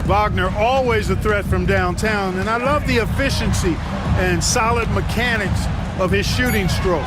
Wagner always a threat from downtown, and I love the efficiency and solid mechanics of his shooting stroke.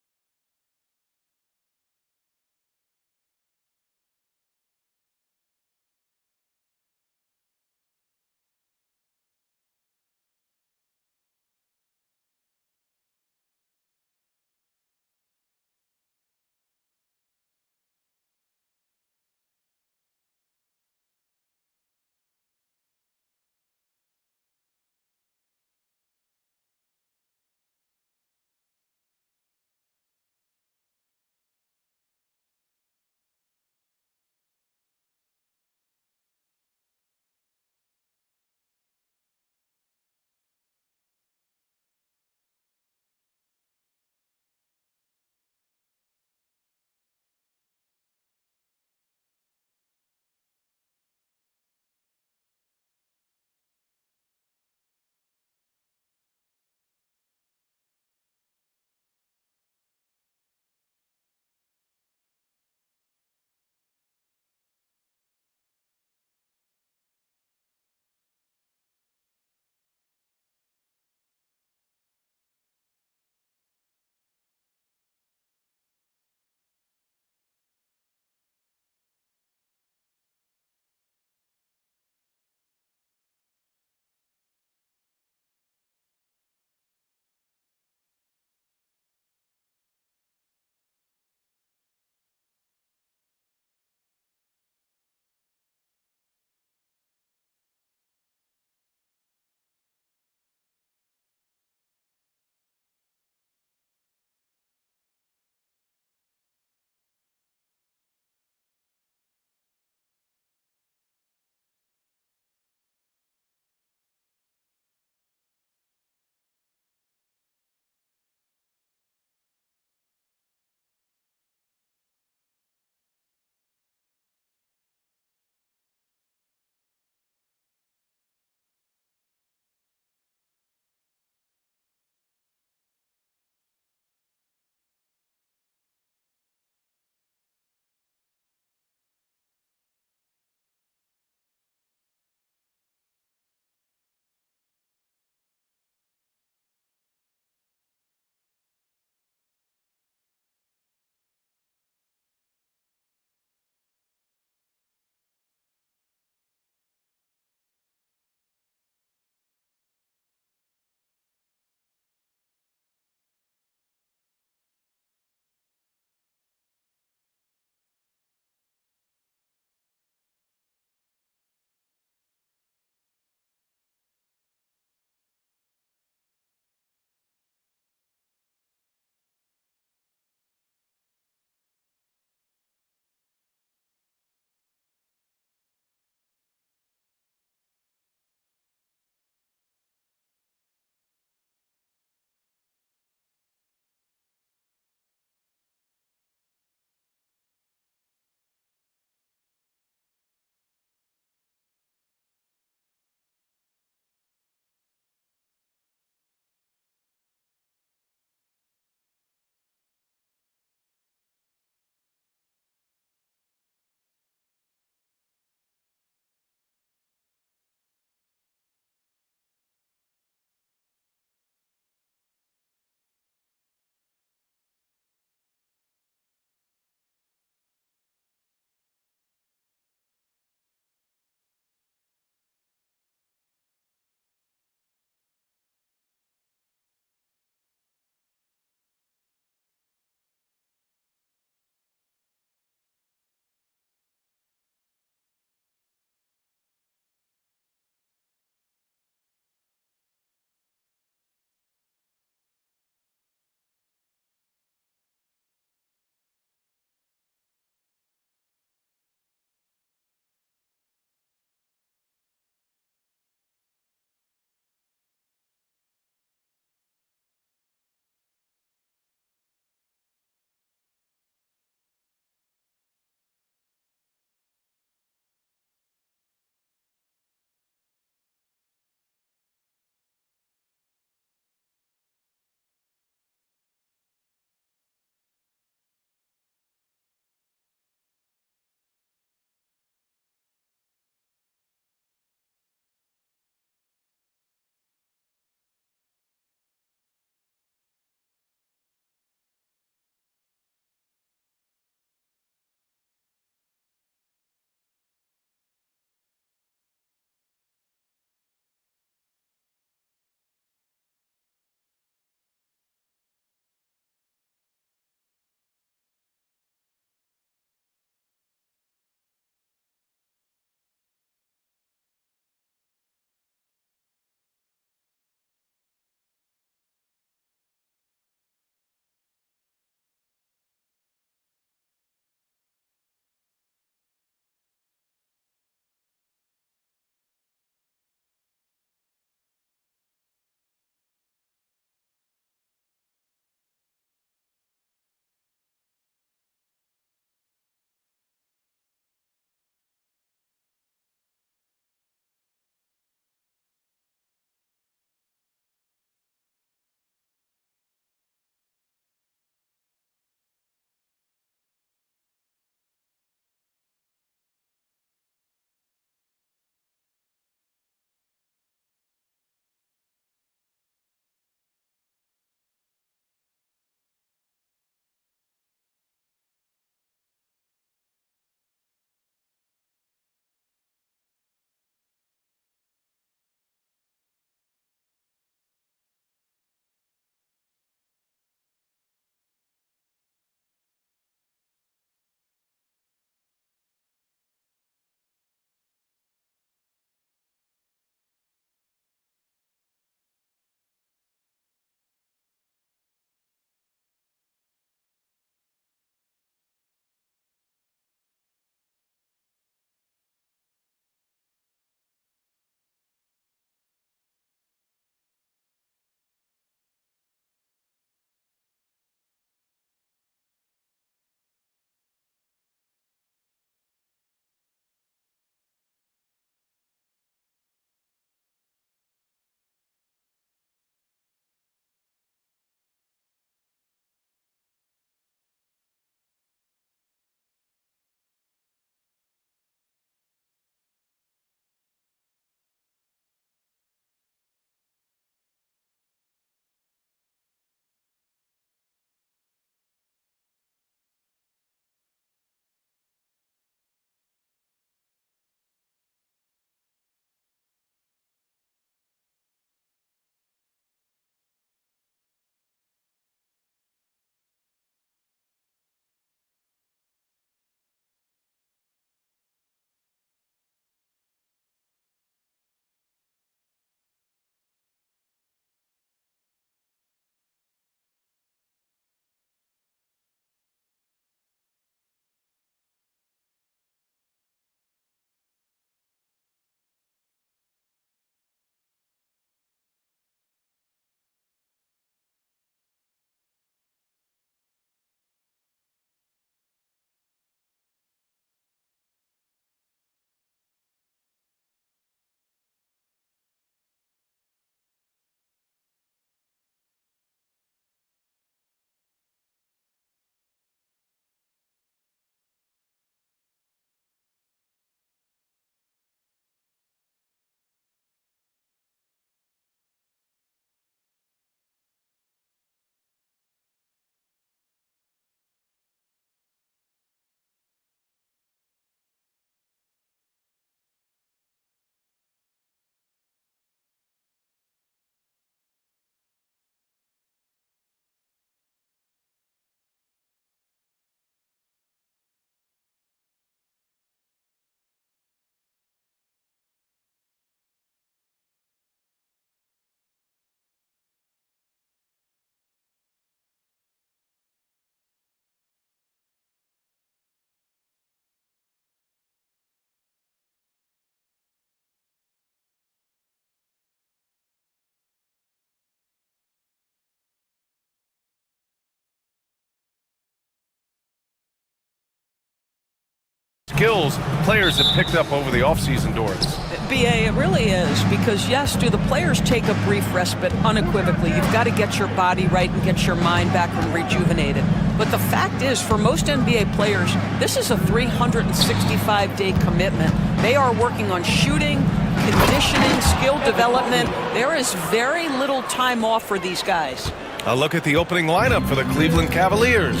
skills players have picked up over the offseason, Doris. BA, it really is, because yes, do the players take a brief respite? Unequivocally. You've got to get your body right and get your mind back and rejuvenated. But the fact is, for most NBA players, this is a 365-day commitment. They are working on shooting, conditioning, skill development. There is very little time off for these guys. A look at the opening lineup for the Cleveland Cavaliers.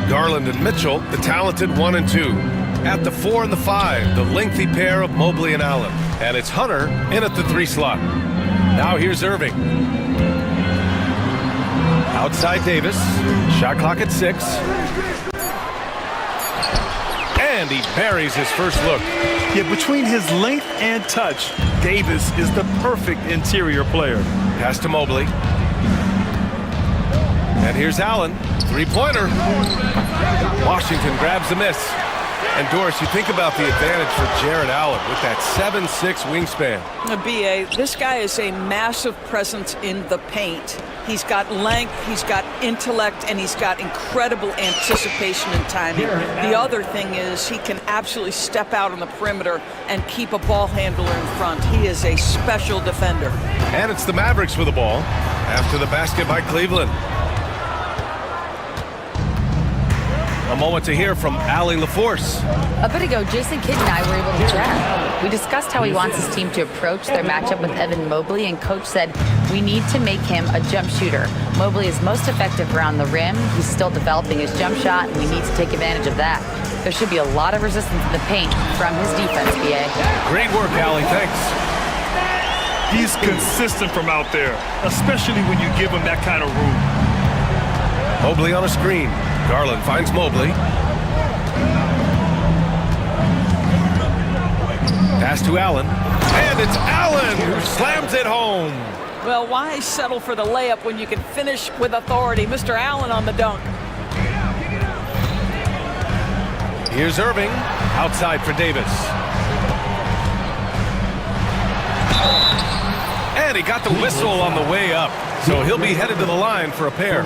Garland and Mitchell, the talented 1 and 2. At the 4 and the 5, the lengthy pair of Mobley and Allen. And it's Hunter in at the 3 slot. Now here's Irving. Outside Davis. Shot clock at 6. And he buries his first look. Yeah, between his length and touch, Davis is the perfect interior player. Pass to Mobley. And here's Allen. Three-pointer. Washington grabs the miss. And Doris, you think about the advantage for Jared Allen with that 7'6" wingspan. BA, this guy is a massive presence in the paint. He's got length, he's got intellect, and he's got incredible anticipation and timing. The other thing is he can absolutely step out on the perimeter and keep a ball handler in front. He is a special defender. And it's the Mavericks with the ball after the basket by Cleveland. A moment to hear from Allie LaForce. A bit ago, Jason Kidd and I were able to chat. We discussed how he wants his team to approach their matchup with Evan Mobley, and Coach said, we need to make him a jump shooter. Mobley is most effective around the rim. He's still developing his jump shot, and we need to take advantage of that. There should be a lot of resistance in the paint from his defense, BA. Great work, Allie. Thanks. He's consistent from out there, especially when you give him that kind of room. Mobley on a screen. Garland finds Mobley. Pass to Allen. And it's Allen who slams it home. Well, why settle for the layup when you can finish with authority? Mr. Allen on the dunk. Here's Irving. Outside for Davis. And he got the whistle on the way up. So he'll be headed to the line for a pair.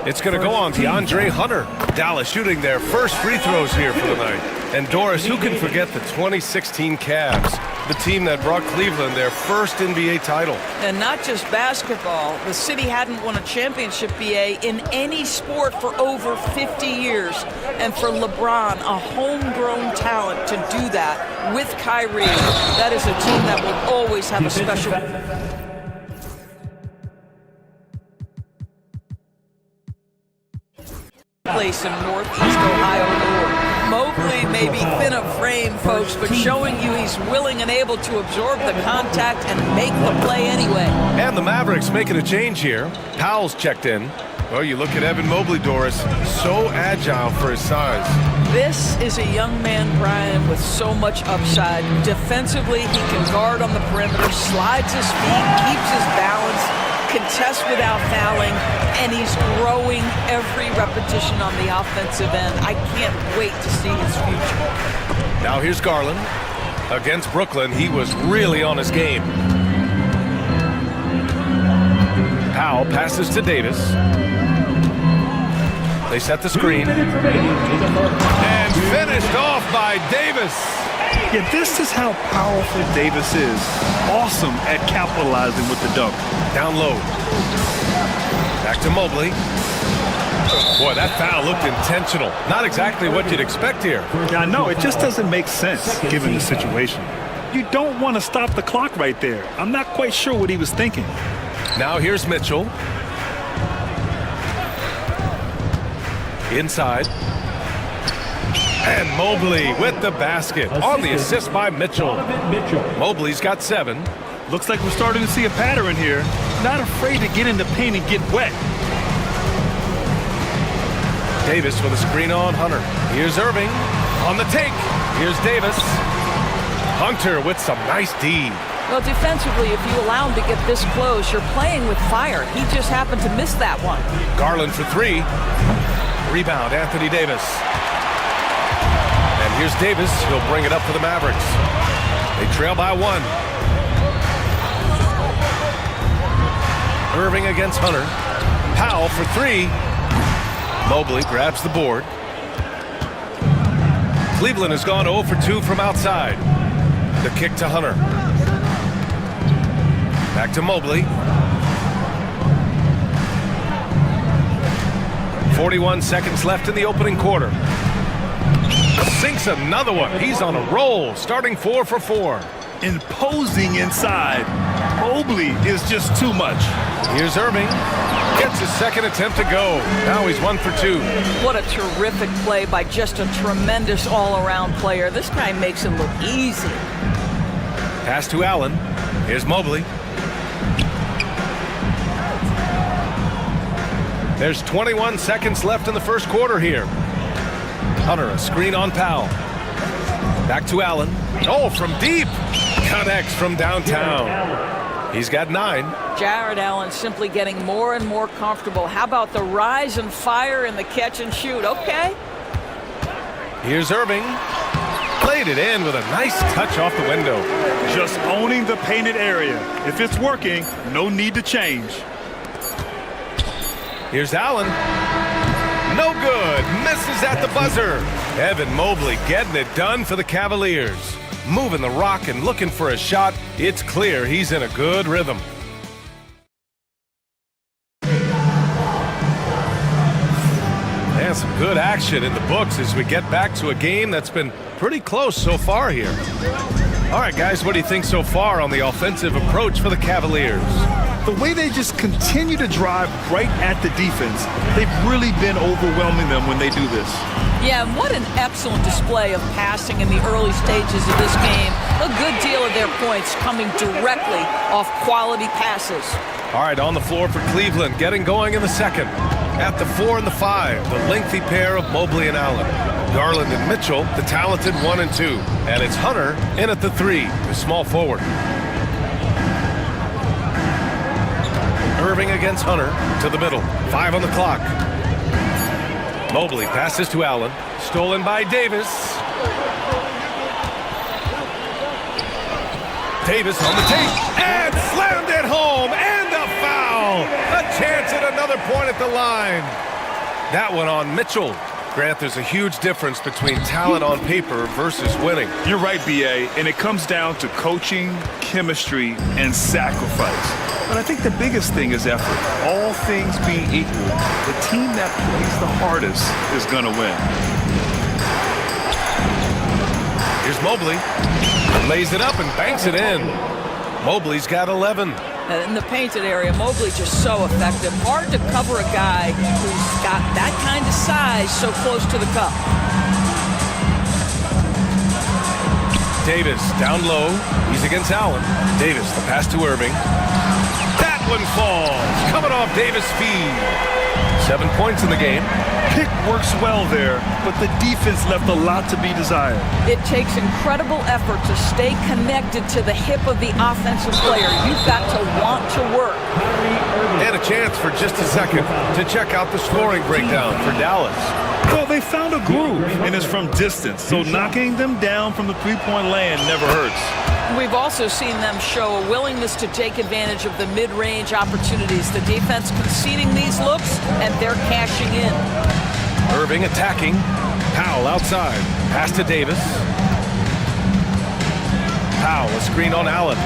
It's going to go on DeAndre Hunter. Dallas shooting their first free throws here for the night. And Doris, who can forget the 2016 Cavs, the team that brought Cleveland their first NBA title? And not just basketball. The city hadn't won a championship, BA, in any sport for over 50 years. And for LeBron, a homegrown talent, to do that with Kyrie, that is a team that will always have a special place in Northeast Ohio North. Mobley may be thin of frame, folks, but showing you he's willing and able to absorb the contact and make the play anyway. And the Mavericks making a change here. Powell's checked in. Well, you look at Evan Mobley, Doris, so agile for his size. This is a young man, Brian, with so much upside. Defensively, he can guard on the perimeter, slides his feet, keeps his balance, contests without fouling, and he's growing every repetition on the offensive end. I can't wait to see his future. Now here's Garland. Against Brooklyn, he was really on his game. Powell passes to Davis. They set the screen. And finished off by Davis. Yeah, this is how powerful Davis is. Awesome at capitalizing with the dunk. Down low. Back to Mobley. Boy, that foul looked intentional. Not exactly what you'd expect here. Yeah, I know. It just doesn't make sense given the situation. You don't want to stop the clock right there. I'm not quite sure what he was thinking. Now here's Mitchell. Inside. And Mobley with the basket on the assist by Mitchell. Mobley's got 7. Looks like we're starting to see a pattern here. Not afraid to get in the paint and get wet. Davis with a screen on Hunter. Here's Irving on the take. Here's Davis. Hunter with some nice D. Well, defensively, if you allow him to get this close, you're playing with fire. He just happened to miss that one. Garland for 3. Rebound, Anthony Davis. And here's Davis. He'll bring it up for the Mavericks. They trail by 1. Irving against Hunter. Powell for 3. Mobley grabs the board. Cleveland has gone 0 for 2 from outside. The kick to Hunter. Back to Mobley. 41 seconds left in the opening quarter. Sinks another one. He's on a roll, starting 4 for 4. Imposing inside. Mobley is just too much. Here's Irving. Gets his second attempt to go. Now he's 1 for 2. What a terrific play by just a tremendous all-around player. This guy makes it look easy. Pass to Allen. Here's Mobley. There's 21 seconds left in the first quarter here. Hunter, a screen on Powell. Back to Allen. Oh, from deep. Connects from downtown. He's got 9. Jared Allen simply getting more and more comfortable. How about the rise and fire in the catch and shoot? Okay. Here's Irving. Played it in with a nice touch off the window. Just owning the painted area. If it's working, no need to change. Here's Allen. No good. Misses at the buzzer. Evan Mobley getting it done for the Cavaliers. Moving the rock and looking for a shot. It's clear he's in a good rhythm. And some good action in the books as we get back to a game that's been pretty close so far here. All right, guys, what do you think so far on the offensive approach for the Cavaliers? The way they just continue to drive right at the defense, they've really been overwhelming them when they do this. Yeah, and what an excellent display of passing in the early stages of this game. A good deal of their points coming directly off quality passes. All right, on the floor for Cleveland, getting going in the second. At the 4 and the 5, the lengthy pair of Mobley and Allen. Garland and Mitchell, the talented 1 and 2. And it's Hunter in at the 3, the small forward. Irving against Hunter to the middle. 5 on the clock. Mobley passes to Allen. Stolen by Davis. Davis on the tape. And slammed it home. And a foul. A chance at another point at the line. That one on Mitchell. Grant, there's a huge difference between talent on paper versus winning. You're right, B.A., and it comes down to coaching, chemistry, and sacrifice. But I think the biggest thing is effort. All things being equal, the team that plays the hardest is going to win. Here's Mobley. Lays it up and banks it in. Mobley's got 11. In the painted area, Mobley just so effective. Hard to cover a guy who's got that kind of size so close to the cup. Davis down low. He's against Allen. Davis, the pass to Irving. That one falls. Coming off Davis' feed. 7 points in the game. Pick works well there, but the defense left a lot to be desired. It takes incredible effort to stay connected to the hip of the offensive player. You've got to want to work. And a chance for just a second to check out the scoring breakdown for Dallas. Well, they found a groove, and it's from distance, so knocking them down from the three-point land never hurts. We've also seen them show a willingness to take advantage of the mid-range opportunities. The defense conceding these looks, and they're cashing in. Irving attacking. Powell outside. Pass to Davis. Powell, a screen on Allen.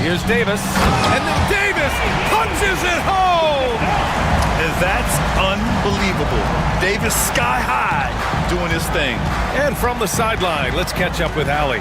Here's Davis. And then Davis punches it home! And that's unbelievable. Davis sky high doing his thing. And from the sideline, let's catch up with Allie.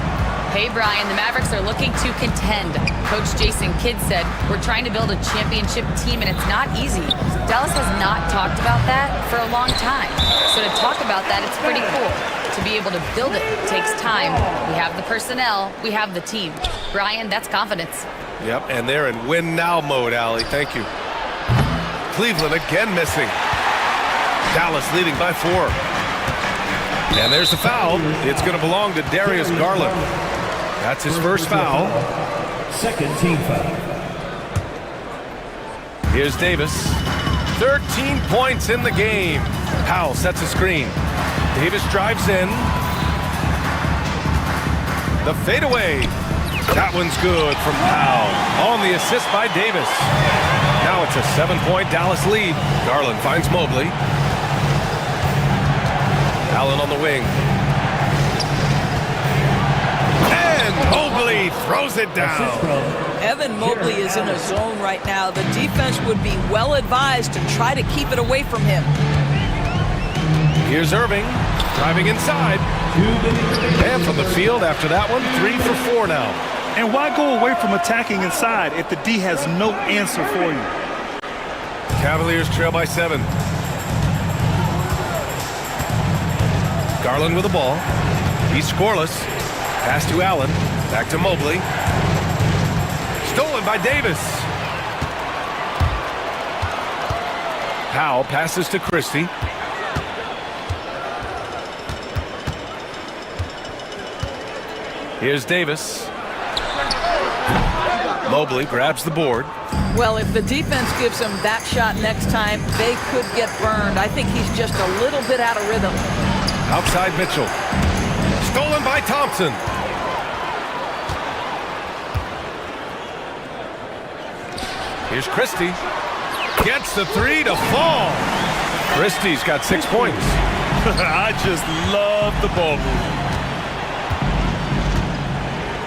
Hey, Brian, the Mavericks are looking to contend. Coach Jason Kidd said, we're trying to build a championship team, and it's not easy. Dallas has not talked about that for a long time. So to talk about that, it's pretty cool. To be able to build it takes time. We have the personnel. We have the team. Brian, that's confidence. Yep, and they're in win-now mode, Allie. Thank you. Cleveland again missing. Dallas leading by 4. And there's the foul. It's going to belong to Darius Garland. That's his first foul. Second team foul. Here's Davis. 13 points in the game. Powell sets a screen. Davis drives in. The fadeaway. That one's good from Powell. On the assist by Davis. Now it's a 7-point Dallas lead. Garland finds Mobley. Allen on the wing. throws it down. Evan Mobley is in a zone right now. The defense would be well advised to try to keep it away from him. Here's Irving, driving inside. And from the field after that one, 3 for 4 now. And why go away from attacking inside if the D has no answer for you? Cavaliers trail by 7. Garland with the ball. He's scoreless. Pass to Allen. Back to Mobley. Stolen by Davis. Powell passes to Christie. Here's Davis. Mobley grabs the board. Well, if the defense gives him that shot next time, they could get burned. I think he's just a little bit out of rhythm. Outside Mitchell. Stolen by Thompson. Here's Christie. Gets the 3 to fall. Christie's got 6 points. I just love the ball move.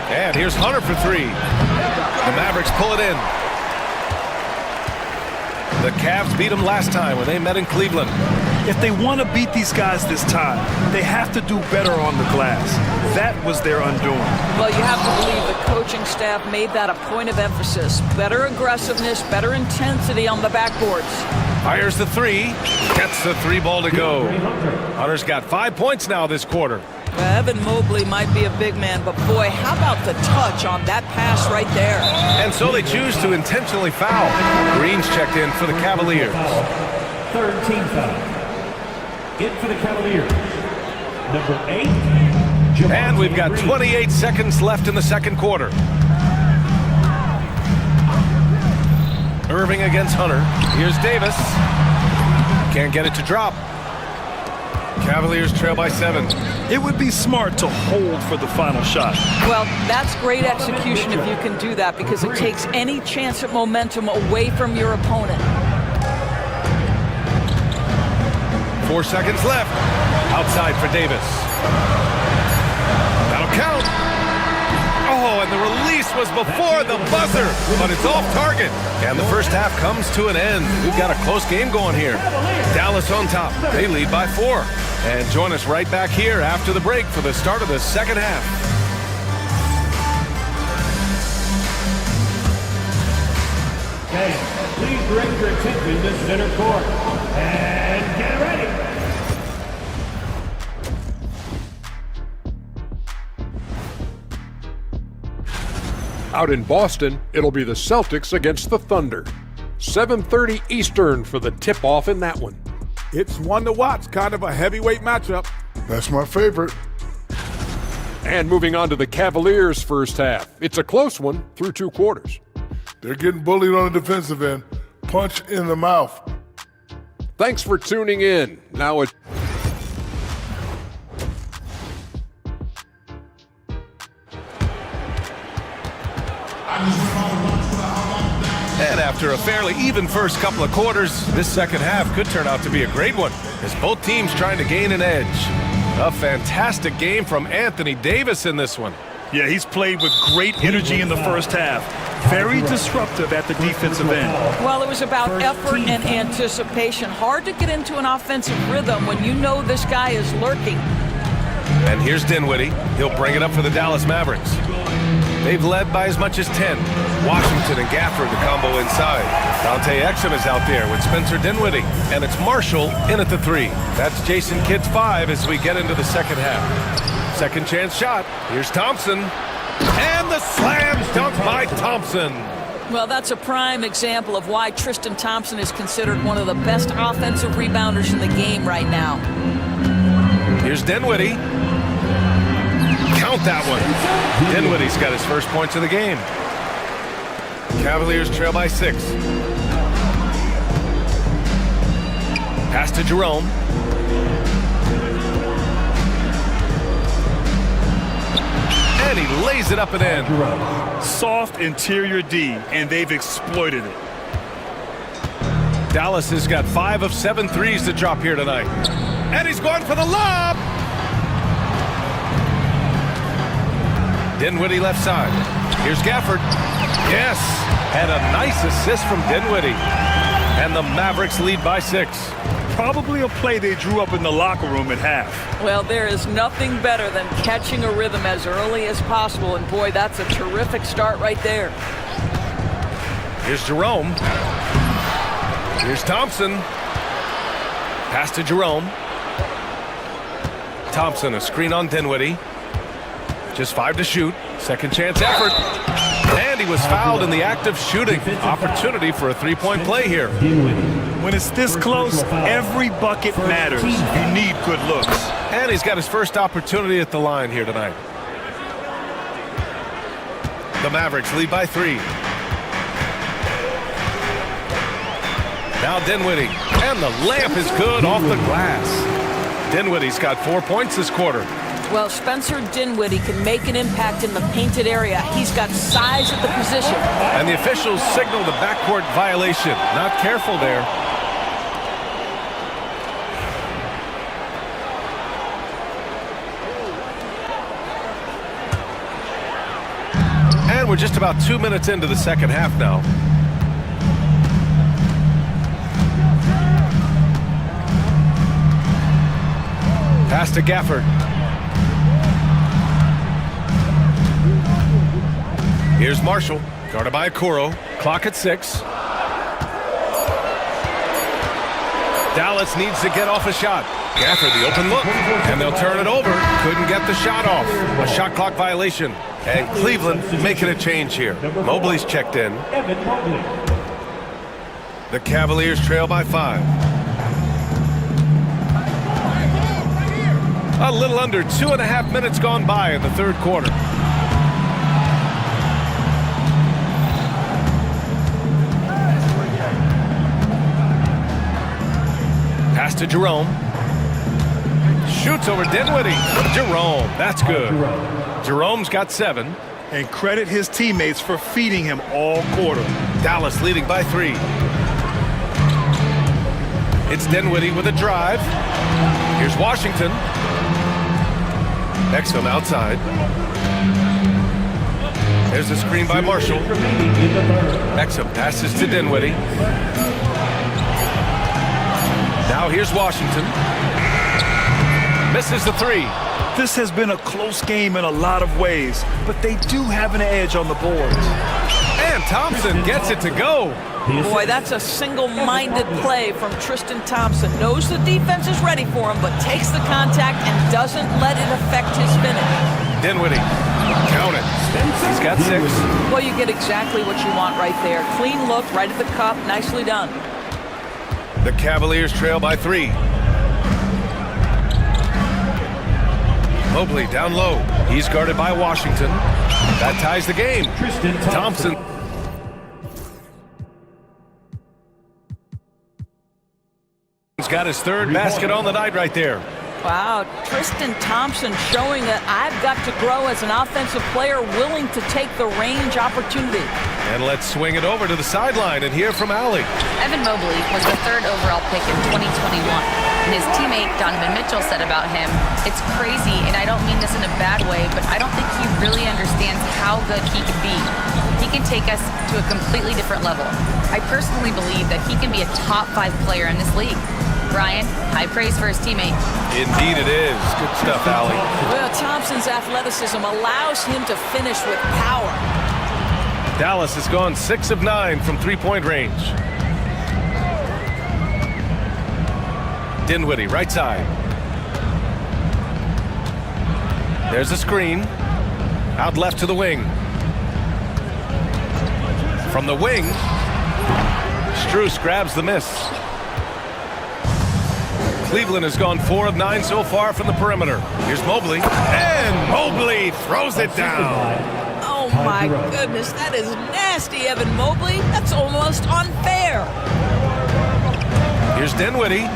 And here's Hunter for 3. The Mavericks pull it in. The Cavs beat them last time when they met in Cleveland. If they want to beat these guys this time, they have to do better on the glass. That was their undoing. Well, you have to believe the coaching staff made that a point of emphasis. Better aggressiveness, better intensity on the backboards. Fires the 3. Gets the 3 ball to go. Hunter's got 5 points now this quarter. Evan Mobley might be a big man, but boy, how about the touch on that pass right there? And so they choose to intentionally foul. Green's checked in for the Cavaliers. Third team foul. In for the Cavaliers. Number 8. And we've got 28 seconds left in the second quarter. Irving against Hunter. Here's Davis. Can't get it to drop. Cavaliers trail by 7. It would be smart to hold for the final shot. Well, that's great execution if you can do that, because it takes any chance at momentum away from your opponent. 4 seconds left. Outside for Davis. That'll count. Oh, and the release was before the buzzer, but it's off target. And the first half comes to an end. We've got a close game going here. Dallas on top. They lead by 4. And join us right back here after the break for the start of the second half. Okay, please direct your attention to center court. And get ready. Out in Boston, it'll be the Celtics against the Thunder. 7:30 Eastern for the tip-off in that one. It's one to watch, kind of a heavyweight matchup. That's my favorite. And moving on to the Cavaliers' first half. It's a close one through 2 quarters. They're getting bullied on the defensive end. Punch in the mouth. Thanks for tuning in. Now it's And after a fairly even first couple of quarters, this second half could turn out to be a great one, as both teams trying to gain an edge. A fantastic game from Anthony Davis in this one. Yeah, he's played with great energy in the first half. Very disruptive at the defensive end. Well, it was about effort and anticipation. Hard to get into an offensive rhythm when you know this guy is lurking. And here's Dinwiddie. He'll bring it up for the Dallas Mavericks. They've led by as much as 10. Washington and Gafford, the combo inside. Dante Exum is out there with Spencer Dinwiddie. And it's Marshall in at the 3. That's Jason Kidd's 5 as we get into the second half. Second chance shot. Here's Thompson. And the slam dunk by Thompson. Well, that's a prime example of why Tristan Thompson is considered one of the best offensive rebounders in the game right now. Here's Dinwiddie. Count that one. Dinwiddie's got his first points of the game. Cavaliers trail by 6. Pass to Jerome. And he lays it up and in. Soft interior D, and they've exploited it. Dallas has got 5 of 7 threes to drop here tonight. And he's going for the lob. Dinwiddie left side. Here's Gafford. Yes, and a nice assist from Dinwiddie. And the Mavericks lead by 6. Probably a play they drew up in the locker room at half. Well, there is nothing better than catching a rhythm as early as possible, and boy, that's a terrific start right there. Here's Jerome. Here's Thompson. Pass to Jerome. Thompson, a screen on Dinwiddie. Just 5 to shoot. Second chance effort. And he was fouled in the act of shooting. Opportunity for a three-point play here. When it's this close, every bucket matters. You need good looks. And he's got his first opportunity at the line here tonight. The Mavericks lead by 3. Now Dinwiddie. And the layup is good off the glass. Dinwiddie's got 4 points this quarter. Well, Spencer Dinwiddie can make an impact in the painted area. He's got size at the position. And the officials signaled a backcourt violation. Not careful there. And we're just about 2 minutes into the second half now. Pass to Gafford. Here's Marshall, guarded by Okoro. Clock at 6. Dallas needs to get off a shot. Gafford, the open look, and they'll turn it over. Couldn't get the shot off. A shot clock violation. And Cleveland making a change here. Mobley's checked in. The Cavaliers trail by 5. A little under 2.5 minutes gone by in the third quarter. Pass to Jerome. Shoots over Dinwiddie. Jerome, that's good. Jerome's got 7. And credit his teammates for feeding him all quarter. Dallas leading by 3. It's Dinwiddie with a drive. Here's Washington. Exum outside. There's a screen by Marshall. Exum passes to Dinwiddie. Now here's Washington. Misses the 3. This has been a close game in a lot of ways, but they do have an edge on the boards. And Thompson gets it to go. Boy, that's a single-minded play from Tristan Thompson. Knows the defense is ready for him, but takes the contact and doesn't let it affect his finish. Dinwiddie, count it. He's got 6. Well, you get exactly what you want right there. Clean look, right at the cup, nicely done. The Cavaliers trail by 3. Mobley down low. He's guarded by Washington. That ties the game. Thompson. He's got his third basket on the night right there. Wow, Tristan Thompson showing that I've got to grow as an offensive player, willing to take the range opportunity. And let's swing it over to the sideline and hear from Allie. Evan Mobley was the 3rd overall pick in 2021. And his teammate Donovan Mitchell said about him, "It's crazy, and I don't mean this in a bad way, but I don't think he really understands how good he can be. He can take us to a completely different level. I personally believe that he can be a top 5 player in this league." Brian, high praise for his teammate. Indeed it is. Good stuff, Allie. Well, Thompson's athleticism allows him to finish with power. Dallas has gone 6 of 9 from three-point range. Dinwiddie, right side. There's a screen. Out left to the wing. From the wing, Strus grabs the miss. Cleveland has gone 4 of 9 so far from the perimeter. Here's Mobley. And Mobley throws it down. Oh, my goodness. That is nasty, Evan Mobley. That's almost unfair. Here's Dinwiddie.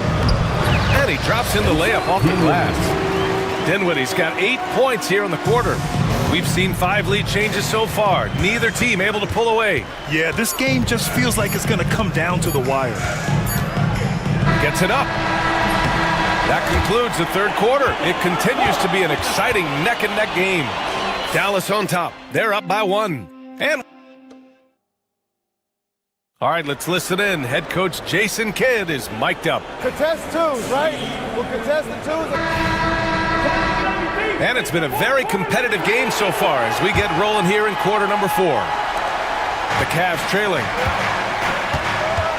And he drops in the layup off the glass. Dinwiddie's got 8 points here in the quarter. We've seen 5 lead changes so far. Neither team able to pull away. Yeah, this game just feels like it's going to come down to the wire. Gets it up. That concludes the third quarter. It continues to be an exciting neck-and-neck game. Dallas on top. They're up by 1. And all right, let's listen in. Head coach Jason Kidd is mic'd up. Contest twos, right? We'll contest the twos. And it's been a very competitive game so far as we get rolling here in quarter number 4. The Cavs trailing.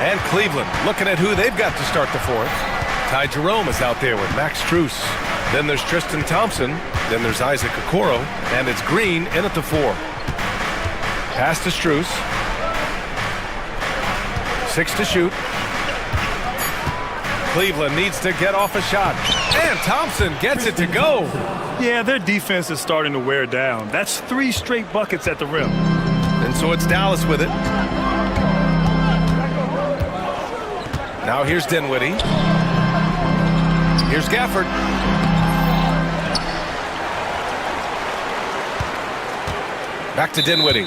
And Cleveland looking at who they've got to start the 4th. Ty Jerome is out there with Max Strus. Then there's Tristan Thompson. Then there's Isaac Okoro. And it's Green in at the 4. Pass to Strus. 6 to shoot. Cleveland needs to get off a shot. And Thompson gets it to go. Yeah, their defense is starting to wear down. That's 3 straight buckets at the rim. And so it's Dallas with it. Now here's Dinwiddie. Here's Gafford. Back to Dinwiddie.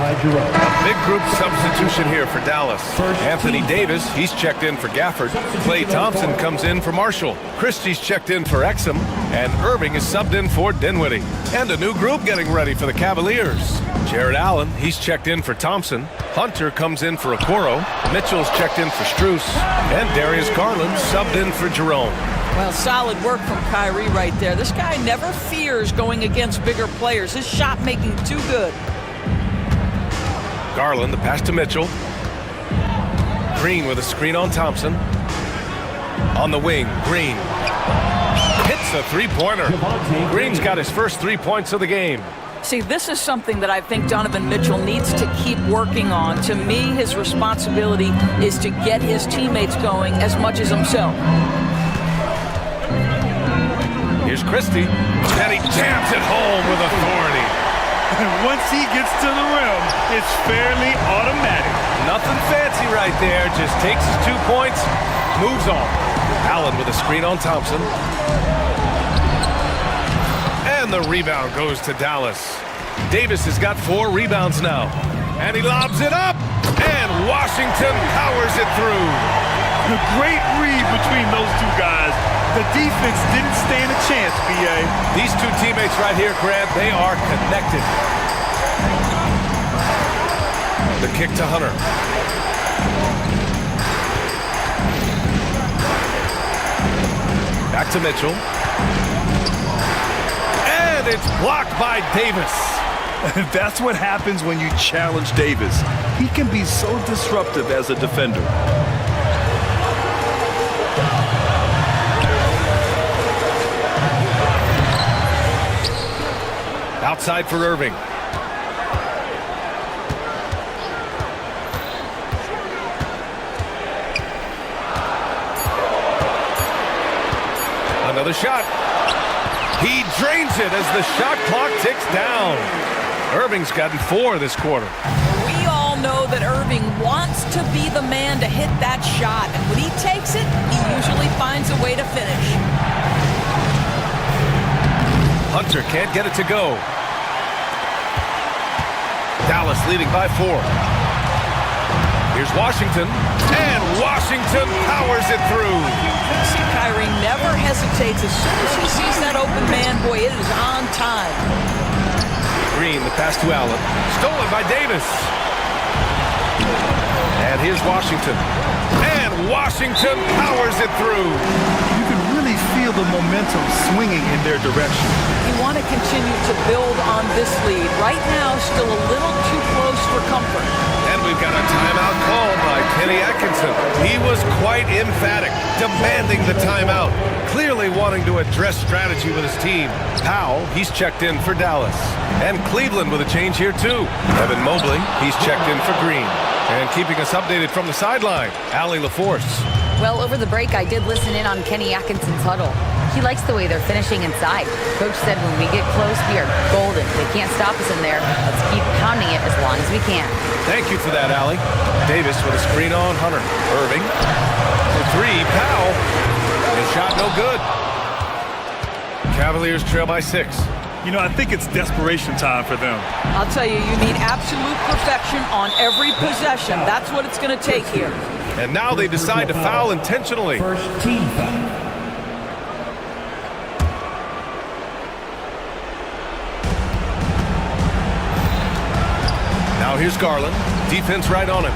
A big group substitution here for Dallas. Anthony Davis, he's checked in for Gafford. Klay Thompson comes in for Marshall. Christie's checked in for Exum. And Irving is subbed in for Dinwiddie. And a new group getting ready for the Cavaliers. Jared Allen, he's checked in for Thompson. Hunter comes in for Okoro. Mitchell's checked in for Strus. And Darius Garland subbed in for Jerome. Well, solid work from Kyrie right there. This guy never fears going against bigger players. His shot making too good. Garland, the pass to Mitchell. Green with a screen on Thompson. On the wing, Green hits a three-pointer. Green's got his first 3 points of the game. See, this is something that I think Donovan Mitchell needs to keep working on. To me, his responsibility is to get his teammates going as much as himself. Here's Christie, and he jams it home with authority. Once he gets to the rim, it's fairly automatic. Nothing fancy right there. Just takes his 2 points, moves on. Allen with a screen on Thompson. And the rebound goes to Dallas. Davis has got 4 rebounds now. And he lobs it up. And Washington powers it through. The great read between those 2 guys. The defense didn't stand a chance, B.A. These 2 teammates right here, Grant, they are connected. The kick to Hunter. Back to Mitchell. And it's blocked by Davis. That's what happens when you challenge Davis. He can be so disruptive as a defender. Outside for Irving. Another shot. He drains it as the shot clock ticks down. Irving's gotten 4 this quarter. We all know that Irving wants to be the man to hit that shot. And when he takes it, he usually finds a way to finish. Hunter can't get it to go. Dallas leading by 4. Here's Washington. And Washington powers it through. See, Kyrie never hesitates. As soon as he sees that open man, boy, it is on time. Green, the pass to Allen. Stolen by Davis. And here's Washington. And Washington powers it through. You can really feel the momentum swinging in their direction. You want to continue to build on this lead. Right now, still a little too close for comfort. And we've got a timeout called by Kenny Atkinson. He was quite emphatic, demanding the timeout, clearly wanting to address strategy with his team. Powell, he's checked in for Dallas. And Cleveland with a change here too. Evan Mobley, he's checked in for Green. And keeping us updated from the sideline, Allie LaForce. Well, over the break, I did listen in on Kenny Atkinson's huddle. He likes the way they're finishing inside. Coach said when we get close, we are golden. They can't stop us in there. Let's keep pounding it as long as we can. Thank you for that, Allie. Davis with a screen on Hunter. Irving. For 3, Powell. His shot no good. Cavaliers trail by 6. You know, I think it's desperation time for them. I'll tell you, you need absolute perfection on every possession. That's what it's going to take here. And now they decide to foul intentionally. First team foul. here's Garland. Defense right on him.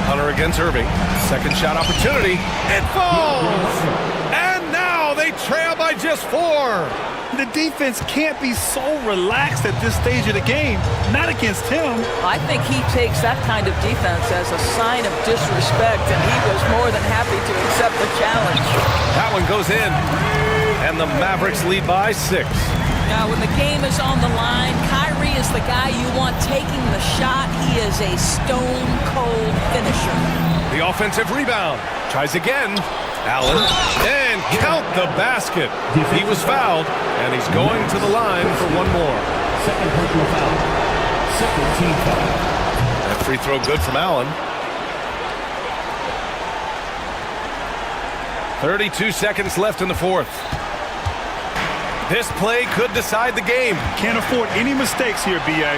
Hunter against Irving. Second shot opportunity. It falls! And now they trail by just 4. The defense can't be so relaxed at this stage of the game. Not against him. I think he takes that kind of defense as a sign of disrespect, and he was more than happy to accept the challenge. That one goes in. And the Mavericks lead by 6. Now, when the game is on the line, Kyrie is the guy you want taking the shot. He is a stone-cold finisher. The offensive rebound. Tries again. Allen. And count the basket. He was fouled, and he's going to the line for one more. Second personal foul. Second team foul. That free throw good from Allen. 32 seconds left in the fourth. This play could decide the game. Can't afford any mistakes here, B.A.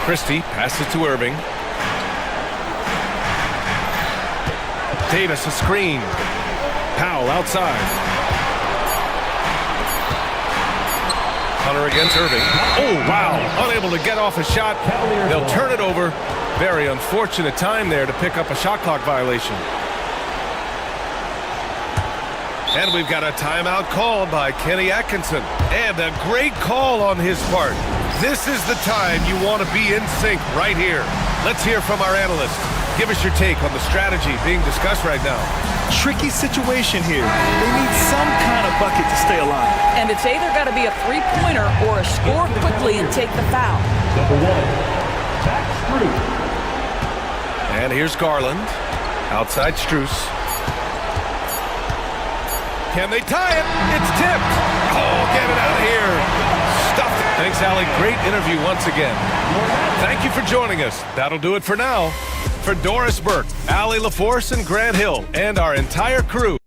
Christie passes to Irving. Davis a screen. Powell outside. Hunter against Irving. Oh, wow. Unable to get off a shot. They'll turn it over. Very unfortunate time there to pick up a shot clock violation. And we've got a timeout called by Kenny Atkinson. And a great call on his part. This is the time you want to be in sync right here. Let's hear from our analyst. Give us your take on the strategy being discussed right now. Tricky situation here. They need some kind of bucket to stay alive. And it's either got to be a three-pointer or a score quickly and take the foul. Number 1, Max Strus. And here's Garland. Outside Strus. Can they tie it? It's tipped. Oh, get it out of here. Stuffed it. Thanks, Allie. Great interview once again. Thank you for joining us. That'll do it for now. For Doris Burke, Allie LaForce, and Grant Hill, and our entire crew.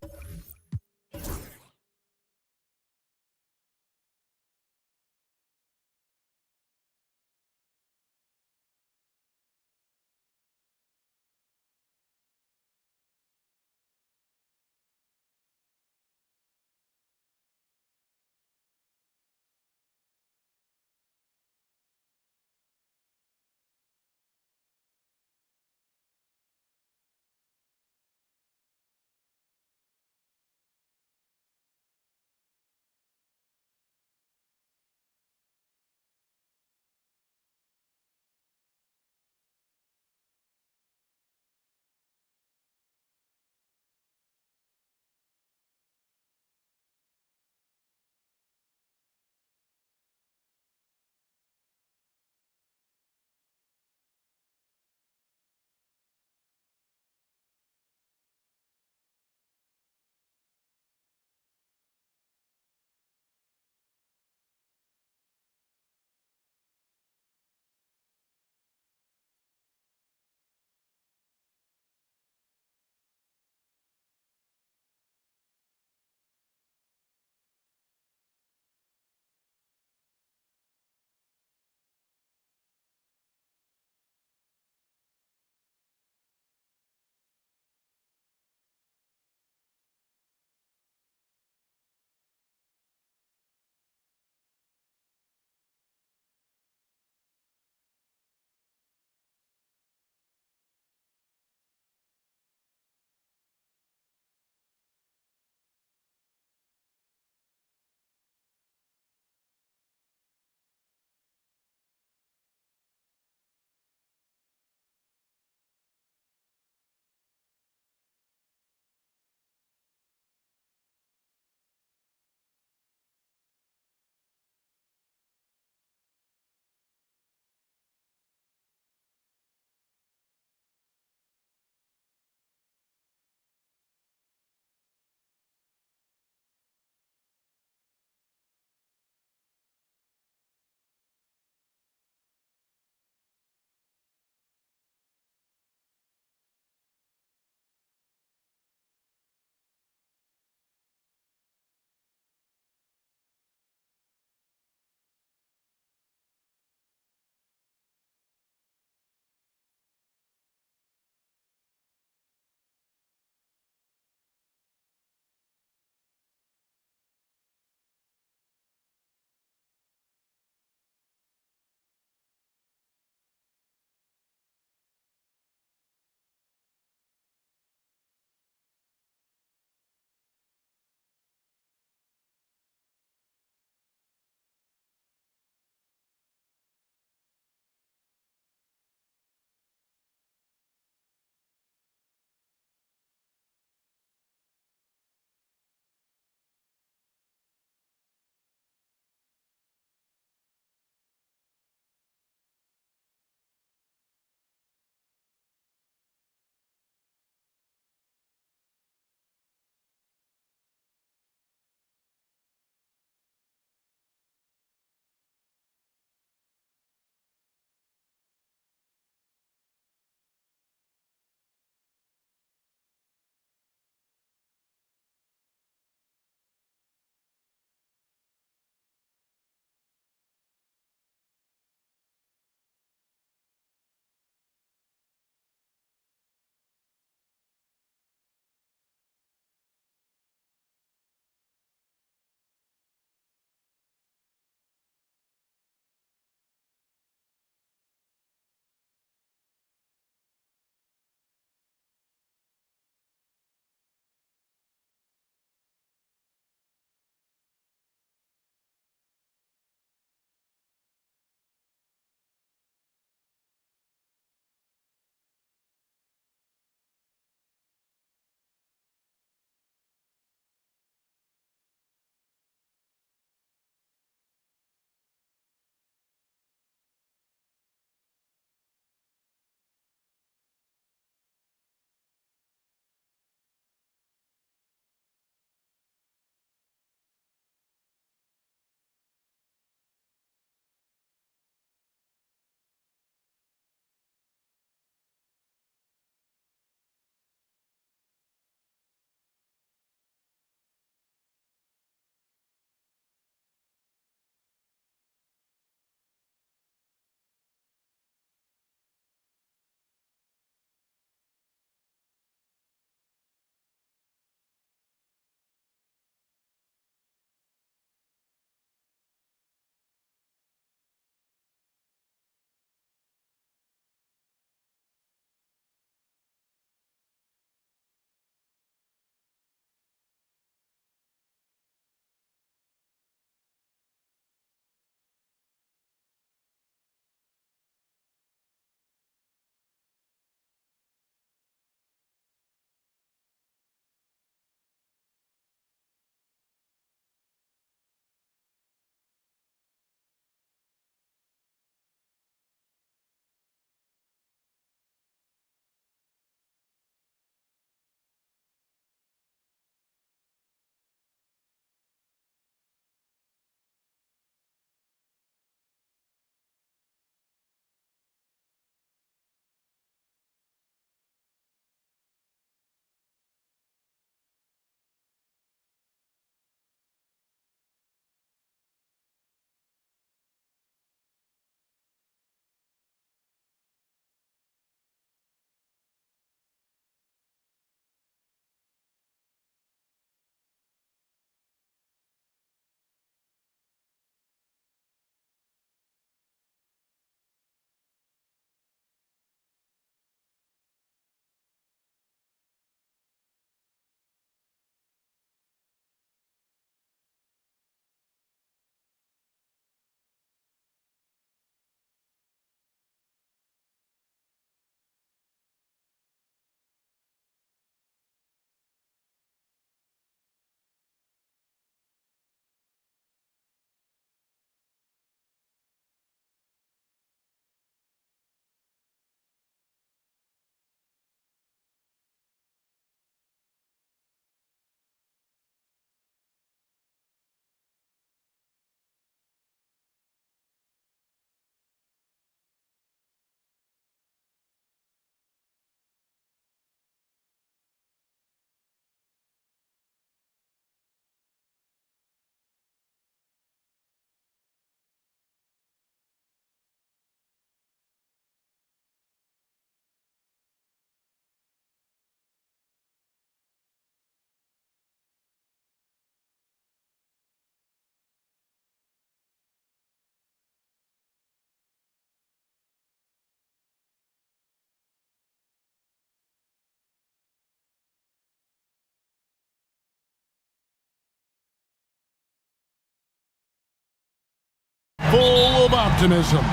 optimism.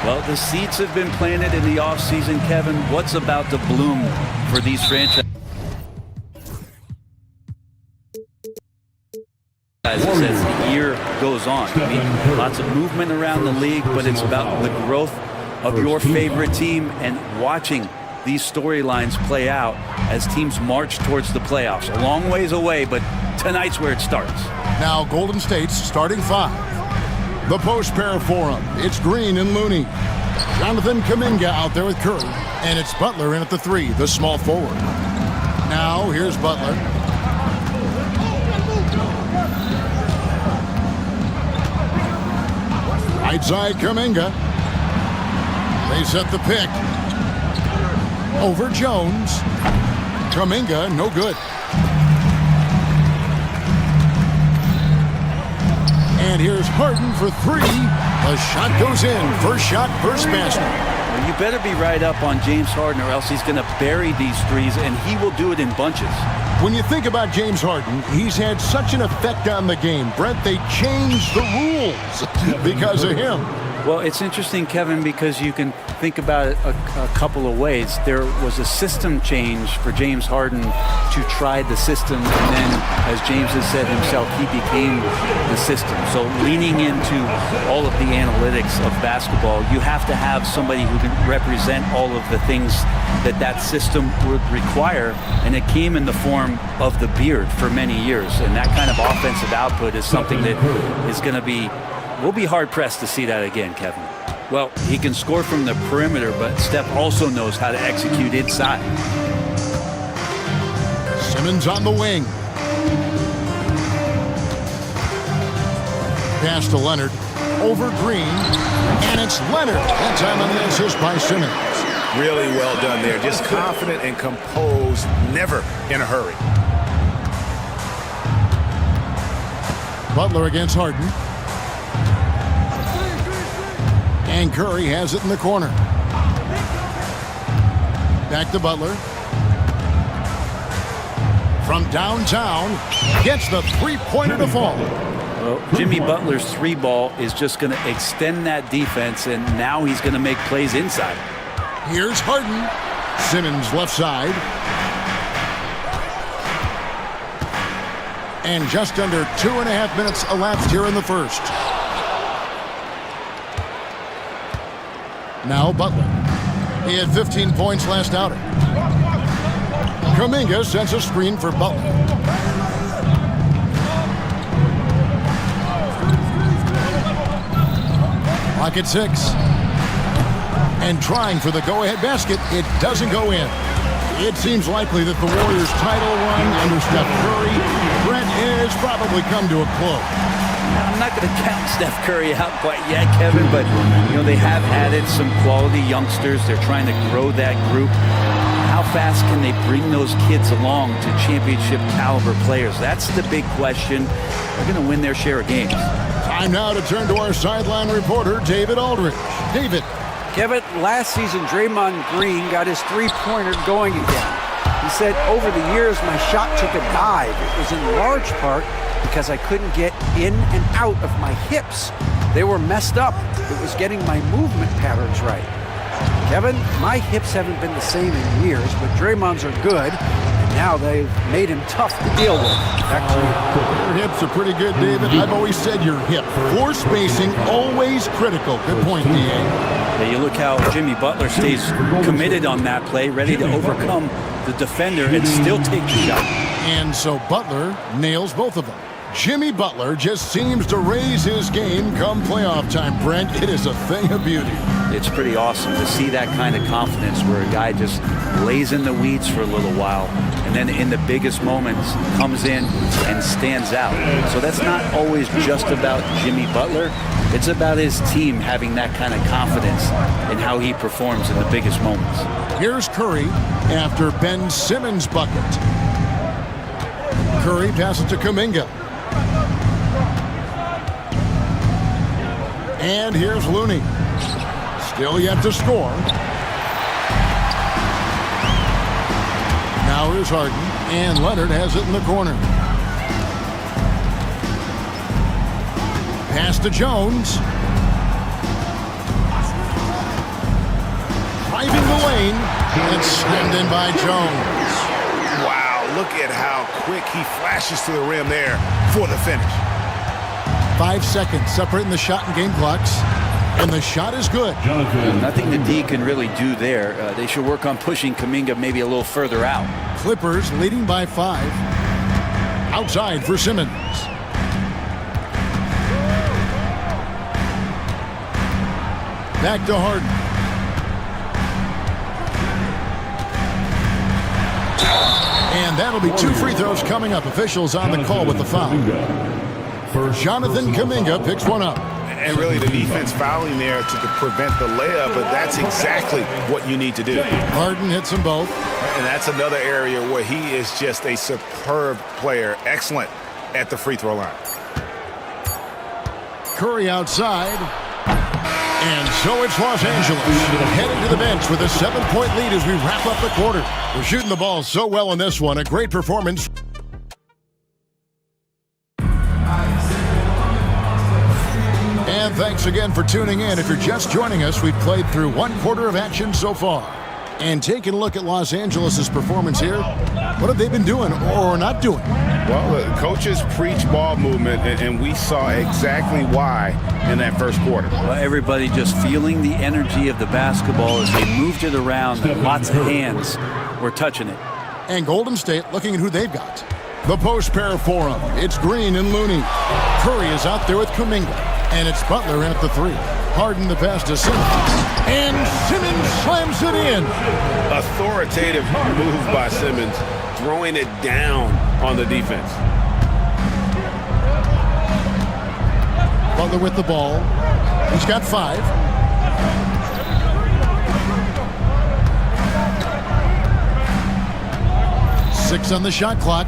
Well, the seeds have been planted in the offseason, Kevin. What's about to bloom for these franchises as the year goes on? I mean, lots of movement around the league, but it's about the growth of your favorite team and watching these storylines play out as teams march towards the playoffs. A long ways away, but tonight's where it starts. Now Golden State's starting five. The post pair for him. It's Green and Looney. Jonathan Kuminga out there with Curry. And it's Butler in at the three, the small forward. Now here's Butler. Right side Kuminga. They set the pick. Over Jones. Kuminga, no good. And here's Harden for three. The shot goes in. First shot, first basket. Well, you better be right up on James Harden or else he's going to bury these threes, and he will do it in bunches. When you think about James Harden, he's had such an effect on the game. Brent, they changed the rules because of him. Well, it's interesting, Kevin, because you can think about it a couple of ways. There was a system change for James Harden to try the system, and then, as James has said himself, he became the system. So leaning into all of the analytics of basketball, you have to have somebody who can represent all of the things that system would require, and it came in the form of the beard for many years. And that kind of offensive output is something that is going to be we'll be hard-pressed to see that again, Kevin. Well, he can score from the perimeter, but Steph also knows how to execute inside. Simmons on the wing. Pass to Leonard. Over Green. And it's Leonard. That time on the assist by Simmons. Really well done there. Just confident and composed, never in a hurry. Butler against Harden. And Curry has it in the corner. Back to Butler. From downtown, gets the three-pointer to fall. Well, Jimmy Butler's three ball is just going to extend that defense, and now he's going to make plays inside. Here's Harden. Simmons left side. And just under 2.5 minutes elapsed here in the first. Now Butler. He had 15 points last outing. Kuminga sends a screen for Butler. Clock at 6. And trying for the go-ahead basket, it doesn't go in. It seems likely that the Warriors' title run under Steph Curry, Brent, has probably come to a close. I'm not going to count Steph Curry out quite yet, Kevin, but they have added some quality youngsters. They're trying to grow that group. How fast can they bring those kids along to championship caliber players? That's the big question. They're going to win their share of games. Time now to turn to our sideline reporter, David Aldridge. David. Kevin, last season, Draymond Green got his three-pointer going again. He said, over the years, my shot took a dive. It was in large part because I couldn't get in and out of my hips. They were messed up. It was getting my movement patterns right. Kevin, my hips haven't been the same in years, but Draymond's are good, and now they've made him tough to deal with. Back to you. Your hips are pretty good, David. I've always said your hip. Floor spacing, always critical. Good point, D.A. Yeah, you look how Jimmy Butler stays committed on that play, ready to overcome the defender and still take the shot. And so Butler nails both of them. Jimmy Butler just seems to raise his game come playoff time, Brent. It is a thing of beauty. It's pretty awesome to see that kind of confidence where a guy just lays in the weeds for a little while and then in the biggest moments comes in and stands out. So that's not always just about Jimmy Butler. It's about his team having that kind of confidence in how he performs in the biggest moments. Here's Curry after Ben Simmons' bucket. Curry passes to Kuminga. And here's Looney. Still yet to score. Now here's Harden. And Leonard has it in the corner. Pass to Jones. driving the lane and slammed in by Jones. Wow, look at how quick he flashes to the rim there for the finish. 5 seconds separating the shot and game clocks. And the shot is good. Nothing the D can really do there. They should work on pushing Kuminga maybe a little further out. Clippers leading by 5. Outside for Simmons. Back to Harden. And that'll be 2 free throws coming up. Officials on the call with the foul. Jonathan Kuminga picks one up. And really the defense fouling there to prevent the layup, but that's exactly what you need to do. Harden hits them both. And that's another area where he is just a superb player. Excellent at the free throw line. Curry outside. And so it's Los Angeles heading to the bench with a 7-point lead as we wrap up the quarter. We're shooting the ball so well in this one. A great performance. And thanks again for tuning in. If you're just joining us, we've played through 1 quarter of action so far. And taking a look at Los Angeles' performance here, what have they been doing or not doing? Well, the coaches preach ball movement, and we saw exactly why in that first quarter. Well, everybody just feeling the energy of the basketball as they moved it around. Lots of hands were touching it. And Golden State looking at who they've got. The post pair for them. It's Green and Looney. Curry is out there with Kuminga. And it's Butler in at the 3. Harden the pass to Simmons. And Simmons slams it in. Authoritative move by Simmons, throwing it down on the defense. Butler with the ball. He's got 5. Six on the shot clock.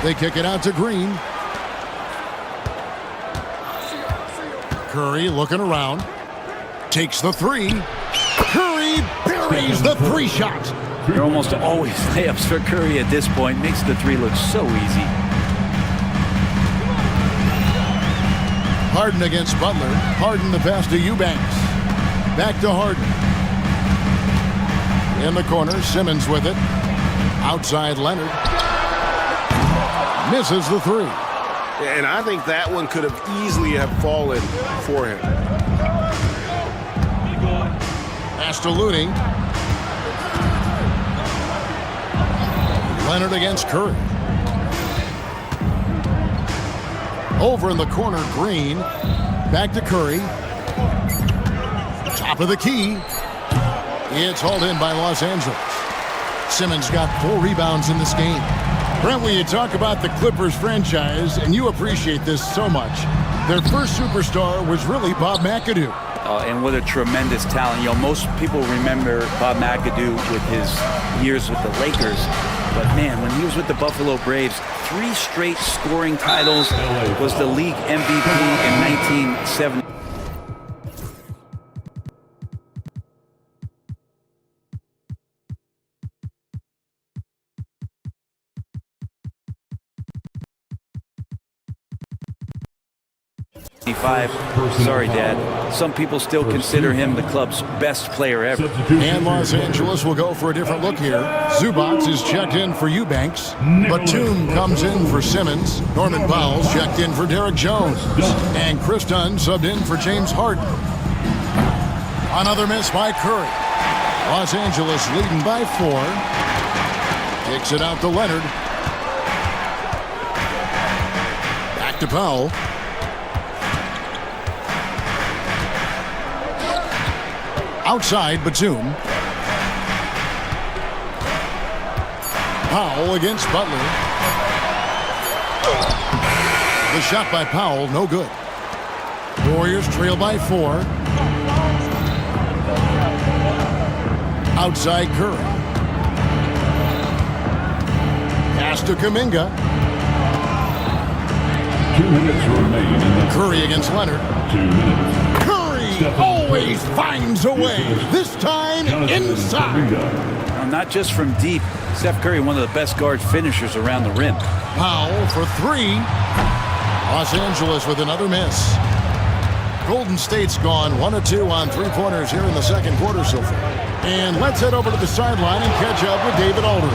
They kick it out to Green. Curry looking around. Takes the 3. Curry buries the 3 shot. They're almost always layups for Curry at this point. Makes the 3 look so easy. Harden against Butler. Harden the pass to Eubanks. Back to Harden. In the corner, Simmons with it. Outside Leonard. Misses the 3. And I think that one could have easily have fallen for him. Pass to Looney. Leonard against Curry. Over in the corner, Green. Back to Curry. Top of the key. It's hauled in by Los Angeles. Simmons got 4 rebounds in this game. Brent, when you talk about the Clippers franchise, and you appreciate this so much, their first superstar was really Bob McAdoo. And what a tremendous talent. You know, most people remember Bob McAdoo with his years with the Lakers. But, man, when he was with the Buffalo Braves, 3 straight scoring titles, was the league MVP in 1970. Sorry, Dad. Some people still consider him the club's best player ever. And Los Angeles will go for a different look here. Zubats is checked in for Eubanks. Batum comes in for Simmons. Norman Powell's checked in for Derek Jones. And Chris Dunn subbed in for James Harden. Another miss by Curry. Los Angeles leading by 4. Kicks it out to Leonard. Back to Powell. Outside, Batum. Powell against Butler. The shot by Powell, no good. Warriors trail by 4. Outside, Curry. Pass to Kuminga. 2 minutes remain. Curry against Leonard. 2 minutes. Always finds a way. This time inside. Not just from deep. Steph Curry, one of the best guard finishers around the rim. Powell for 3. Los Angeles with another miss. Golden State's gone 1 of 2 on three-pointers here in the second quarter so far. And let's head over to the sideline and catch up with David Aldridge.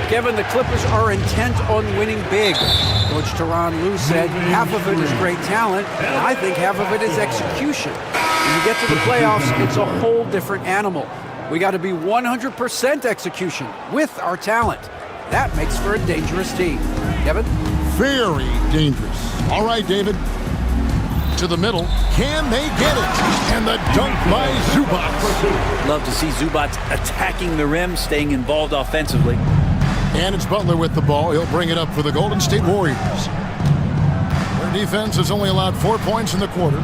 Kevin, the Clippers are intent on winning big. Coach Tyronn Lue said half of it is great talent, and I think half of it is execution. When you get to the playoffs, it's a whole different animal. We got to be 100% execution with our talent. That makes for a dangerous team. Kevin? Very dangerous. All right, David. To the middle. Can they get it? And the dunk by Zubac. Love to see Zubac attacking the rim, staying involved offensively. And it's Butler with the ball. He'll bring it up for the Golden State Warriors. Their defense has only allowed 4 points in the quarter.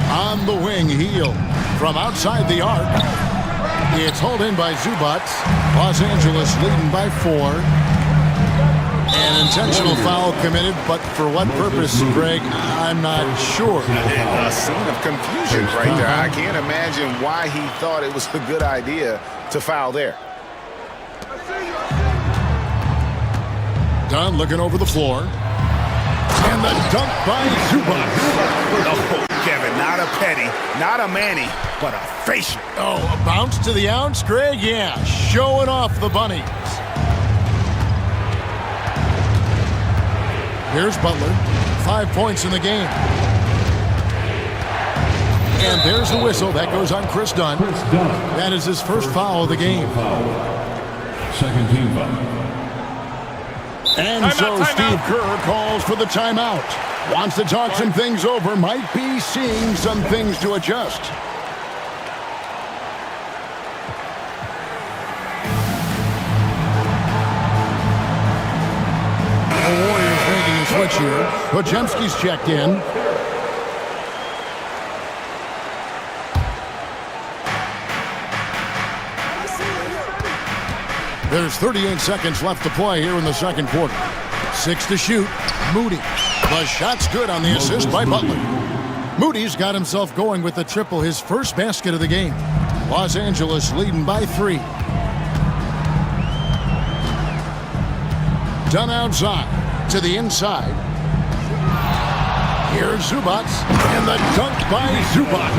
On the wing, Heel from outside the arc. It's hauled in by Zubac. Los Angeles leading by 4. An intentional foul committed, but for what purpose, Greg, I'm not sure. A scene of confusion right there. I can't imagine why he thought it was a good idea to foul there. Dunn looking over the floor. And the dunk by Zubac. Oh, Kevin, not a petty, not a Manny, but a facial. Oh, a bounce to the ounce, Greg? Yeah, showing off the bunnies. Here's Butler, 5 points in the game. And there's the whistle. That goes on Chris Dunn. That is his first foul of the game. Second team foul. And so Steve Kerr calls for the timeout. Wants to talk some things over. Might be seeing some things to adjust. Switch here. Podziemski's checked in. There's 38 seconds left to play here in the second quarter. 6 to shoot. Moody. The shot's good on the assist by Butler. Moody's got himself going with the triple, his first basket of the game. Los Angeles leading by 3. Dunn outside. To the inside. Here's Zubac, and the dunk by Zubac.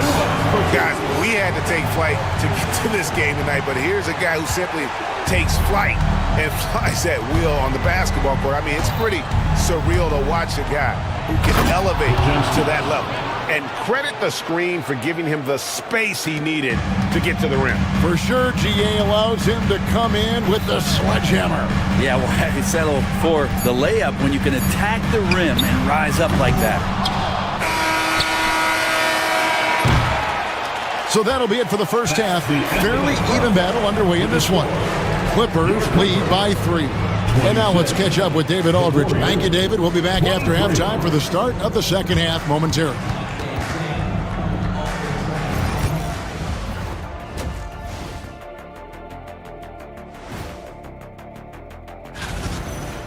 Guys, we had to take flight to get to this game tonight, but here's a guy who simply takes flight and flies at will on the basketball court. I mean, it's pretty surreal to watch a guy who can elevate to that level. And credit the screen for giving him the space he needed to get to the rim. For sure, GA allows him to come in with the sledgehammer. Yeah, well, I can settle for the layup when you can attack the rim and rise up like that. So that'll be it for the first half. Fairly even battle underway in this one. Clippers lead by 3. And now let's catch up with David Aldridge. Thank you, David. We'll be back after halftime for the start of the second half momentarily.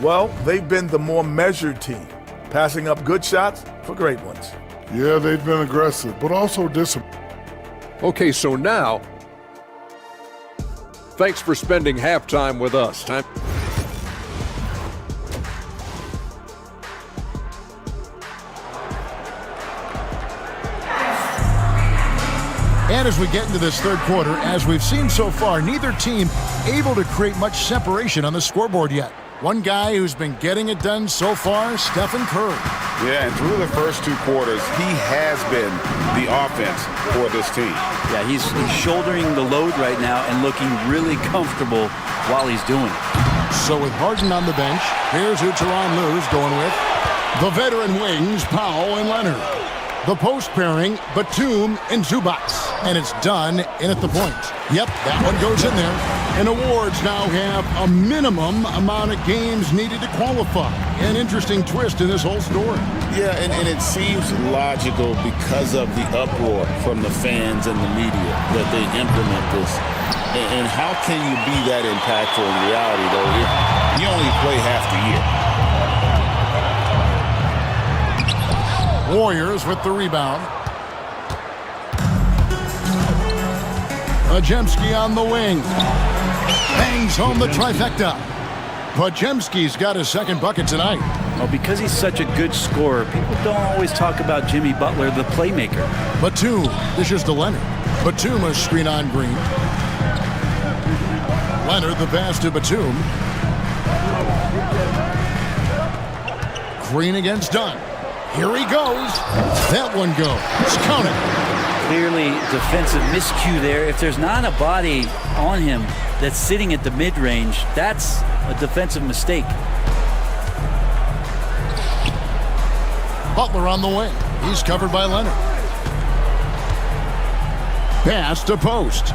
Well, they've been the more measured team, passing up good shots for great ones. Yeah, they've been aggressive, but also disciplined. Okay, so now, thanks for spending halftime with us. And as we get into this third quarter, as we've seen so far, neither team able to create much separation on the scoreboard yet. One guy who's been getting it done so far, Stephen Curry. Yeah, and through the first 2 quarters, he has been the offense for this team. Yeah, he's shouldering the load right now and looking really comfortable while he's doing it. So with Harden on the bench, here's who Tyronn Lue's going with. The veteran wings, Powell and Leonard. The post pairing, Batum and Zubac. And it's done in at the point. Yep, that one goes in there. And awards now have a minimum amount of games needed to qualify. An interesting twist in this whole story. Yeah, and it seems logical because of the uproar from the fans and the media that they implement this. And how can you be that impactful in reality, though, if you only play half the year? Warriors with the rebound. Podziemski on the wing. Bangs home the trifecta. Podziemski's got his second bucket tonight. Well, because he's such a good scorer, people don't always talk about Jimmy Butler, the playmaker. Batum dishes to Leonard. Batum a screen on Green. Leonard the pass to Batum. Green against Dunn. Here he goes. That one goes. Count it. Clearly defensive miscue there. If there's not a body on him that's sitting at the mid-range, that's a defensive mistake. Butler on the wing. He's covered by Leonard. Pass to post.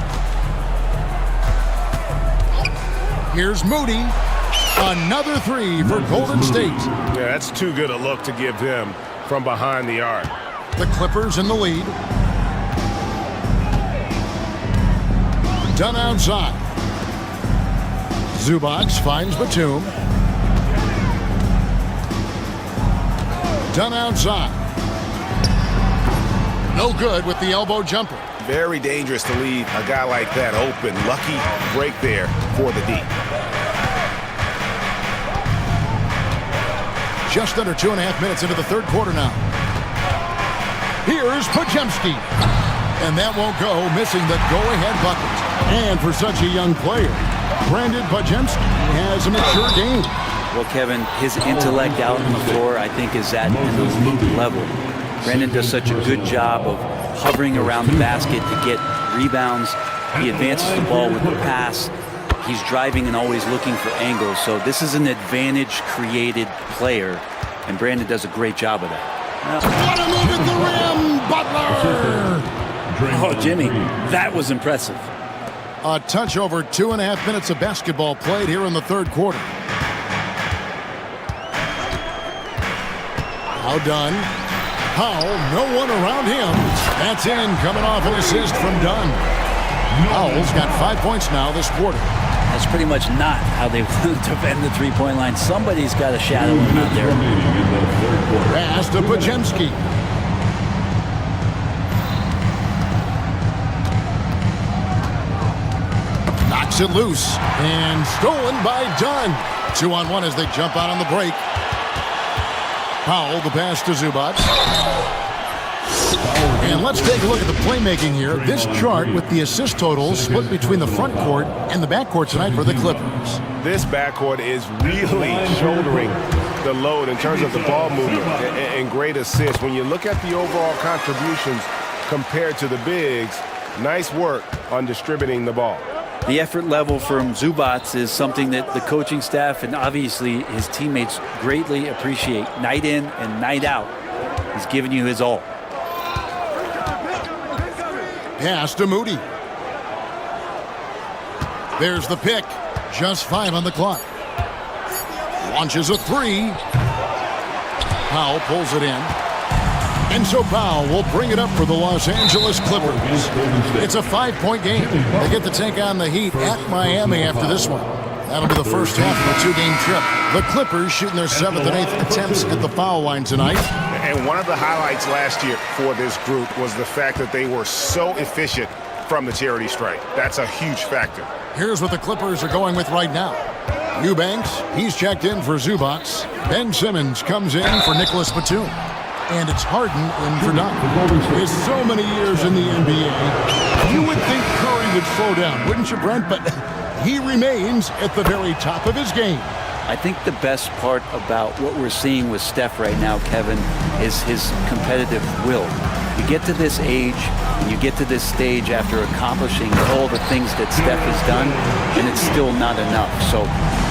Here's Moody. Another three for Golden State. Yeah, that's too good a look to give them from behind the arc. The Clippers in the lead. Dunn outside. Zubac finds Batum. Dunn outside. No good with the elbow jumper. Very dangerous to leave a guy like that open. Lucky break there for the D. Just under 2.5 minutes into the third quarter now. Here's Podziemski. And that won't go, missing the go-ahead bucket. And for such a young player, Brandon Podziemski has a mature game. Well, Kevin, his intellect out on the floor, I think, is at an elite level. Brandon does such a good job of hovering around the basket to get rebounds. He advances the ball with the pass. He's driving and always looking for angles. So this is an advantage-created player, and Brandon does a great job of that. What a move at the rim, Butler! Oh, Jimmy, that was impressive. A touch over 2.5 minutes of basketball played here in the third quarter. Now done. Powell, no one around him. That's in, coming off an assist from Dunn. Powell's got 5 points now this quarter. That's pretty much not how they want to defend the three-point line. Somebody's got to shadow him out there. Pass to Podziemski. Knocks it loose and stolen by Dunn. 2-on-1 as they jump out on the break. Powell, the pass to Zubac. And let's take a look at the playmaking here. This chart with the assist totals split between the front court and the back court tonight for the Clippers. This backcourt is really shouldering the load in terms of the ball movement and great assists. When you look at the overall contributions compared to the bigs, nice work on distributing the ball. The effort level from Zubac is something that the coaching staff and obviously his teammates greatly appreciate. Night in and night out, he's giving you his all. Pass to Moody. There's the pick. Just 5 on the clock. Launches a three. Powell pulls it in. And so Powell will bring it up for the Los Angeles Clippers. It's a 5-point game. They get to take on the Heat at Miami after this one. That'll be the first half of a 2-game trip. The Clippers shooting their 7th and 8th attempts at the foul line tonight. And one of the highlights last year for this group was the fact that they were so efficient from the charity stripe. That's a huge factor. Here's what the Clippers are going with right now. Eubanks, he's checked in for Zubac. Ben Simmons comes in for Nicholas Batum. And it's Harden in for Dunn. With so many years in the NBA, you would think Curry would slow down, wouldn't you, Brent? But he remains at the very top of his game. I think the best part about what we're seeing with Steph right now, Kevin, is his competitive will. You get to this age, and you get to this stage after accomplishing all the things that Steph has done, and it's still not enough. So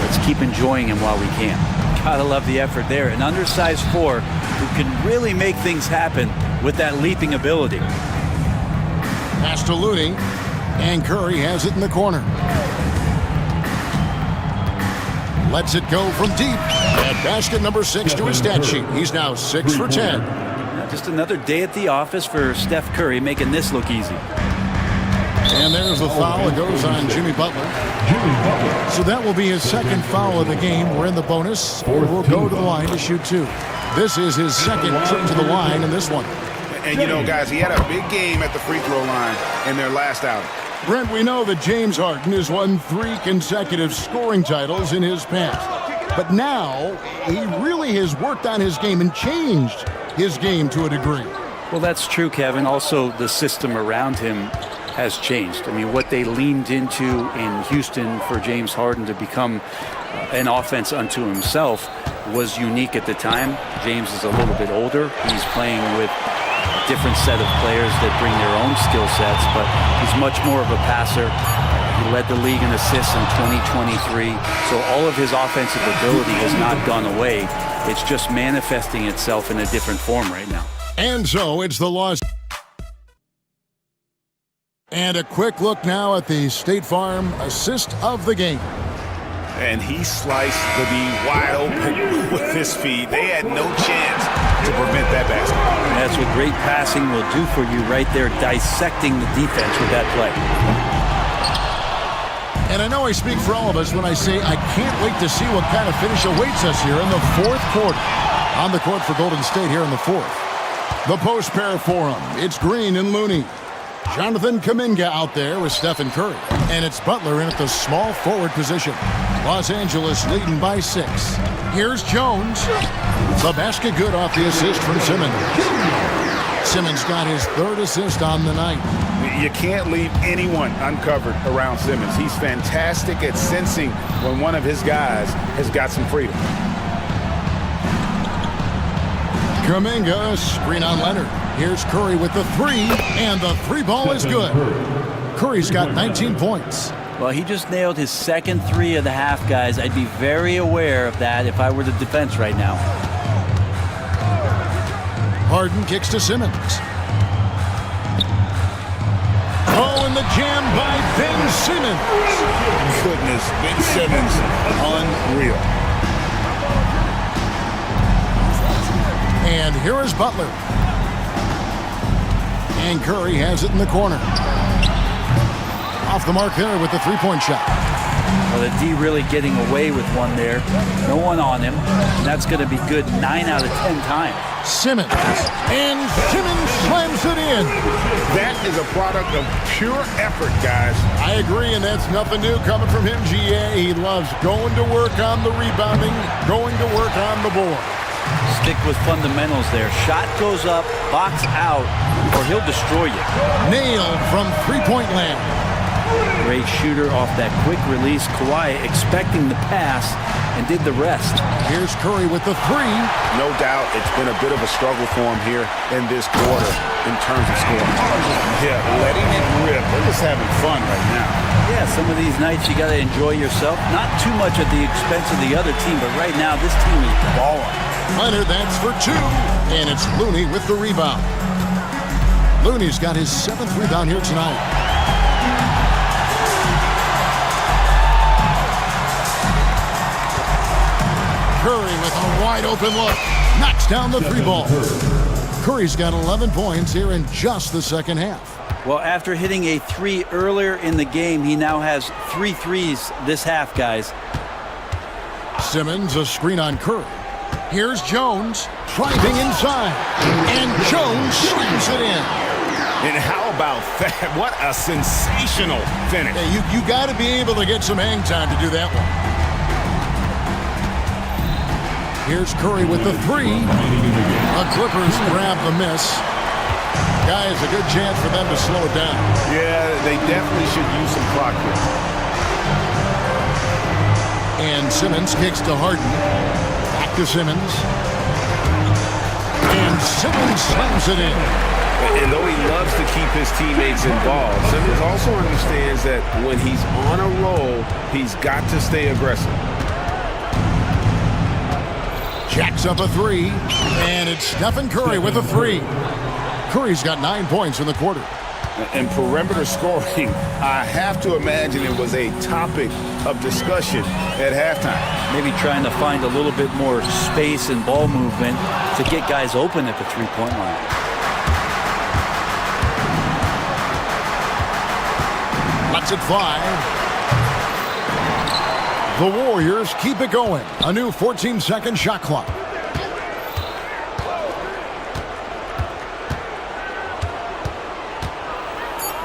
let's keep enjoying him while we can. Gotta love the effort there. An undersized 4 who can really make things happen with that leaping ability. Pass to Looney, and Curry has it in the corner. Lets it go from deep. And basket number 6 to his stat sheet. He's now 6 for 10. Just another day at the office for Steph Curry, making this look easy. And there's the foul. It goes on Jimmy Butler. So that will be his second foul of the game. We're in the bonus. We'll go to the line to shoot 2. This is his second trip to the line in this one. And, you know, guys, he had a big game at the free throw line in their last outing. Brent, we know that James Harden has won 3 consecutive scoring titles in his past. But now he really has worked on his game and changed his game to a degree. Well, that's true, Kevin. Also, the system around him has changed. I mean, what they leaned into in Houston for James Harden to become an offense unto himself was unique at the time. James is a little bit older. He's playing with a different set of players that bring their own skill sets, but he's much more of a passer. He led the league in assists in 2023. So all of his offensive ability has not gone away. It's just manifesting itself in a different form right now. And so it's the loss. And a quick look now at the State Farm assist of the game. And he sliced the D wide open with his feet. They had no chance to prevent that basket. And that's what great passing will do for you right there, dissecting the defense with that play. And I know I speak for all of us when I say I can't wait to see what kind of finish awaits us here in the fourth quarter. On the court for Golden State here in the fourth. The post pair for him. It's Green and Looney. Jonathan Kuminga out there with Stephen Curry. And it's Butler in at the small forward position. Los Angeles leading by 6. Here's Jones. The basket good off the assist from Simmons. Simmons got his 3rd assist on the night. You can't leave anyone uncovered around Simmons. He's fantastic at sensing when one of his guys has got some freedom. Kuminga, screen on Leonard. Here's Curry with the 3, and the 3 ball is good. Curry's got 19 points. Well, he just nailed his 2nd 3 of the half, guys. I'd be very aware of that if I were the defense right now. Harden kicks to Simmons. Oh, and the jam by Ben Simmons. Goodness, Ben Simmons, unreal. And here is Butler. And Curry has it in the corner. Off the mark there with the 3-point shot. Well, the D really getting away with one there. No one on him. And that's going to be good 9 out of 10 times. Simmons. And Simmons slams it in. That is a product of pure effort, guys. I agree, and that's nothing new coming from him, GA. He loves going to work on the rebounding, going to work on the board. Stick with fundamentals there. Shot goes up, box out, or he'll destroy you. Nailed from 3-point land. Great shooter off that quick release. Kawhi expecting the pass and did the rest. Here's Curry with the 3. No doubt it's been a bit of a struggle for him here in this quarter in terms of scoring. Yeah, letting it rip. They're just having fun right now. Yeah, some of these nights you got to enjoy yourself. Not too much at the expense of the other team, but right now this team is balling. Leonard, that's for 2. And it's Looney with the rebound. Looney's got his 7th rebound here tonight. Curry with a wide open look. Knocks down the 3 ball. Curry's got 11 points here in just the second half. Well, after hitting a 3 earlier in the game, he now has 3 threes this half, guys. Simmons, a screen on Curry. Here's Jones, driving inside. And Jones slams it in. And how about that? What a sensational finish. Yeah, you got to be able to get some hang time to do that one. Here's Curry with the 3. The Clippers grab the miss. Guys, a good chance for them to slow it down. Yeah, they definitely should use some clock here. And Simmons kicks to Harden. Back to Simmons. And Simmons slams it in. And though he loves to keep his teammates involved, Simmons also understands that when he's on a roll, he's got to stay aggressive. Jacks up a 3, and it's Stephen Curry with a 3. Curry's got 9 points in the quarter. And perimeter scoring, I have to imagine it was a topic of discussion at halftime. Maybe trying to find a little bit more space and ball movement to get guys open at the 3-point line. Lets it fly. The Warriors keep it going. A new 14-second shot clock.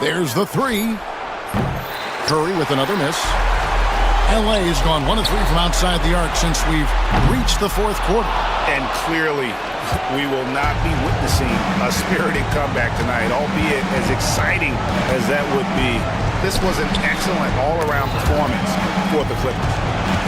There's the 3. Curry with another miss. LA has gone 1 of 3 from outside the arc since we've reached the fourth quarter. And clearly, we will not be witnessing a spirited comeback tonight, albeit as exciting as that would be. This was an excellent all-around performance for the Clippers.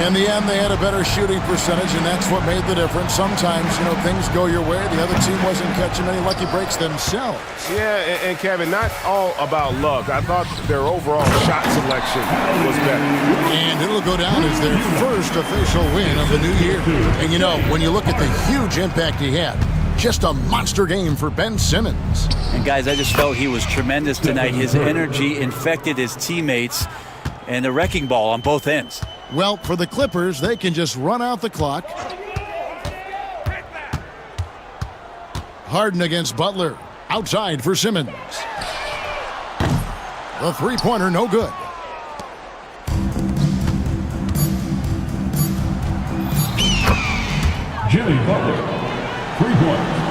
In the end, they had a better shooting percentage, and that's what made the difference. Sometimes, things go your way. The other team wasn't catching many lucky breaks themselves. Yeah, and Kevin, not all about luck. I thought their overall shot selection was better. And it'll go down as their first official win of the new year. And when you look at the huge impact he had, just a monster game for Ben Simmons. And guys, I just felt he was tremendous tonight. His energy infected his teammates, and the wrecking ball on both ends. Well, for the Clippers, they can just run out the clock. Harden against Butler. Outside for Simmons. The three-pointer, no good. Jimmy Butler, 3 points.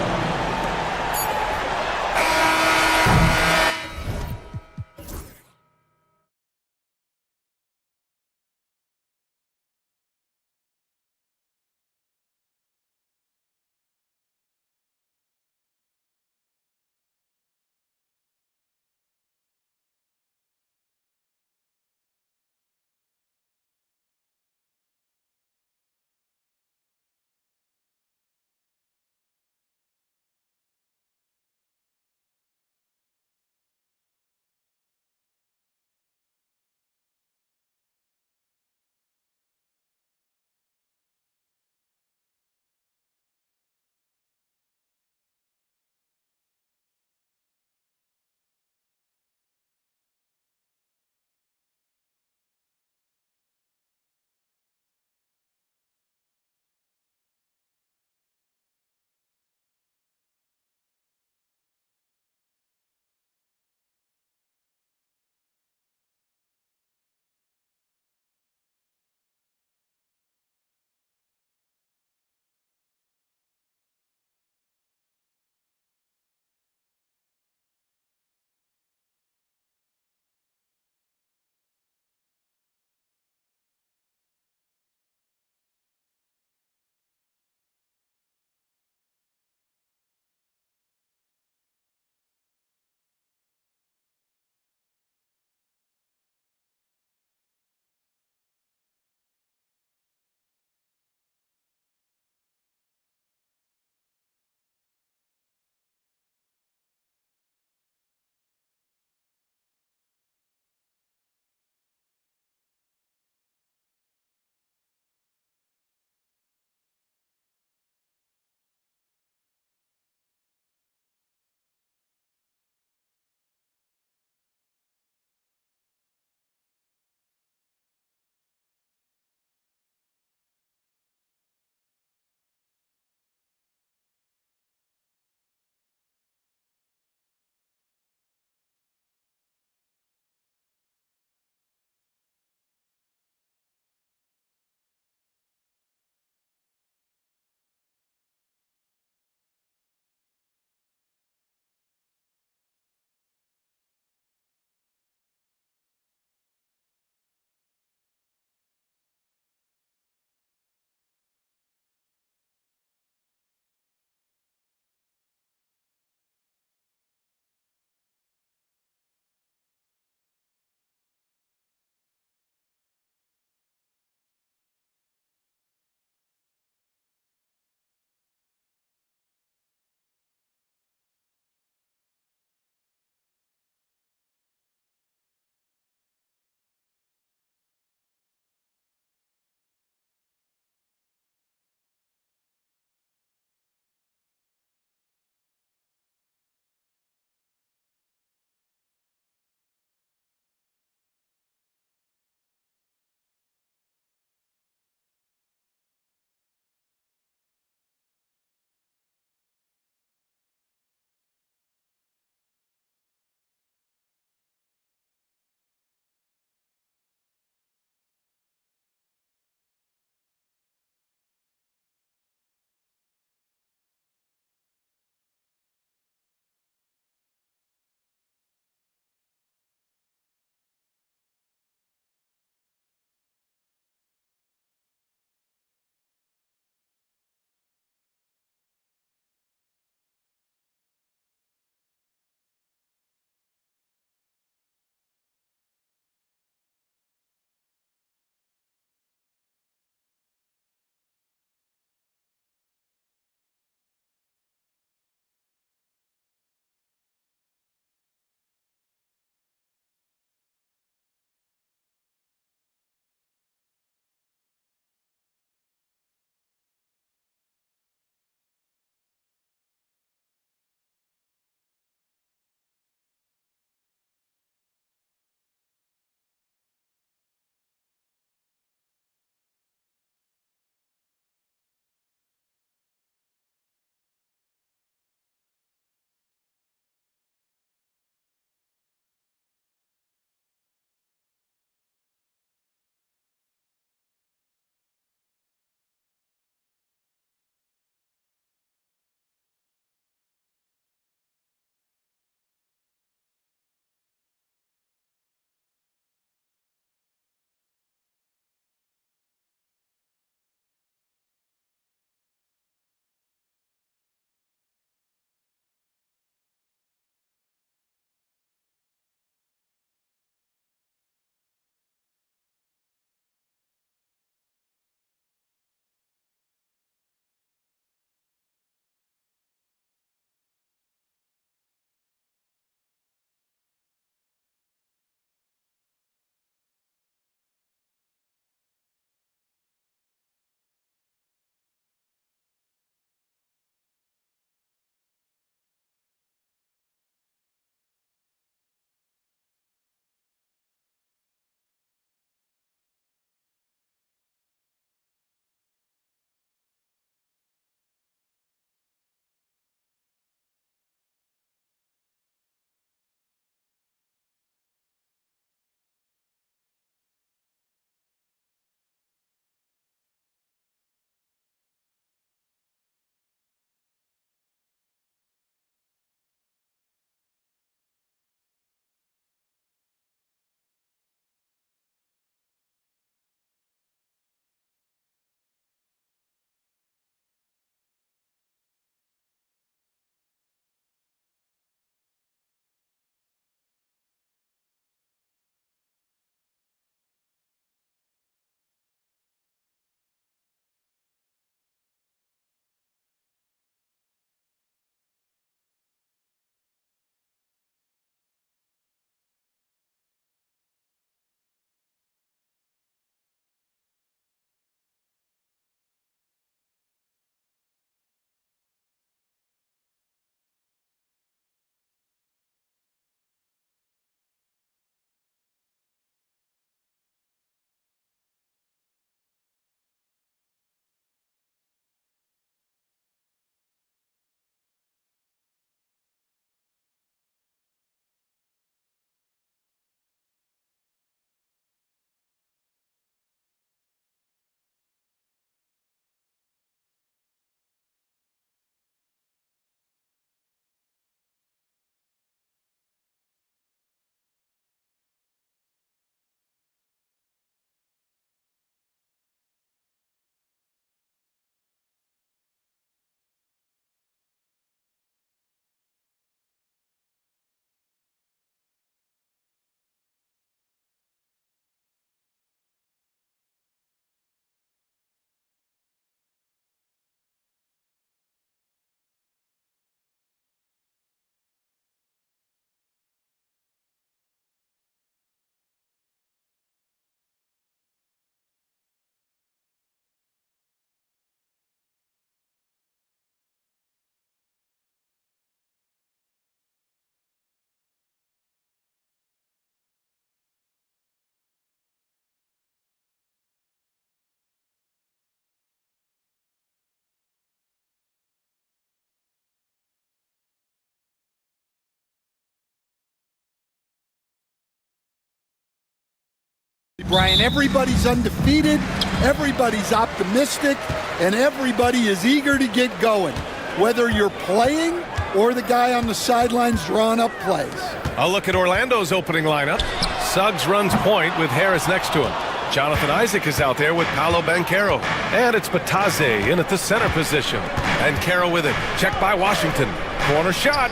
Brian, everybody's undefeated, everybody's optimistic, and everybody is eager to get going, whether you're playing or the guy on the sidelines drawing up plays. A look at Orlando's opening lineup. Suggs runs point with Harris next to him. Jonathan Isaac is out there with Paolo Banchero. And it's Bataze in at the center position. Banchero with it. Checked by Washington. Corner shot.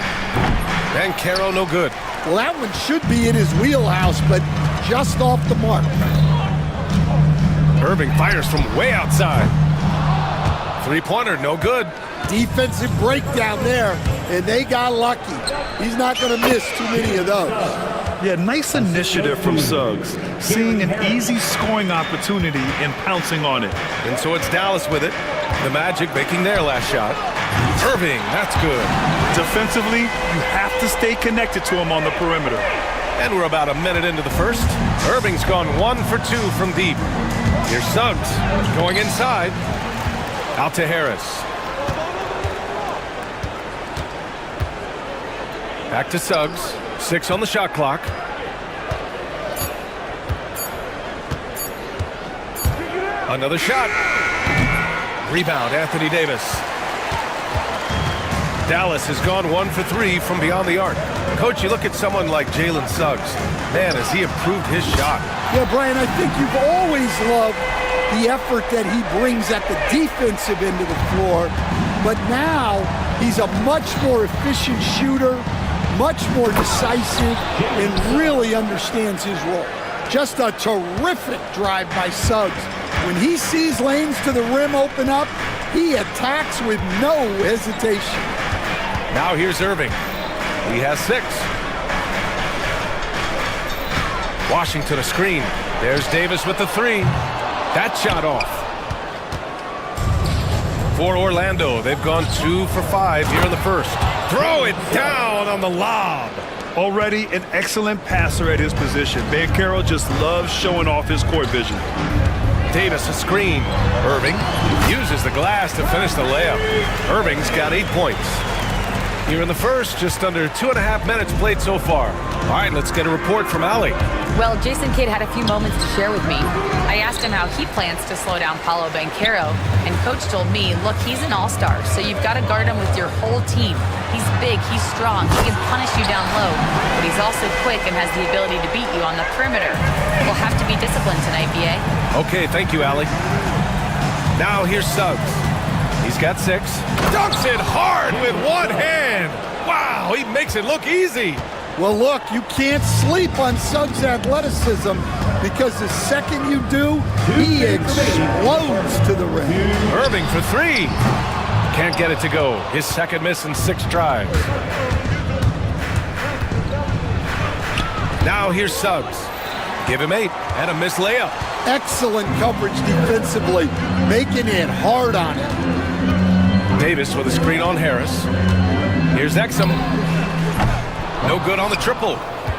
Banchero no good. Well, that one should be in his wheelhouse, but just off the mark. Irving fires from way outside. Three-pointer, no good. Defensive breakdown there, and they got lucky. He's not going to miss too many of those. Yeah, nice initiative from Suggs, seeing an easy scoring opportunity and pouncing on it. And so it's Dallas with it. The Magic making their last shot. Irving, that's good. Defensively, you have to stay connected to him on the perimeter. And we're about a minute into the first. Irving's gone 1 for 2 from deep. Here's Suggs going inside. Out to Harris. Back to Suggs. 6 on the shot clock. Another shot. Rebound, Anthony Davis. Dallas has gone 1 for 3 from beyond the arc. Coach, you look at someone like Jalen Suggs. Man, has he improved his shot. Yeah, Brian, I think you've always loved the effort that he brings at the defensive end of the floor. But now he's a much more efficient shooter, much more decisive, and really understands his role. Just a terrific drive by Suggs. When he sees lanes to the rim open up, he attacks with no hesitation. Now here's Irving. He has 6. Washington a screen. There's Davis with the 3. That shot off. For Orlando, they've gone 2 for 5 here in the first. Throw it down on the lob. Already an excellent passer at his position. Banchero just loves showing off his court vision. Davis a screen. Irving uses the glass to finish the layup. Irving's got 8 points. Here in the first, just under 2.5 minutes played so far. All right, let's get a report from Allie. Well, Jason Kidd had a few moments to share with me. I asked him how he plans to slow down Paolo Banchero, and Coach told me, look, he's an all-star, so you've got to guard him with your whole team. He's big, he's strong, he can punish you down low, but he's also quick and has the ability to beat you on the perimeter. We'll have to be disciplined tonight, B.A. Okay, thank you, Allie. Now here's Suggs. He's got 6. Dunks it hard with one hand. Wow, he makes it look easy. Well, look, you can't sleep on Suggs' athleticism because the second you do, he explodes to the rim. Irving for 3. Can't get it to go. His second miss in 6 tries. Now here's Suggs. Give him 8 and a missed layup. Excellent coverage defensively, making it hard on him. Davis with a screen on Harris. Here's Exum. No good on the triple.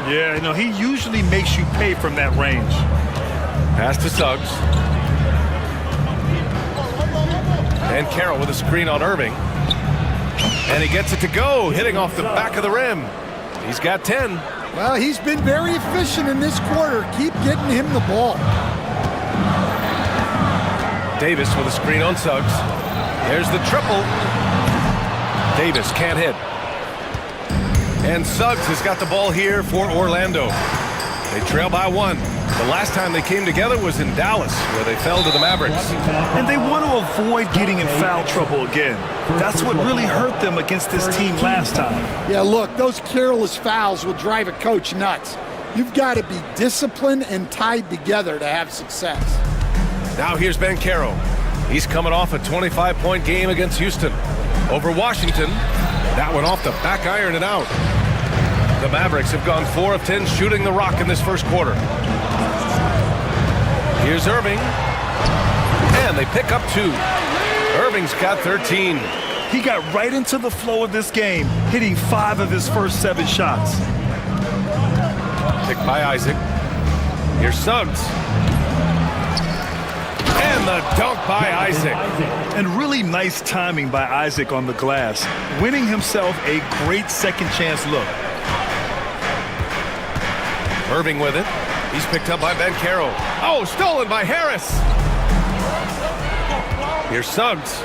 Yeah, he usually makes you pay from that range. Pass to Suggs. And Carroll with a screen on Irving. And he gets it to go, hitting off the back of the rim. He's got 10. Well, he's been very efficient in this quarter. Keep getting him the ball. Davis with a screen on Suggs. There's the triple. Davis can't hit. And Suggs has got the ball here for Orlando. They trail by 1. The last time they came together was in Dallas, where they fell to the Mavericks. And they want to avoid getting in foul trouble again. That's what really hurt them against this team last time. Yeah, look, those careless fouls will drive a coach nuts. You've got to be disciplined and tied together to have success. Now here's Banchero. He's coming off a 25-point game against Houston. Over Washington, that went off the back iron and out. The Mavericks have gone 4 of 10 shooting the rock in this first quarter. Here's Irving. And they pick up 2. Irving's got 13. He got right into the flow of this game, hitting 5 of his first 7 shots. Picked by Isaac. Here's Suggs. And the dunk by Isaac. And really nice timing by Isaac on the glass, winning himself a great second chance look. Irving with it. He's picked up by Banchero. Oh, stolen by Harris. Here's Suggs.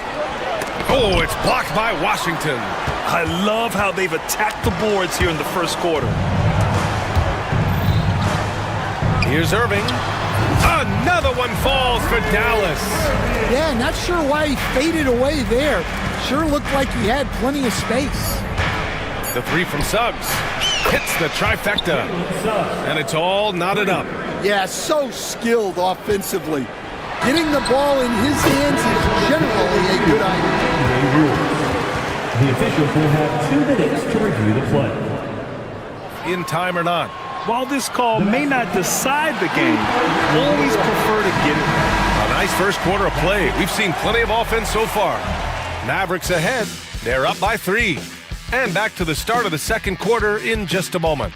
Oh, it's blocked by Washington. I love how they've attacked the boards here in the first quarter. Here's Irving. Another one falls for Dallas. Yeah, not sure why he faded away there. Sure looked like he had plenty of space. The three from Suggs hits the trifecta, and it's all knotted up. Yeah, so skilled offensively. Getting the ball in his hands is generally a good idea. The officials will have 2 minutes to review the play. In time or not. While this call may not decide the game, always prefer to get it. A nice first quarter of play. We've seen plenty of offense so far. Mavericks ahead. They're up by 3. And back to the start of the second quarter in just a moment.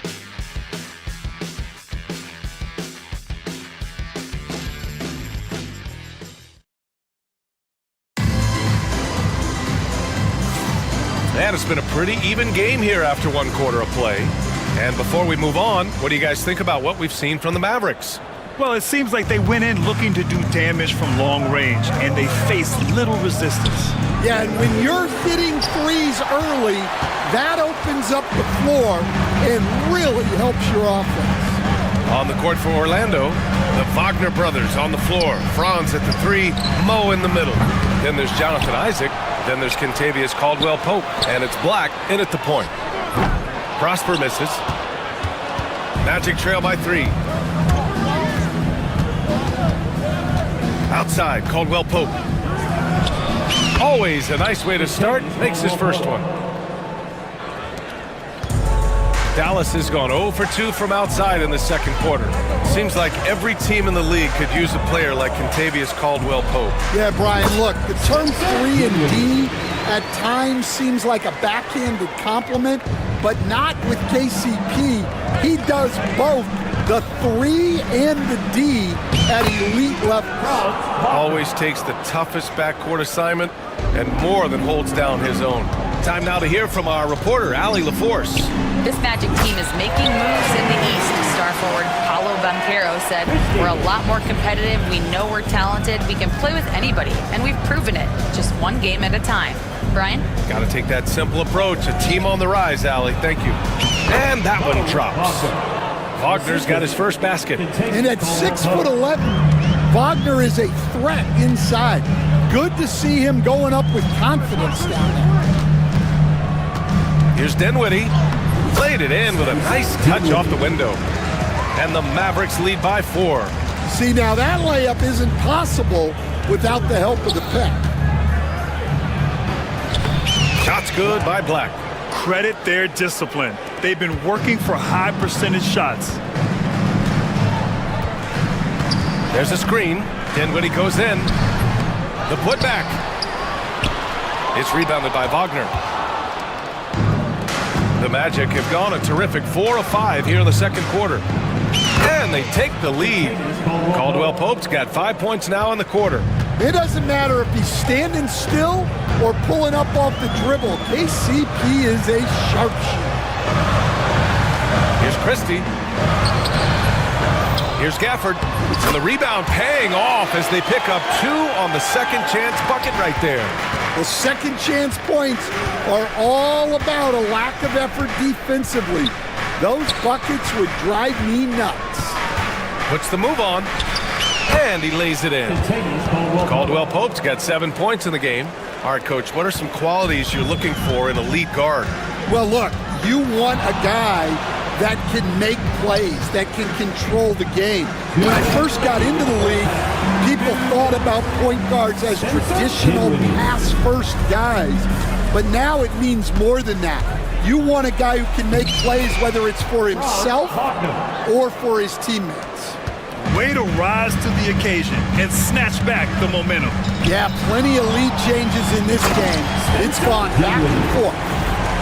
And it's been a pretty even game here after 1 quarter of play. And before we move on, what do you guys think about what we've seen from the Mavericks? Well, it seems like they went in looking to do damage from long range, and they faced little resistance. Yeah, and when you're hitting threes early, that opens up the floor and really helps your offense. On the court for Orlando, the Wagner brothers on the floor. Franz at the 3, Mo in the middle. Then there's Jonathan Isaac. Then there's Kentavious Caldwell-Pope. And it's Black in at the point. Prosper misses. Magic trail by 3. Outside, Caldwell-Pope. Always a nice way to start. Makes his first one. Dallas has gone 0 for 2 from outside in the second quarter. Seems like every team in the league could use a player like Kentavious Caldwell-Pope. Yeah, Brian, look, the term 3 and D at times seems like a backhanded compliment, but not with KCP. He does both the 3 and the D at elite level. Always takes the toughest backcourt assignment and more than holds down his own. Time now to hear from our reporter, Allie LaForce. This Magic team is making moves in the East. Star forward Paolo Banchero said, "We're a lot more competitive. We know we're talented. We can play with anybody, and we've proven it. Just one game at a time." Brian? Got to take that simple approach. A team on the rise, Allie. Thank you. And that one drops. Wagner's got his first basket. And at 6'11", Wagner is a threat inside. Good to see him going up with confidence down there. Here's Dinwiddie. Played it in with a nice touch off the window. And the Mavericks lead by 4. See, now that layup isn't possible without the help of the pick. Shots good by Black. Credit their discipline. They've been working for high percentage shots. There's a screen. Dinwiddie goes in. The putback. It's rebounded by Wagner. The Magic have gone a terrific 4 of 5 here in the second quarter. And they take the lead. Caldwell-Pope's got 5 points now in the quarter. It doesn't matter if he's standing still or pulling up off the dribble. KCP is a sharpshooter. Here's Christie. Here's Gafford. And the rebound paying off as they pick up 2 on the second chance bucket right there. The second chance points are all about a lack of effort defensively. Those buckets would drive me nuts. Puts the move on. And he lays it in. Caldwell-Pope's got 7 points in the game. All right, Coach, what are some qualities you're looking for in a lead guard? Well, look, you want a guy that can make plays, that can control the game. When I first got into the league, people thought about point guards as traditional pass-first guys. But now it means more than that. You want a guy who can make plays, whether it's for himself or for his teammates. Way to rise to the occasion and snatch back the momentum. Yeah, plenty of lead changes in this game. It's gone back and forth.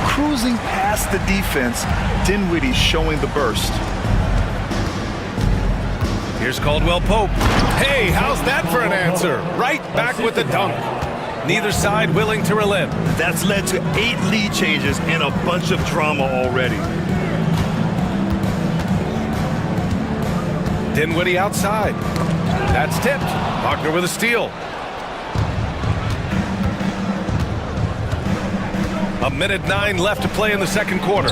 Cruising past the defense, Dinwiddie showing the burst. Here's Caldwell-Pope. Hey, how's that for an answer? Right back with the dunk. Neither side willing to relent. That's led to 8 lead changes and a bunch of drama already. Dinwiddie outside. That's tipped. Wagner with a steal. A minute 9 left to play in the second quarter.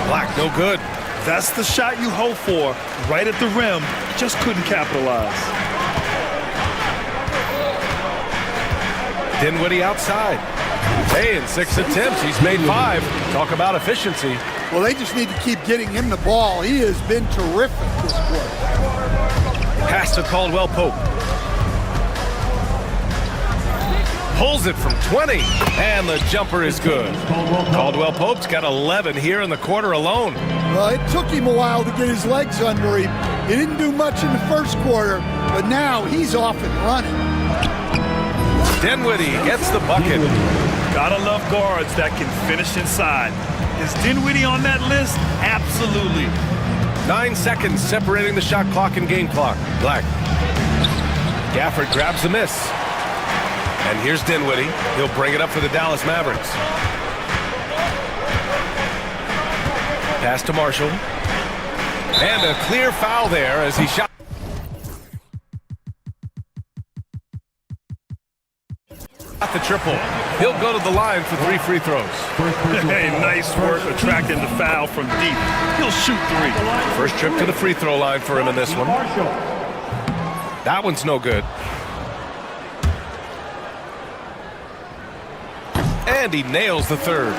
Black, no good. That's the shot you hope for, right at the rim. Just couldn't capitalize. Dinwiddie outside. Hey, in 6 attempts, he's made 5. Talk about efficiency. Well, they just need to keep getting him the ball. He has been terrific this quarter. Pass to Caldwell Pope. Pulls it from 20, and the jumper is good. Caldwell Pope's got 11 here in the quarter alone. Well, it took him a while to get his legs under him. He didn't do much in the first quarter, but now he's off and running. Dinwiddie gets the bucket. Gotta love guards that can finish inside. Is Dinwiddie on that list? Absolutely. 9 seconds separating the shot clock and game clock. Black. Gafford grabs the miss. And here's Dinwiddie. He'll bring it up for the Dallas Mavericks. Pass to Marshall. And a clear foul there as he shot. Got the triple. He'll go to the line for 3 free throws. Hey, nice work attracting the foul from deep. He'll shoot 3. First trip to the free throw line for him in this one. That one's no good. And he nails the third.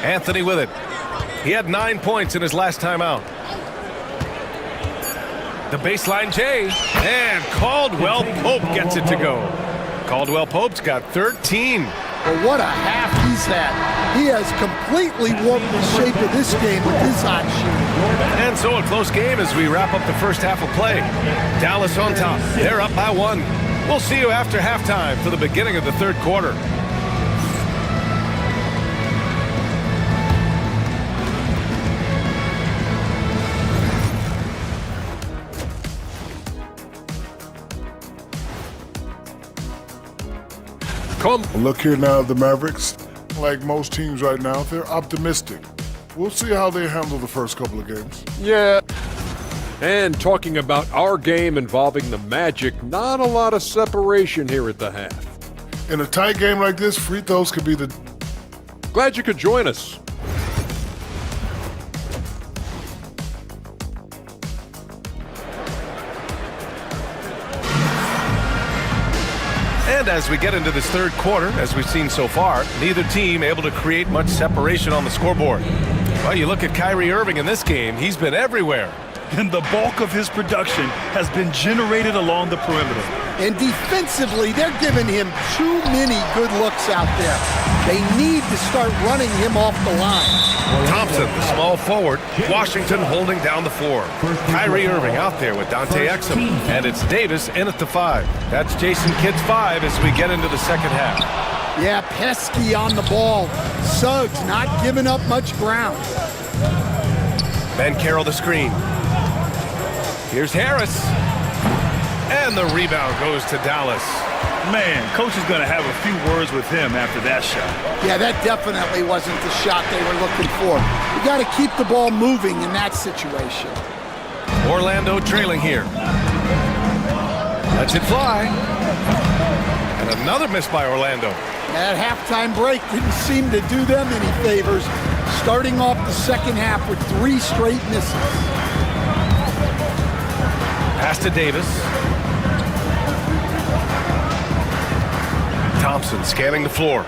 Anthony with it. He had 9 points in his last time out. The baseline J, and Caldwell Pope gets it to go. Caldwell Pope's got 13. Well, what a half he's had. He has completely warped the shape of this game with his hot shooting. And so a close game as we wrap up the first half of play. Dallas on top. They're up by 1. We'll see you after halftime for the beginning of the third quarter. Look here now, the Mavericks, like most teams right now, they're optimistic. We'll see how they handle the first couple of games. Yeah. And talking about our game involving the Magic, not a lot of separation here at the half. In a tight game like this, free throws could be the... Glad you could join us. And as we get into this third quarter, as we've seen so far, neither team able to create much separation on the scoreboard. Well, you look at Kyrie Irving in this game, he's been everywhere. And the bulk of his production has been generated along the perimeter. And defensively, they're giving him too many good looks out there. They need to start running him off the line. Thompson, the small forward. Washington holding down the floor. Kyrie Irving out there with Dante Exum. And it's Davis in at the 5. That's Jason Kidd's 5 as we get into the second half. Yeah, pesky on the ball. Suggs not giving up much ground. Banchero the screen. Here's Harris. And the rebound goes to Dallas. Man, coach is going to have a few words with him after that shot. Yeah, that definitely wasn't the shot they were looking for. You got to keep the ball moving in that situation. Orlando trailing here. Lets it fly. And another miss by Orlando. That halftime break didn't seem to do them any favors. Starting off the second half with 3 straight misses. Pass to Davis. Thompson scanning the floor.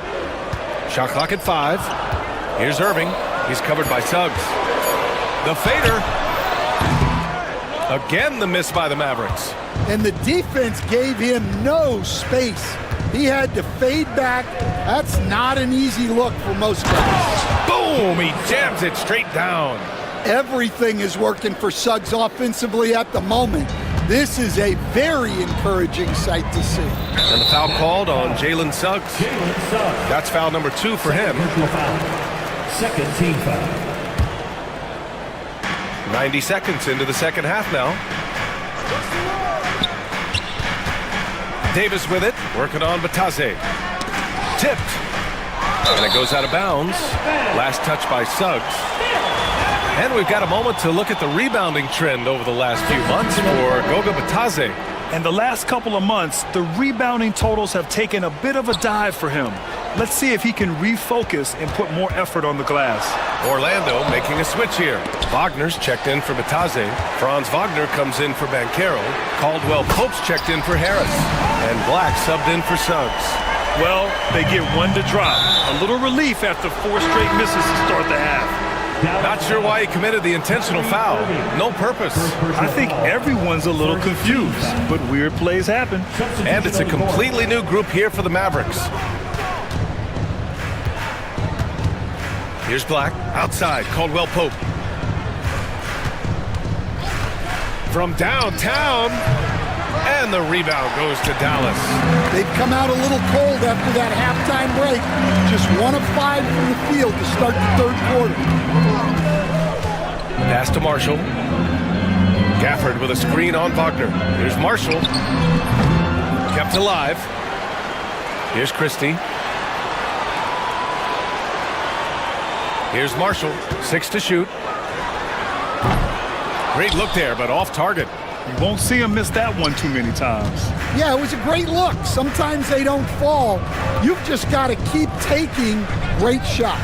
Shot clock at 5. Here's Irving. He's covered by Suggs. The fader. Again the miss by the Mavericks. And the defense gave him no space. He had to fade back. That's not an easy look for most guys. Boom! He jams it straight down. Everything is working for Suggs offensively at the moment. This is a very encouraging sight to see. And the foul called on Jalen Suggs. That's foul number 2 for him. Second team foul. 90 seconds into the second half now. Davis with it, working on Batase. Tipped. And it goes out of bounds. Last touch by Suggs. And we've got a moment to look at the rebounding trend over the last few months for Goga Bitadze. And the last couple of months, the rebounding totals have taken a bit of a dive for him. Let's see if he can refocus and put more effort on the glass. Orlando making a switch here. Wagner's checked in for Bitadze. Franz Wagner comes in for Banchero. Caldwell Pope's checked in for Harris. And Black subbed in for Suggs. Well, they get one to drop. A little relief after 4 straight misses to start the half. Not sure why he committed the intentional foul. No purpose. I think everyone's a little confused, but weird plays happen. And it's a completely new group here for the Mavericks. Here's Black. Outside, Caldwell Pope. From downtown. And the rebound goes to Dallas. They've come out a little cold after that halftime break. Just 1 of 5 from the field to start the third quarter. Pass to Marshall. Gafford with a screen on Wagner. Here's Marshall. Kept alive. Here's Christie. Here's Marshall. 6 to shoot. Great look there, but off target. You won't see him miss that one too many times. Yeah, it was a great look. Sometimes they don't fall. You've just got to keep taking great shots.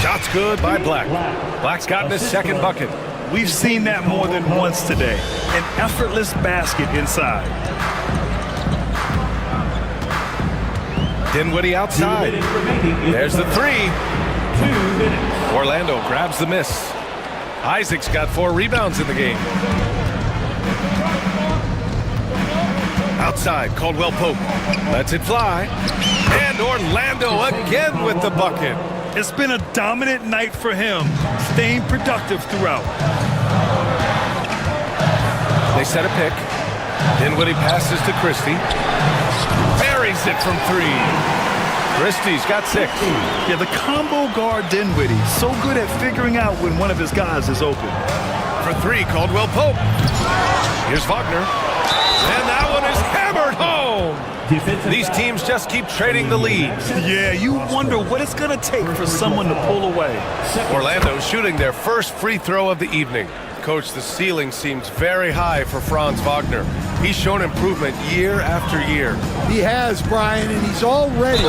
Shots good by Black. Black's gotten his second bucket. We've seen that more than once today. An effortless basket inside. Dinwiddie outside. There's the 3. Orlando grabs the miss. Isaac's got 4 rebounds in the game. Outside, Caldwell Pope lets it fly. And Orlando again with the bucket. It's been a dominant night for him, staying productive throughout. They set a pick. Dinwiddie passes to Christie. Buries it from 3. Christie's got 6. Yeah, the combo guard Dinwiddie, so good at figuring out when one of his guys is open. For 3, Caldwell Pope. Here's Wagner. And that one is hammered home. These teams just keep trading the lead. Yeah, you wonder what it's going to take for someone to pull away. Orlando shooting their first free throw of the evening. Coach, the ceiling seems very high for Franz Wagner. He's shown improvement year after year. He has, Brian, and he's already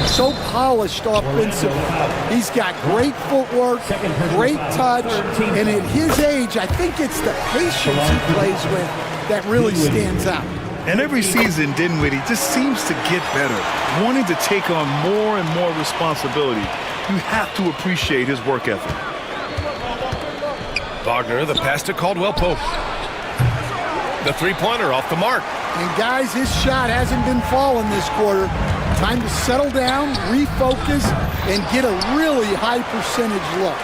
so polished offensively. He's got great footwork, great touch, and at his age, I think it's the patience he plays with that really stands out. And every season, Dinwiddie just seems to get better, wanting to take on more and more responsibility. You have to appreciate his work ethic. Wagner, the pass to Caldwell Pope. The three-pointer off the mark. And guys, his shot hasn't been falling this quarter. Time to settle down, refocus, and get a really high percentage look.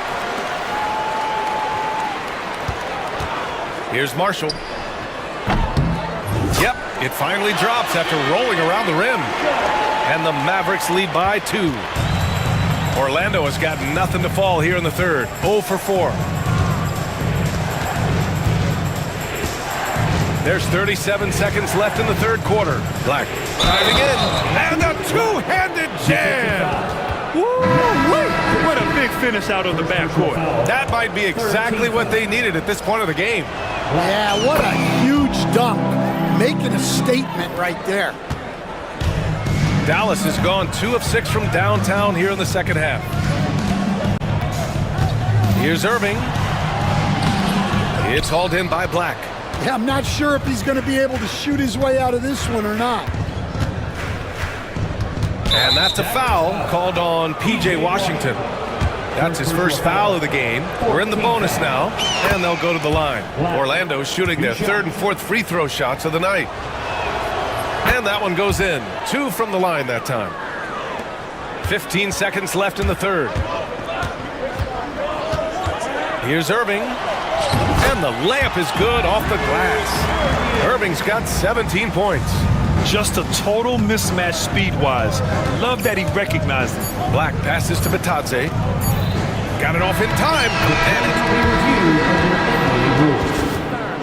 Here's Marshall. Yep, it finally drops after rolling around the rim. And the Mavericks lead by 2. Orlando has got nothing to fall here in the third. 0 for 4. There's 37 seconds left in the third quarter. Black driving in. And a two-handed jam. Woo-wee! What a big finish out of the backcourt. That might be exactly what they needed at this point of the game. Yeah, what a huge dunk. Making a statement right there. Dallas has gone 2 of 6 from downtown here in the second half. Here's Irving. It's hauled in by Black. Yeah, I'm not sure if he's going to be able to shoot his way out of this one or not. And that's a foul called on P.J. Washington. That's his first foul of the game. We're in the bonus now, and they'll go to the line. Orlando shooting their 3rd and 4th free throw shots of the night. And that one goes in. 2 from the line that time. 15 seconds left in the third. Here's Irving. And the layup is good off the glass. Irving's got 17 points. Just a total mismatch speed-wise. Love that he recognized it. Black passes to Bitadze. Got it off in time.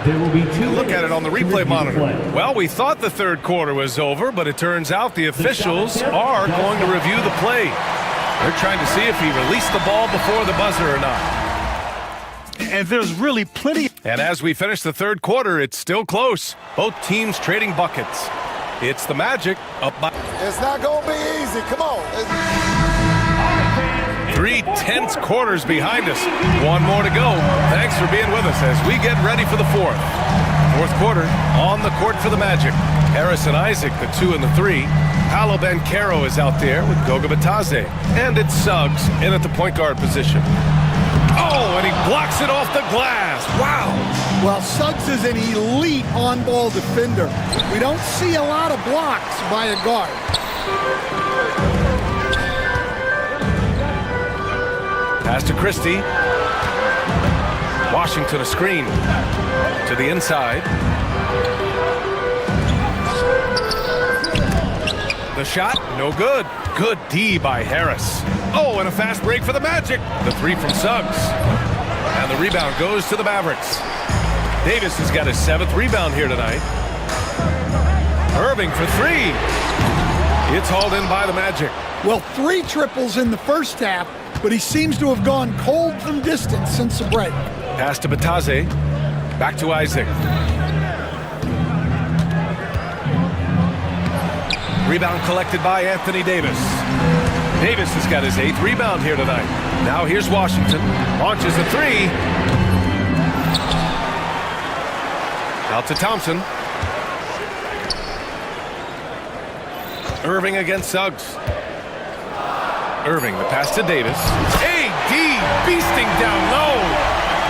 There will be 2 Look at it on the replay to monitor. play. Well, we thought the third quarter was over, but it turns out the officials are going to review the play. They're trying to see if he released the ball before the buzzer or not. And there's really plenty. And as we finish the third quarter, it's still close. Both teams trading buckets. It's the Magic up by... It's not going to be easy. Come on. 3 tense quarters behind us. One more to go. Thanks for being with us as we get ready for the fourth. Fourth quarter on the court for the Magic. Harris and Isaac, the 2 and the 3. Paolo Banchero is out there with Goga Bitadze. And it's Suggs in at the point guard position. Oh, and he blocks it off the glass. Wow. Well, Suggs is an elite on-ball defender. We don't see a lot of blocks by a guard. Pass to Christie. Washington a screen to the inside. The shot, no good. Good D by Harris. Oh, and a fast break for the Magic. The 3 from Suggs. And the rebound goes to the Mavericks. Davis has got his 7th rebound here tonight. Irving for 3. It's hauled in by the Magic. Well, 3 triples in the first half, but he seems to have gone cold from distance since the break. Pass to Bitadze. Back to Isaac. Rebound collected by Anthony Davis. Davis has got his 8th rebound here tonight. Now here's Washington. Launches a 3. Out to Thompson. Irving against Suggs. Irving, the pass to Davis. AD beasting down low.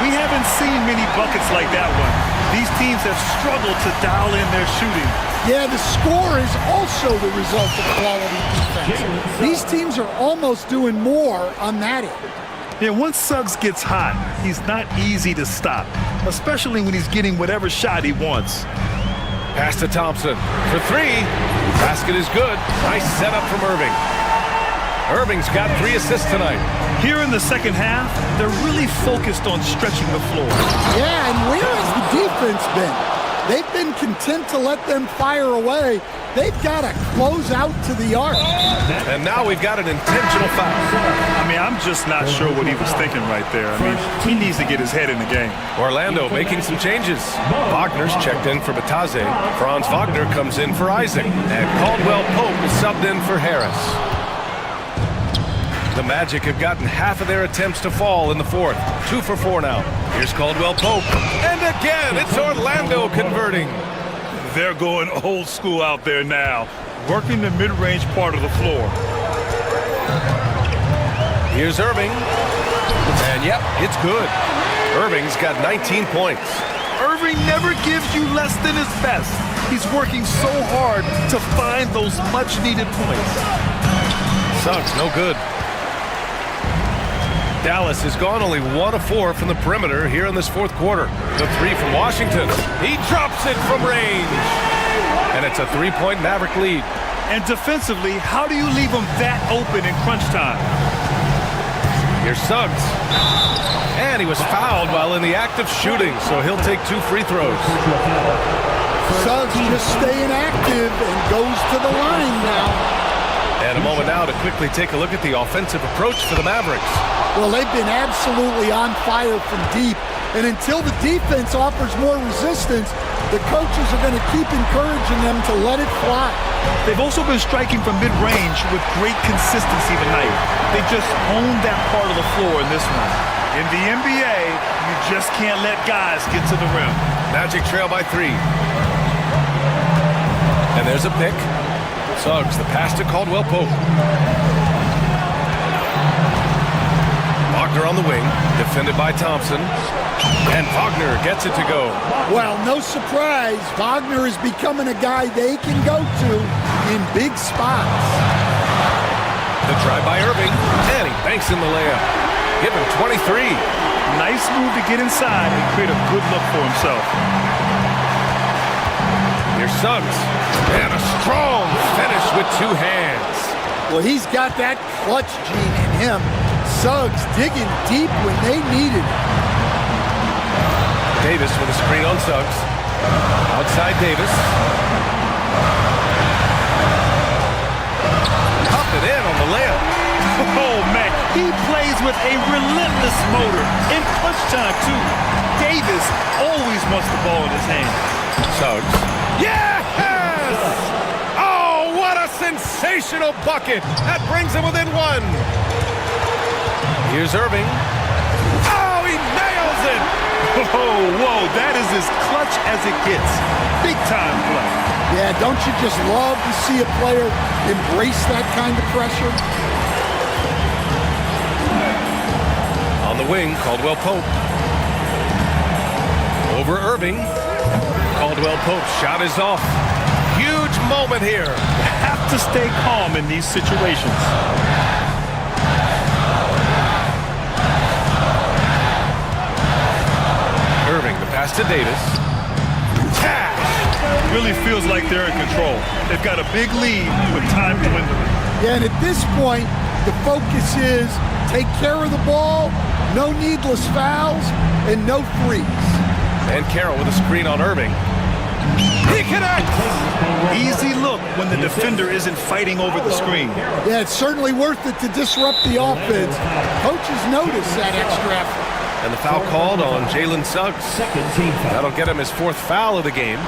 We haven't seen many buckets like that one. These teams have struggled to dial in their shooting. Yeah, the score is also the result of quality defense. These teams are almost doing more on that end. Yeah, once Suggs gets hot, he's not easy to stop, especially when he's getting whatever shot he wants. Pass to Thompson for 3. Basket is good. Nice setup from Irving. Irving's got 3 assists tonight. Here in the second half, they're really focused on stretching the floor. Yeah, and where has the defense been? They've been content to let them fire away. They've got to close out to the arc. And now we've got an intentional foul. I mean, I'm just not sure what he was thinking right there. I mean, he needs to get his head in the game. Orlando making some changes. Wagner's checked in for Bitadze. Franz Wagner comes in for Isaac. And Caldwell Pope is subbed in for Harris. The Magic have gotten half of their attempts to fall in the fourth. 2 for 4 now. Here's Caldwell Pope. And again, it's Orlando converting. They're going old school out there now, working the mid-range part of the floor. Here's Irving. And yep, it's good. Irving's got 19 points. Irving never gives you less than his best. He's working so hard to find those much-needed points. Suggs, no good. Dallas has gone only 1 of 4 from the perimeter here in this fourth quarter. The 3 from Washington. He drops it from range. And it's a 3-point Maverick lead. And defensively, how do you leave them that open in crunch time? Here's Suggs. And he was fouled while in the act of shooting, so he'll take 2 free throws. Suggs just staying active and goes to the line now. And a moment now to quickly take a look at the offensive approach for the Mavericks. Well, they've been absolutely on fire from deep. And until the defense offers more resistance, the coaches are going to keep encouraging them to let it fly. They've also been striking from mid-range with great consistency tonight. They just owned that part of the floor in this one. In the NBA, you just can't let guys get to the rim. Magic trail by 3. And there's a pick. Suggs, the pass to Caldwell Pope. Wagner on the wing, defended by Thompson. And Wagner gets it to go. Well, no surprise, Wagner is becoming a guy they can go to in big spots. The drive by Irving, and he banks in the layup. Give him 23. Nice move to get inside and create a good look for himself. Here's Suggs, and a strong finish with 2 hands. Well, he's got that clutch gene in him. Suggs digging deep when they needed it. Davis with a screen on Suggs. Outside Davis. Popped it in on the layup. Oh, man, he plays with a relentless motor. In clutch time, too. Davis always wants the ball in his hand. Suggs. Yes! Oh, what a sensational bucket. That brings him within one. Here's Irving. Oh, he nails it. Oh, whoa, that is as clutch as it gets. Big time play. Yeah, don't you just love to see a player embrace that kind of pressure? On the wing, Caldwell Pope. Over Irving. Caldwell Pope's shot is off. Huge moment here. You have to stay calm in these situations. Irving, the pass to Davis. Really feels like they're in control. They've got a big lead with time dwindling. Yeah, and at this point, the focus is take care of the ball, no needless fouls, and no threes. And Carroll with a screen on Irving. He connects! Easy look when the defender isn't fighting over the screen. Yeah, it's certainly worth it to disrupt the offense. Coaches notice that extra effort. And the foul called on Jalen Suggs. That'll get him his 4th foul of the game.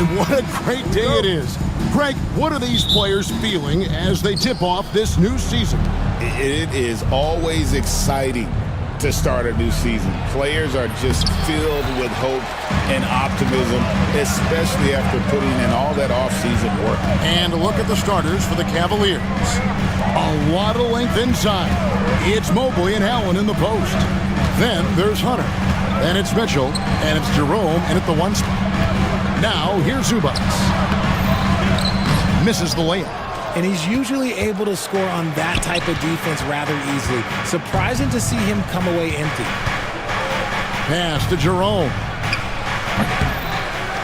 And what a great day it is. Greg, what are these players feeling as they tip off this new season? It is always exciting to start a new season. Players are just filled with hope and optimism, especially after putting in all that offseason work. And a look at the starters for the Cavaliers. A lot of length inside. It's Mobley and Allen in the post. Then there's Hunter. Then it's Mitchell. And it's Jerome in at the 1 spot. Now here's Zubats. Misses the layup. And he's usually able to score on that type of defense rather easily. Surprising to see him come away empty. Pass to Jerome.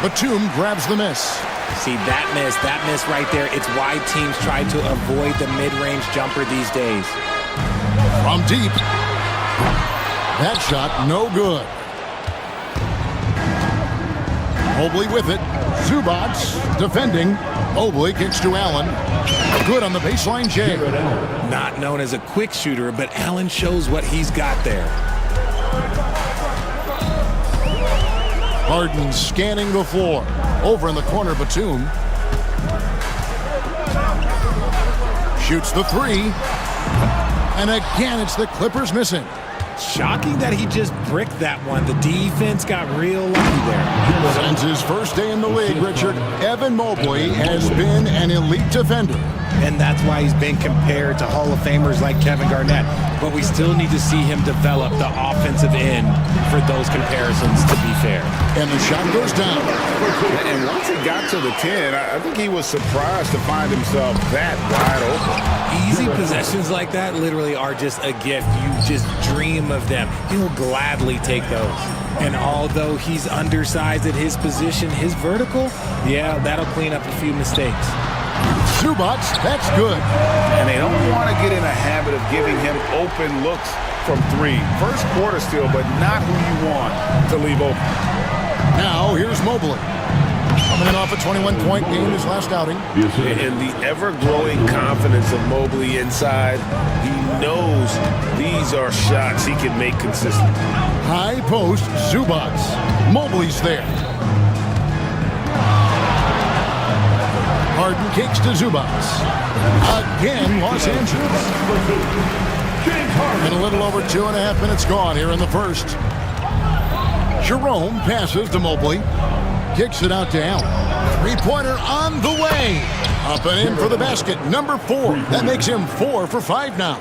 Batum grabs the miss. See, that miss right there, it's why teams try to avoid the mid-range jumper these days. From deep. That shot, no good. Mobley with it. Zubats defending. Mobley kicks to Allen. Good on the baseline jam. Not known as a quick shooter, but Allen shows what he's got there. Harden scanning the floor. Over in the corner, Batum. Shoots the 3. And again, it's the Clippers missing. Shocking that he just bricked that one. The defense got real lucky there. Since his first day in the league, Richard, Evan Mobley has been an elite defender. And that's why he's been compared to Hall of Famers like Kevin Garnett. But we still need to see him develop the offensive end for those comparisons, to be fair. And the shot goes down. And once he got to the 10, I think he was surprised to find himself that wide open. Easy possessions like that literally are just a gift. You just dream of them. He'll gladly take those. And although he's undersized at his position, his vertical, yeah, that'll clean up a few mistakes. Zubats, that's good. And they don't want to get in a habit of giving him open looks from 3. First quarter still, but not who you want to leave open. Now here's Mobley. Coming in off a 21-point game his last outing. And the ever-growing confidence of Mobley inside, he knows these are shots he can make consistently. High post, Zubats. Mobley's there. Harden kicks to Zubats. Again, Los Angeles. And a little over 2.5 minutes gone here in the first. Jerome passes to Mobley. Kicks it out to Allen. Three-pointer on the way. Up and in for the basket. Number 4. That makes him 4 for 5 now.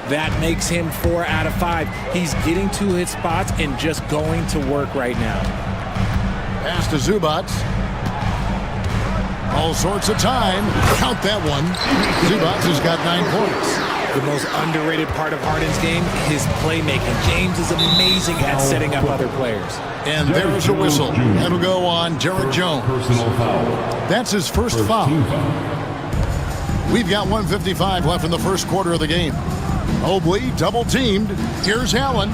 That makes him 4 out of 5. He's getting to his spots and just going to work right now. Pass to Zubats. All sorts of time. Count that one. Zubats has got 9 points. The most underrated part of Harden's game, his playmaking. James is amazing at setting up other players. And there's a whistle. That'll go on Derek Jones. That's his first foul. We've got 1:55 left in the first quarter of the game. Mobley double-teamed. Here's Allen.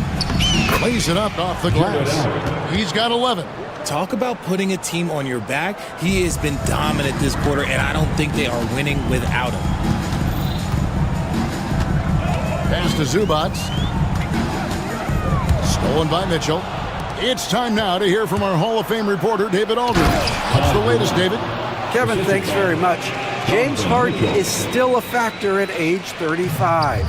Lays it up off the glass. He's got 11. Talk about putting a team on your back. He has been dominant this quarter, and I don't think they are winning without him. Pass to Zubats. Stolen by Mitchell. It's time now to hear from our Hall of Fame reporter, David Aldridge. What's the latest, David? Kevin, thanks very much. James Harden is still a factor at age 35.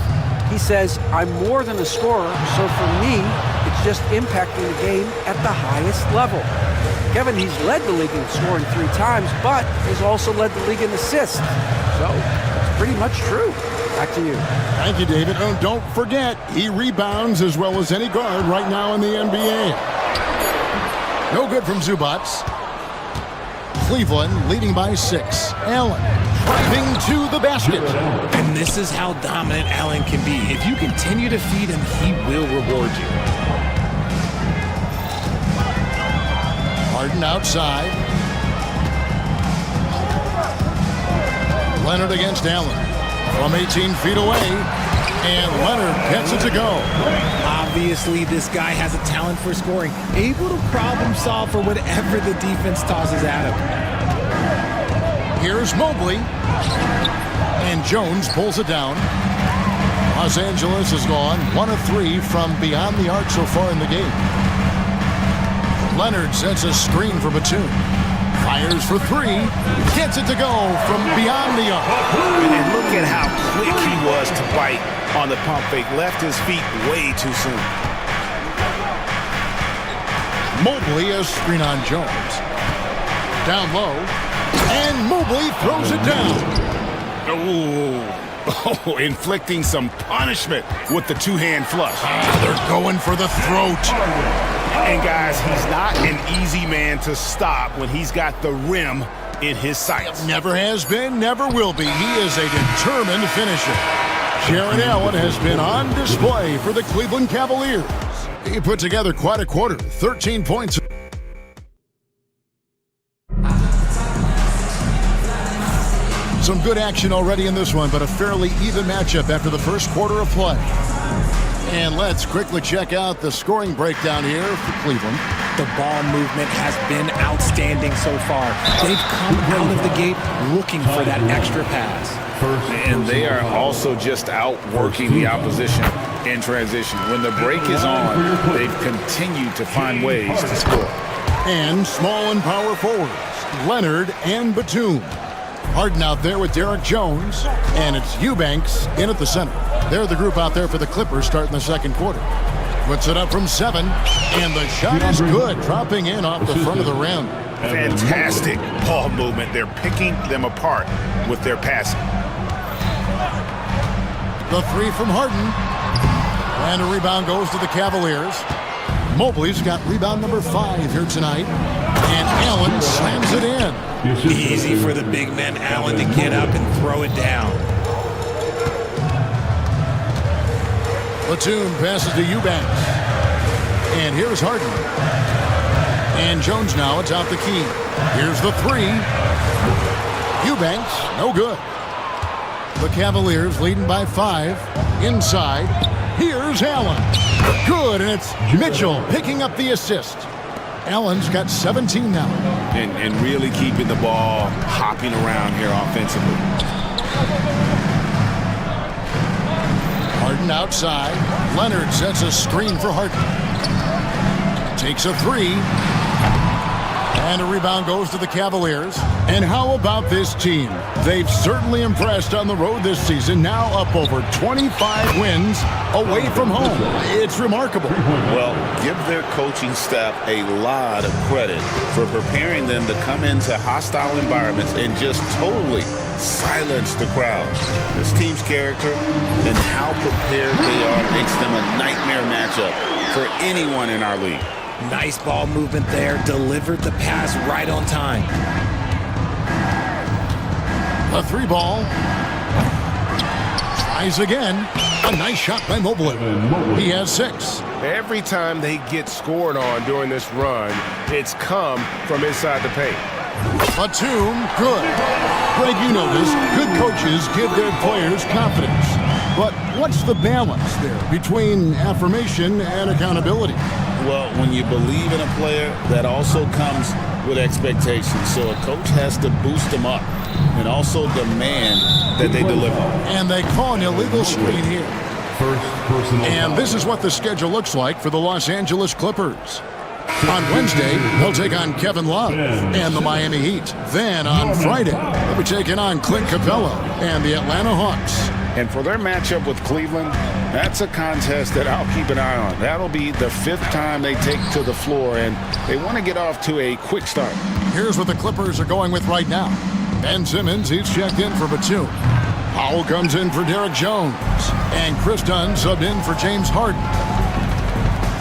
He says, I'm more than a scorer, so for me, it's just impacting the game at the highest level. Kevin, he's led the league in scoring 3 times, but he's also led the league in assists. So, it's pretty much true. Back to you. Thank you, David. Oh, don't forget, he rebounds as well as any guard right now in the NBA. No good from Zubats. Cleveland leading by 6. Allen driving to the basket. And this is how dominant Allen can be. If you continue to feed him, he will reward you. Harden outside. Leonard against Allen. From 18 feet away. And Leonard gets it to go. Obviously, this guy has a talent for scoring. Able to problem solve for whatever the defense tosses at him. Here's Mobley. And Jones pulls it down. Los Angeles has gone 1 of 3 from beyond the arc so far in the game. Leonard sets a screen for Batum. Fires for three. Gets it to go from beyond the arc. And look at how quick he was to bite on the pump fake. Left his feet way too soon. Mobley a screen on Jones. Down low. And Mobley throws it down. Oh, inflicting some punishment with the two-hand flush. They're going for the throat. And guys, he's not an easy man to stop when he's got the rim in his sights. Never has been, never will be. He is a determined finisher. Jared Allen has been on display for the Cleveland Cavaliers. He put together quite a quarter, 13 points. Some good action already in this one, but a fairly even matchup after the first quarter of play. And let's quickly check out the scoring breakdown here for Cleveland. The ball movement has been outstanding so far. They've come out of the gate looking for that extra pass. And they are also just outworking the opposition in transition. When the break is on, they've continued to find ways to score. And small and power forwards, Leonard and Batum. Harden out there with Derek Jones, and it's Eubanks in at the center. They're the group out there for the Clippers starting the second quarter. Puts it up from 7, and the shot is good, dropping in off the front of the rim. Fantastic ball movement. They're picking them apart with their passing. The three from Harden, and a rebound goes to the Cavaliers. Mobley's got rebound number 5 here tonight, and Allen slams it in. Easy for the big man Allen to get up and throw it down. Batum passes to Eubanks. And here's Harden. And Jones now atop the key. Here's the 3. Eubanks, no good. The Cavaliers leading by 5. Inside. Here's Allen. Good, and it's Mitchell picking up the assist. Allen's got 17 now. And really keeping the ball hopping around here offensively. Harden outside. Leonard sets a screen for Harden. Takes a 3. And a rebound goes to the Cavaliers. And how about this team? They've certainly impressed on the road this season. Now up over 25 wins away from home. It's remarkable. Well, give their coaching staff a lot of credit for preparing them to come into hostile environments and just totally silence the crowd. This team's character and how prepared they are makes them a nightmare matchup for anyone in our league. Nice ball movement there. Delivered the pass right on time. A 3 ball. Tries again. A nice shot by Mobley. He has 6. Every time they get scored on during this run, it's come from inside the paint. Batum, good. Greg, you know this. Good coaches give their players confidence. But what's the balance there between affirmation and accountability? Well, when you believe in a player, that also comes with expectations. So a coach has to boost them up and also demand that they deliver. And they call an illegal screen here. And this is what the schedule looks like for the Los Angeles Clippers. On Wednesday, they'll take on Kevin Love and the Miami Heat. Then on Friday, they'll be taking on Clint Capella and the Atlanta Hawks. And for their matchup with Cleveland, that's a contest that I'll keep an eye on. That'll be the 5th time they take to the floor, and they want to get off to a quick start. Here's what the Clippers are going with right now. Ben Simmons, he's checked in for Batum. Powell comes in for Derek Jones. And Chris Dunn subbed in for James Harden.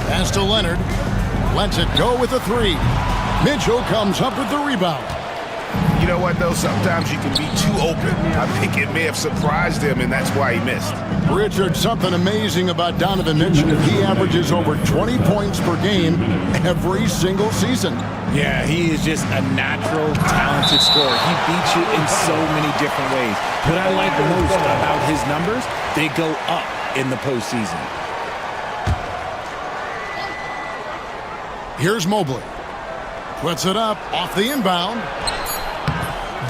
Pass to Leonard. Lets it go with a 3. Mitchell comes up with the rebound. You know what, though? Sometimes you can be too open. I think it may have surprised him, and that's why he missed. Richard, something amazing about Donovan Mitchell. He averages over 20 points per game every single season. Yeah, he is just a natural, talented scorer. He beats you in so many different ways. What I like most about his numbers, they go up in the postseason. Here's Mobley. Puts it up off the inbound.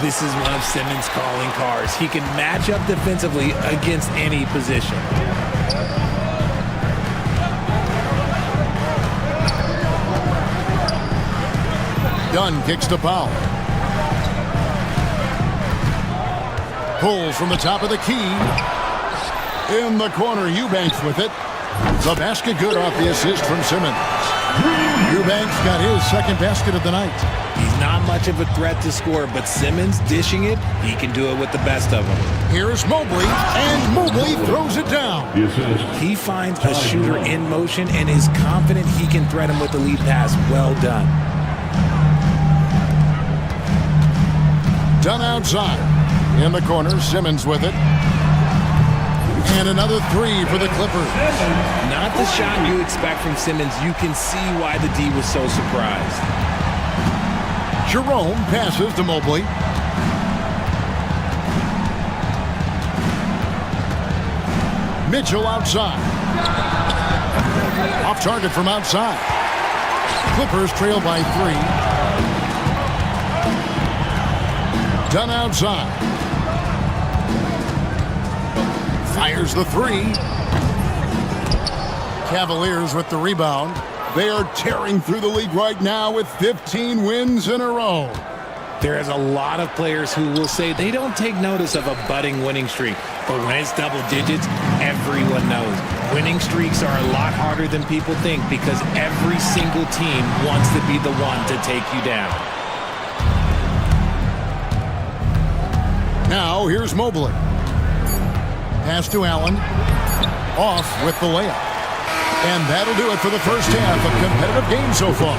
This is one of Simmons' calling cards. He can match up defensively against any position. Dunn kicks to Powell. Pulls from the top of the key. In the corner, Eubanks with it. The basket good off the assist from Simmons. Eubanks got his second basket of the night. He's not much of a threat to score, but Simmons dishing it, he can do it with the best of them. Here's Mobley, and Mobley throws it down. He finds a shooter in motion and is confident he can thread him with the lead pass. Well done. Done outside. In the corner, Simmons with it. And another three for the Clippers. Not the shot you expect from Simmons. You can see why the D was so surprised. Jerome passes to Mobley. Mitchell outside. Off target from outside. Clippers trail by 3. Done outside. Fires the three. Cavaliers with the rebound. They are tearing through the league right now with 15 wins in a row. There's a lot of players who will say they don't take notice of a budding winning streak. But when it's double digits, everyone knows. Winning streaks are a lot harder than people think because every single team wants to be the one to take you down. Now here's Mobley. Pass to Allen. Off with the layup. And that'll do it for the first half of competitive game so far.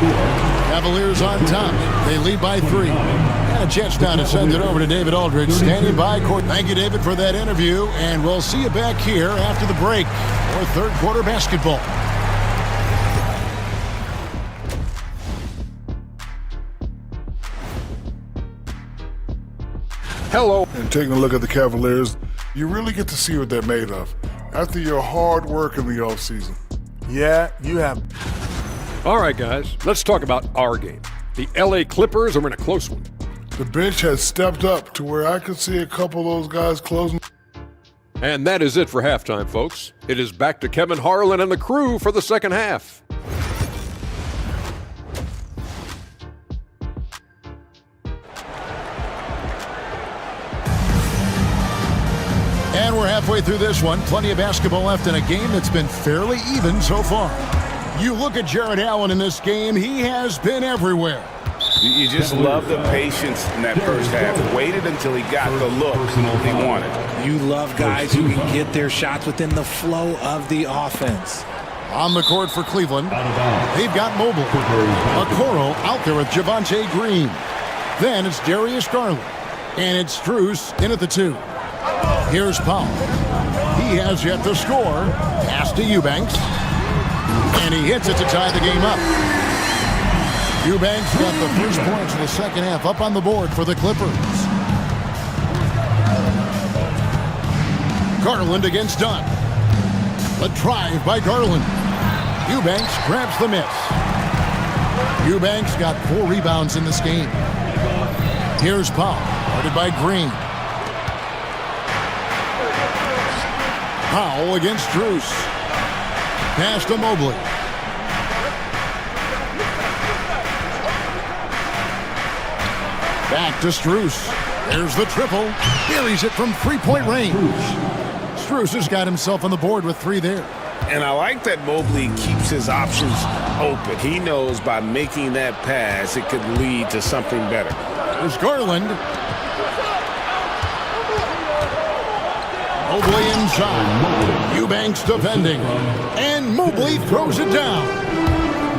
Cavaliers on top. They lead by 3. And a chance now to send it over to David Aldridge, standing by court. Thank you, David, for that interview. And we'll see you back here after the break for third quarter basketball. Hello. And taking a look at the Cavaliers, you really get to see what they're made of after your hard work in the offseason. Yeah, you have. All right, guys, let's talk about our game. The LA Clippers are in a close one. The bench has stepped up to where I could see a couple of those guys closing. And that is it for halftime, folks. It is back to Kevin Harlan and the crew for the second half. And we're halfway through this one. Plenty of basketball left in a game that's been fairly even so far. You look at Jared Allen in this game, he has been everywhere. You just love the patience in that first half. Waited until he got the look he wanted. You love guys who can get their shots within the flow of the offense. On the court for Cleveland, they've got Mobley. Okoro out there with Javonte Green. Then it's Darius Garland. And it's Strus in at the 2. Here's Powell. He has yet to score. Pass to Eubanks. And he hits it to tie the game up. Eubanks got the first points of the second half up on the board for the Clippers. Garland against Dunn. A drive by Garland. Eubanks grabs the miss. Eubanks got 4 rebounds in this game. Here's Powell, guarded by Green. Powell against Strus. Pass to Mobley. Back to Strus. There's the triple. Buries it from 3-point range. Strus has got himself on the board with 3 there. And I like that Mobley keeps his options open. He knows by making that pass, it could lead to something better. There's Garland. Mobley inside. Eubanks defending. And Mobley throws it down.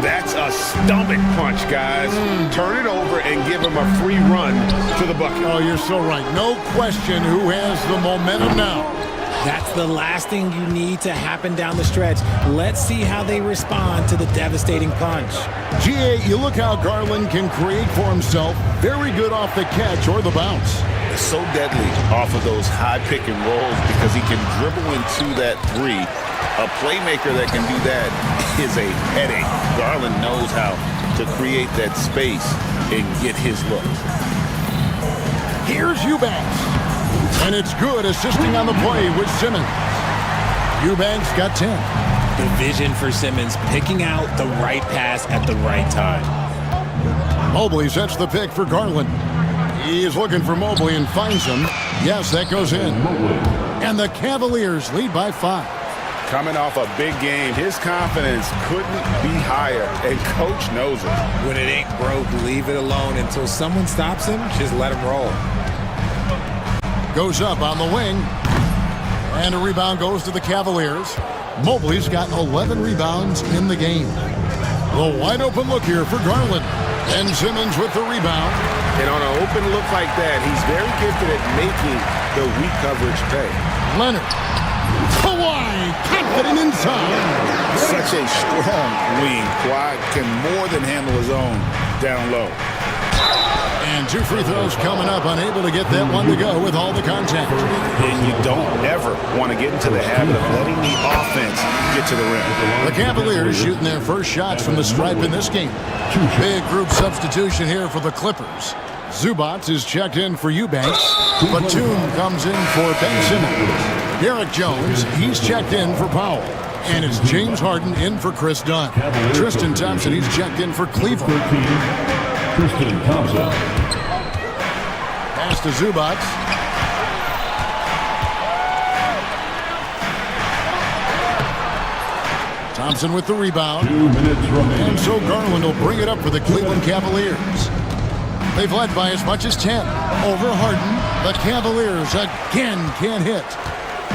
That's a stomach punch, guys. Turn it over and give him a free run to the bucket. Oh, you're so right. No question who has the momentum now. That's the last thing you need to happen down the stretch. Let's see how they respond to the devastating punch. GA, you look how Garland can create for himself. Very good off the catch or the bounce. It's so deadly off of those high pick and rolls because he can dribble into that 3. A playmaker that can do that is a headache. Garland knows how to create that space and get his look. Here's Eubanks. And it's good, assisting on the play with Simmons. Eubanks got 10. The vision for Simmons, picking out the right pass at the right time. Mobley sets the pick for Garland. He is looking for Mobley and finds him. Yes, that goes in. And the Cavaliers lead by 5. Coming off a big game, his confidence couldn't be higher, and coach knows it. When it ain't broke, leave it alone until someone stops him. Just let him roll. Goes up on the wing. And a rebound goes to the Cavaliers. Mobley's got 11 rebounds in the game. The wide open look here for Garland. And Simmons with the rebound. And on an open look like that, he's very gifted at making the weak coverage pay. Leonard. Kawhi, confident inside. Such a strong wing. Kawhi can more than handle his own down low. And 2 free throws coming up, unable to get that one to go with all the contact. And you don't ever want to get into the habit of letting the offense get to the rim. The Cavaliers shooting their first shots from the stripe in this game. Big group substitution here for the Clippers. Zubats is checked in for Eubanks. Batum comes in for Ben Simmons. Derek Jones, he's checked in for Powell. And it's James Harden in for Chris Dunn. Tristan Thompson, he's checked in for Cleveland. Tristan Thompson. Pass to Zubats. Thompson with the rebound. 2 minutes remaining. And so Garland will bring it up for the Cleveland Cavaliers. They've led by as much as 10. Over Harden, the Cavaliers again can't hit.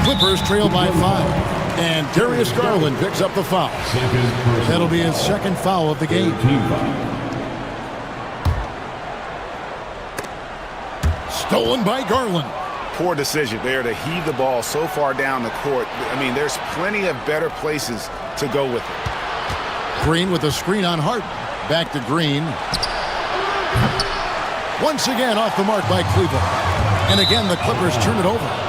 Clippers trail by 5. And Darius Garland picks up the foul. That'll be his second foul of the game. Stolen by Garland. Poor decision there to heave the ball so far down the court. I mean, there's plenty of better places to go with it. Green with a screen on Harden. Back to Green. Once again off the mark by Cleveland. And again, the Clippers turn it over.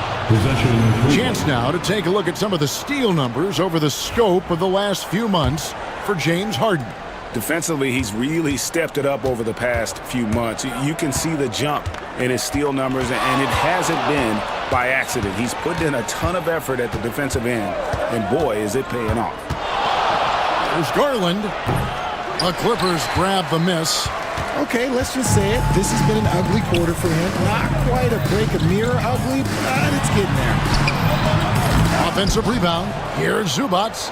Chance now to take a look at some of the steal numbers over the scope of the last few months for James Harden. Defensively, he's really stepped it up over the past few months. You can see the jump in his steal numbers, and it hasn't been by accident. He's put in a ton of effort at the defensive end, and boy, is it paying off. There's Garland. The Clippers grab the miss. Okay, let's just say it. This has been an ugly quarter for him. Not quite a break a mirror ugly, but it's getting there. Offensive rebound. Here's Zubats.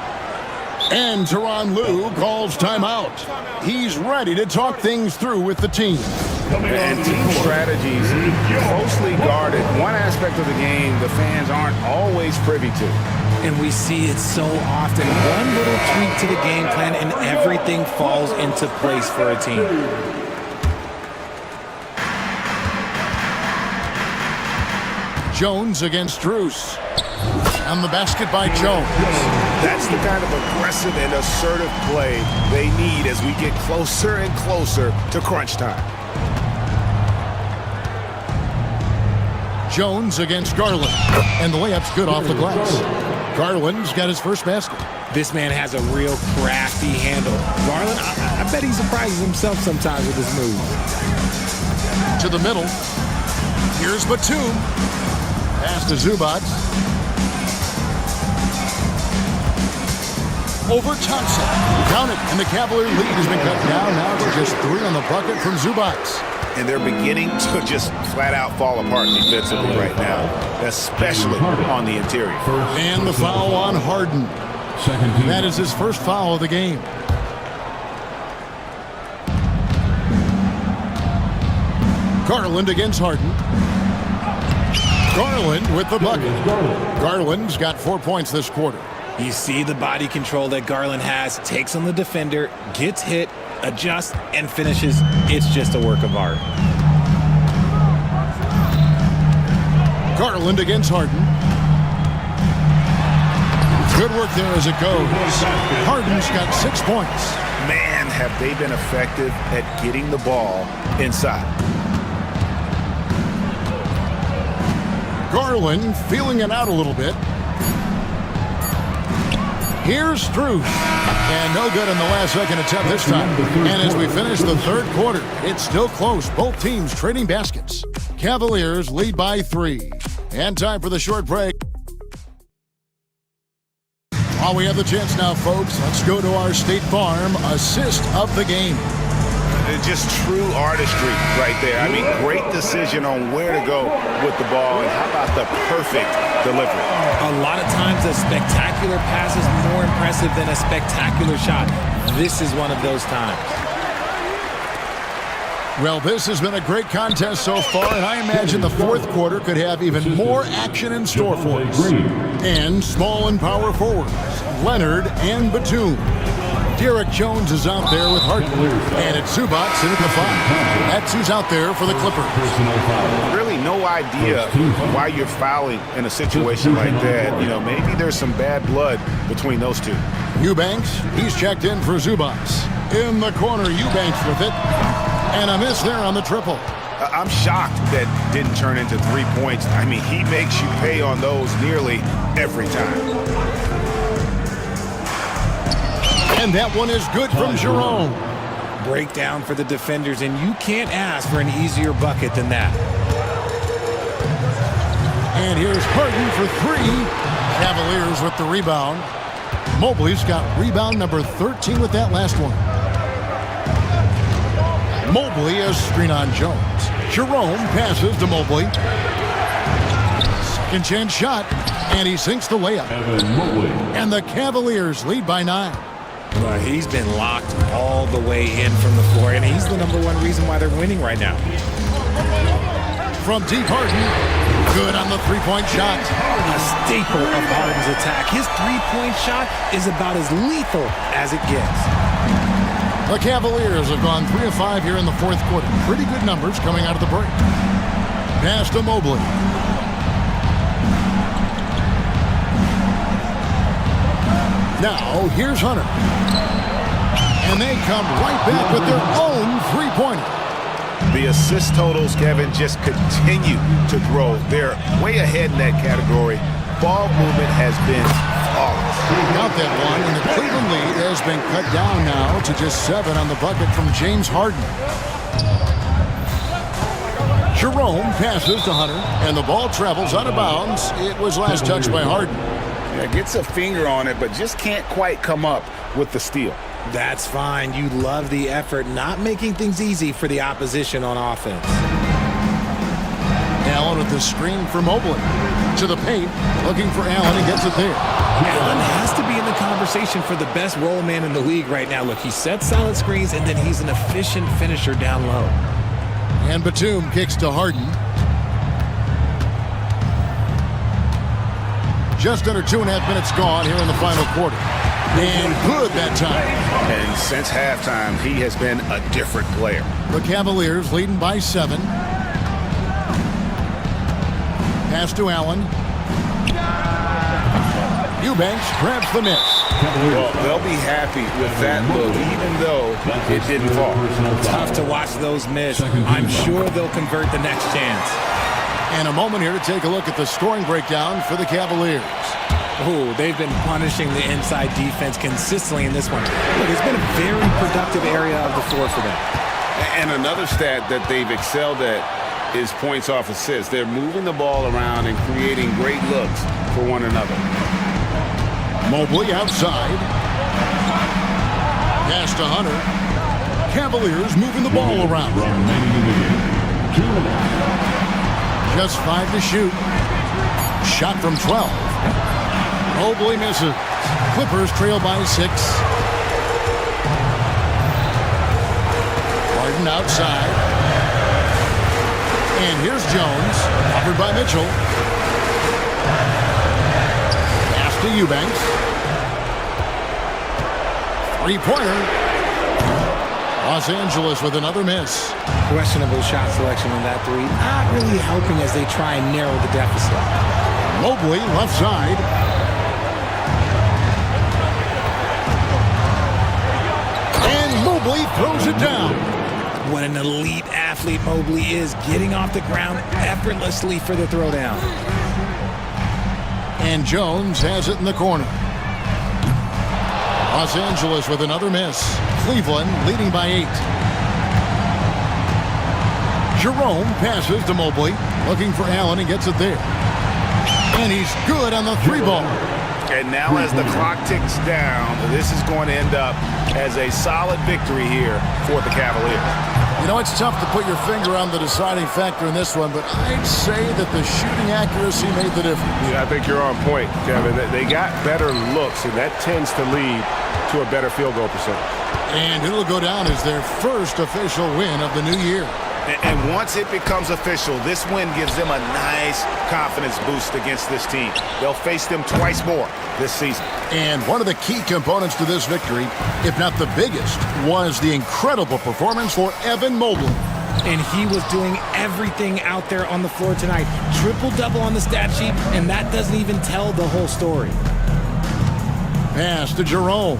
And Tyronn Lue calls timeout. He's ready to talk things through with the team. And team strategies closely guarded. One aspect of the game the fans aren't always privy to. And we see it so often. One little tweak to the game plan and everything falls into place for a team. Jones against Strus. On the basket by Jones. That's the kind of aggressive and assertive play they need as we get closer and closer to crunch time. Jones against Garland. And the layup's good off the glass. Garland's got his first basket. This man has a real crafty handle. Garland, I bet he surprises himself sometimes with his move. To the middle. Here's Batum. Pass to Zubats. Over Thompson. Count it, and the Cavalier lead has been cut down now to just 3 on the bucket from Zubats. And they're beginning to just flat out fall apart defensively right now, especially on the interior. And the foul on Harden. That is his first foul of the game. Garland against Harden. Garland with the bucket. Garland's got 4 points this quarter. You see the body control that Garland has, takes on the defender, gets hit, adjusts, and finishes. It's just a work of art. Garland against Harden. Good work there as it goes. Harden's got 6 points. Man, have they been effective at getting the ball inside. Garland feeling it out a little bit. Here's Strus. And no good in the last second attempt this time. And as we finish the third quarter, it's still close. Both teams trading baskets. Cavaliers lead by 3. And time for the short break. While we have the chance now, folks, let's go to our State Farm assist of the game. Just true artistry right there. I mean, great decision on where to go with the ball, and how about the perfect delivery? A lot of times a spectacular pass is more impressive than a spectacular shot. This is one of those times. Well, this has been a great contest so far, and I imagine the fourth quarter could have even more action in store for us. And small and power forwards, Leonard and Batum. Derek Jones is out there with Harden, and it's Zubac in at the 5. That's who's out there for the Clippers. Really no idea why you're fouling in a situation like that. You know, maybe there's some bad blood between those two. Eubanks, he's checked in for Zubac. In the corner, Eubanks with it. And a miss there on the triple. I'm shocked that didn't turn into 3 points. I mean, he makes you pay on those nearly every time. And that one is good from Jerome. Breakdown for the defenders, and you can't ask for an easier bucket than that. And here's Harden for 3. Cavaliers with the rebound. Mobley's got rebound number 13 with that last one. Mobley has screen on Jones. Jerome passes to Mobley. Second chance shot, and he sinks the layup. And the Cavaliers lead by 9. Well, he's been locked all the way in from the floor, and he's the #1 reason why they're winning right now. From deep, Harden. Good on the three-point shot. A staple of Harden's attack. His three-point shot is about as lethal as it gets. The Cavaliers have gone 3 of 5 here in the fourth quarter. Pretty good numbers coming out of the break. Pass to Mobley. Now, here's Hunter. And they come right back with their own three-pointer. The assist totals, Kevin, just continue to grow. They're way ahead in that category. Ball movement has been flawless. Got that one, and the Cleveland lead has been cut down now to just 7 on the bucket from James Harden. Jerome passes to Hunter, and the ball travels out of bounds. It was last touched by Harden. Yeah, gets a finger on it, but just can't quite come up with the steal. That's fine. You love the effort, not making things easy for the opposition on offense. Allen with the screen for Mobley. To the paint, looking for Allen, and gets it there. Allen has to be in the conversation for the best roll man in the league right now. Look, he sets solid screens, and then he's an efficient finisher down low. And Batum kicks to Harden. Just under 2.5 minutes gone here in the final quarter. And good that time. And since halftime, he has been a different player. The Cavaliers leading by 7. Pass to Allen. Eubanks grabs the miss. Well, they'll be happy with that look, even though it didn't fall. Tough to watch those miss. I'm sure they'll convert the next chance. And a moment here to take a look at the scoring breakdown for the Cavaliers. Oh, they've been punishing the inside defense consistently in this one. Look, it's been a very productive area of the floor for them. And another stat that they've excelled at is points off assists. They're moving the ball around and creating great looks for one another. Mobley outside. Pass to Hunter. Cavaliers moving the ball around. Just 5 to shoot. Shot from 12. Mobley misses. Clippers trail by 6. Harden outside. And here's Jones. Covered by Mitchell. Pass to Eubanks. Three-pointer. Los Angeles with another miss. Questionable shot selection on that three. Not really helping as they try and narrow the deficit. Mobley left side. And Mobley throws it down. What an elite athlete Mobley is, getting off the ground effortlessly for the throwdown. And Jones has it in the corner. Los Angeles with another miss. Cleveland leading by 8. Jerome passes to Mobley. Looking for Allen and gets it there. And he's good on the 3 ball. And now as the clock ticks down, this is going to end up as a solid victory here for the Cavaliers. You know, it's tough to put your finger on the deciding factor in this one, but I'd say that the shooting accuracy made the difference. Yeah, I think you're on point, Kevin. They got better looks, and that tends to lead to a better field goal percentage. And it'll go down as their first official win of the new year. And once it becomes official, this win gives them a nice confidence boost against this team. They'll face them twice more this season. And one of the key components to this victory, if not the biggest, was the incredible performance for Evan Mobley. And he was doing everything out there on the floor tonight. Triple-double on the stat sheet, and that doesn't even tell the whole story. Pass to Jerome.